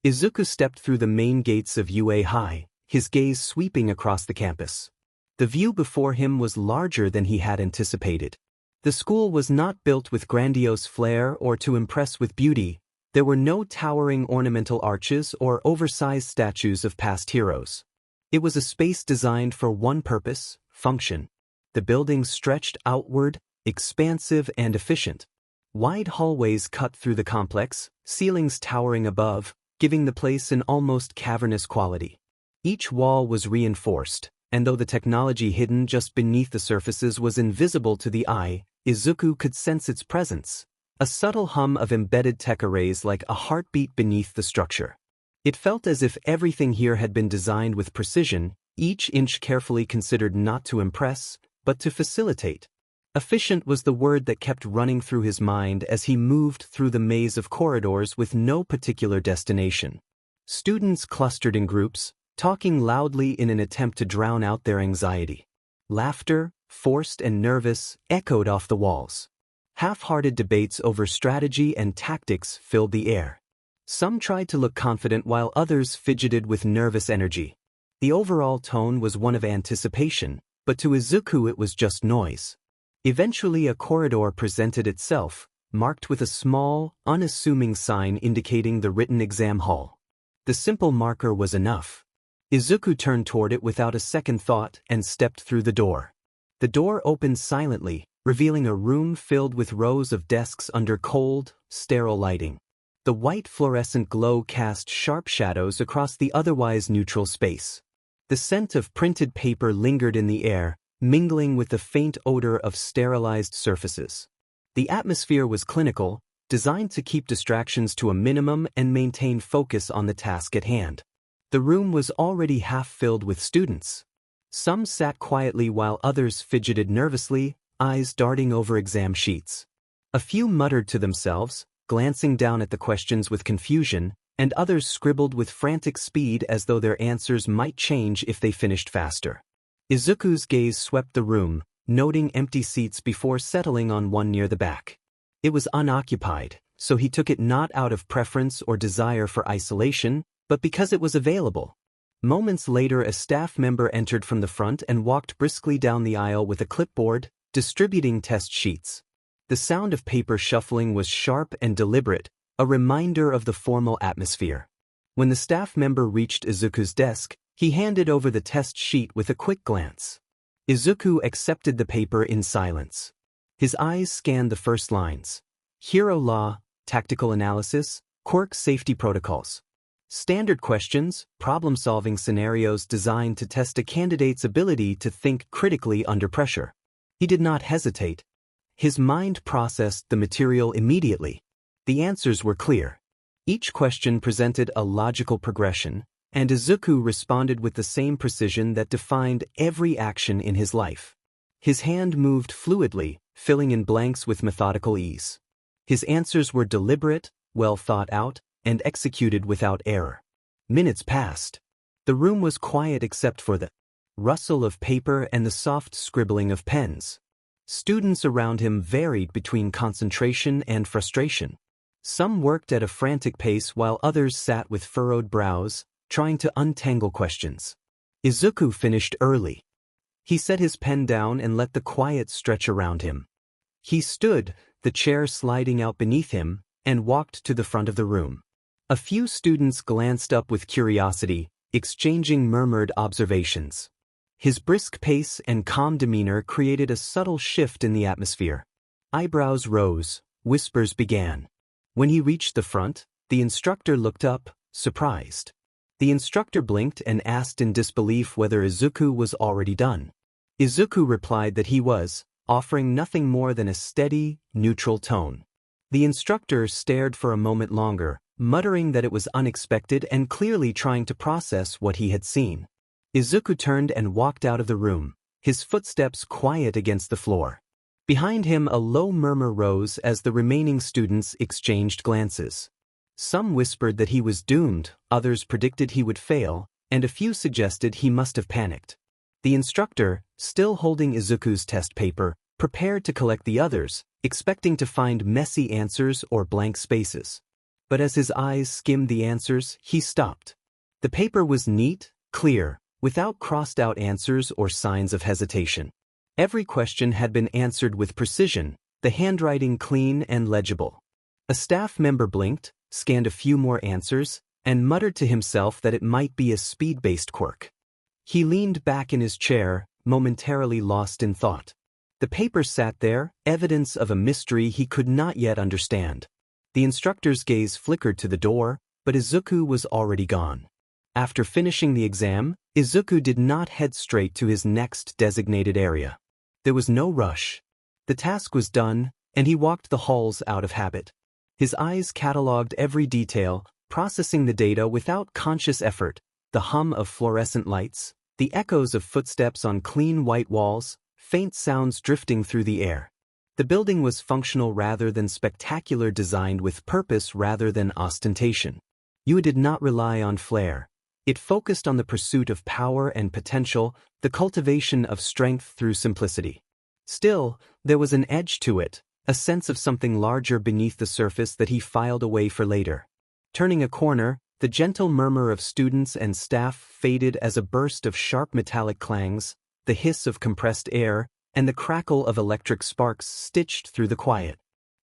Izuku stepped through the main gates of UA High, his gaze sweeping across the campus. The view before him was larger than he had anticipated. The school was not built with grandiose flair or to impress with beauty. There were no towering ornamental arches or oversized statues of past heroes. It was a space designed for one purpose: function. The building stretched outward, expansive and efficient. Wide hallways cut through the complex, ceilings towering above, giving the place an almost cavernous quality. Each wall was reinforced, and though the technology hidden just beneath the surfaces was invisible to the eye, Izuku could sense its presence. A subtle hum of embedded tech arrays like a heartbeat beneath the structure. It felt as if everything here had been designed with precision, each inch carefully considered not to impress, but to facilitate. Efficient was the word that kept running through his mind as he moved through the maze of corridors with no particular destination. Students clustered in groups, talking loudly in an attempt to drown out their anxiety. Laughter, forced and nervous, echoed off the walls. Half-hearted debates over strategy and tactics filled the air. Some tried to look confident while others fidgeted with nervous energy. The overall tone was one of anticipation, but to Izuku it was just noise. Eventually a corridor presented itself, marked with a small, unassuming sign indicating the written exam hall. The simple marker was enough. Izuku turned toward it without a second thought and stepped through the door. The door opened silently, revealing a room filled with rows of desks under cold, sterile lighting. The white fluorescent glow cast sharp shadows across the otherwise neutral space. The scent of printed paper lingered in the air, mingling with the faint odor of sterilized surfaces. The atmosphere was clinical, designed to keep distractions to a minimum and maintain focus on the task at hand. The room was already half filled with students. Some sat quietly while others fidgeted nervously, eyes darting over exam sheets. A few muttered to themselves, glancing down at the questions with confusion, and others scribbled with frantic speed as though their answers might change if they finished faster. Izuku's gaze swept the room, noting empty seats before settling on one near the back. It was unoccupied, so he took it not out of preference or desire for isolation, but because it was available. Moments later a staff member entered from the front and walked briskly down the aisle with a clipboard, distributing test sheets. The sound of paper shuffling was sharp and deliberate, a reminder of the formal atmosphere. When the staff member reached Izuku's desk, he handed over the test sheet with a quick glance. Izuku accepted the paper in silence. His eyes scanned the first lines. Hero Law, Tactical Analysis, Quirk Safety Protocols. Standard questions, problem-solving scenarios designed to test a candidate's ability to think critically under pressure. He did not hesitate. His mind processed the material immediately. The answers were clear. Each question presented a logical progression, and Izuku responded with the same precision that defined every action in his life. His hand moved fluidly, filling in blanks with methodical ease. His answers were deliberate, well thought out, and executed without error. Minutes passed. The room was quiet except for the rustle of paper and the soft scribbling of pens. Students around him varied between concentration and frustration. Some worked at a frantic pace while others sat with furrowed brows, trying to untangle questions. Izuku finished early. He set his pen down and let the quiet stretch around him. He stood, the chair sliding out beneath him, and walked to the front of the room. A few students glanced up with curiosity, exchanging murmured observations. His brisk pace and calm demeanor created a subtle shift in the atmosphere. Eyebrows rose, whispers began. When he reached the front, the instructor looked up, surprised. The instructor blinked and asked in disbelief whether Izuku was already done. Izuku replied that he was, offering nothing more than a steady, neutral tone. The instructor stared for a moment longer, muttering that it was unexpected and clearly trying to process what he had seen. Izuku turned and walked out of the room, his footsteps quiet against the floor. Behind him a low murmur rose as the remaining students exchanged glances. Some whispered that he was doomed, others predicted he would fail, and a few suggested he must have panicked. The instructor, still holding Izuku's test paper, prepared to collect the others, expecting to find messy answers or blank spaces. But as his eyes skimmed the answers, he stopped. The paper was neat, clear, without crossed-out answers or signs of hesitation. Every question had been answered with precision, the handwriting clean and legible. A staff member blinked, scanned a few more answers, and muttered to himself that it might be a speed-based quirk. He leaned back in his chair, momentarily lost in thought. The paper sat there, evidence of a mystery he could not yet understand. The instructor's gaze flickered to the door, but Izuku was already gone. After finishing the exam, Izuku did not head straight to his next designated area. There was no rush. The task was done, and he walked the halls out of habit. His eyes catalogued every detail, processing the data without conscious effort, the hum of fluorescent lights, the echoes of footsteps on clean white walls, faint sounds drifting through the air. The building was functional rather than spectacular, designed with purpose rather than ostentation. You did not rely on flair. It focused on the pursuit of power and potential, the cultivation of strength through simplicity. Still, there was an edge to it, a sense of something larger beneath the surface that he filed away for later. Turning a corner, the gentle murmur of students and staff faded as a burst of sharp metallic clangs, the hiss of compressed air, and the crackle of electric sparks stitched through the quiet.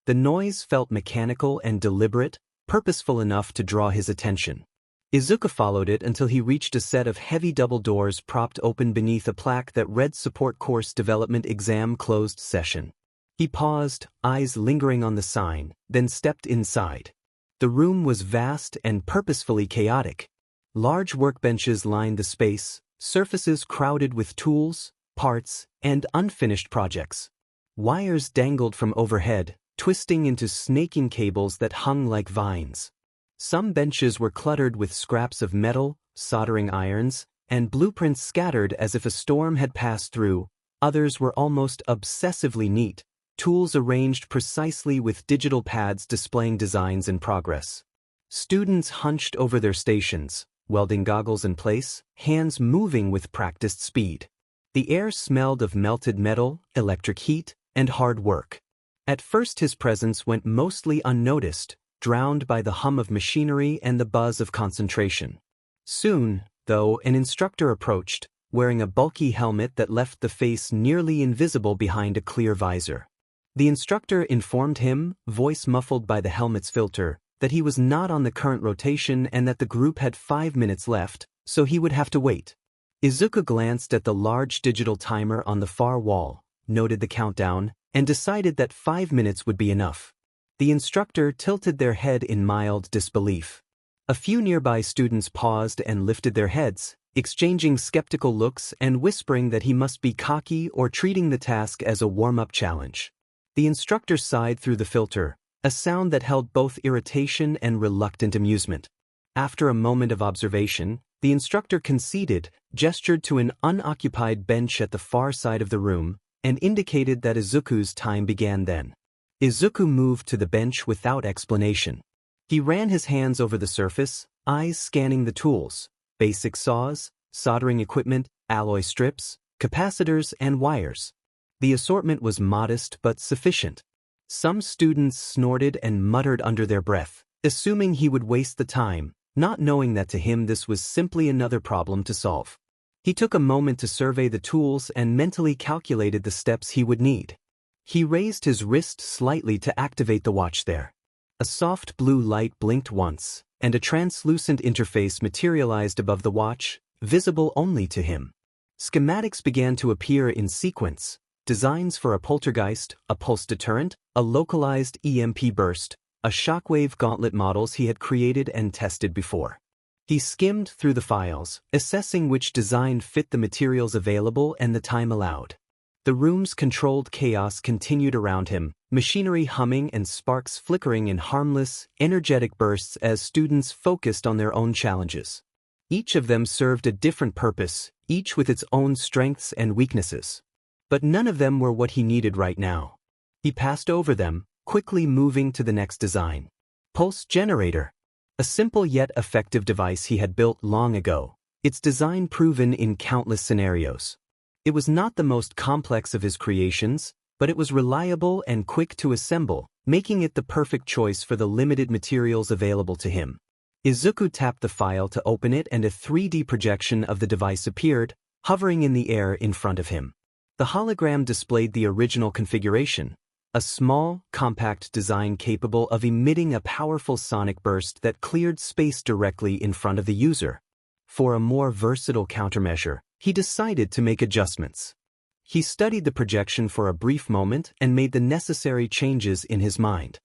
The noise felt mechanical and deliberate, purposeful enough to draw his attention. Izuku followed it until he reached a set of heavy double doors propped open beneath a plaque that read Support Course Development Exam Closed Session. He paused, eyes lingering on the sign, then stepped inside. The room was vast and purposefully chaotic. Large workbenches lined the space, surfaces crowded with tools, parts, and unfinished projects. Wires dangled from overhead, twisting into snaking cables that hung like vines. Some benches were cluttered with scraps of metal, soldering irons, and blueprints scattered as if a storm had passed through. Others were almost obsessively neat, tools arranged precisely with digital pads displaying designs in progress. Students hunched over their stations, welding goggles in place, hands moving with practiced speed. The air smelled of melted metal, electric heat, and hard work. At first his presence went mostly unnoticed, drowned by the hum of machinery and the buzz of concentration. Soon, though, an instructor approached, wearing a bulky helmet that left the face nearly invisible behind a clear visor. The instructor informed him, voice muffled by the helmet's filter, that he was not on the current rotation and that the group had 5 minutes left, so he would have to wait. Izuku glanced at the large digital timer on the far wall, noted the countdown, and decided that 5 minutes would be enough. The instructor tilted their head in mild disbelief. A few nearby students paused and lifted their heads, exchanging skeptical looks and whispering that he must be cocky or treating the task as a warm-up challenge. The instructor sighed through the filter, a sound that held both irritation and reluctant amusement. After a moment of observation, the instructor conceded, gestured to an unoccupied bench at the far side of the room, and indicated that Izuku's time began then. Izuku moved to the bench without explanation. He ran his hands over the surface, eyes scanning the tools, basic saws, soldering equipment, alloy strips, capacitors, and wires. The assortment was modest but sufficient. Some students snorted and muttered under their breath, assuming he would waste the time, not knowing that to him this was simply another problem to solve. He took a moment to survey the tools and mentally calculated the steps he would need. He raised his wrist slightly to activate the watch there. A soft blue light blinked once, and a translucent interface materialized above the watch, visible only to him. Schematics began to appear in sequence, designs for a poltergeist, a pulse deterrent, a localized EMP burst, a shockwave gauntlet models he had created and tested before. He skimmed through the files, assessing which design fit the materials available and the time allowed. The room's controlled chaos continued around him, machinery humming and sparks flickering in harmless, energetic bursts as students focused on their own challenges. Each of them served a different purpose, each with its own strengths and weaknesses. But none of them were what he needed right now. He passed over them, quickly moving to the next design. Pulse generator. A simple yet effective device he had built long ago, its design proven in countless scenarios. It was not the most complex of his creations, but it was reliable and quick to assemble, making it the perfect choice for the limited materials available to him. Izuku tapped the file to open it and a 3D projection of the device appeared, hovering in the air in front of him. The hologram displayed the original configuration, a small, compact design capable of emitting a powerful sonic burst that cleared space directly in front of the user. For a more versatile countermeasure, he decided to make adjustments. He studied the projection for a brief moment and made the necessary changes in his mind.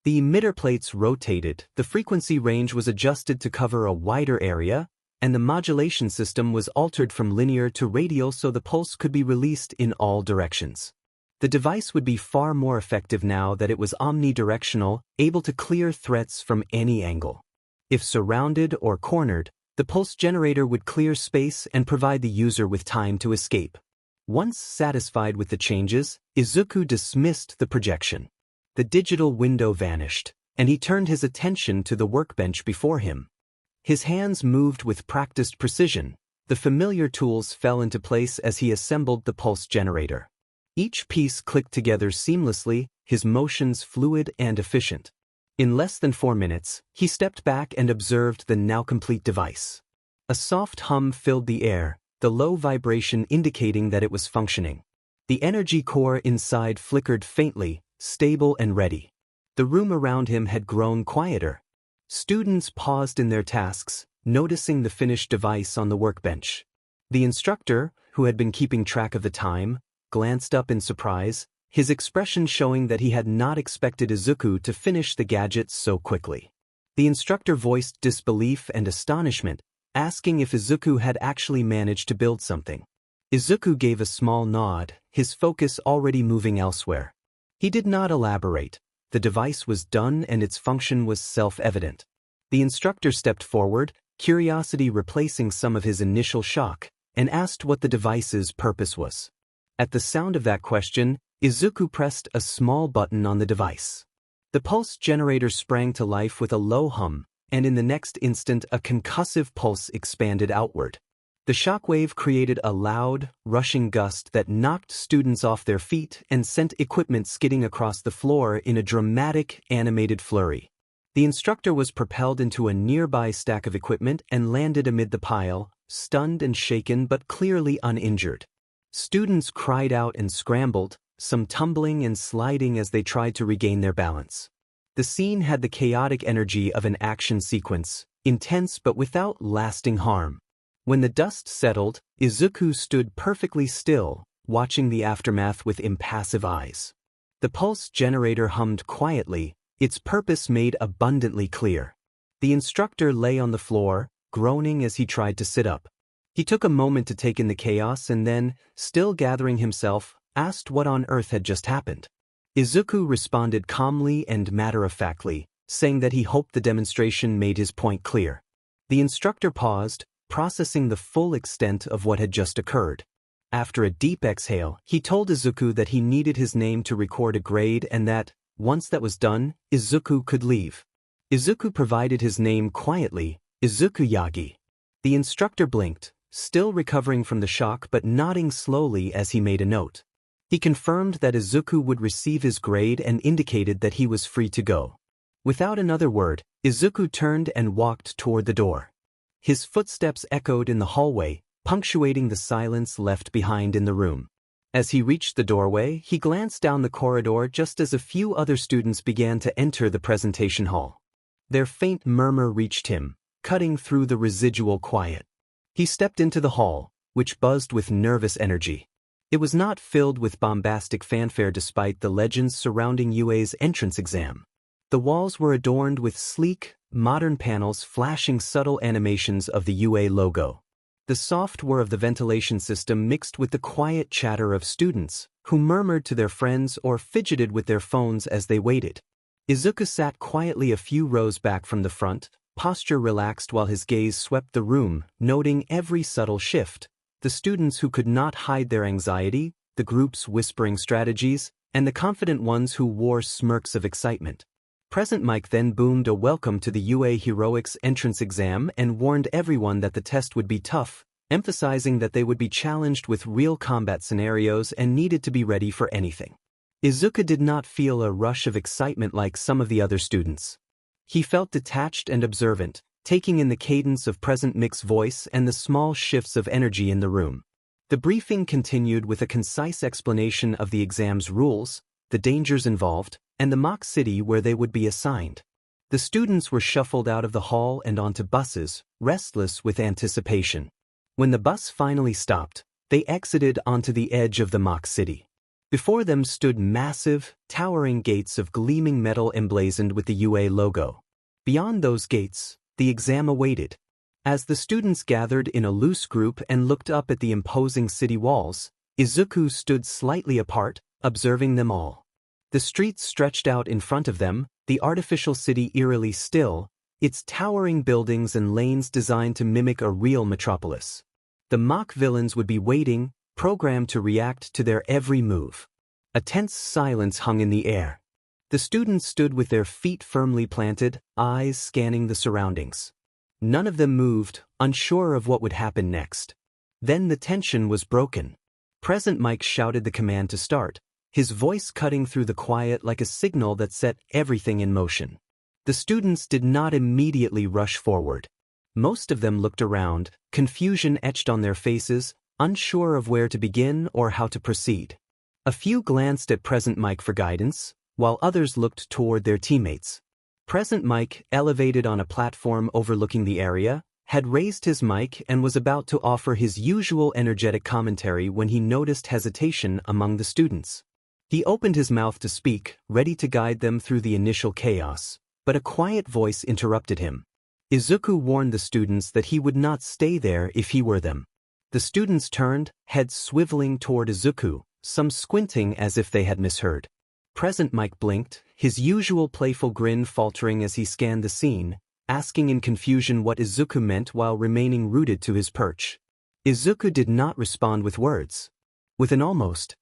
The emitter plates rotated, the frequency range was adjusted to cover a wider area, and the modulation system was altered from linear to radial so the pulse could be released in all directions. The device would be far more effective now that it was omnidirectional, able to clear threats from any angle. If surrounded or cornered, the pulse generator would clear space and provide the user with time to escape. Once satisfied with the changes, Izuku dismissed the projection. The digital window vanished, and he turned his attention to the workbench before him. His hands moved with practiced precision. The familiar tools fell into place as he assembled the pulse generator. Each piece clicked together seamlessly, his motions fluid and efficient. In less than 4 minutes, he stepped back and observed the now complete device. A soft hum filled the air, the low vibration indicating that it was functioning. The energy core inside flickered faintly, stable and ready. The room around him had grown quieter. Students paused in their tasks, noticing the finished device on the workbench. The instructor, who had been keeping track of the time, glanced up in surprise, his expression showing that he had not expected Izuku to finish the gadget so quickly. The instructor voiced disbelief and astonishment, asking if Izuku had actually managed to build something. Izuku gave a small nod, his focus already moving elsewhere. He did not elaborate. The device was done and its function was self-evident. The instructor stepped forward, curiosity replacing some of his initial shock, and asked what the device's purpose was. At the sound of that question, Izuku pressed a small button on the device. The pulse generator sprang to life with a low hum, and in the next instant a concussive pulse expanded outward. The shockwave created a loud, rushing gust that knocked students off their feet and sent equipment skidding across the floor in a dramatic, animated flurry. The instructor was propelled into a nearby stack of equipment and landed amid the pile, stunned and shaken but clearly uninjured. Students cried out and scrambled, some tumbling and sliding as they tried to regain their balance. The scene had the chaotic energy of an action sequence, intense but without lasting harm. When the dust settled, Izuku stood perfectly still, watching the aftermath with impassive eyes. The pulse generator hummed quietly, its purpose made abundantly clear. The instructor lay on the floor, groaning as he tried to sit up. He took a moment to take in the chaos and then, still gathering himself, asked what on earth had just happened. Izuku responded calmly and matter-of-factly, saying that he hoped the demonstration made his point clear. The instructor paused, processing the full extent of what had just occurred. After a deep exhale, he told Izuku that he needed his name to record a grade and that, once that was done, Izuku could leave. Izuku provided his name quietly, Izuku Yagi. The instructor blinked, still recovering from the shock but nodding slowly as he made a note. He confirmed that Izuku would receive his grade and indicated that he was free to go. Without another word, Izuku turned and walked toward the door. His footsteps echoed in the hallway, punctuating the silence left behind in the room. As he reached the doorway, he glanced down the corridor just as a few other students began to enter the presentation hall. Their faint murmur reached him, cutting through the residual quiet. He stepped into the hall, which buzzed with nervous energy. It was not filled with bombastic fanfare despite the legends surrounding UA's entrance exam. The walls were adorned with sleek, modern panels flashing subtle animations of the UA logo. The soft whir of the ventilation system mixed with the quiet chatter of students, who murmured to their friends or fidgeted with their phones as they waited. Izuku sat quietly a few rows back from the front, posture relaxed while his gaze swept the room, noting every subtle shift. The students who could not hide their anxiety, the groups whispering strategies, and the confident ones who wore smirks of excitement. Present Mike then boomed a welcome to the UA Heroics entrance exam and warned everyone that the test would be tough, emphasizing that they would be challenged with real combat scenarios and needed to be ready for anything. Izuku did not feel a rush of excitement like some of the other students. He felt detached and observant, taking in the cadence of Present Mike's voice and the small shifts of energy in the room. The briefing continued with a concise explanation of the exam's rules, the dangers involved, and the mock city where they would be assigned. The students were shuffled out of the hall and onto buses, restless with anticipation. When the bus finally stopped, they exited onto the edge of the mock city. Before them stood massive, towering gates of gleaming metal emblazoned with the UA logo. Beyond those gates, the exam awaited. As the students gathered in a loose group and looked up at the imposing city walls, Izuku stood slightly apart, observing them all. The streets stretched out in front of them, the artificial city eerily still, its towering buildings and lanes designed to mimic a real metropolis. The mock villains would be waiting, programmed to react to their every move. A tense silence hung in the air. The students stood with their feet firmly planted, eyes scanning the surroundings. None of them moved, unsure of what would happen next. Then the tension was broken. Present Mike shouted the command to start, his voice cutting through the quiet like a signal that set everything in motion. The students did not immediately rush forward. Most of them looked around, confusion etched on their faces, unsure of where to begin or how to proceed. A few glanced at Present Mike for guidance, while others looked toward their teammates. Present Mike, elevated on a platform overlooking the area, had raised his mic and was about to offer his usual energetic commentary when he noticed hesitation among the students. He opened his mouth to speak, ready to guide them through the initial chaos, but a quiet voice interrupted him. Izuku warned the students that he would not stay there if he were them. The students turned, heads swiveling toward Izuku, some squinting as if they had misheard. Present Mike blinked, his usual playful grin faltering as he scanned the scene, asking in confusion what Izuku meant while remaining rooted to his perch. Izuku did not respond with words. With an almost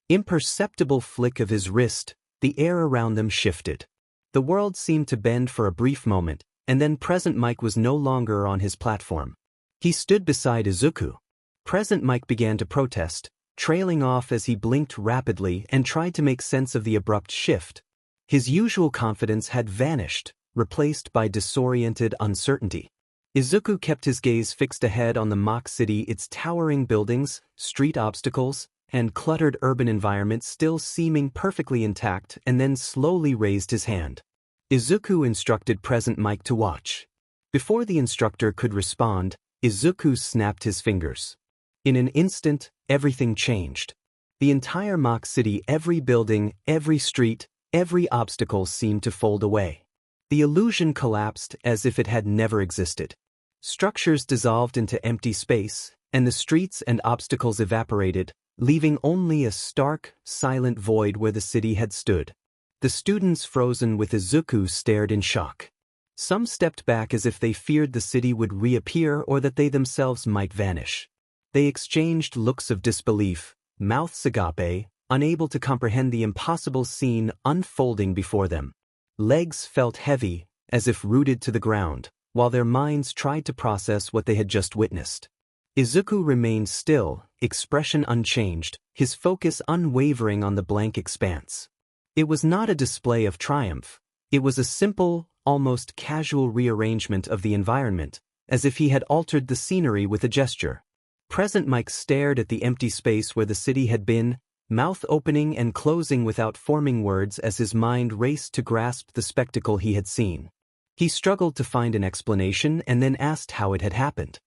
imperceptible flick of his wrist, the air around them shifted. The world seemed to bend for a brief moment, and then Present Mike was no longer on his platform. He stood beside Izuku. Present Mike began to protest, trailing off as he blinked rapidly and tried to make sense of the abrupt shift. His usual confidence had vanished, replaced by disoriented uncertainty. Izuku kept his gaze fixed ahead on the mock city, its towering buildings, street obstacles, and cluttered urban environment still seeming perfectly intact, and then slowly raised his hand. Izuku instructed Present Mike to watch. Before the instructor could respond, Izuku snapped his fingers. In an instant, everything changed. The entire mock city, every building, every street, every obstacle seemed to fold away. The illusion collapsed as if it had never existed. Structures dissolved into empty space, and the streets and obstacles evaporated, leaving only a stark, silent void where the city had stood. The students, frozen with Izuku, stared in shock. Some stepped back as if they feared the city would reappear or that they themselves might vanish. They exchanged looks of disbelief, mouths agape, unable to comprehend the impossible scene unfolding before them. Legs felt heavy, as if rooted to the ground, while their minds tried to process what they had just witnessed. Izuku remained still, expression unchanged, his focus unwavering on the blank expanse. It was not a display of triumph. It was a simple, almost casual rearrangement of the environment, as if he had altered the scenery with a gesture. Present Mike stared at the empty space where the city had been, mouth opening and closing without forming words as his mind raced to grasp the spectacle he had seen. He struggled to find an explanation and then asked how it had happened.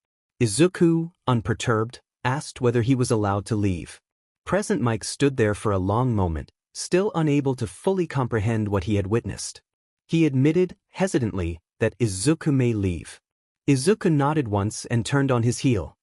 Izuku, unperturbed, asked whether he was allowed to leave. Present Mike stood there for a long moment, still unable to fully comprehend what he had witnessed. He admitted, hesitantly, that Izuku may leave. Izuku nodded once and turned on his heel.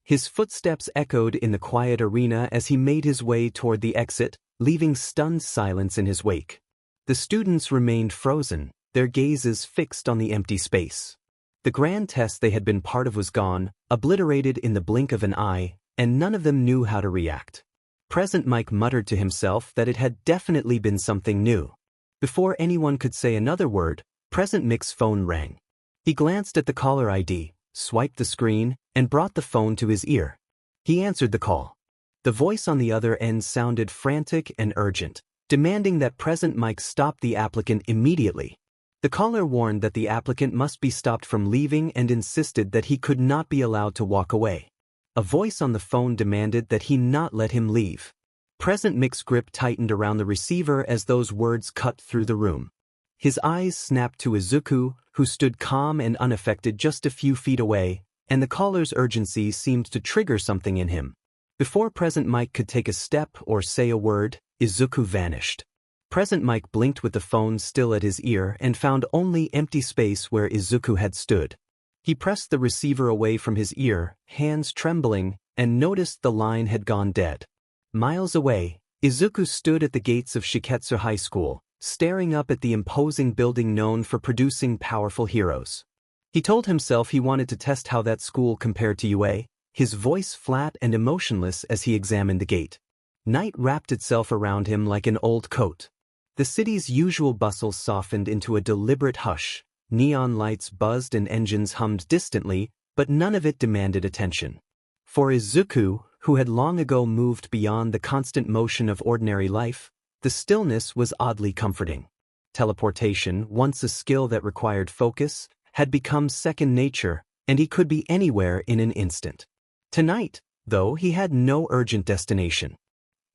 His footsteps echoed in the quiet arena as he made his way toward the exit, leaving stunned silence in his wake. The students remained frozen, their gazes fixed on the empty space. The grand test they had been part of was gone, obliterated in the blink of an eye, and none of them knew how to react. Present Mike muttered to himself that it had definitely been something new. Before anyone could say another word, Present Mike's phone rang. He glanced at the caller ID, swiped the screen, and brought the phone to his ear. He answered the call. The voice on the other end sounded frantic and urgent, demanding that Present Mike stop the applicant immediately. The caller warned that the applicant must be stopped from leaving and insisted that he could not be allowed to walk away. A voice on the phone demanded that he not let him leave. Present Mike's grip tightened around the receiver as those words cut through the room. His eyes snapped to Izuku, who stood calm and unaffected just a few feet away, and the caller's urgency seemed to trigger something in him. Before Present Mike could take a step or say a word, Izuku vanished. Present Mike blinked with the phone still at his ear and found only empty space where Izuku had stood. He pressed the receiver away from his ear, hands trembling, and noticed the line had gone dead. Miles away, Izuku stood at the gates of Shiketsu High School, staring up at the imposing building known for producing powerful heroes. He told himself he wanted to test how that school compared to UA, his voice flat and emotionless as he examined the gate. Night wrapped itself around him like an old coat. The city's usual bustle softened into a deliberate hush. Neon lights buzzed and engines hummed distantly, but none of it demanded attention. For Izuku, who had long ago moved beyond the constant motion of ordinary life, the stillness was oddly comforting. Teleportation, once a skill that required focus, had become second nature, and he could be anywhere in an instant. Tonight, though, he had no urgent destination.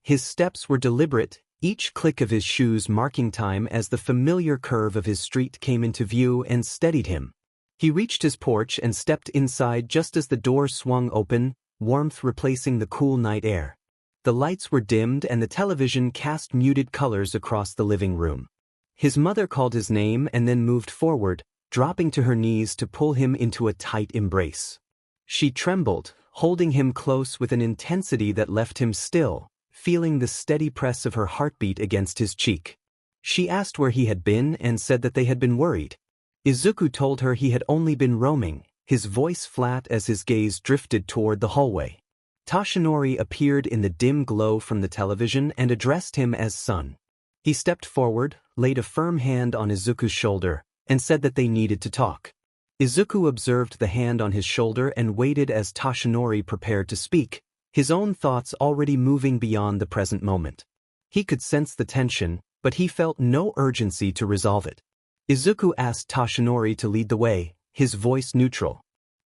His steps were deliberate, each click of his shoes marking time as the familiar curve of his street came into view and steadied him. He reached his porch and stepped inside just as the door swung open, warmth replacing the cool night air. The lights were dimmed and the television cast muted colors across the living room. His mother called his name and then moved forward, dropping to her knees to pull him into a tight embrace. She trembled, holding him close with an intensity that left him still, feeling the steady press of her heartbeat against his cheek. She asked where he had been and said that they had been worried. Izuku told her he had only been roaming, his voice flat as his gaze drifted toward the hallway. Tashinori appeared in the dim glow from the television and addressed him as son. He stepped forward, laid a firm hand on Izuku's shoulder, and said that they needed to talk. Izuku observed the hand on his shoulder and waited as Tashinori prepared to speak, his own thoughts already moving beyond the present moment. He could sense the tension, but he felt no urgency to resolve it. Izuku asked Tashinori to lead the way, his voice neutral.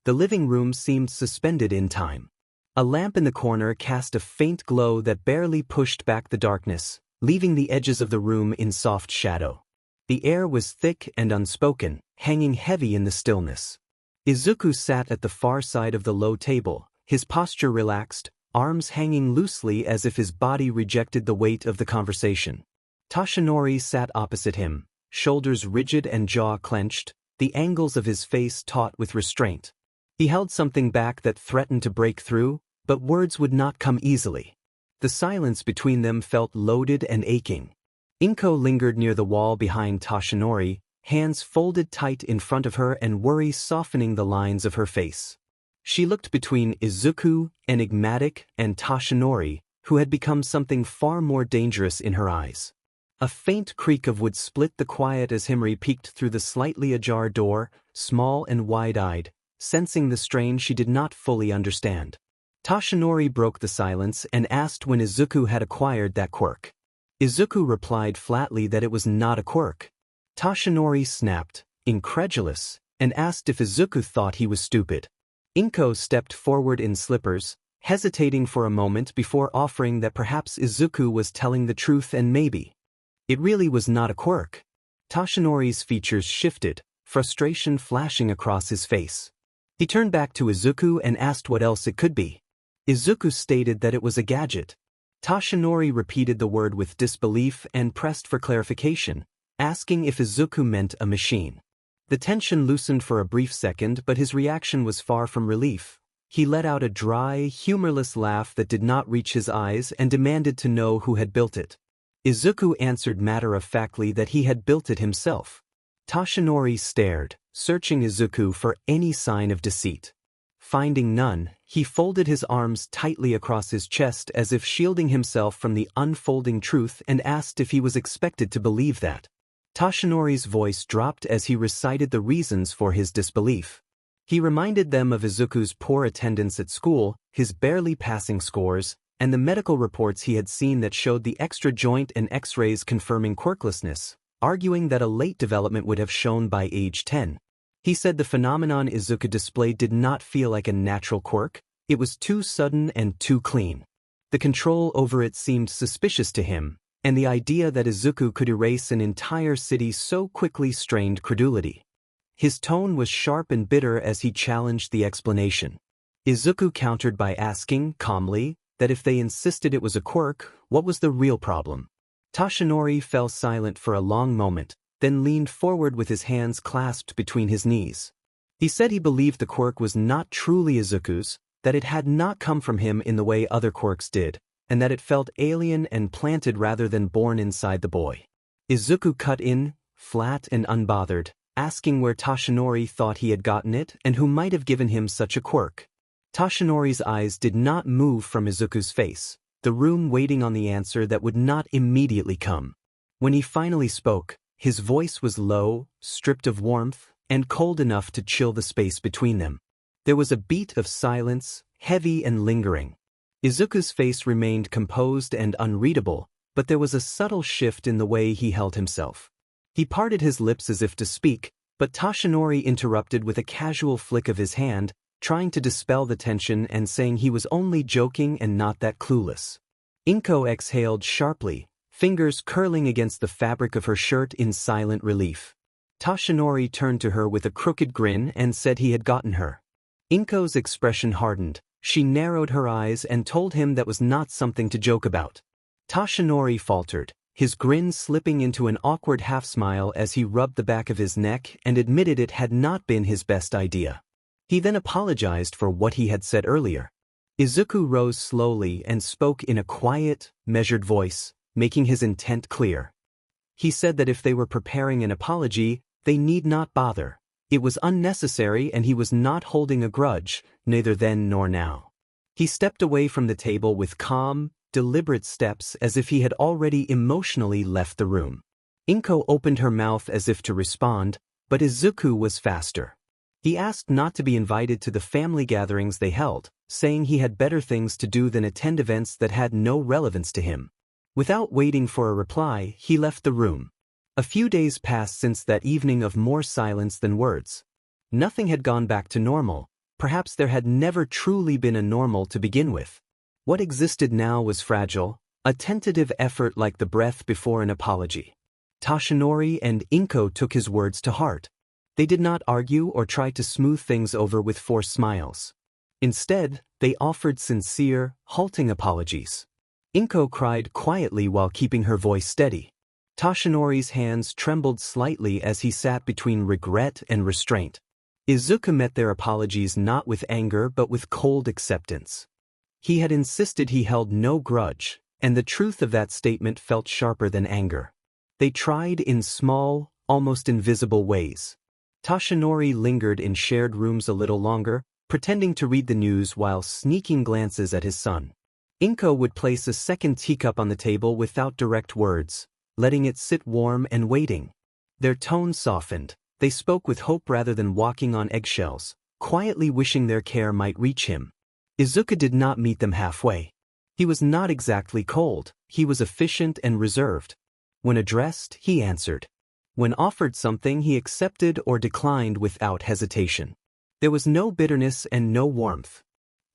The living room seemed suspended in time. A lamp in the corner cast a faint glow that barely pushed back the darkness, leaving the edges of the room in soft shadow. The air was thick and unspoken, hanging heavy in the stillness. Izuku sat at the far side of the low table, his posture relaxed, arms hanging loosely as if his body rejected the weight of the conversation. Tashinori sat opposite him, shoulders rigid and jaw clenched, the angles of his face taut with restraint. He held something back that threatened to break through, but words would not come easily. The silence between them felt loaded and aching. Inko lingered near the wall behind Tashinori, hands folded tight in front of her and worry softening the lines of her face. She looked between Izuku, enigmatic, and Tashinori, who had become something far more dangerous in her eyes. A faint creak of wood split the quiet as Himri peeked through the slightly ajar door, small and wide-eyed, sensing the strain she did not fully understand. Tashinori broke the silence and asked when Izuku had acquired that quirk. Izuku replied flatly that it was not a quirk. Tashinori snapped, incredulous, and asked if Izuku thought he was stupid. Inko stepped forward in slippers, hesitating for a moment before offering that perhaps Izuku was telling the truth and maybe it really was not a quirk. Toshinori's features shifted, frustration flashing across his face. He turned back to Izuku and asked what else it could be. Izuku stated that it was a gadget. Toshinori repeated the word with disbelief and pressed for clarification, asking if Izuku meant a machine. The tension loosened for a brief second, but his reaction was far from relief. He let out a dry, humorless laugh that did not reach his eyes and demanded to know who had built it. Izuku answered matter-of-factly that he had built it himself. Toshinori stared, searching Izuku for any sign of deceit. Finding none, he folded his arms tightly across his chest as if shielding himself from the unfolding truth and asked if he was expected to believe that. Toshinori's voice dropped as he recited the reasons for his disbelief. He reminded them of Izuku's poor attendance at school, his barely passing scores, and the medical reports he had seen that showed the extra joint and X-rays confirming quirklessness, arguing that a late development would have shown by age 10. He said the phenomenon Izuku displayed did not feel like a natural quirk, it was too sudden and too clean. The control over it seemed suspicious to him, and the idea that Izuku could erase an entire city so quickly strained credulity. His tone was sharp and bitter as he challenged the explanation. Izuku countered by asking, calmly, that if they insisted it was a quirk, what was the real problem? Toshinori fell silent for a long moment, then leaned forward with his hands clasped between his knees. He said he believed the quirk was not truly Izuku's, that it had not come from him in the way other quirks did, and that it felt alien and planted rather than born inside the boy. Izuku cut in, flat and unbothered, asking where Toshinori thought he had gotten it and who might have given him such a quirk. Toshinori's eyes did not move from Izuku's face, the room waiting on the answer that would not immediately come. When he finally spoke, his voice was low, stripped of warmth, and cold enough to chill the space between them. There was a beat of silence, heavy and lingering. Izuku's face remained composed and unreadable, but there was a subtle shift in the way he held himself. He parted his lips as if to speak, but Toshinori interrupted with a casual flick of his hand, trying to dispel the tension and saying he was only joking and not that clueless. Inko exhaled sharply, fingers curling against the fabric of her shirt in silent relief. Toshinori turned to her with a crooked grin and said he had gotten her. Inko's expression hardened. She narrowed her eyes and told him that was not something to joke about. Toshinori faltered, his grin slipping into an awkward half-smile as he rubbed the back of his neck and admitted it had not been his best idea. He then apologized for what he had said earlier. Izuku rose slowly and spoke in a quiet, measured voice, making his intent clear. He said that if they were preparing an apology, they need not bother. It was unnecessary and he was not holding a grudge, neither then nor now. He stepped away from the table with calm, deliberate steps as if he had already emotionally left the room. Inko opened her mouth as if to respond, but Izuku was faster. He asked not to be invited to the family gatherings they held, saying he had better things to do than attend events that had no relevance to him. Without waiting for a reply, he left the room. A few days passed since that evening of more silence than words. Nothing had gone back to normal. Perhaps there had never truly been a normal to begin with. What existed now was fragile, a tentative effort like the breath before an apology. Toshinori and Inko took his words to heart. They did not argue or try to smooth things over with forced smiles. Instead, they offered sincere, halting apologies. Inko cried quietly while keeping her voice steady. Toshinori's hands trembled slightly as he sat between regret and restraint. Izuku met their apologies not with anger but with cold acceptance. He had insisted he held no grudge, and the truth of that statement felt sharper than anger. They tried in small, almost invisible ways. Toshinori lingered in shared rooms a little longer, pretending to read the news while sneaking glances at his son. Inko would place a second teacup on the table without direct words, letting it sit warm and waiting. Their tone softened. They spoke with hope rather than walking on eggshells, quietly wishing their care might reach him. Izuku did not meet them halfway. He was not exactly cold, he was efficient and reserved. When addressed, he answered. When offered something, he accepted or declined without hesitation. There was no bitterness and no warmth.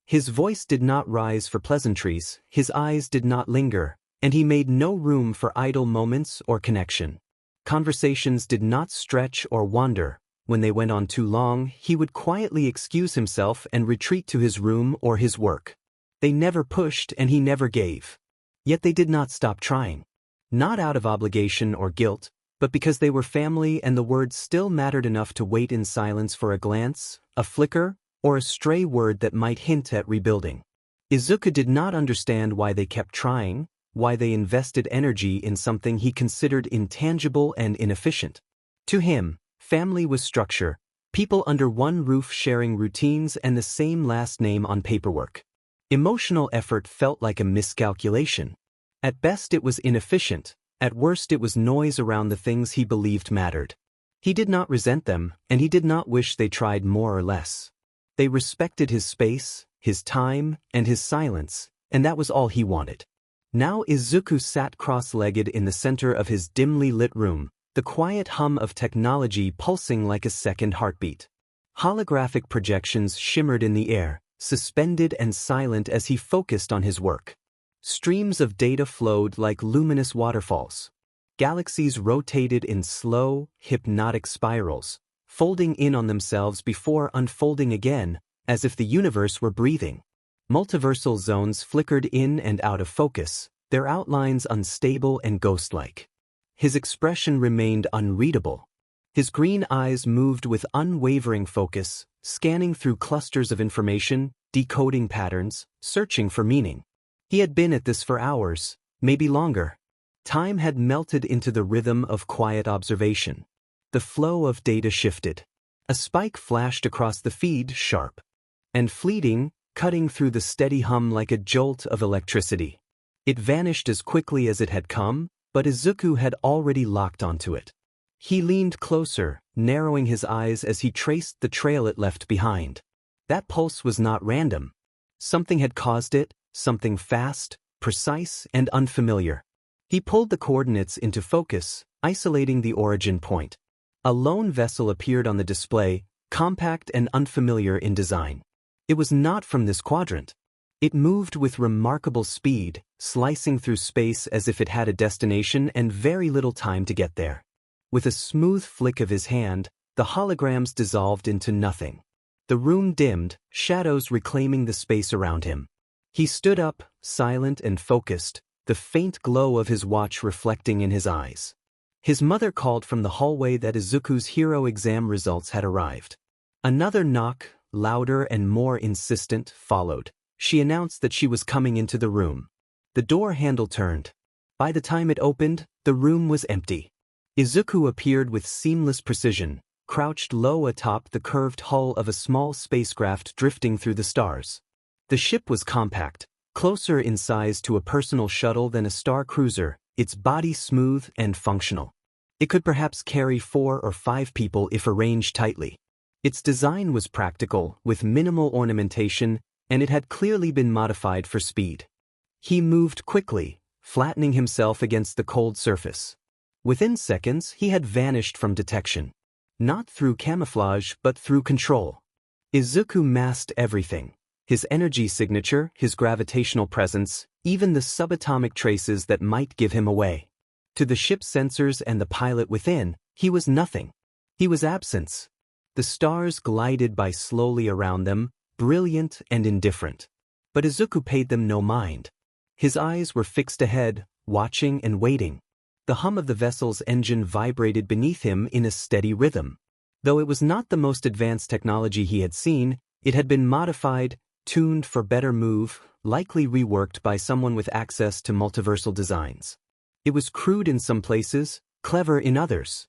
His voice did not rise for pleasantries, his eyes did not linger, and he made no room for idle moments or connection. Conversations did not stretch or wander. When they went on too long, he would quietly excuse himself and retreat to his room or his work. They never pushed and he never gave. Yet they did not stop trying. Not out of obligation or guilt, but because they were family and the words still mattered enough to wait in silence for a glance, a flicker, or a stray word that might hint at rebuilding. Izuku did not understand why they kept trying, why they invested energy in something he considered intangible and inefficient. To him, family was structure, people under one roof sharing routines and the same last name on paperwork. Emotional effort felt like a miscalculation. At best it was inefficient, at worst it was noise around the things he believed mattered. He did not resent them, and he did not wish they tried more or less. They respected his space, his time, and his silence, and that was all he wanted. Now Izuku sat cross-legged in the center of his dimly lit room, the quiet hum of technology pulsing like a second heartbeat. Holographic projections shimmered in the air, suspended and silent as he focused on his work. Streams of data flowed like luminous waterfalls. Galaxies rotated in slow, hypnotic spirals, folding in on themselves before unfolding again, as if the universe were breathing. Multiversal zones flickered in and out of focus, their outlines unstable and ghost-like. His expression remained unreadable. His green eyes moved with unwavering focus, scanning through clusters of information, decoding patterns, searching for meaning. He had been at this for hours, maybe longer. Time had melted into the rhythm of quiet observation. The flow of data shifted. A spike flashed across the feed, sharp and fleeting, cutting through the steady hum like a jolt of electricity. It vanished as quickly as it had come, but Izuku had already locked onto it. He leaned closer, narrowing his eyes as he traced the trail it left behind. That pulse was not random. Something had caused it, something fast, precise, and unfamiliar. He pulled the coordinates into focus, isolating the origin point. A lone vessel appeared on the display, compact and unfamiliar in design. It was not from this quadrant. It moved with remarkable speed, slicing through space as if it had a destination and very little time to get there. With a smooth flick of his hand, the holograms dissolved into nothing. The room dimmed, shadows reclaiming the space around him. He stood up, silent and focused, the faint glow of his watch reflecting in his eyes. His mother called from the hallway that Izuku's hero exam results had arrived. Another knock, louder and more insistent, followed. She announced that she was coming into the room. The door handle turned. By the time it opened, the room was empty. Izuku appeared with seamless precision, crouched low atop the curved hull of a small spacecraft drifting through the stars. The ship was compact, closer in size to a personal shuttle than a star cruiser, its body smooth and functional. It could perhaps carry 4 or 5 people if arranged tightly. Its design was practical, with minimal ornamentation, and it had clearly been modified for speed. He moved quickly, flattening himself against the cold surface. Within seconds, he had vanished from detection. Not through camouflage, but through control. Izuku masked everything. His energy signature, his gravitational presence, even the subatomic traces that might give him away. To the ship's sensors and the pilot within, he was nothing. He was absence. The stars glided by slowly around them, brilliant and indifferent. But Izuku paid them no mind. His eyes were fixed ahead, watching and waiting. The hum of the vessel's engine vibrated beneath him in a steady rhythm. Though it was not the most advanced technology he had seen, it had been modified, tuned for better move, likely reworked by someone with access to multiversal designs. It was crude in some places, clever in others.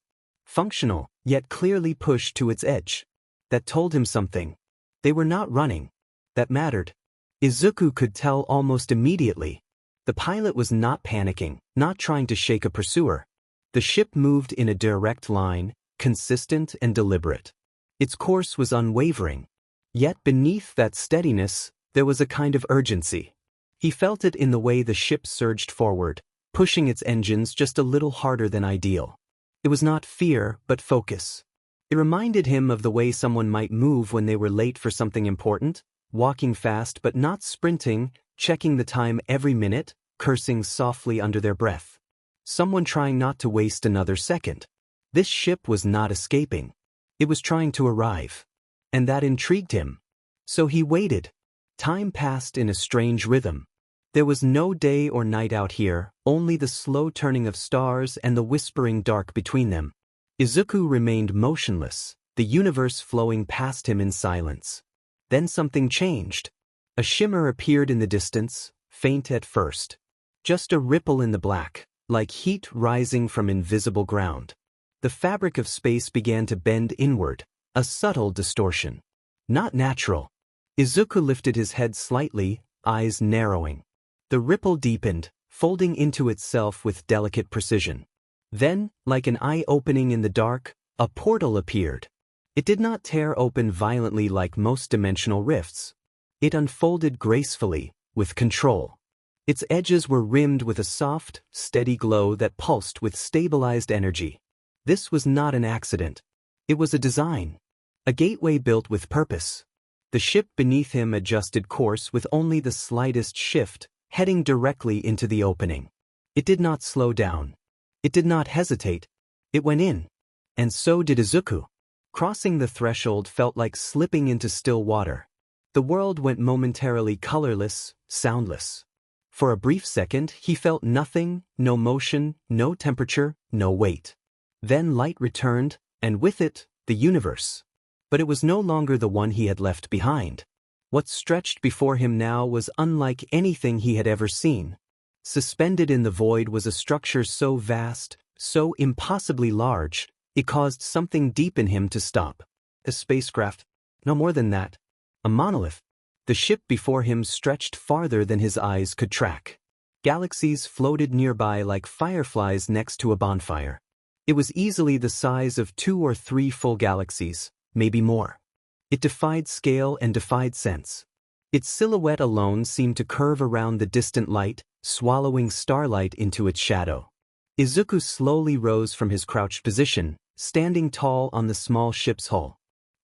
Functional, yet clearly pushed to its edge. That told him something. They were not running. That mattered. Izuku could tell almost immediately. The pilot was not panicking, not trying to shake a pursuer. The ship moved in a direct line, consistent and deliberate. Its course was unwavering. Yet beneath that steadiness, there was a kind of urgency. He felt it in the way the ship surged forward, pushing its engines just a little harder than ideal. It was not fear, but focus. It reminded him of the way someone might move when they were late for something important, walking fast but not sprinting, checking the time every minute, cursing softly under their breath. Someone trying not to waste another second. This ship was not escaping. It was trying to arrive. And that intrigued him. So he waited. Time passed in a strange rhythm. There was no day or night out here, only the slow turning of stars and the whispering dark between them. Izuku remained motionless, the universe flowing past him in silence. Then something changed. A shimmer appeared in the distance, faint at first. Just a ripple in the black, like heat rising from invisible ground. The fabric of space began to bend inward, a subtle distortion. Not natural. Izuku lifted his head slightly, eyes narrowing. The ripple deepened, folding into itself with delicate precision. Then, like an eye opening in the dark, a portal appeared. It did not tear open violently like most dimensional rifts. It unfolded gracefully, with control. Its edges were rimmed with a soft, steady glow that pulsed with stabilized energy. This was not an accident. It was a design. A gateway built with purpose. The ship beneath him adjusted course with only the slightest shift, heading directly into the opening. It did not slow down. It did not hesitate. It went in. And so did Izuku. Crossing the threshold felt like slipping into still water. The world went momentarily colorless, soundless. For a brief second, he felt nothing, no motion, no temperature, no weight. Then light returned, and with it, the universe. But it was no longer the one he had left behind. What stretched before him now was unlike anything he had ever seen. Suspended in the void was a structure so vast, so impossibly large, it caused something deep in him to stop. A spacecraft? No more than that. A monolith. The ship before him stretched farther than his eyes could track. Galaxies floated nearby like fireflies next to a bonfire. It was easily the size of 2 or 3 full galaxies, maybe more. It defied scale and defied sense. Its silhouette alone seemed to curve around the distant light, swallowing starlight into its shadow. Izuku slowly rose from his crouched position, standing tall on the small ship's hull.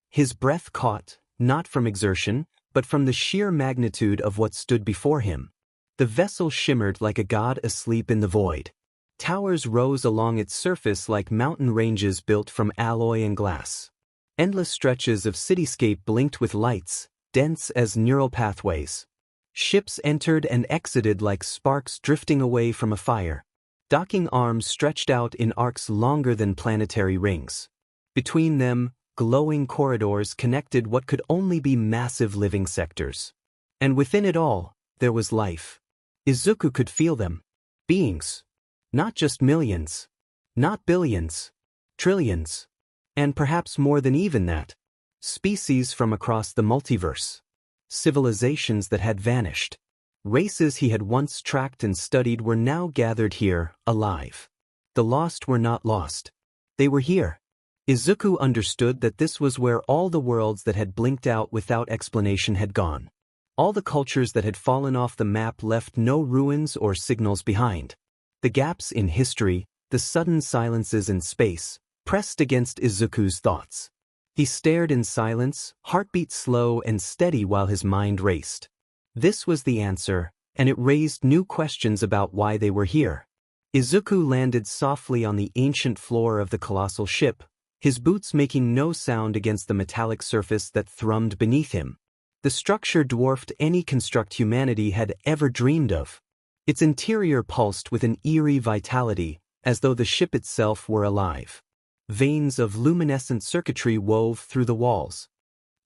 His breath caught, not from exertion, but from the sheer magnitude of what stood before him. The vessel shimmered like a god asleep in the void. Towers rose along its surface like mountain ranges built from alloy and glass. Endless stretches of cityscape blinked with lights, dense as neural pathways. Ships entered and exited like sparks drifting away from a fire. Docking arms stretched out in arcs longer than planetary rings. Between them, glowing corridors connected what could only be massive living sectors. And within it all, there was life. Izuku could feel them. Beings. Not just millions. Not billions. Trillions. And perhaps more than even that. Species from across the multiverse. Civilizations that had vanished. Races he had once tracked and studied were now gathered here, alive. The lost were not lost. They were here. Izuku understood that this was where all the worlds that had blinked out without explanation had gone. All the cultures that had fallen off the map left no ruins or signals behind. The gaps in history, the sudden silences in space, pressed against Izuku's thoughts. He stared in silence, heartbeat slow and steady while his mind raced. This was the answer, and it raised new questions about why they were here. Izuku landed softly on the ancient floor of the colossal ship, his boots making no sound against the metallic surface that thrummed beneath him. The structure dwarfed any construct humanity had ever dreamed of. Its interior pulsed with an eerie vitality, as though the ship itself were alive. Veins of luminescent circuitry wove through the walls,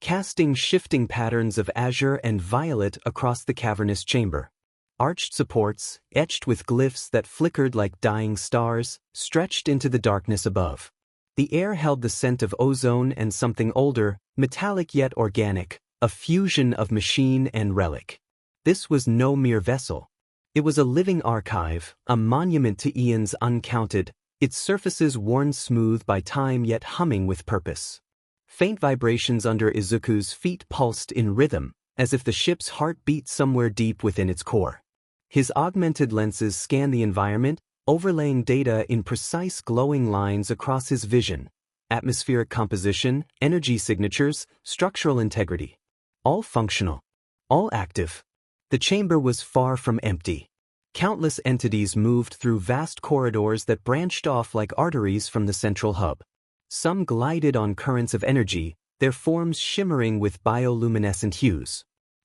casting shifting patterns of azure and violet across the cavernous chamber. Arched supports, etched with glyphs that flickered like dying stars, stretched into the darkness above. The air held the scent of ozone and something older, metallic yet organic, a fusion of machine and relic. This was no mere vessel. It was a living archive, a monument to eons uncounted, its surfaces worn smooth by time yet humming with purpose. Faint vibrations under Izuku's feet pulsed in rhythm, as if the ship's heart beat somewhere deep within its core. His augmented lenses scanned the environment, overlaying data in precise glowing lines across his vision. Atmospheric composition, energy signatures, structural integrity. All functional. all active. The chamber was far from empty. Countless entities moved through vast corridors that branched off like arteries from the central hub. Some glided on currents of energy, their forms shimmering with bioluminescent hues.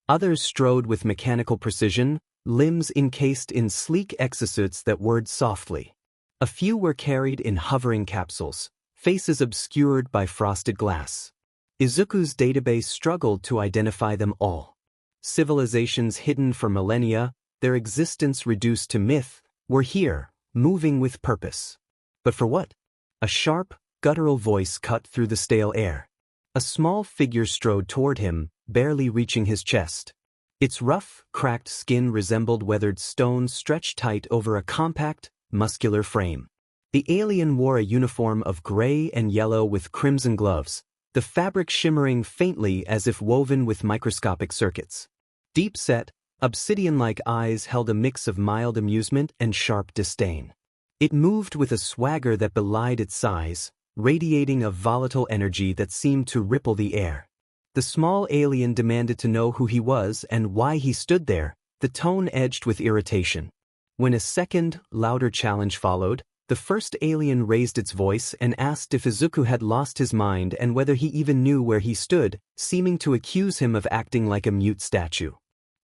Others strode with mechanical precision, limbs encased in sleek exosuits that whirred softly. A few were carried in hovering capsules, faces obscured by frosted glass. Izuku's database struggled to identify them all. Civilizations hidden for millennia, their existence reduced to myth, were here, moving with purpose. But for what? A sharp, guttural voice cut through the stale air. A small figure strode toward him, barely reaching his chest. Its rough, cracked skin resembled weathered stone stretched tight over a compact, muscular frame. The alien wore a uniform of gray and yellow with crimson gloves, the fabric shimmering faintly as if woven with microscopic circuits. Deep-set, obsidian-like eyes held a mix of mild amusement and sharp disdain. It moved with a swagger that belied its size, radiating a volatile energy that seemed to ripple the air. The small alien demanded to know who he was and why he stood there, the tone edged with irritation. When a second, louder challenge followed, the first alien raised its voice and asked if Izuku had lost his mind and whether he even knew where he stood, seeming to accuse him of acting like a mute statue.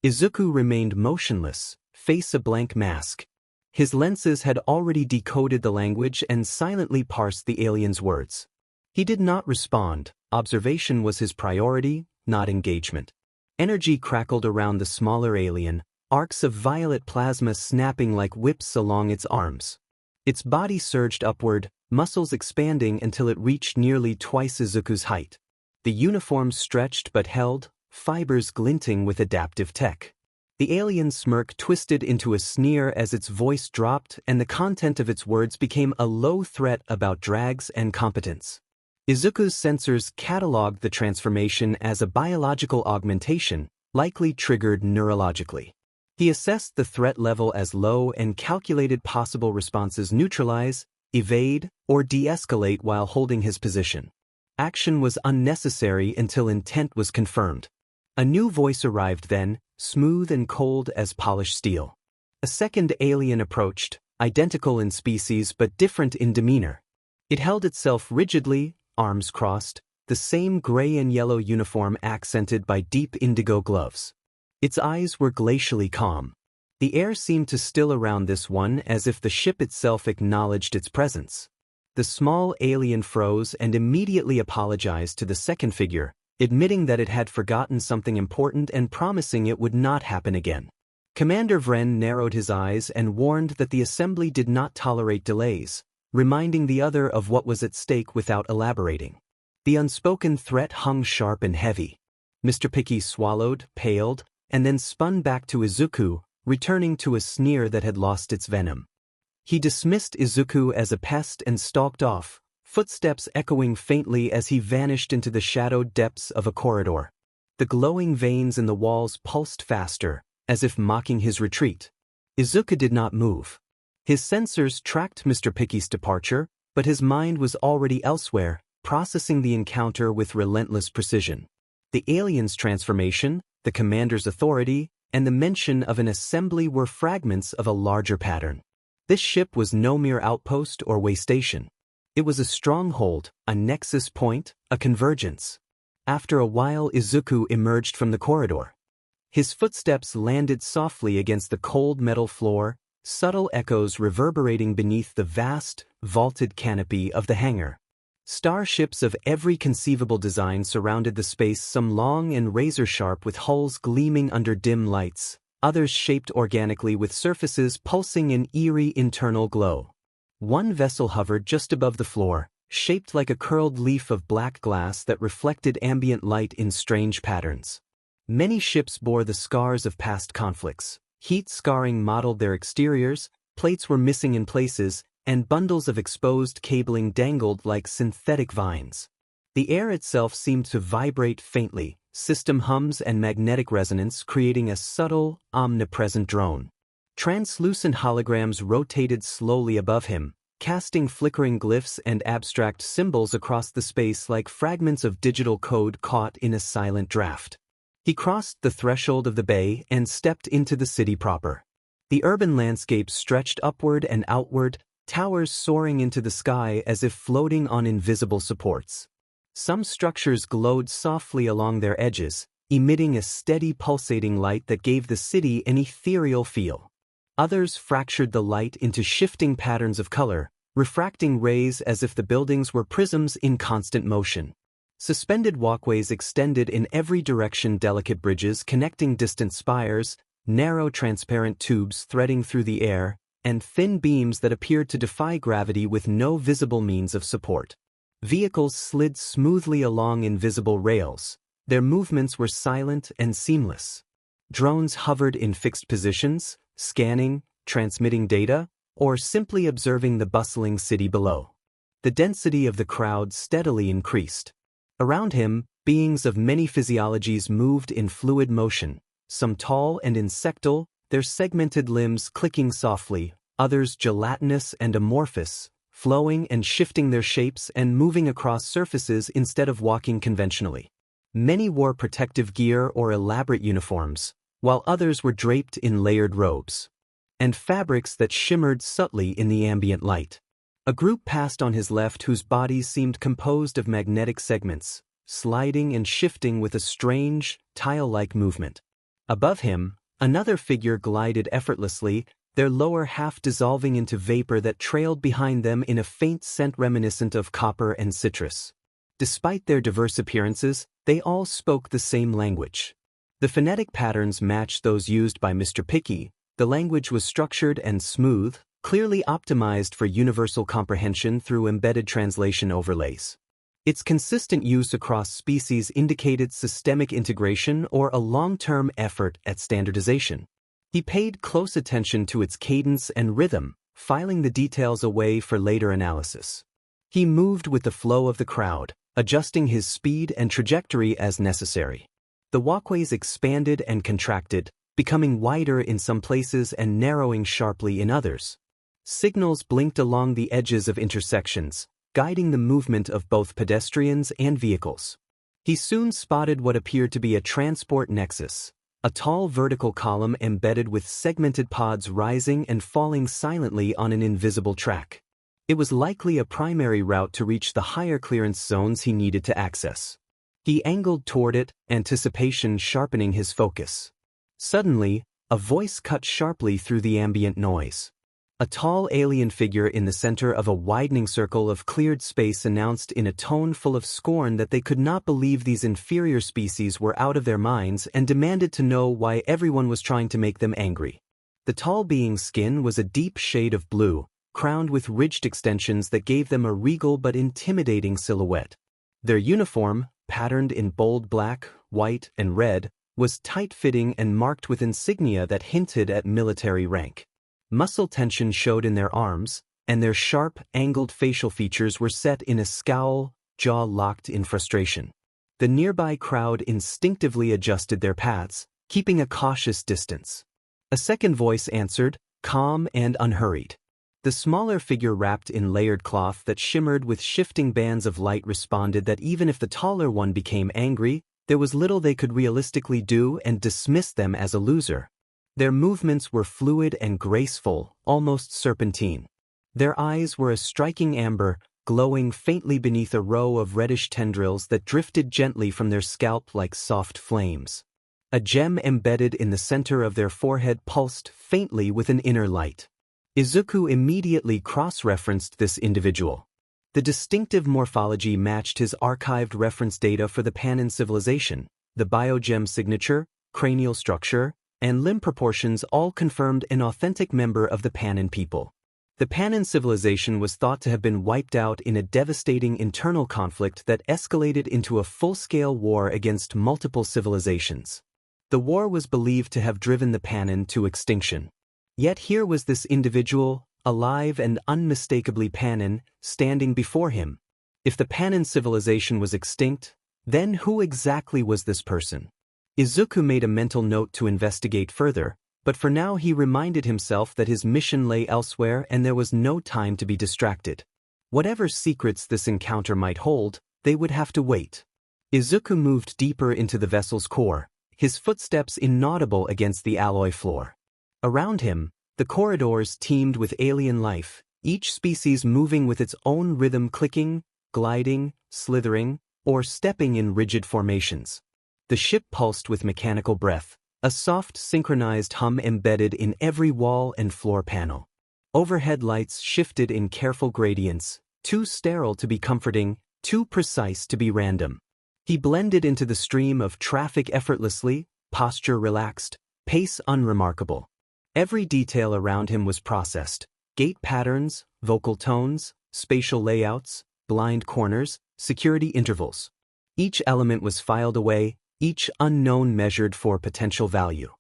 Izuku remained motionless, face a blank mask. His lenses had already decoded the language and silently parsed the alien's words. He did not respond. Observation was his priority, not engagement. Energy crackled around the smaller alien, arcs of violet plasma snapping like whips along its arms. Its body surged upward, muscles expanding until it reached nearly twice Izuku's height. The uniform stretched but held, fibers glinting with adaptive tech. The alien's smirk twisted into a sneer as its voice dropped and the content of its words became a low threat about drags and competence. Izuku's sensors cataloged the transformation as a biological augmentation, likely triggered neurologically. He assessed the threat level as low and calculated possible responses: neutralize, evade, or de-escalate while holding his position. Action was unnecessary until intent was confirmed. A new voice arrived then, smooth and cold as polished steel. A second alien approached, identical in species but different in demeanor. It held itself rigidly, arms crossed, the same gray and yellow uniform accented by deep indigo gloves. Its eyes were glacially calm. The air seemed to still around this one as if the ship itself acknowledged its presence. The small alien froze and immediately apologized to the second figure, admitting that it had forgotten something important and promising it would not happen again. Commander Vren narrowed his eyes and warned that the assembly did not tolerate delays, reminding the other of what was at stake without elaborating. The unspoken threat hung sharp and heavy. Mr. Picky swallowed, paled, and then spun back to Izuku, returning to a sneer that had lost its venom. He dismissed Izuku as a pest and stalked off, footsteps echoing faintly as he vanished into the shadowed depths of a corridor. The glowing veins in the walls pulsed faster, as if mocking his retreat. Izuku did not move. His sensors tracked Mr. Picky's departure, but his mind was already elsewhere, processing the encounter with relentless precision. The alien's transformation, the commander's authority, and the mention of an assembly were fragments of a larger pattern. This ship was no mere outpost or way station. It was a stronghold, a nexus point, a convergence. After a while, Izuku emerged from the corridor. His footsteps landed softly against the cold metal floor, subtle echoes reverberating beneath the vast, vaulted canopy of the hangar. Starships of every conceivable design surrounded the space, some long and razor-sharp with hulls gleaming under dim lights, others shaped organically with surfaces pulsing in eerie internal glow. One vessel hovered just above the floor, shaped like a curled leaf of black glass that reflected ambient light in strange patterns. Many ships bore the scars of past conflicts. Heat scarring mottled their exteriors, plates were missing in places, and bundles of exposed cabling dangled like synthetic vines. The air itself seemed to vibrate faintly, system hums and magnetic resonance creating a subtle, omnipresent drone. Translucent holograms rotated slowly above him, casting flickering glyphs and abstract symbols across the space like fragments of digital code caught in a silent draft. He crossed the threshold of the bay and stepped into the city proper. The urban landscape stretched upward and outward, towers soaring into the sky as if floating on invisible supports. Some structures glowed softly along their edges, emitting a steady pulsating light that gave the city an ethereal feel. Others fractured the light into shifting patterns of color, refracting rays as if the buildings were prisms in constant motion. Suspended walkways extended in every direction, delicate bridges connecting distant spires, narrow transparent tubes threading through the air, and thin beams that appeared to defy gravity with no visible means of support. Vehicles slid smoothly along invisible rails. Their movements were silent and seamless. Drones hovered in fixed positions, scanning, transmitting data, or simply observing the bustling city below. The density of the crowd steadily increased. Around him, beings of many physiologies moved in fluid motion, some tall and insectal, their segmented limbs clicking softly, others gelatinous and amorphous, flowing and shifting their shapes and moving across surfaces instead of walking conventionally. Many wore protective gear or elaborate uniforms, while others were draped in layered robes and fabrics that shimmered subtly in the ambient light. A group passed on his left whose bodies seemed composed of magnetic segments, sliding and shifting with a strange, tile-like movement. Above him, another figure glided effortlessly, their lower half dissolving into vapor that trailed behind them in a faint scent reminiscent of copper and citrus. Despite their diverse appearances, they all spoke the same language. The phonetic patterns matched those used by Mr. Picky. The language was structured and smooth, clearly optimized for universal comprehension through embedded translation overlays. Its consistent use across species indicated systemic integration or a long-term effort at standardization. He paid close attention to its cadence and rhythm, filing the details away for later analysis. He moved with the flow of the crowd, adjusting his speed and trajectory as necessary. The walkways expanded and contracted, becoming wider in some places and narrowing sharply in others. Signals blinked along the edges of intersections, guiding the movement of both pedestrians and vehicles. He soon spotted what appeared to be a transport nexus, a tall vertical column embedded with segmented pods rising and falling silently on an invisible track. It was likely a primary route to reach the higher clearance zones he needed to access. He angled toward it, anticipation sharpening his focus. Suddenly, a voice cut sharply through the ambient noise. A tall alien figure in the center of a widening circle of cleared space announced in a tone full of scorn that they could not believe these inferior species were out of their minds and demanded to know why everyone was trying to make them angry. The tall being's skin was a deep shade of blue, crowned with ridged extensions that gave them a regal but intimidating silhouette. Their uniform, patterned in bold black, white, and red, was tight-fitting and marked with insignia that hinted at military rank. Muscle tension showed in their arms, and their sharp, angled facial features were set in a scowl, jaw locked in frustration. The nearby crowd instinctively adjusted their paths, keeping a cautious distance. A second voice answered, calm and unhurried. The smaller figure wrapped in layered cloth that shimmered with shifting bands of light responded that even if the taller one became angry, there was little they could realistically do and dismissed them as a loser. Their movements were fluid and graceful, almost serpentine. Their eyes were a striking amber, glowing faintly beneath a row of reddish tendrils that drifted gently from their scalp like soft flames. A gem embedded in the center of their forehead pulsed faintly with an inner light. Izuku immediately cross-referenced this individual. The distinctive morphology matched his archived reference data for the Panin civilization. The biogem signature, cranial structure, and limb proportions all confirmed an authentic member of the Panin people. The Panin civilization was thought to have been wiped out in a devastating internal conflict that escalated into a full-scale war against multiple civilizations. The war was believed to have driven the Panin to extinction. Yet here was this individual, alive and unmistakably Panin, standing before him. If the Panin civilization was extinct, then who exactly was this person? Izuku made a mental note to investigate further, but for now he reminded himself that his mission lay elsewhere and there was no time to be distracted. Whatever secrets this encounter might hold, they would have to wait. Izuku moved deeper into the vessel's core, his footsteps inaudible against the alloy floor. Around him, the corridors teemed with alien life, each species moving with its own rhythm, clicking, gliding, slithering, or stepping in rigid formations. The ship pulsed with mechanical breath, a soft synchronized hum embedded in every wall and floor panel. Overhead lights shifted in careful gradients, too sterile to be comforting, too precise to be random. He blended into the stream of traffic effortlessly, posture relaxed, pace unremarkable. Every detail around him was processed: gait patterns, vocal tones, spatial layouts, blind corners, security intervals. Each element was filed away, each unknown measured for potential value.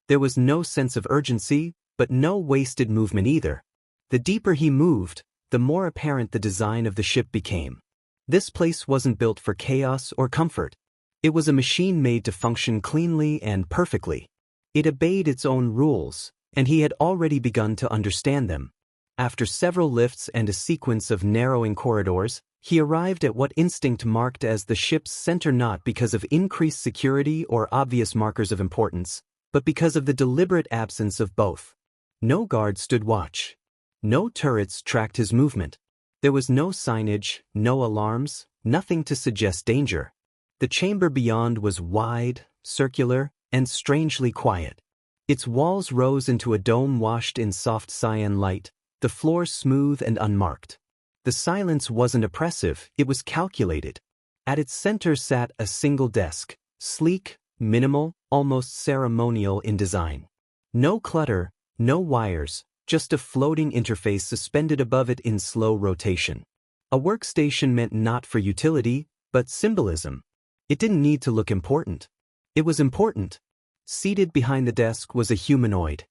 There was no sense of urgency, but no wasted movement either. The deeper he moved, the more apparent the design of the ship became. This place wasn't built for chaos or comfort. It was a machine made to function cleanly and perfectly. It obeyed its own rules, and he had already begun to understand them. After several lifts and a sequence of narrowing corridors, he arrived at what instinct marked as the ship's center, not because of increased security or obvious markers of importance, but because of the deliberate absence of both. No guard stood watch. No turrets tracked his movement. There was no signage, no alarms, nothing to suggest danger. The chamber beyond was wide, circular, and strangely quiet. Its walls rose into a dome washed in soft cyan light, the floor smooth and unmarked. The silence wasn't oppressive, it was calculated. At its center sat a single desk, sleek, minimal, almost ceremonial in design. No clutter, no wires, just a floating interface suspended above it in slow rotation. A workstation meant not for utility, but symbolism. It didn't need to look important. It was important. Seated behind the desk was a humanoid.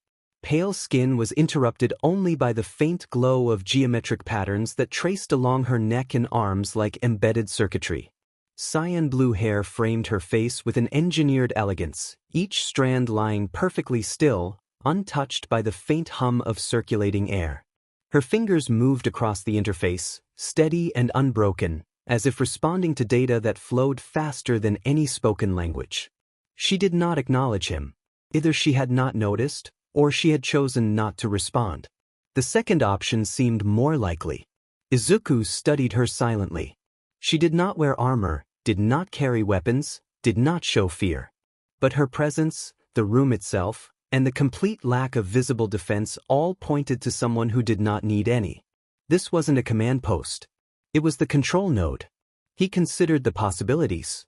Pale skin was interrupted only by the faint glow of geometric patterns that traced along her neck and arms like embedded circuitry. Cyan blue hair framed her face with an engineered elegance, each strand lying perfectly still, untouched by the faint hum of circulating air. Her fingers moved across the interface, steady and unbroken, as if responding to data that flowed faster than any spoken language. She did not acknowledge him. Either she had not noticed, or she had chosen not to respond. The second option seemed more likely. Izuku studied her silently. She did not wear armor, did not carry weapons, did not show fear. But her presence, the room itself, and the complete lack of visible defense all pointed to someone who did not need any. This wasn't a command post. It was the control node. He considered the possibilities.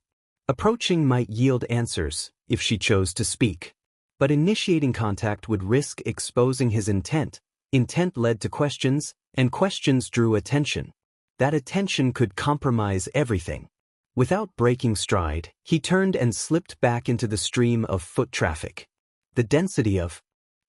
Approaching might yield answers, if she chose to speak. But initiating contact would risk exposing his intent. Intent led to questions, and questions drew attention. That attention could compromise everything. Without breaking stride, he turned and slipped back into the stream of foot traffic. The density of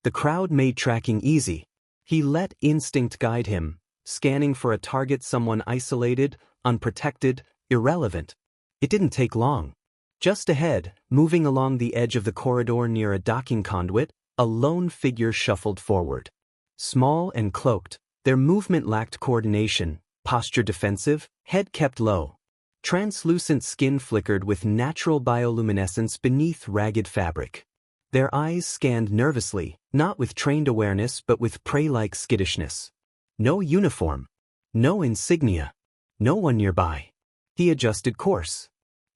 the crowd made tracking easy. He let instinct guide him, scanning for a target, someone isolated, unprotected, irrelevant. It didn't take long. Just ahead, moving along the edge of the corridor near a docking conduit, a lone figure shuffled forward. Small and cloaked, their movement lacked coordination, posture defensive, head kept low. Translucent skin flickered with natural bioluminescence beneath ragged fabric. Their eyes scanned nervously, not with trained awareness but with prey-like skittishness. No uniform. No insignia. No one nearby. He adjusted course.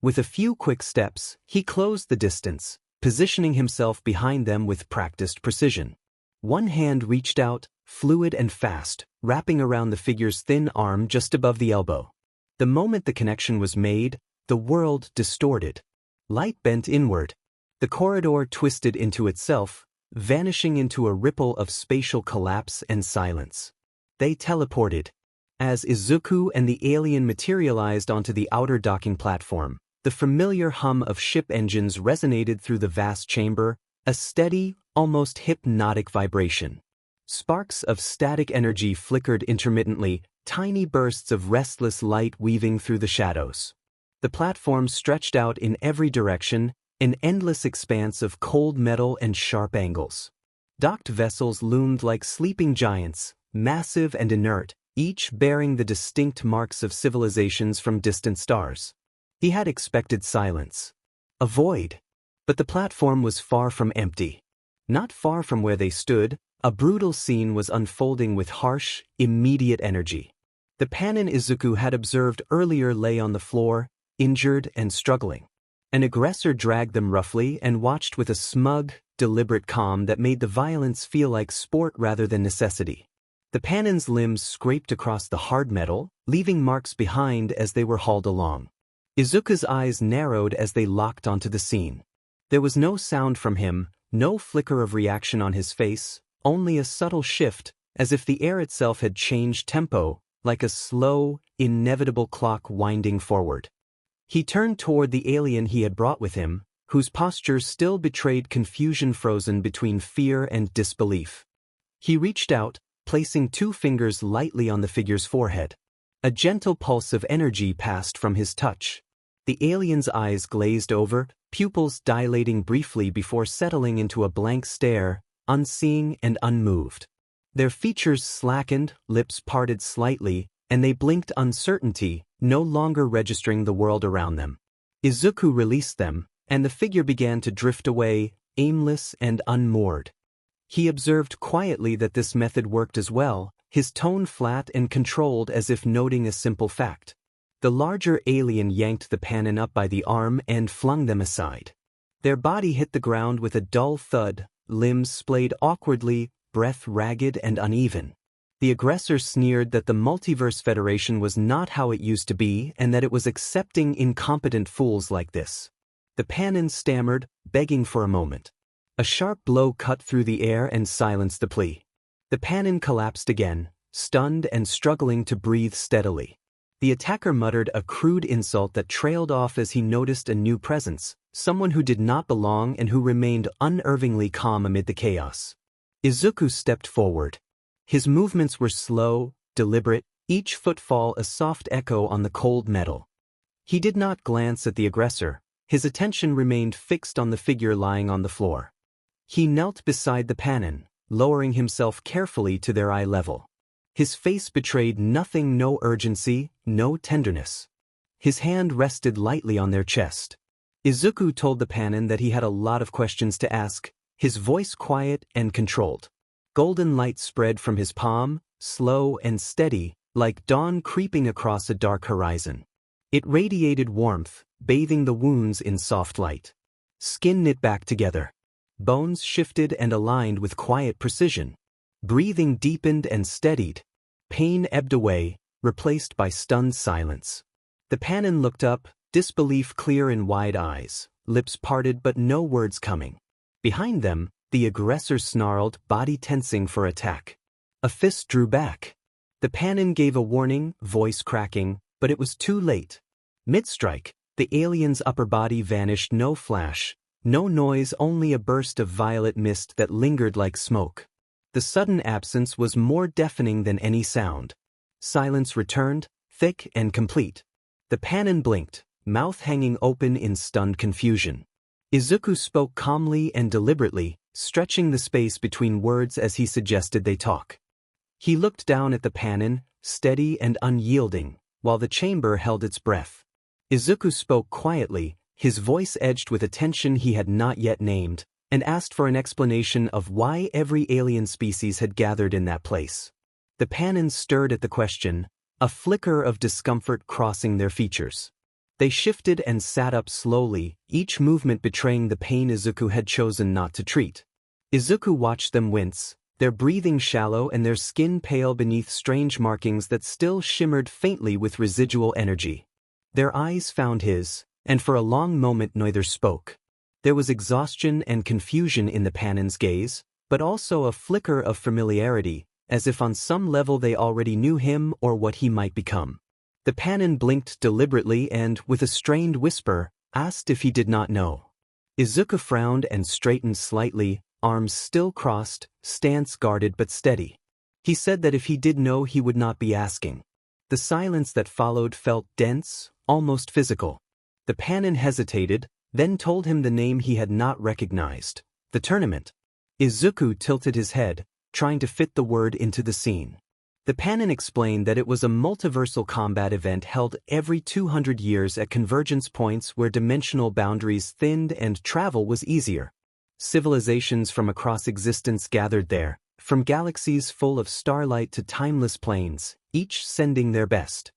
With a few quick steps, he closed the distance, positioning himself behind them with practiced precision. One hand reached out, fluid and fast, wrapping around the figure's thin arm just above the elbow. The moment the connection was made, the world distorted. Light bent inward. The corridor twisted into itself, vanishing into a ripple of spatial collapse and silence. They teleported. As Izuku and the alien materialized onto the outer docking platform, the familiar hum of ship engines resonated through the vast chamber, a steady, almost hypnotic vibration. Sparks of static energy flickered intermittently, tiny bursts of restless light weaving through the shadows. The platform stretched out in every direction, an endless expanse of cold metal and sharp angles. Docked vessels loomed like sleeping giants, massive and inert, each bearing the distinct marks of civilizations from distant stars. He had expected silence. A void. But the platform was far from empty. Not far from where they stood, a brutal scene was unfolding with harsh, immediate energy. The Panin Izuku had observed earlier lay on the floor, injured and struggling. An aggressor dragged them roughly and watched with a smug, deliberate calm that made the violence feel like sport rather than necessity. The Panin's limbs scraped across the hard metal, leaving marks behind as they were hauled along. Izuku's eyes narrowed as they locked onto the scene. There was no sound from him, no flicker of reaction on his face, only a subtle shift, as if the air itself had changed tempo, like a slow, inevitable clock winding forward. He turned toward the alien he had brought with him, whose posture still betrayed confusion frozen between fear and disbelief. He reached out, placing 2 fingers lightly on the figure's forehead. A gentle pulse of energy passed from his touch. The alien's eyes glazed over, pupils dilating briefly before settling into a blank stare, unseeing and unmoved. Their features slackened, lips parted slightly, and they blinked uncertainty, no longer registering the world around them. Izuku released them, and the figure began to drift away, aimless and unmoored. He observed quietly that this method worked as well, his tone flat and controlled as if noting a simple fact. The larger alien yanked the Panin up by the arm and flung them aside. Their body hit the ground with a dull thud, limbs splayed awkwardly, breath ragged and uneven. The aggressor sneered that the Multiverse Federation was not how it used to be and that it was accepting incompetent fools like this. The Panin stammered, begging for a moment. A sharp blow cut through the air and silenced the plea. The Panin collapsed again, stunned and struggling to breathe steadily. The attacker muttered a crude insult that trailed off as he noticed a new presence, someone who did not belong and who remained unervingly calm amid the chaos. Izuku stepped forward. His movements were slow, deliberate, each footfall a soft echo on the cold metal. He did not glance at the aggressor, his attention remained fixed on the figure lying on the floor. He knelt beside the Panin, lowering himself carefully to their eye level. His face betrayed nothing, no urgency, no tenderness. His hand rested lightly on their chest. Izuku told the Panin that he had a lot of questions to ask, his voice quiet and controlled. Golden light spread from his palm, slow and steady, like dawn creeping across a dark horizon. It radiated warmth, bathing the wounds in soft light. Skin knit back together. Bones shifted and aligned with quiet precision. Breathing deepened and steadied. Pain ebbed away, replaced by stunned silence. The Panin looked up, disbelief clear in wide eyes, lips parted but no words coming. Behind them, the aggressor snarled, body tensing for attack. A fist drew back. The Panin gave a warning, voice cracking, but it was too late. Mid-strike, the alien's upper body vanished, no flash, no noise, only a burst of violet mist that lingered like smoke. The sudden absence was more deafening than any sound. Silence returned, thick and complete. The Panin blinked, mouth hanging open in stunned confusion. Izuku spoke calmly and deliberately, stretching the space between words as he suggested they talk. He looked down at the Panin, steady and unyielding, while the chamber held its breath. Izuku spoke quietly, his voice edged with a tension he had not yet named, and asked for an explanation of why every alien species had gathered in that place. The Panin stirred at the question, a flicker of discomfort crossing their features. They shifted and sat up slowly, each movement betraying the pain Izuku had chosen not to treat. Izuku watched them wince, their breathing shallow and their skin pale beneath strange markings that still shimmered faintly with residual energy. Their eyes found his, and for a long moment neither spoke. There was exhaustion and confusion in the Panin's gaze, but also a flicker of familiarity, as if on some level they already knew him or what he might become. The Panin blinked deliberately and, with a strained whisper, asked if he did not know. Izuku frowned and straightened slightly, arms still crossed, stance guarded but steady. He said that if he did know he would not be asking. The silence that followed felt dense, almost physical. The Panin hesitated, then told him the name he had not recognized, the tournament. Izuku tilted his head, trying to fit the word into the scene. The Panin explained that it was a multiversal combat event held every 200 years at convergence points where dimensional boundaries thinned and travel was easier. Civilizations from across existence gathered there, from galaxies full of starlight to timeless planes, each sending their best.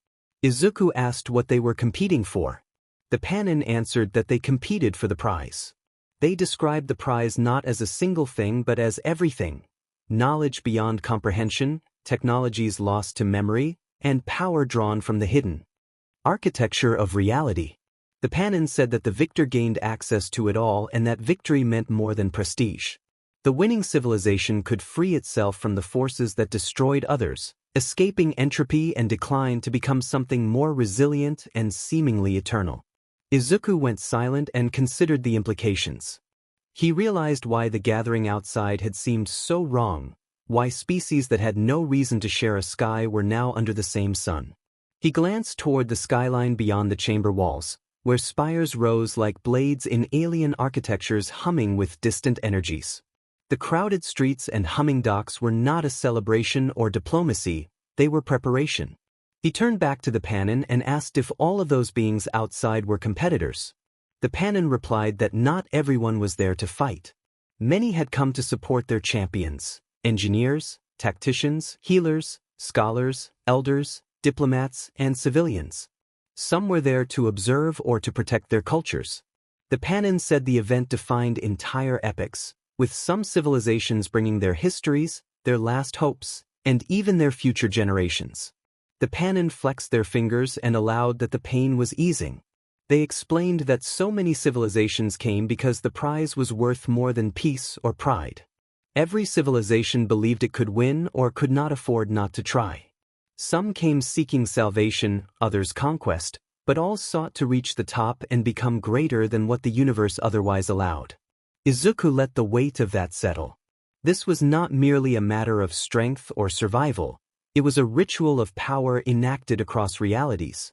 Izuku asked what they were competing for. The Panin answered that they competed for the prize. They described the prize not as a single thing but as everything: knowledge beyond comprehension, technologies lost to memory, and power drawn from the hidden architecture of reality. The Panin said that the victor gained access to it all and that victory meant more than prestige. The winning civilization could free itself from the forces that destroyed others, escaping entropy and decline to become something more resilient and seemingly eternal. Izuku went silent and considered the implications. He realized why the gathering outside had seemed so wrong, why species that had no reason to share a sky were now under the same sun. He glanced toward the skyline beyond the chamber walls, where spires rose like blades in alien architectures humming with distant energies. The crowded streets and humming docks were not a celebration or diplomacy, they were preparation. He turned back to the Panin and asked if all of those beings outside were competitors. The Panin replied that not everyone was there to fight. Many had come to support their champions: engineers, tacticians, healers, scholars, elders, diplomats, and civilians. Some were there to observe or to protect their cultures. The Panin said the event defined entire epochs, with some civilizations bringing their histories, their last hopes, and even their future generations. The Panin flexed their fingers and allowed that the pain was easing. They explained that so many civilizations came because the prize was worth more than peace or pride. Every civilization believed it could win or could not afford not to try. Some came seeking salvation, others conquest, but all sought to reach the top and become greater than what the universe otherwise allowed. Izuku let the weight of that settle. This was not merely a matter of strength or survival, it was a ritual of power enacted across realities.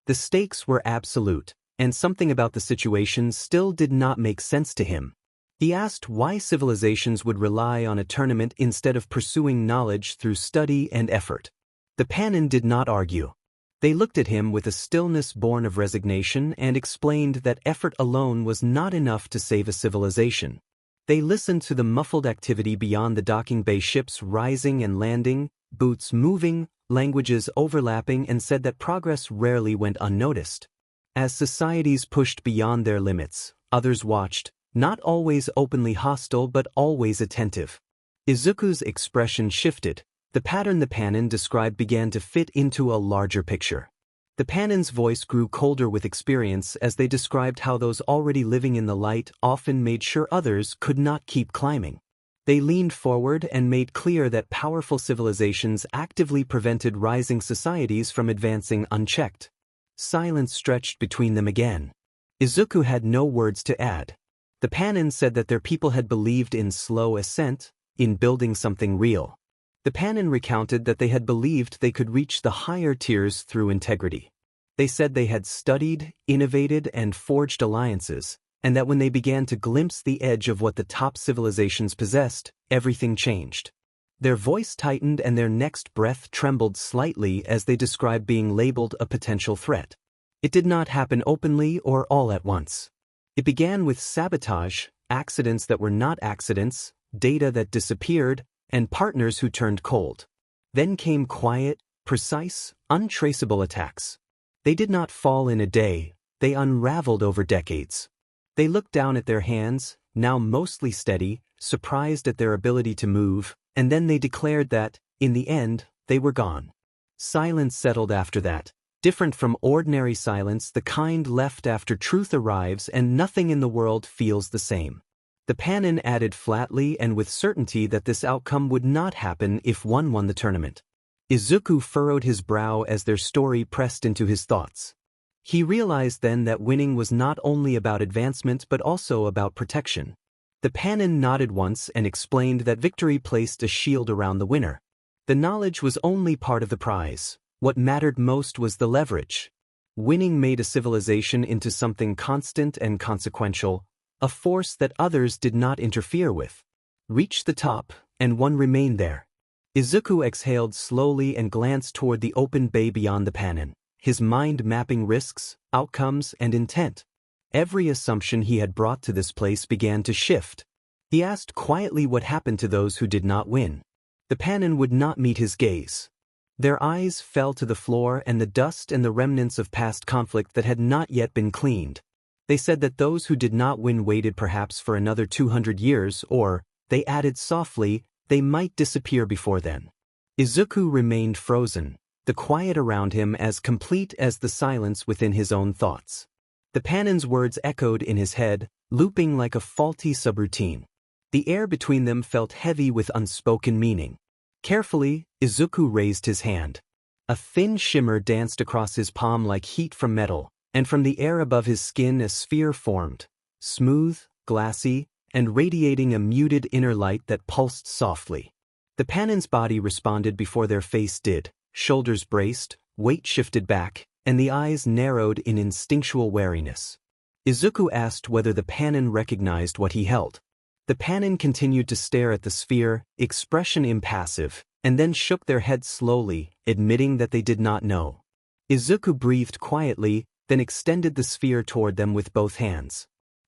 The stakes were absolute, and something about the situation still did not make sense to him. He asked why civilizations would rely on a tournament instead of pursuing knowledge through study and effort. The Panin did not argue. They looked at him with a stillness born of resignation and explained that effort alone was not enough to save a civilization. They listened to the muffled activity beyond the docking bay, ships rising and landing, boots moving, languages overlapping, and said that progress rarely went unnoticed. As societies pushed beyond their limits, others watched, not always openly hostile but always attentive. Izuku's expression shifted. The pattern the Panin described began to fit into a larger picture. The Panin's voice grew colder with experience as they described how those already living in the light often made sure others could not keep climbing. They leaned forward and made clear that powerful civilizations actively prevented rising societies from advancing unchecked. Silence stretched between them again. Izuku had no words to add. The Panin said that their people had believed in slow ascent, in building something real. The Panin recounted that they had believed they could reach the higher tiers through integrity. They said they had studied, innovated, and forged alliances, and that when they began to glimpse the edge of what the top civilizations possessed, everything changed. Their voice tightened and their next breath trembled slightly as they described being labeled a potential threat. It did not happen openly or all at once. It began with sabotage, accidents that were not accidents, data that disappeared, and partners who turned cold. Then came quiet, precise, untraceable attacks. They did not fall in a day, they unraveled over decades. They looked down at their hands, now mostly steady, surprised at their ability to move, and then they declared that, in the end, they were gone. Silence settled after that. Different from ordinary silence, the kind left after truth arrives and nothing in the world feels the same. The Panin added flatly and with certainty that this outcome would not happen if one won the tournament. Izuku furrowed his brow as their story pressed into his thoughts. He realized then that winning was not only about advancement but also about protection. The Panin nodded once and explained that victory placed a shield around the winner. The knowledge was only part of the prize. What mattered most was the leverage. Winning made a civilization into something constant and consequential, a force that others did not interfere with. Reach the top, and one remained there. Izuku exhaled slowly and glanced toward the open bay beyond the Panin, his mind mapping risks, outcomes, and intent. Every assumption he had brought to this place began to shift. He asked quietly what happened to those who did not win. The Panin would not meet his gaze. Their eyes fell to the floor and the dust and the remnants of past conflict that had not yet been cleaned. They said that those who did not win waited perhaps for another 200 years or, they added softly, they might disappear before then. Izuku remained frozen, the quiet around him as complete as the silence within his own thoughts. The Panin's words echoed in his head, looping like a faulty subroutine. The air between them felt heavy with unspoken meaning. Carefully, Izuku raised his hand. A thin shimmer danced across his palm like heat from metal, and from the air above his skin a sphere formed, smooth, glassy, and radiating a muted inner light that pulsed softly. The Panin's body responded before their face did, shoulders braced, weight shifted back, and the eyes narrowed in instinctual wariness. Izuku asked whether the Panin recognized what he held. The Panin continued to stare at the sphere, expression impassive, and then shook their heads slowly, admitting that they did not know. Izuku breathed quietly, then extended the sphere toward them with both hands.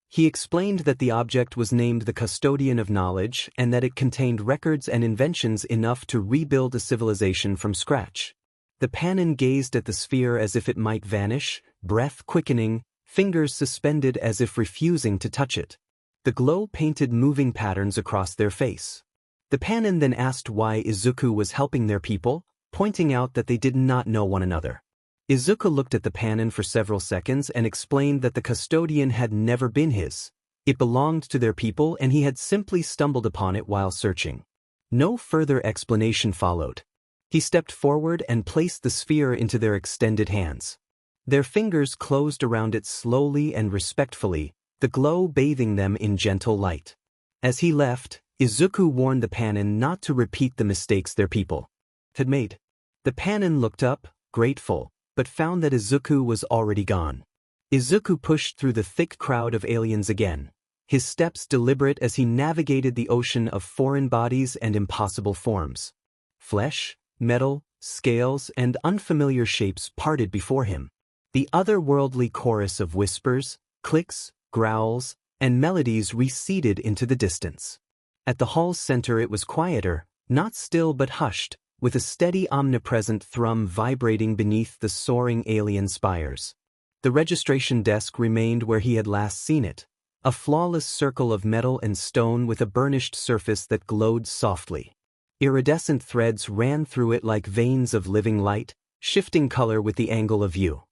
He explained that the object was named the Custodian of Knowledge and that it contained records and inventions enough to rebuild a civilization from scratch. The Panin gazed at the sphere as if it might vanish, breath quickening, fingers suspended as if refusing to touch it. The glow painted moving patterns across their face. The Panin then asked why Izuku was helping their people, pointing out that they did not know one another. Izuku looked at the Panin for several seconds and explained that the custodian had never been his. It belonged to their people and he had simply stumbled upon it while searching. No further explanation followed. He stepped forward and placed the sphere into their extended hands. Their fingers closed around it slowly and respectfully, the glow bathing them in gentle light. As he left, Izuku warned the Panin not to repeat the mistakes their people had made. The Panin looked up, grateful, but found that Izuku was already gone. Izuku pushed through the thick crowd of aliens again, his steps deliberate as he navigated the ocean of foreign bodies and impossible forms. Flesh, metal, scales, and unfamiliar shapes parted before him. The otherworldly chorus of whispers, clicks, growls, and melodies receded into the distance. At the hall's center it was quieter, not still but hushed, with a steady omnipresent thrum vibrating beneath the soaring alien spires. The registration desk remained where he had last seen it, a flawless circle of metal and stone with a burnished surface that glowed softly. Iridescent threads ran through it like veins of living light, shifting color with the angle of view.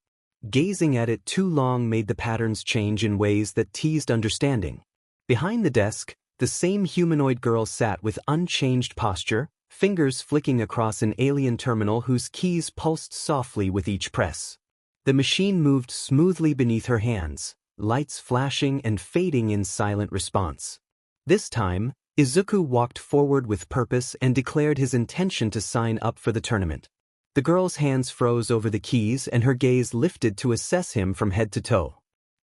Gazing at it too long made the patterns change in ways that teased understanding. Behind the desk, the same humanoid girl sat with unchanged posture, fingers flicking across an alien terminal whose keys pulsed softly with each press. The machine moved smoothly beneath her hands, lights flashing and fading in silent response. This time, Izuku walked forward with purpose and declared his intention to sign up for the tournament. The girl's hands froze over the keys and her gaze lifted to assess him from head to toe.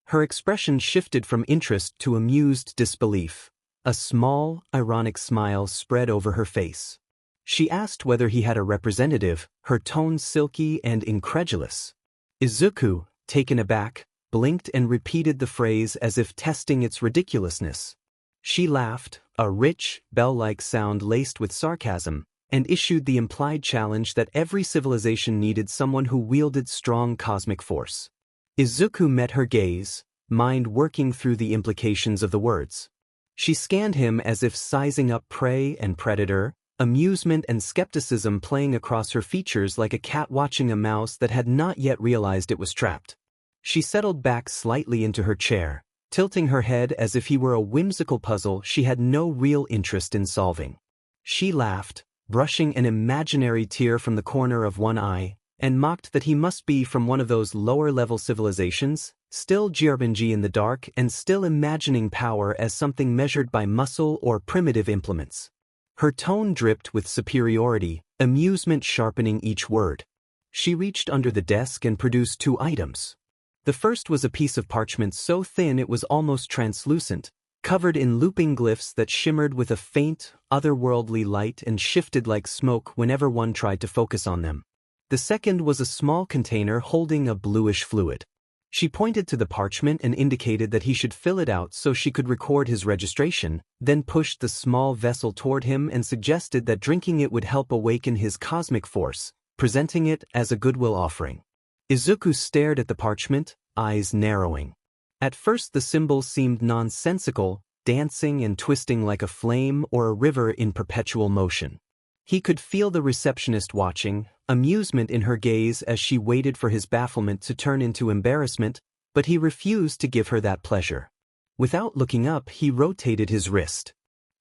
Her expression shifted from interest to amused disbelief. A small, ironic smile spread over her face. She asked whether he had a representative, her tone silky and incredulous. Izuku, taken aback, blinked and repeated the phrase as if testing its ridiculousness. She laughed, a rich, bell-like sound laced with sarcasm, and issued the implied challenge that every civilization needed someone who wielded strong cosmic force. Izuku met her gaze, mind working through the implications of the words. She scanned him as if sizing up prey and predator, amusement and skepticism playing across her features like a cat watching a mouse that had not yet realized it was trapped. She settled back slightly into her chair, tilting her head as if he were a whimsical puzzle she had no real interest in solving. She laughed, brushing an imaginary tear from the corner of one eye, and mocked that he must be from one of those lower-level civilizations, still Jirbanji in the dark and still imagining power as something measured by muscle or primitive implements. Her tone dripped with superiority, amusement sharpening each word. She reached under the desk and produced 2 items. The first was a piece of parchment so thin it was almost translucent, covered in looping glyphs that shimmered with a faint, otherworldly light and shifted like smoke whenever one tried to focus on them. The second was a small container holding a bluish fluid. She pointed to the parchment and indicated that he should fill it out so she could record his registration, then pushed the small vessel toward him and suggested that drinking it would help awaken his cosmic force, presenting it as a goodwill offering. Izuku stared at the parchment, eyes narrowing. At first the symbol seemed nonsensical, dancing and twisting like a flame or a river in perpetual motion. He could feel the receptionist watching, amusement in her gaze as she waited for his bafflement to turn into embarrassment, but he refused to give her that pleasure. Without looking up, he rotated his wrist.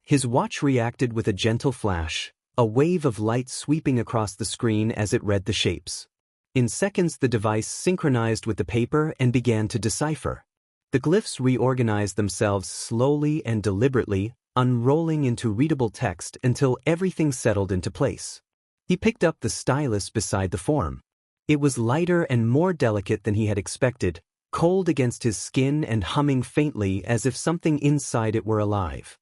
His watch reacted with a gentle flash, a wave of light sweeping across the screen as it read the shapes. In seconds the device synchronized with the paper and began to decipher. The glyphs reorganized themselves slowly and deliberately, unrolling into readable text until everything settled into place. He picked up the stylus beside the form. It was lighter and more delicate than he had expected, cold against his skin and humming faintly as if something inside it were alive.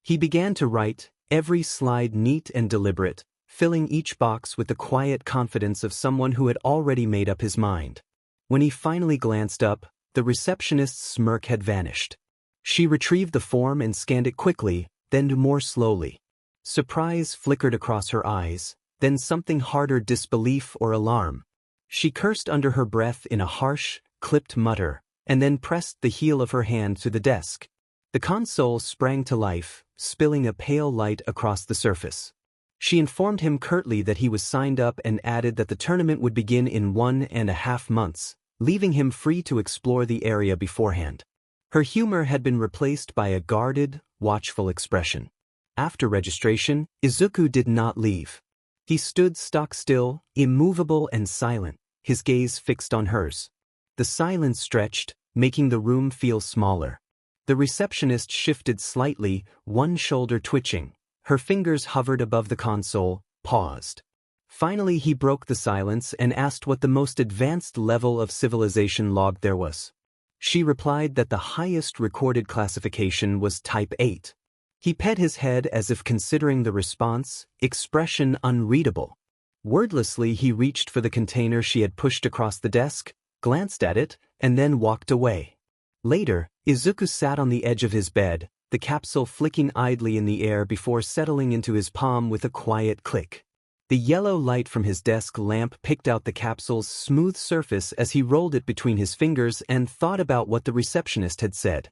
He began to write, every slide neat and deliberate, filling each box with the quiet confidence of someone who had already made up his mind. When he finally glanced up, the receptionist's smirk had vanished. She retrieved the form and scanned it quickly, then more slowly. Surprise flickered across her eyes, then something harder, disbelief or alarm. She cursed under her breath in a harsh, clipped mutter, and then pressed the heel of her hand to the desk. The console sprang to life, spilling a pale light across the surface. She informed him curtly that he was signed up and added that the tournament would begin in 1.5 months, leaving him free to explore the area beforehand. Her humor had been replaced by a guarded, watchful expression. After registration, Izuku did not leave. He stood stock still, immovable and silent, his gaze fixed on hers. The silence stretched, making the room feel smaller. The receptionist shifted slightly, one shoulder twitching. Her fingers hovered above the console, paused. Finally he broke the silence and asked what the most advanced level of civilization log there was. She replied that the highest recorded classification was Type 8. He pet his head as if considering the response, expression unreadable. Wordlessly he reached for the container she had pushed across the desk, glanced at it, and then walked away. Later, Izuku sat on the edge of his bed, the capsule flicking idly in the air before settling into his palm with a quiet click. The yellow light from his desk lamp picked out the capsule's smooth surface as he rolled it between his fingers and thought about what the receptionist had said.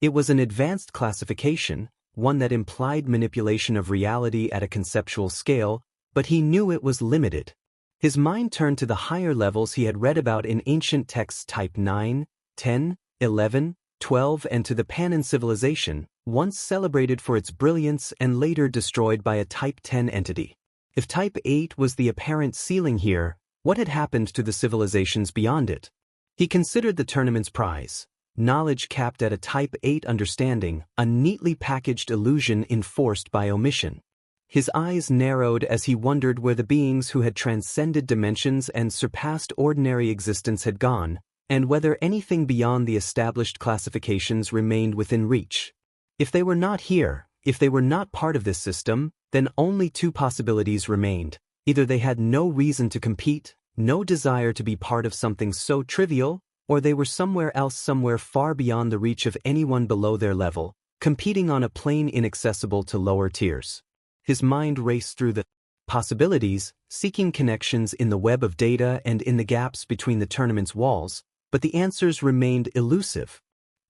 It was an advanced classification, one that implied manipulation of reality at a conceptual scale, but he knew it was limited. His mind turned to the higher levels he had read about in ancient texts Type 9, 10, 11, 12 and to the Panan civilization, once celebrated for its brilliance and later destroyed by a Type 10 entity. If Type 8 was the apparent ceiling here, what had happened to the civilizations beyond it? He considered the tournament's prize, knowledge capped at a Type 8 understanding, a neatly packaged illusion enforced by omission. His eyes narrowed as he wondered where the beings who had transcended dimensions and surpassed ordinary existence had gone, and whether anything beyond the established classifications remained within reach. If they were not here, if they were not part of this system, then only two possibilities remained. Either they had no reason to compete, no desire to be part of something so trivial, or they were somewhere else, somewhere far beyond the reach of anyone below their level, competing on a plane inaccessible to lower tiers. His mind raced through the possibilities, seeking connections in the web of data and in the gaps between the tournament's walls, but the answers remained elusive.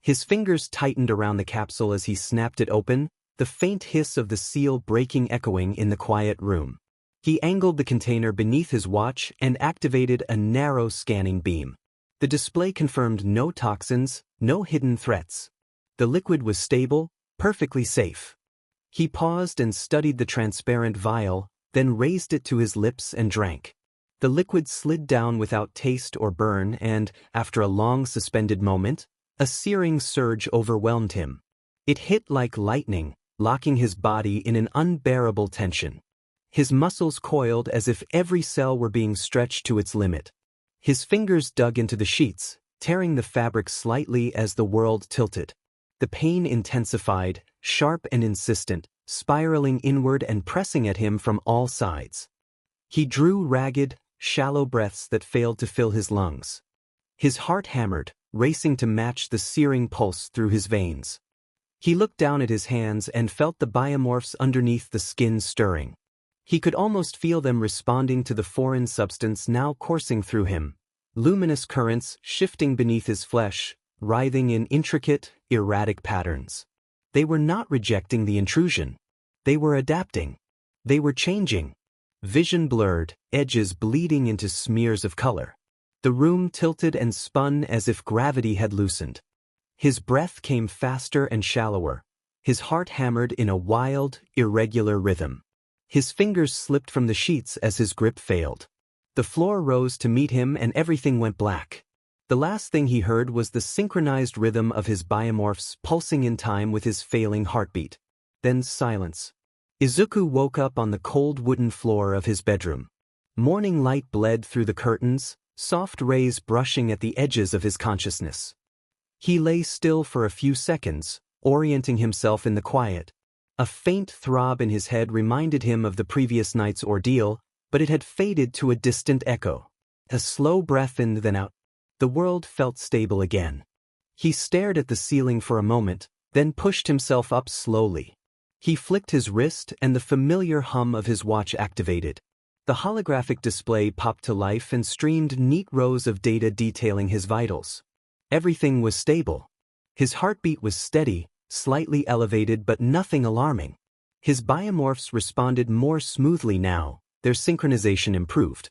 His fingers tightened around the capsule as he snapped it open, the faint hiss of the seal breaking echoing in the quiet room. He angled the container beneath his watch and activated a narrow scanning beam. The display confirmed no toxins, no hidden threats. The liquid was stable, perfectly safe. He paused and studied the transparent vial, then raised it to his lips and drank. The liquid slid down without taste or burn and, after a long suspended moment, a searing surge overwhelmed him. It hit like lightning, locking his body in an unbearable tension. His muscles coiled as if every cell were being stretched to its limit. His fingers dug into the sheets, tearing the fabric slightly as the world tilted. The pain intensified, sharp and insistent, spiraling inward and pressing at him from all sides. He drew ragged, shallow breaths that failed to fill his lungs. His heart hammered, racing to match the searing pulse through his veins. He looked down at his hands and felt the biomorphs underneath the skin stirring. He could almost feel them responding to the foreign substance now coursing through him, luminous currents shifting beneath his flesh, writhing in intricate, erratic patterns. They were not rejecting the intrusion. They were adapting. They were changing. Vision blurred, edges bleeding into smears of color. The room tilted and spun as if gravity had loosened. His breath came faster and shallower. His heart hammered in a wild, irregular rhythm. His fingers slipped from the sheets as his grip failed. The floor rose to meet him and everything went black. The last thing he heard was the synchronized rhythm of his biomorphs pulsing in time with his failing heartbeat. Then silence. Izuku woke up on the cold wooden floor of his bedroom. Morning light bled through the curtains, soft rays brushing at the edges of his consciousness. He lay still for a few seconds, orienting himself in the quiet. A faint throb in his head reminded him of the previous night's ordeal, but it had faded to a distant echo. A slow breath in, then out. The world felt stable again. He stared at the ceiling for a moment, then pushed himself up slowly. He flicked his wrist and the familiar hum of his watch activated. The holographic display popped to life and streamed neat rows of data detailing his vitals. Everything was stable. His heartbeat was steady, slightly elevated but nothing alarming. His biomorphs responded more smoothly now, their synchronization improved.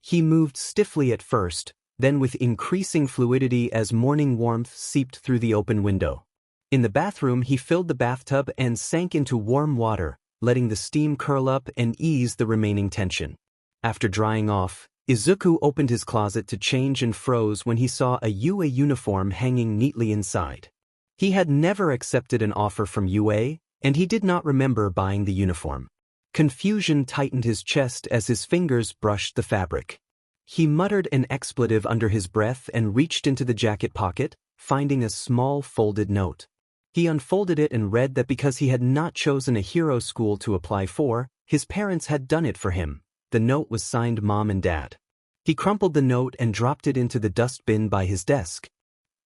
He moved stiffly at first, then with increasing fluidity as morning warmth seeped through the open window. In the bathroom he filled the bathtub and sank into warm water, letting the steam curl up and ease the remaining tension. After drying off, Izuku opened his closet to change and froze when he saw a UA uniform hanging neatly inside. He had never accepted an offer from UA, and he did not remember buying the uniform. Confusion tightened his chest as his fingers brushed the fabric. He muttered an expletive under his breath and reached into the jacket pocket, finding a small folded note. He unfolded it and read that because he had not chosen a hero school to apply for, his parents had done it for him. The note was signed Mom and Dad. He crumpled the note and dropped it into the dustbin by his desk.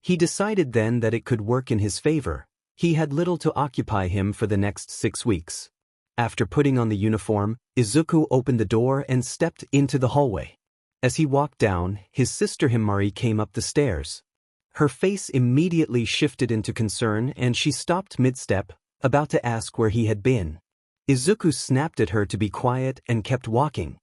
He decided then that it could work in his favor. He had little to occupy him for the next 6 weeks. After putting on the uniform, Izuku opened the door and stepped into the hallway. As he walked down, his sister Himari came up the stairs. Her face immediately shifted into concern and she stopped mid-step, about to ask where he had been. Izuku snapped at her to be quiet and kept walking.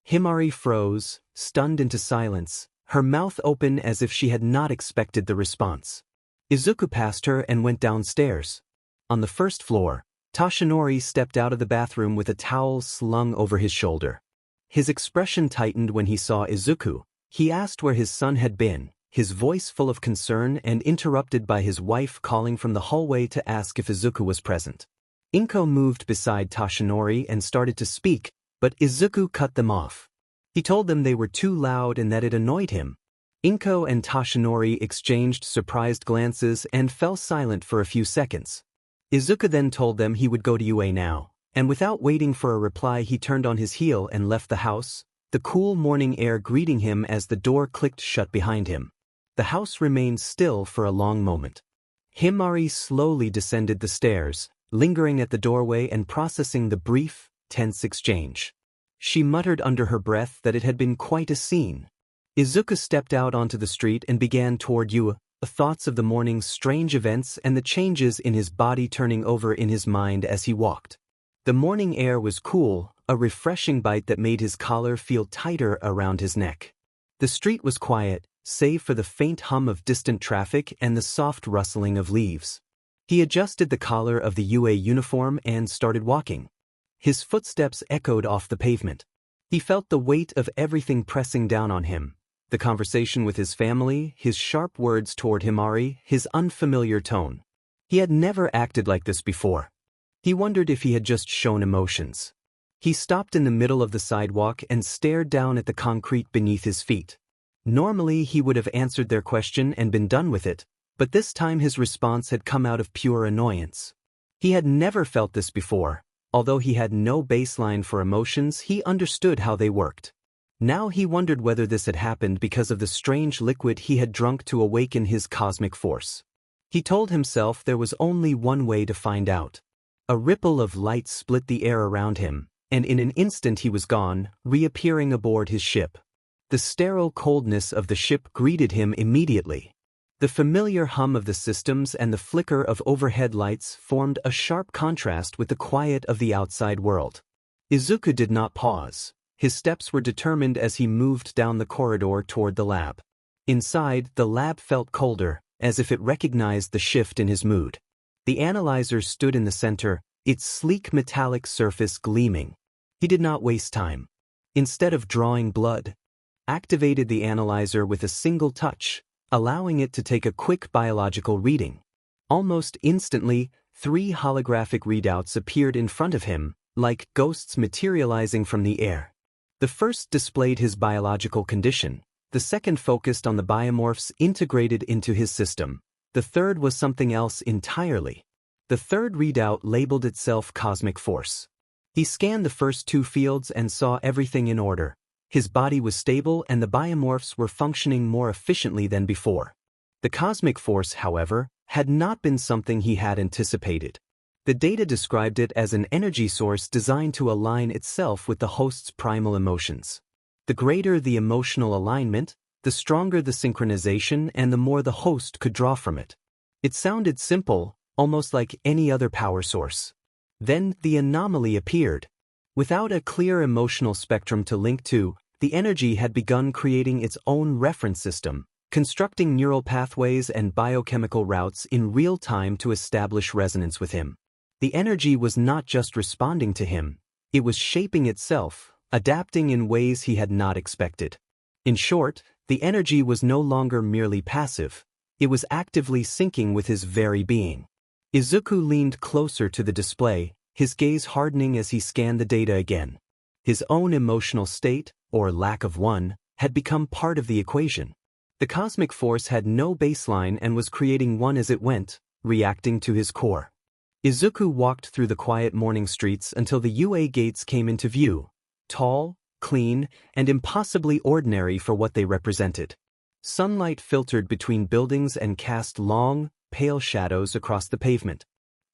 Himari froze, stunned into silence, her mouth open as if she had not expected the response. Izuku passed her and went downstairs. On the first floor, Toshinori stepped out of the bathroom with a towel slung over his shoulder. His expression tightened when he saw Izuku. He asked where his son had been, his voice full of concern and interrupted by his wife calling from the hallway to ask if Izuku was present. Inko moved beside Toshinori and started to speak, but Izuku cut them off. He told them they were too loud and that it annoyed him. Inko and Toshinori exchanged surprised glances and fell silent for a few seconds. Izuku then told them he would go to UA now, and without waiting for a reply he turned on his heel and left the house, the cool morning air greeting him as the door clicked shut behind him. The house remained still for a long moment. Himari slowly descended the stairs, lingering at the doorway and processing the brief, tense exchange. She muttered under her breath that it had been quite a scene. Izuku stepped out onto the street and began toward UA, the thoughts of the morning's strange events and the changes in his body turning over in his mind as he walked. The morning air was cool, a refreshing bite that made his collar feel tighter around his neck. The street was quiet, save for the faint hum of distant traffic and the soft rustling of leaves. He adjusted the collar of the UA uniform and started walking. His footsteps echoed off the pavement. He felt the weight of everything pressing down on him. The conversation with his family, his sharp words toward Himari, his unfamiliar tone. He had never acted like this before. He wondered if he had just shown emotions. He stopped in the middle of the sidewalk and stared down at the concrete beneath his feet. Normally he would have answered their question and been done with it, But this time his response had come out of pure annoyance. He had never felt this before. Although he had no baseline for emotions, he understood how they worked. Now he wondered whether this had happened because of the strange liquid he had drunk to awaken his cosmic force. He told himself there was only one way to find out. A ripple of light split the air around him, and in an instant he was gone, reappearing aboard his ship. The sterile coldness of the ship greeted him immediately. The familiar hum of the systems and the flicker of overhead lights formed a sharp contrast with the quiet of the outside world. Izuku did not pause. His steps were determined as he moved down the corridor toward the lab. Inside, the lab felt colder, as if it recognized the shift in his mood. The analyzer stood in the center, its sleek metallic surface gleaming. He did not waste time. Instead of drawing blood, activated the analyzer with a single touch, allowing it to take a quick biological reading. Almost instantly, 3 holographic readouts appeared in front of him, like ghosts materializing from the air. The first displayed his biological condition, the second focused on the biomorphs integrated into his system, the third was something else entirely. The third readout labeled itself cosmic force. He scanned the first 2 fields and saw everything in order. His body was stable and the biomorphs were functioning more efficiently than before. The cosmic force, however, had not been something he had anticipated. The data described it as an energy source designed to align itself with the host's primal emotions. The greater the emotional alignment, the stronger the synchronization and the more the host could draw from it. It sounded simple, almost like any other power source. Then the anomaly appeared. Without a clear emotional spectrum to link to, the energy had begun creating its own reference system, constructing neural pathways and biochemical routes in real time to establish resonance with him. The energy was not just responding to him, it was shaping itself, adapting in ways he had not expected. In short, the energy was no longer merely passive, it was actively syncing with his very being. Izuku leaned closer to the display, his gaze hardening as he scanned the data again. His own emotional state, or lack of one, had become part of the equation. The cosmic force had no baseline and was creating one as it went, reacting to his core. Izuku walked through the quiet morning streets until the UA gates came into view, tall, clean, and impossibly ordinary for what they represented. Sunlight filtered between buildings and cast long, pale shadows across the pavement.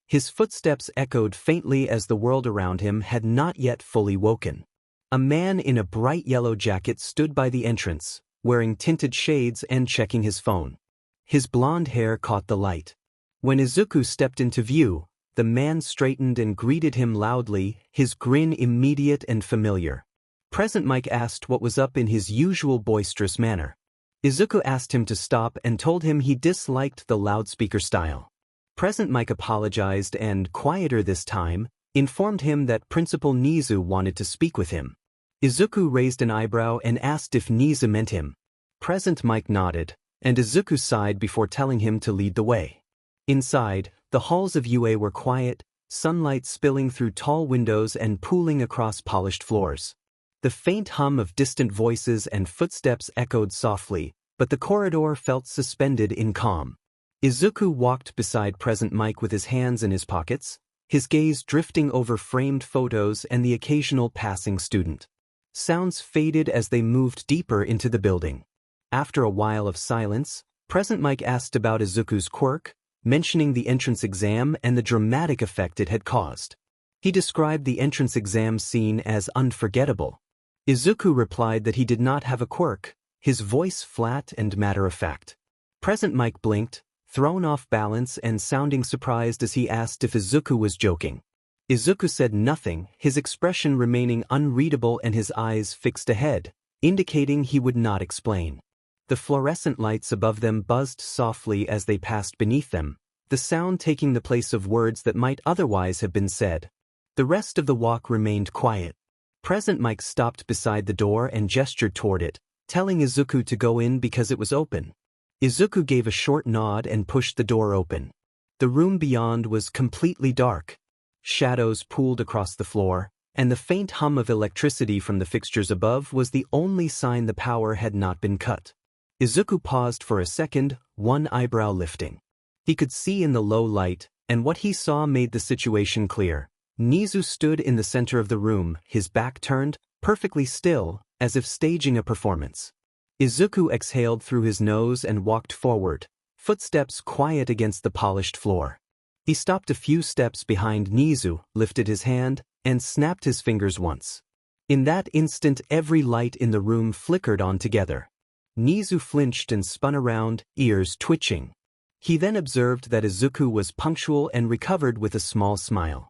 His footsteps echoed faintly as the world around him had not yet fully woken. A man in a bright yellow jacket stood by the entrance, wearing tinted shades and checking his phone. His blonde hair caught the light. When Izuku stepped into view, the man straightened and greeted him loudly, his grin immediate and familiar. Present Mike asked what was up in his usual boisterous manner. Izuku asked him to stop and told him he disliked the loudspeaker style. Present Mike apologized and, quieter this time, informed him that Principal Nizu wanted to speak with him. Izuku raised an eyebrow and asked if Nizu meant him. Present Mike nodded, and Izuku sighed before telling him to lead the way. Inside, the halls of UA were quiet, sunlight spilling through tall windows and pooling across polished floors. The faint hum of distant voices and footsteps echoed softly, but the corridor felt suspended in calm. Izuku walked beside Present Mike with his hands in his pockets, his gaze drifting over framed photos and the occasional passing student. Sounds faded as they moved deeper into the building. After a while of silence, Present Mike asked about Izuku's quirk, mentioning the entrance exam and the dramatic effect it had caused. He described the entrance exam scene as unforgettable. Izuku replied that he did not have a quirk, his voice flat and matter-of-fact. Present Mike blinked, thrown off balance and sounding surprised as he asked if Izuku was joking. Izuku said nothing, his expression remaining unreadable and his eyes fixed ahead, indicating he would not explain. The fluorescent lights above them buzzed softly as they passed beneath them, the sound taking the place of words that might otherwise have been said. The rest of the walk remained quiet. Present Mike stopped beside the door and gestured toward it, telling Izuku to go in because it was open. Izuku gave a short nod and pushed the door open. The room beyond was completely dark. Shadows pooled across the floor, and the faint hum of electricity from the fixtures above was the only sign the power had not been cut. Izuku paused for a second, one eyebrow lifting. He could see in the low light, and what he saw made the situation clear. Nizu stood in the center of the room, his back turned, perfectly still, as if staging a performance. Izuku exhaled through his nose and walked forward, footsteps quiet against the polished floor. He stopped a few steps behind Nizu, lifted his hand, and snapped his fingers once. In that instant every light in the room flickered on together. Nizu flinched and spun around, ears twitching. He then observed that Izuku was punctual and recovered with a small smile.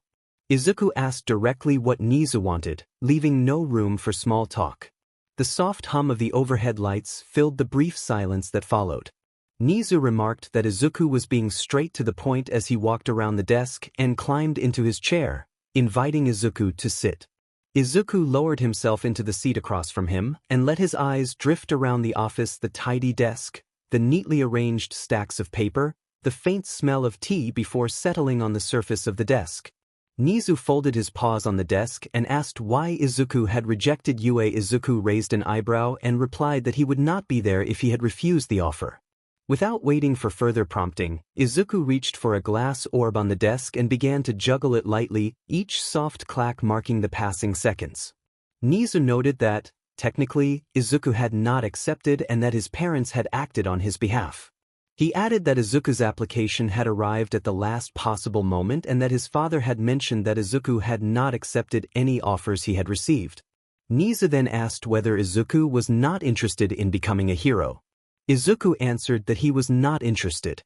Izuku asked directly what Nizu wanted, leaving no room for small talk. The soft hum of the overhead lights filled the brief silence that followed. Nizu remarked that Izuku was being straight to the point as he walked around the desk and climbed into his chair, inviting Izuku to sit. Izuku lowered himself into the seat across from him and let his eyes drift around the office, the tidy desk, the neatly arranged stacks of paper, the faint smell of tea before settling on the surface of the desk. Nizu folded his paws on the desk and asked why Izuku had rejected UA. Izuku raised an eyebrow and replied that he would not be there if he had refused the offer. Without waiting for further prompting, Izuku reached for a glass orb on the desk and began to juggle it lightly, each soft clack marking the passing seconds. Nizu noted that, technically, Izuku had not accepted and that his parents had acted on his behalf. He added that Izuku's application had arrived at the last possible moment and that his father had mentioned that Izuku had not accepted any offers he had received. Nizu then asked whether Izuku was not interested in becoming a hero. Izuku answered that he was not interested.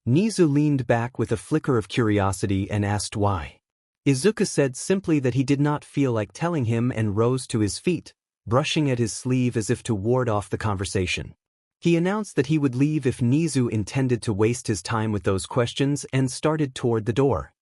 Nizu leaned back with a flicker of curiosity and asked why. Izuku said simply that he did not feel like telling him and rose to his feet, brushing at his sleeve as if to ward off the conversation. He announced that he would leave if Nizu intended to waste his time with those questions and started toward the door.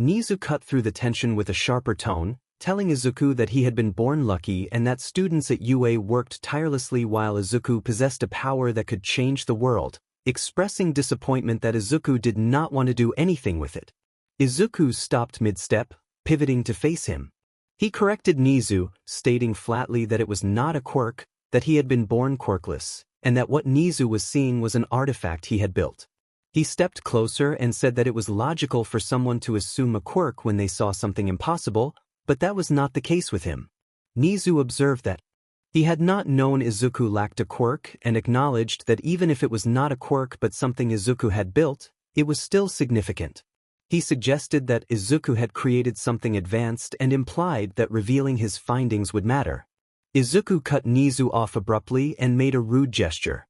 Nizu cut through the tension with a sharper tone, telling Izuku that he had been born lucky and that students at UA worked tirelessly while Izuku possessed a power that could change the world, expressing disappointment that Izuku did not want to do anything with it. Izuku stopped mid-step, pivoting to face him. He corrected Nizu, stating flatly that it was not a quirk, that he had been born quirkless, and that what Nizu was seeing was an artifact he had built. He stepped closer and said that it was logical for someone to assume a quirk when they saw something impossible, but that was not the case with him. Nizu observed that he had not known Izuku lacked a quirk and acknowledged that even if it was not a quirk but something Izuku had built, it was still significant. He suggested that Izuku had created something advanced and implied that revealing his findings would matter. Izuku cut Nizu off abruptly and made a rude gesture.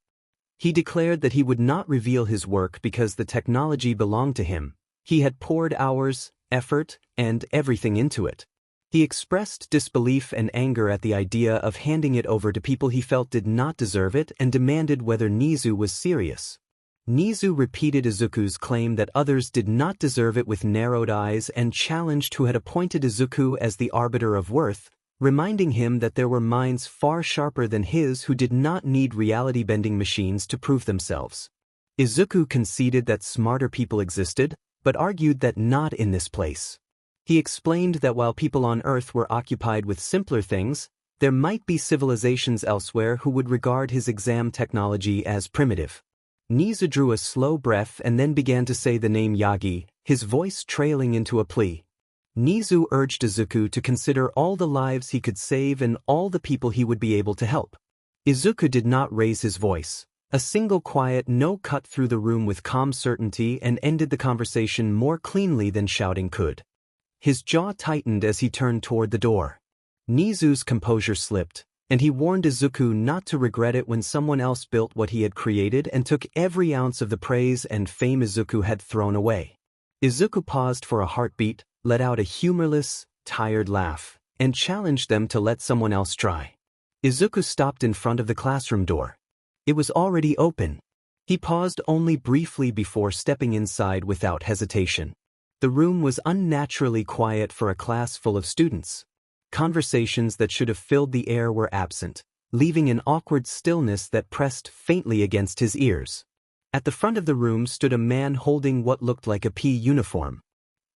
He declared that he would not reveal his work because the technology belonged to him. He had poured hours, effort, and everything into it. He expressed disbelief and anger at the idea of handing it over to people he felt did not deserve it and demanded whether Nizu was serious. Nizu repeated Izuku's claim that others did not deserve it with narrowed eyes and challenged who had appointed Izuku as the arbiter of worth, reminding him that there were minds far sharper than his who did not need reality-bending machines to prove themselves. Izuku conceded that smarter people existed, but argued that not in this place. He explained that while people on Earth were occupied with simpler things, there might be civilizations elsewhere who would regard his exam technology as primitive. Nizu drew a slow breath and then began to say the name Yagi, his voice trailing into a plea. Nizu urged Izuku to consider all the lives he could save and all the people he would be able to help. Izuku did not raise his voice. A single quiet no cut through the room with calm certainty and ended the conversation more cleanly than shouting could. His jaw tightened as he turned toward the door. Nizu's composure slipped, and he warned Izuku not to regret it when someone else built what he had created and took every ounce of the praise and fame Izuku had thrown away. Izuku paused for a heartbeat, let out a humorless, tired laugh, and challenged them to let someone else try. Izuku stopped in front of the classroom door. It was already open. He paused only briefly before stepping inside without hesitation. The room was unnaturally quiet for a class full of students. Conversations that should have filled the air were absent, leaving an awkward stillness that pressed faintly against his ears. At the front of the room stood a man holding what looked like a pea uniform.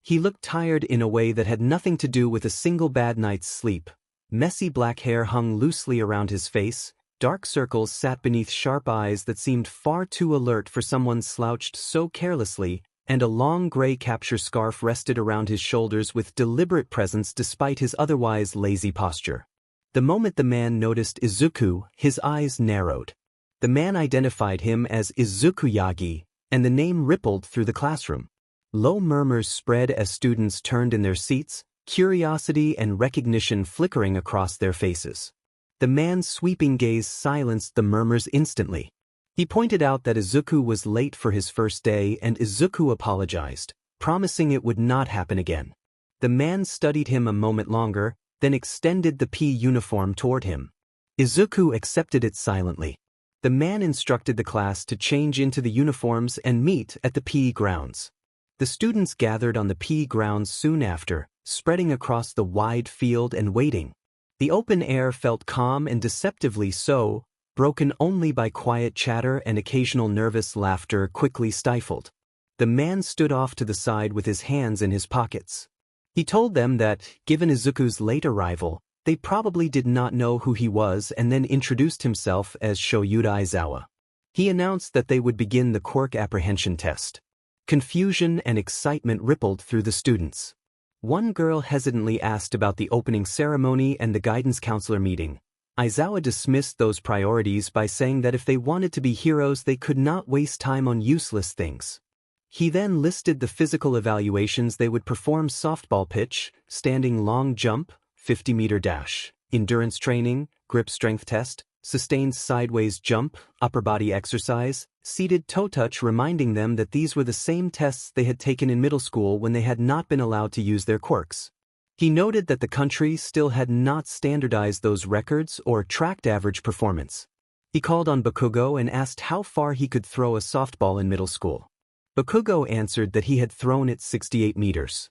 He looked tired in a way that had nothing to do with a single bad night's sleep. Messy black hair hung loosely around his face, Dark circles sat beneath sharp eyes that seemed far too alert for someone slouched so carelessly, and a long gray capture scarf rested around his shoulders with deliberate presence despite his otherwise lazy posture. The moment the man noticed Izuku, his eyes narrowed. The man identified him as Izuku Yagi, and the name rippled through the classroom. Low murmurs spread as students turned in their seats, curiosity and recognition flickering across their faces. The man's sweeping gaze silenced the murmurs instantly. He pointed out that Izuku was late for his first day, and Izuku apologized, promising it would not happen again. The man studied him a moment longer, then extended the P uniform toward him. Izuku accepted it silently. The man instructed the class to change into the uniforms and meet at the P grounds. The students gathered on the P grounds soon after, spreading across the wide field and waiting. The open air felt calm and deceptively so, broken only by quiet chatter and occasional nervous laughter quickly stifled. The man stood off to the side with his hands in his pockets. He told them that, given Izuku's late arrival, they probably did not know who he was, and then introduced himself as Shoyuda Aizawa. He announced that they would begin the quirk apprehension test. Confusion and excitement rippled through the students. One girl hesitantly asked about the opening ceremony and the guidance counselor meeting. Aizawa dismissed those priorities by saying that if they wanted to be heroes they could not waste time on useless things. He then listed the physical evaluations they would perform: softball pitch, standing long jump, 50-meter dash, endurance training, grip strength test, sustained sideways jump, upper body exercise, seated toe touch, reminding them that these were the same tests they had taken in middle school when they had not been allowed to use their quirks. He noted that the country still had not standardized those records or tracked average performance. He called on Bakugo and asked how far he could throw a softball in middle school. Bakugo answered that he had thrown it 68 meters.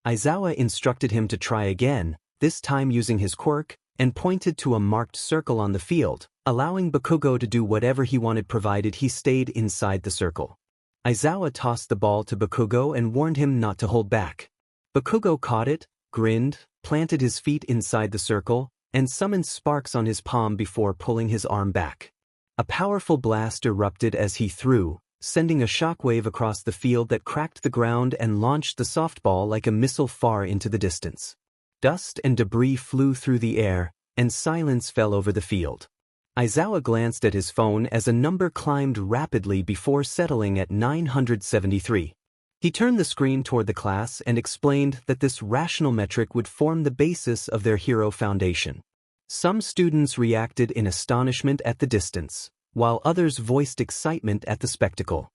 Aizawa instructed him to try again, this time using his quirk, and pointed to a marked circle on the field, allowing Bakugo to do whatever he wanted provided he stayed inside the circle. Aizawa tossed the ball to Bakugo and warned him not to hold back. Bakugo caught it, grinned, planted his feet inside the circle, and summoned sparks on his palm before pulling his arm back. A powerful blast erupted as he threw, sending a shockwave across the field that cracked the ground and launched the softball like a missile far into the distance. Dust and debris flew through the air, and silence fell over the field. Aizawa glanced at his phone as a number climbed rapidly before settling at 973. He turned the screen toward the class and explained that this rational metric would form the basis of their hero foundation. Some students reacted in astonishment at the distance, while others voiced excitement at the spectacle.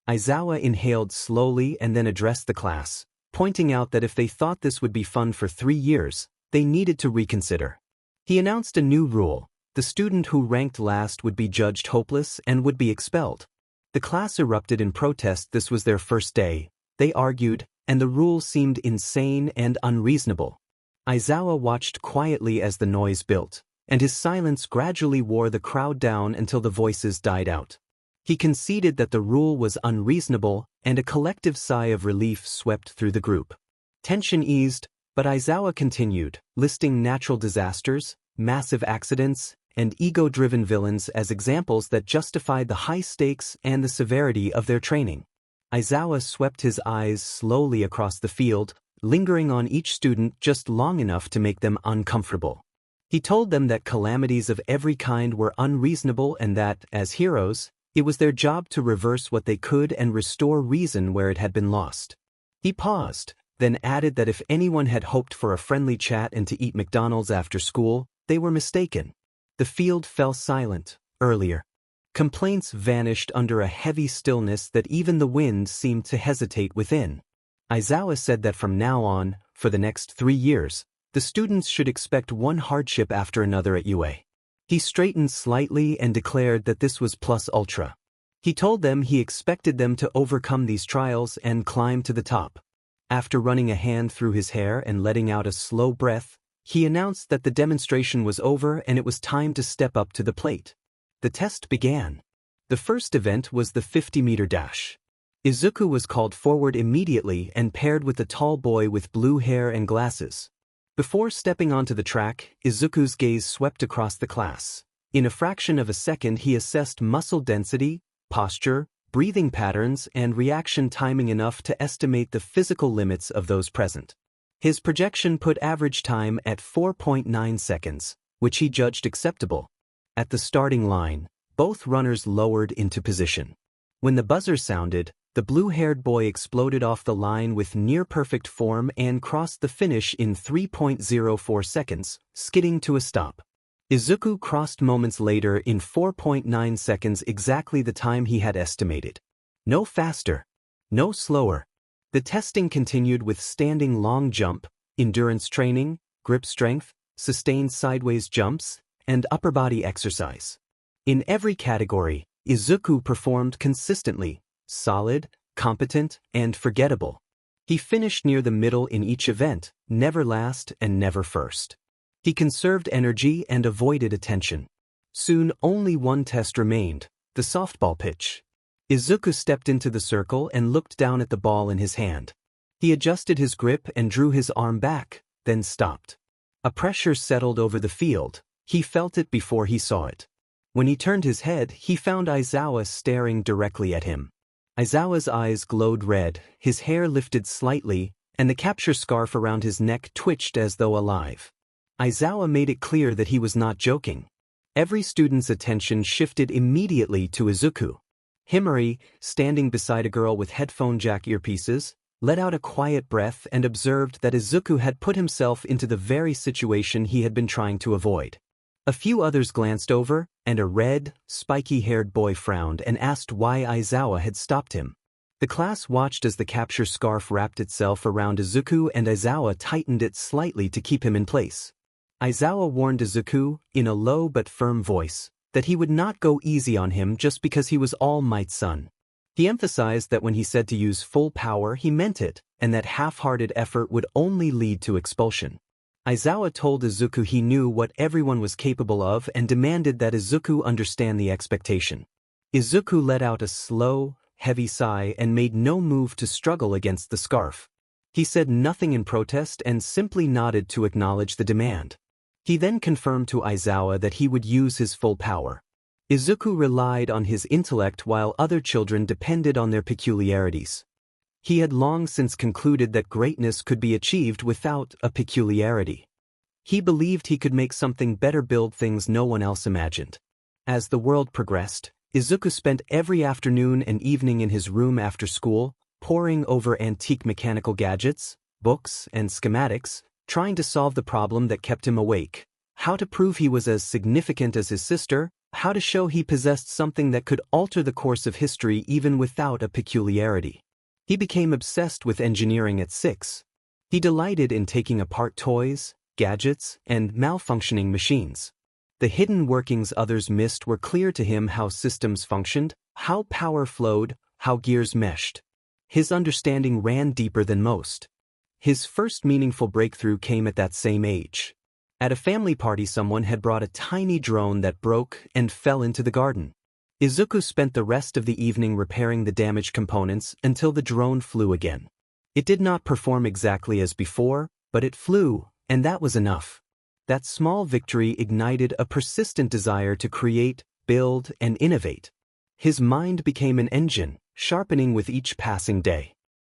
Aizawa inhaled slowly and then addressed the class, pointing out that if they thought this would be fun for 3 years, they needed to reconsider. He announced a new rule: the student who ranked last would be judged hopeless and would be expelled. The class erupted in protest. This was their first day, they argued, and the rule seemed insane and unreasonable. Aizawa watched quietly as the noise built, and his silence gradually wore the crowd down until the voices died out. He conceded that the rule was unreasonable, and a collective sigh of relief swept through the group. Tension eased, but Aizawa continued, listing natural disasters, massive accidents, and ego-driven villains as examples that justified the high stakes and the severity of their training. Aizawa swept his eyes slowly across the field, lingering on each student just long enough to make them uncomfortable. He told them that calamities of every kind were unreasonable and that, as heroes, it was their job to reverse what they could and restore reason where it had been lost. He paused, then added that if anyone had hoped for a friendly chat and to eat McDonald's after school, they were mistaken. The field fell silent. Earlier, complaints vanished under a heavy stillness that even the wind seemed to hesitate within. Aizawa said that from now on, for the next 3 years, the students should expect one hardship after another at UA. He straightened slightly and declared that this was plus ultra. He told them he expected them to overcome these trials and climb to the top. After running a hand through his hair and letting out a slow breath, he announced that the demonstration was over and it was time to step up to the plate. The test began. The first event was the 50-meter dash. Izuku was called forward immediately and paired with a tall boy with blue hair and glasses. Before stepping onto the track, Izuku's gaze swept across the class. In a fraction of a second he assessed muscle density, posture, breathing patterns and reaction timing enough to estimate the physical limits of those present. His projection put average time at 4.9 seconds, which he judged acceptable. At the starting line, both runners lowered into position. When the buzzer sounded, the blue-haired boy exploded off the line with near-perfect form and crossed the finish in 3.04 seconds, skidding to a stop. Izuku crossed moments later in 4.9 seconds, exactly the time he had estimated. No faster. No slower. The testing continued with standing long jump, endurance training, grip strength, sustained sideways jumps, and upper body exercise. In every category, Izuku performed consistently, solid, competent, and forgettable. He finished near the middle in each event, never last and never first. He conserved energy and avoided attention. Soon only one test remained, the softball pitch. Izuku stepped into the circle and looked down at the ball in his hand. He adjusted his grip and drew his arm back, then stopped. A pressure settled over the field. He felt it before he saw it. When he turned his head, he found Aizawa staring directly at him. Aizawa's eyes glowed red, his hair lifted slightly, and the capture scarf around his neck twitched as though alive. Aizawa made it clear that he was not joking. Every student's attention shifted immediately to Izuku. Himari, standing beside a girl with headphone jack earpieces, let out a quiet breath and observed that Izuku had put himself into the very situation he had been trying to avoid. A few others glanced over, and a red, spiky-haired boy frowned and asked why Aizawa had stopped him. The class watched as the capture scarf wrapped itself around Izuku and Aizawa tightened it slightly to keep him in place. Aizawa warned Izuku, in a low but firm voice, that he would not go easy on him just because he was All Might's son. He emphasized that when he said to use full power he meant it, and that half-hearted effort would only lead to expulsion. Aizawa told Izuku he knew what everyone was capable of and demanded that Izuku understand the expectation. Izuku let out a slow, heavy sigh and made no move to struggle against the scarf. He said nothing in protest and simply nodded to acknowledge the demand. He then confirmed to Aizawa that he would use his full power. Izuku relied on his intellect while other children depended on their peculiarities. He had long since concluded that greatness could be achieved without a peculiarity. He believed he could make something better, build things no one else imagined. As the world progressed, Izuku spent every afternoon and evening in his room after school, poring over antique mechanical gadgets, books, and schematics, trying to solve the problem that kept him awake: how to prove he was as significant as his sister, how to show he possessed something that could alter the course of history even without a peculiarity. He became obsessed with engineering at 6. He delighted in taking apart toys, gadgets, and malfunctioning machines. The hidden workings others missed were clear to him: how systems functioned, how power flowed, how gears meshed. His understanding ran deeper than most. His first meaningful breakthrough came at that same age. At a family party someone had brought a tiny drone that broke and fell into the garden. Izuku spent the rest of the evening repairing the damaged components until the drone flew again. It did not perform exactly as before, but it flew, and that was enough. That small victory ignited a persistent desire to create, build, and innovate. His mind became an engine, sharpening with each passing day.